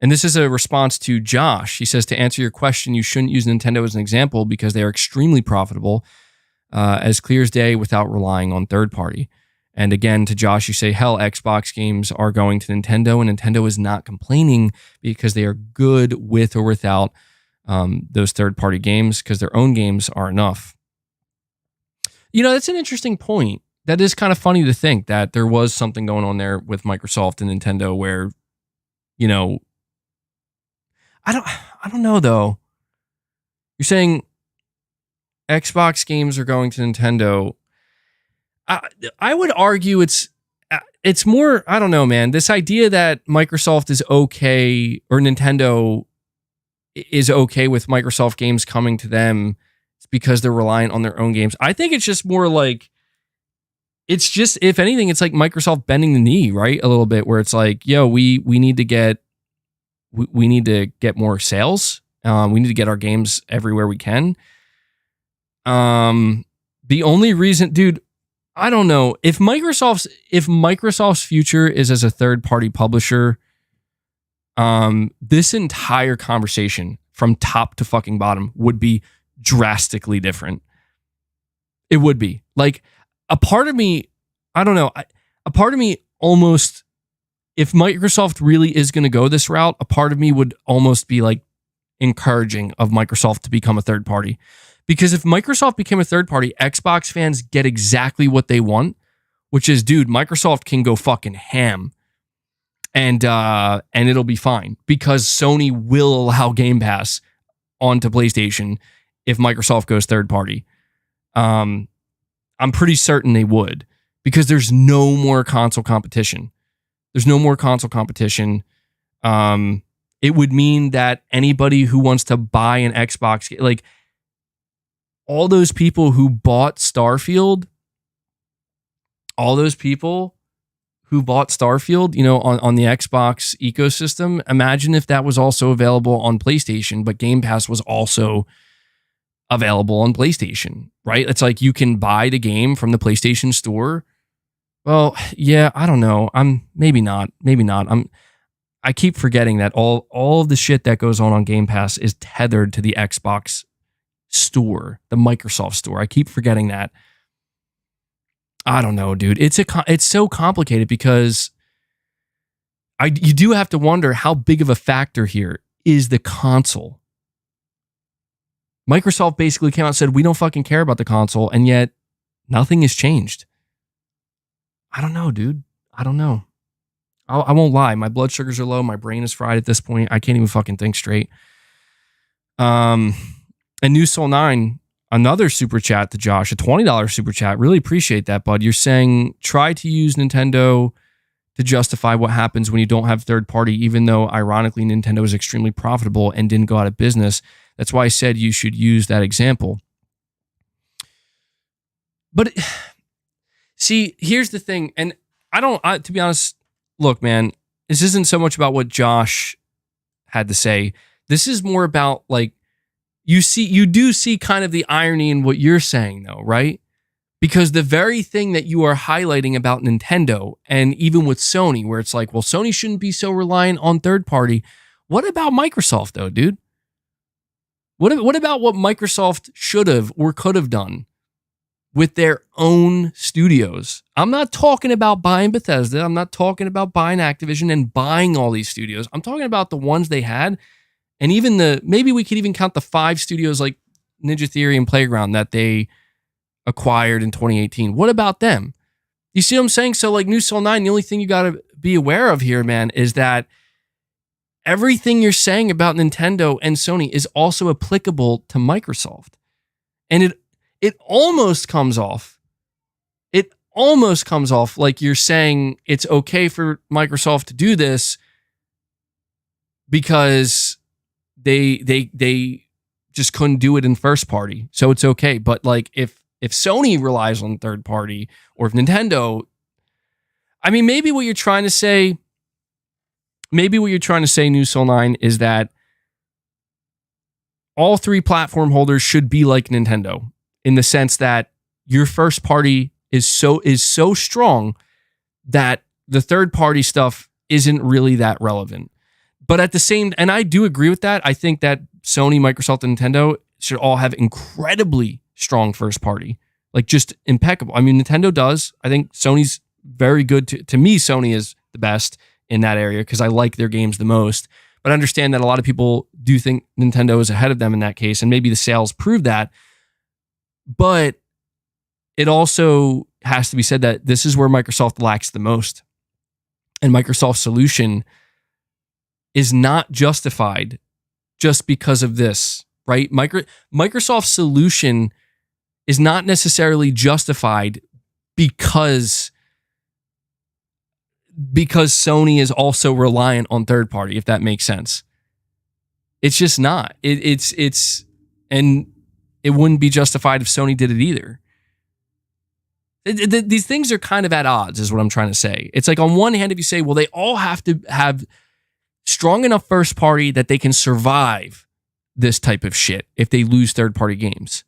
and this is a response to Josh. He says, to answer your question, you shouldn't use Nintendo as an example because they are extremely profitable. As clear as day without relying on third party. And again, to Josh, you say, hell, Xbox games are going to Nintendo, and Nintendo is not complaining because they are good with or without those third party games because their own games are enough. That's an interesting point. That is kind of funny to think that there was something going on there with Microsoft and Nintendo where, I don't know though. You're saying Xbox games are going to Nintendo. I would argue it's more, I don't know, man. This idea that Microsoft is okay, or Nintendo is okay with Microsoft games coming to them because they're reliant on their own games. I think it's just more like, it's just, if anything, it's like Microsoft bending the knee, right? A little bit, where it's like, yo, we need to get more sales. We need to get our games everywhere we can. The only reason, dude, I don't know if Microsoft's future is as a third-party publisher. This entire conversation from top to fucking bottom would be drastically different. It would be like a part of me, I don't know, a part of me almost, if Microsoft really is going to go this route, a part of me would almost be like encouraging of Microsoft to become a third party. Because if Microsoft became a third party, Xbox fans get exactly what they want, which is, dude, Microsoft can go fucking ham. And it'll be fine, because Sony will allow Game Pass onto PlayStation if Microsoft goes third party. I'm pretty certain they would, because there's no more console competition. It would mean that anybody who wants to buy an Xbox, like all those people who bought Starfield, you know, on the Xbox ecosystem, imagine if that was also available on PlayStation, but Game Pass was also available on PlayStation, right? It's like you can buy the game from the PlayStation Store. Well, yeah, I don't know. Maybe not. I keep forgetting that all of the shit that goes on Game Pass is tethered to the Xbox store, the Microsoft store. I keep forgetting that. I don't know, dude. It's so complicated, because you do have to wonder how big of a factor here is the console. Microsoft basically came out and said, we don't fucking care about the console, and yet nothing has changed. I don't know, dude. I don't know. I won't lie. My blood sugars are low. My brain is fried at this point. I can't even fucking think straight. And New Soul 9, another super chat to Josh, a $20 super chat. Really appreciate that, bud. You're saying try to use Nintendo to justify what happens when you don't have third party, even though ironically Nintendo is extremely profitable and didn't go out of business. That's why I said you should use that example. But see, here's the thing. And to be honest, look, man, this isn't so much about what Josh had to say. This is more about, like, you do see kind of the irony in what you're saying, though, right? Because the very thing that you are highlighting about Nintendo, and even with Sony, where it's like, well, Sony shouldn't be so reliant on third party. What about Microsoft, though, dude? What about what Microsoft should have or could have done with their own studios? I'm not talking about buying Bethesda. I'm not talking about buying Activision and buying all these studios. I'm talking about the ones they had. And even maybe we could even count the 5 studios like Ninja Theory and Playground that they acquired in 2018. What about them? You see what I'm saying? So like New Soul 9, the only thing you got to be aware of here, man, is that everything you're saying about Nintendo and Sony is also applicable to Microsoft. And it almost comes off like you're saying it's okay for Microsoft to do this because they just couldn't do it in first party, so it's okay. But like if Sony relies on third party, or if Nintendo, I mean, maybe what you're trying to say, New Soul 9, is that all 3 platform holders should be like Nintendo, in the sense that your first party is so strong that the third party stuff isn't really that relevant. But at the same, and I do agree with that. I think that Sony, Microsoft, and Nintendo should all have incredibly strong first party, like just impeccable. I mean, Nintendo does. I think Sony's very good. To me, Sony is the best in that area because I like their games the most. But I understand that a lot of people do think Nintendo is ahead of them in that case, and maybe the sales prove that. But it also has to be said that this is where Microsoft lacks the most. And Microsoft's solution is not justified just because of this, right? Microsoft's solution is not necessarily justified because Sony is also reliant on third party, if that makes sense. It's just not. It's and it wouldn't be justified if Sony did it either. These things are kind of at odds, is what I'm trying to say. It's like on one hand, if you say, well, they all have to have strong enough first party that they can survive this type of shit if they lose third party games.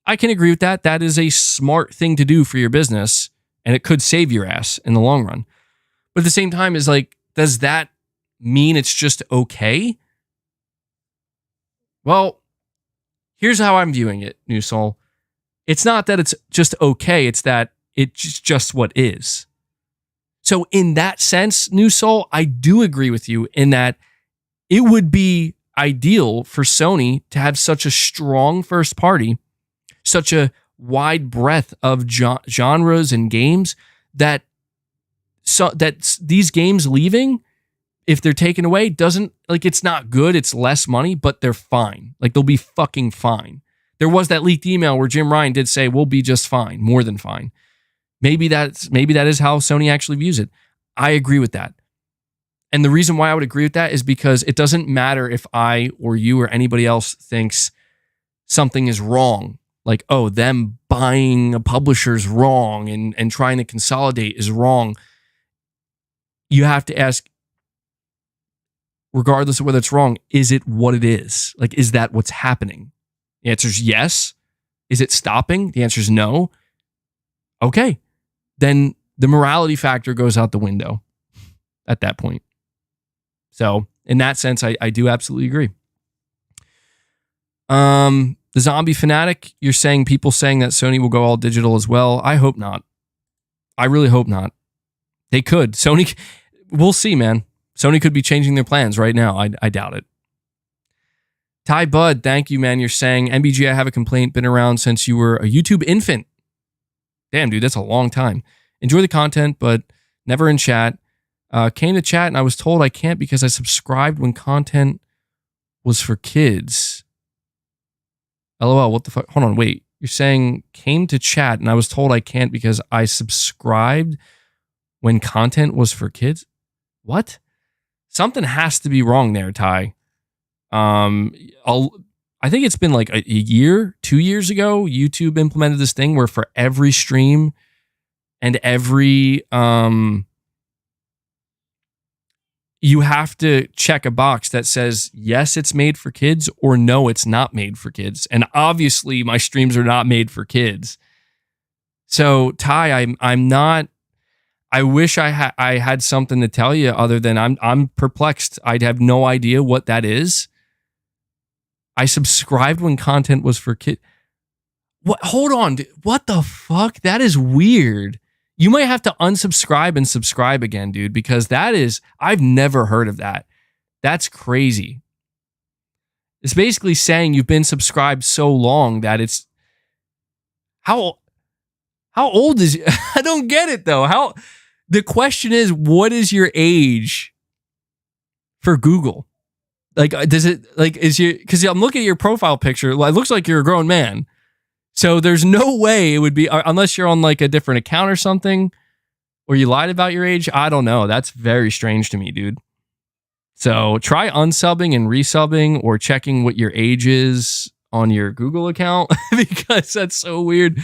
I can agree with that. That is a smart thing to do for your business, and it could save your ass in the long run. But at the same time, is like, does that mean it's just okay? Well, here's how I'm viewing it, New Soul. It's not that it's just okay, it's that it's just what is. So in that sense, New Soul, I do agree with you in that it would be ideal for Sony to have such a strong first party, such a wide breadth of genres and games that these games leaving, if they're taken away, doesn't, like, it's not good, it's less money, but they're fine. Like, they'll be fucking fine. There was that leaked email where Jim Ryan did say, we'll be just fine, more than fine. Maybe that is how Sony actually views it. I agree with that. And the reason why I would agree with that is because it doesn't matter if I or you or anybody else thinks something is wrong. Like, oh, them buying a publisher's wrong and trying to consolidate is wrong. You have to ask, regardless of whether it's wrong, is it what it is? Like, is that what's happening? The answer is yes. Is it stopping? The answer is no. Okay. Then the morality factor goes out the window at that point. So in that sense, I do absolutely agree. The Zombie Fanatic, you're saying people saying that Sony will go all digital as well. I hope not. I really hope not. They could. Sony, we'll see, man. Sony could be changing their plans right now. I doubt it. Ty Bud, thank you, man. You're saying, MBG, I have a complaint. Been around since you were a YouTube infant. Damn, dude, that's a long time. Enjoy the content, but never in chat. Came to chat and I was told I can't because I subscribed when content was for kids. LOL, what the fuck? Hold on, wait. You're saying came to chat and I was told I can't because I subscribed when content was for kids? What? Something has to be wrong there, Ty. I think it's been like a year, 2 years ago, YouTube implemented this thing where for every stream and every you have to check a box that says yes, it's made for kids, or no, it's not made for kids. And obviously my streams are not made for kids. So Ty, I'm not. I wish I had something to tell you other than I'm perplexed. I'd have no idea what that is. I subscribed when content was for kids. What? Hold on. What the fuck? That is weird. You might have to unsubscribe and subscribe again, dude, because that is, I've never heard of that. That's crazy. It's basically saying you've been subscribed so long that it's, how old is it? I don't get it though. The question is, what is your age for Google? Like, does it, like, because I'm looking at your profile picture, it looks like you're a grown man. So there's no way it would be, unless you're on like a different account or something, or you lied about your age. I don't know. That's very strange to me, dude. So try unsubbing and resubbing or checking what your age is on your Google account because that's so weird.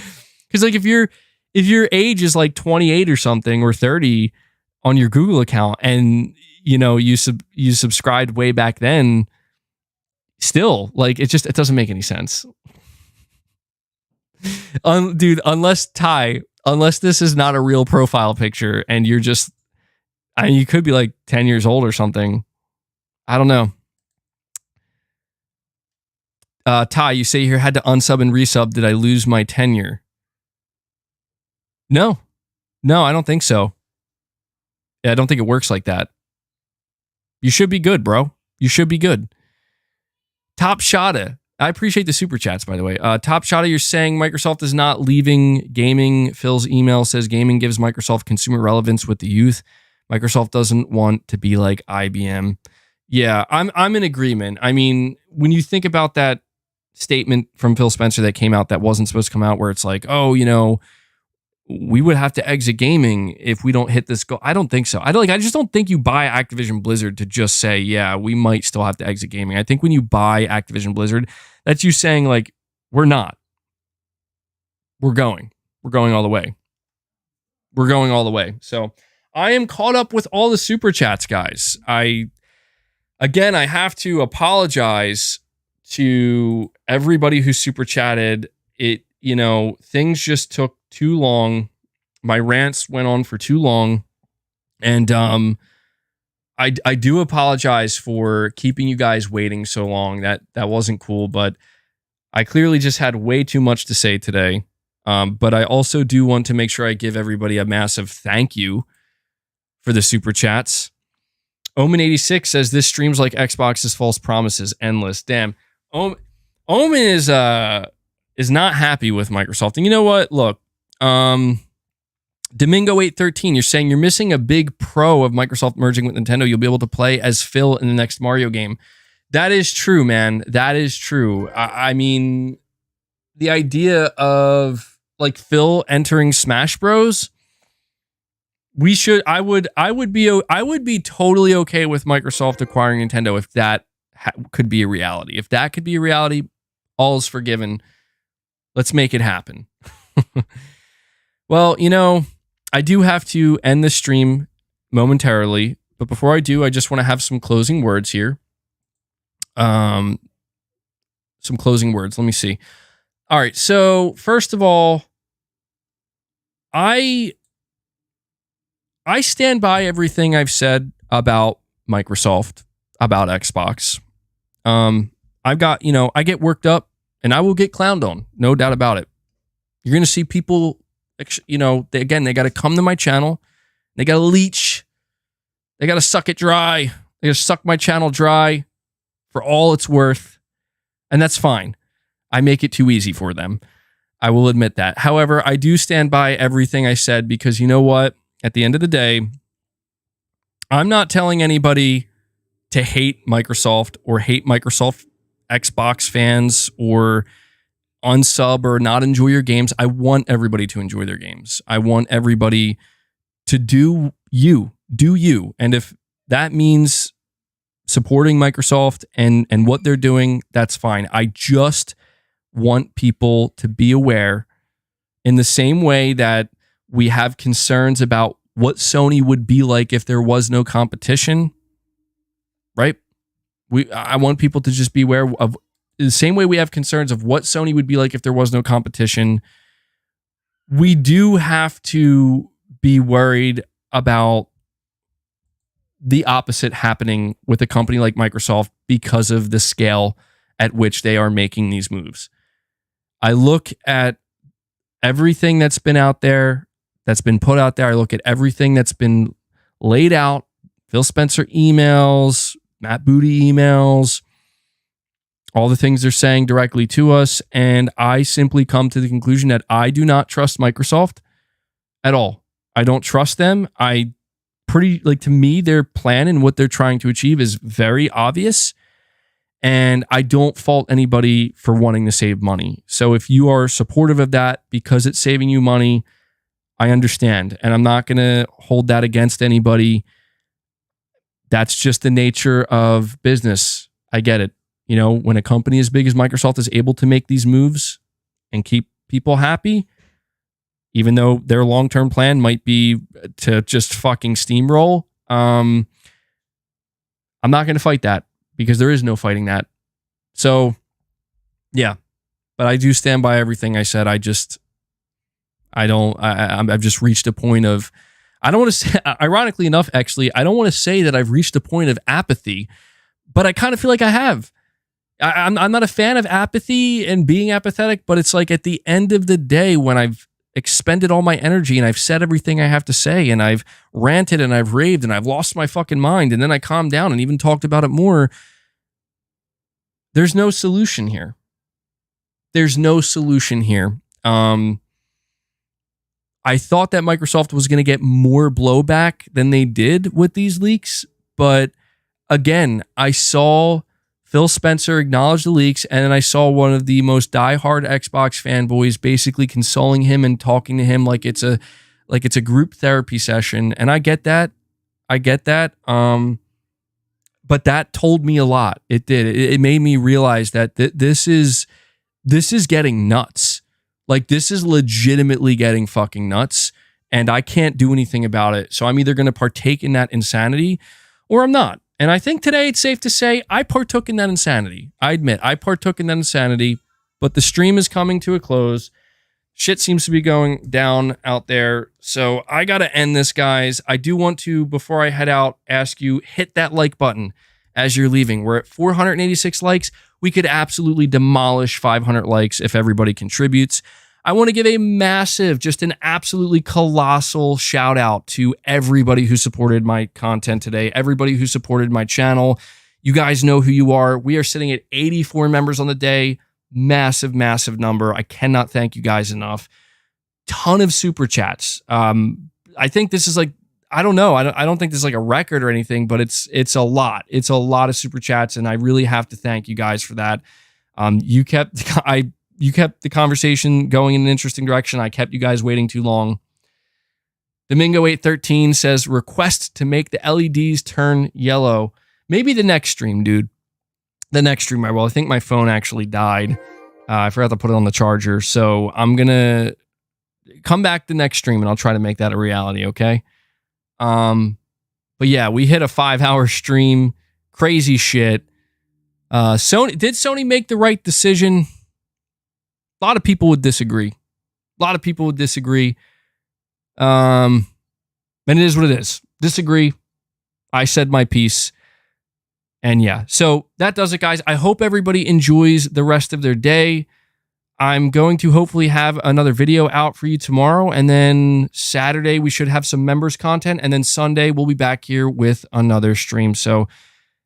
Because like if your age is like 28 or something or 30 on your Google account and you know you subscribed way back then, still like it doesn't make any sense. Dude, unless this is not a real profile picture and you're just, I mean, you could be like 10 years old or something. I don't know. Ty, you say you had to unsub and resub. Did I lose my tenure? No, I don't think so. Yeah, I don't think it works like that. You should be good, bro. You should be good. Top Shotta. I appreciate the super chats, by the way. Top Shotta, you're saying Microsoft is not leaving gaming. Phil's email says gaming gives Microsoft consumer relevance with the youth. Microsoft doesn't want to be like IBM. Yeah, I'm in agreement. I mean, when you think about that statement from Phil Spencer that came out that wasn't supposed to come out, where it's like, oh, you know, we would have to exit gaming if we don't hit this goal. I don't think so. I just don't think you buy Activision Blizzard to just say, yeah, we might still have to exit gaming. I think when you buy Activision Blizzard, that's you saying like, we're not. We're going all the way. We're going all the way. So I am caught up with all the super chats, guys. I have to apologize to everybody who super chatted. Things just took too long. My rants went on for too long. And I do apologize for keeping you guys waiting so long. That wasn't cool, but I clearly just had way too much to say today. But I also do want to make sure I give everybody a massive thank you for the super chats. Omen86 says this streams like Xbox's false promises, endless. Damn. Omen is not happy with Microsoft. And you know what? Look, Domingo813, you're saying you're missing a big pro of Microsoft merging with Nintendo. You'll be able to play as Phil in the next Mario game. That is true, man. That is true. I mean, the idea of like Phil entering Smash Bros. I would be totally okay with Microsoft acquiring Nintendo if that could be a reality. If that could be a reality, all is forgiven. Let's make it happen. Well, I do have to end the stream momentarily, but before I do, I just want to have some closing words here. Some closing words. Let me see. All right. So first of all, I stand by everything I've said about Microsoft, about Xbox. I get worked up and I will get clowned on. No doubt about it. You're going to see people, they got to come to my channel. They got to leech. They got to suck it dry. They got to suck my channel dry for all it's worth. And that's fine. I make it too easy for them. I will admit that. However, I do stand by everything I said because you know what? At the end of the day, I'm not telling anybody to hate Microsoft or hate Microsoft Xbox fans or unsub or not enjoy your games. I want everybody to enjoy their games. I want everybody to do you. And if that means supporting Microsoft and what they're doing, that's fine. I just want people to be aware in the same way that we have concerns about what Sony would be like if there was no competition, right? I want people to just be aware of the same way we have concerns of what Sony would be like if there was no competition. We do have to be worried about the opposite happening with a company like Microsoft because of the scale at which they are making these moves. I look at everything that's been out there, that's been put out there. I look at everything that's been laid out, Phil Spencer emails, Matt Booty emails, all the things they're saying directly to us. And I simply come to the conclusion that I do not trust Microsoft at all. I don't trust them. To me, their plan and what they're trying to achieve is very obvious. And I don't fault anybody for wanting to save money. So if you are supportive of that because it's saving you money, I understand. And I'm not going to hold that against anybody. That's just the nature of business. I get it. When a company as big as Microsoft is able to make these moves and keep people happy, even though their long-term plan might be to just fucking steamroll, I'm not going to fight that. Because there is no fighting that. So, yeah. But I do stand by everything I said. I've just reached a point of, I don't want to say, ironically enough, actually, I don't want to say that I've reached a point of apathy, but I kind of feel like I have. I'm not a fan of apathy and being apathetic, but it's like at the end of the day, when I've expended all my energy and I've said everything I have to say and I've ranted and I've raved and I've lost my fucking mind and then I calmed down and even talked about it more, there's no solution here. There's no solution here. I thought that Microsoft was going to get more blowback than they did with these leaks, but again, I saw Phil Spencer acknowledged the leaks, and then I saw one of the most diehard Xbox fanboys basically consoling him and talking to him like it's a group therapy session. And I get that. But that told me a lot. It did. It made me realize that this is getting nuts. Like, this is legitimately getting fucking nuts, and I can't do anything about it. So I'm either going to partake in that insanity or I'm not. And I think today it's safe to say I partook in that insanity. I admit I partook in that insanity, but the stream is coming to a close. Shit seems to be going down out there. So I got to end this, guys. I do want to, before I head out, ask you, hit that like button as you're leaving. We're at 486 likes. We could absolutely demolish 500 likes if everybody contributes. I want to give a massive, just an absolutely colossal shout out to everybody who supported my content today, everybody who supported my channel. You guys know who you are. We are sitting at 84 members on the day. Massive, massive number. I cannot thank you guys enough. Ton of super chats. I think this is like, I don't know. I don't think this is like a record or anything, but it's a lot. It's a lot of super chats, and I really have to thank you guys for that. You kept the conversation going in an interesting direction. I kept you guys waiting too long. Domingo813 says, request to make the LEDs turn yellow. Maybe the next stream, dude. The next stream I will. I think my phone actually died. I forgot to put it on the charger. So I'm going to come back the next stream and I'll try to make that a reality, okay? But yeah, we hit a 5-hour stream. Crazy shit. Did Sony make the right decision? A lot of people would disagree. And it is what it is. Disagree. I said my piece. And yeah, so that does it, guys. I hope everybody enjoys the rest of their day. I'm going to hopefully have another video out for you tomorrow. And then Saturday, we should have some members content. And then Sunday, we'll be back here with another stream. So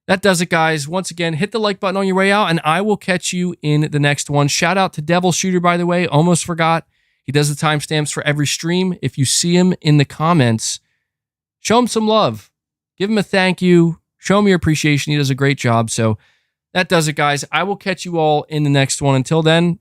that does it, guys. Once again, hit the like button on your way out, and I will catch you in the next one. Shout out to Devil Shooter, by the way. Almost forgot. He does the timestamps for every stream. If you see him in the comments, show him some love. Give him a thank you. Show him your appreciation. He does a great job. So that does it, guys. I will catch you all in the next one. Until then,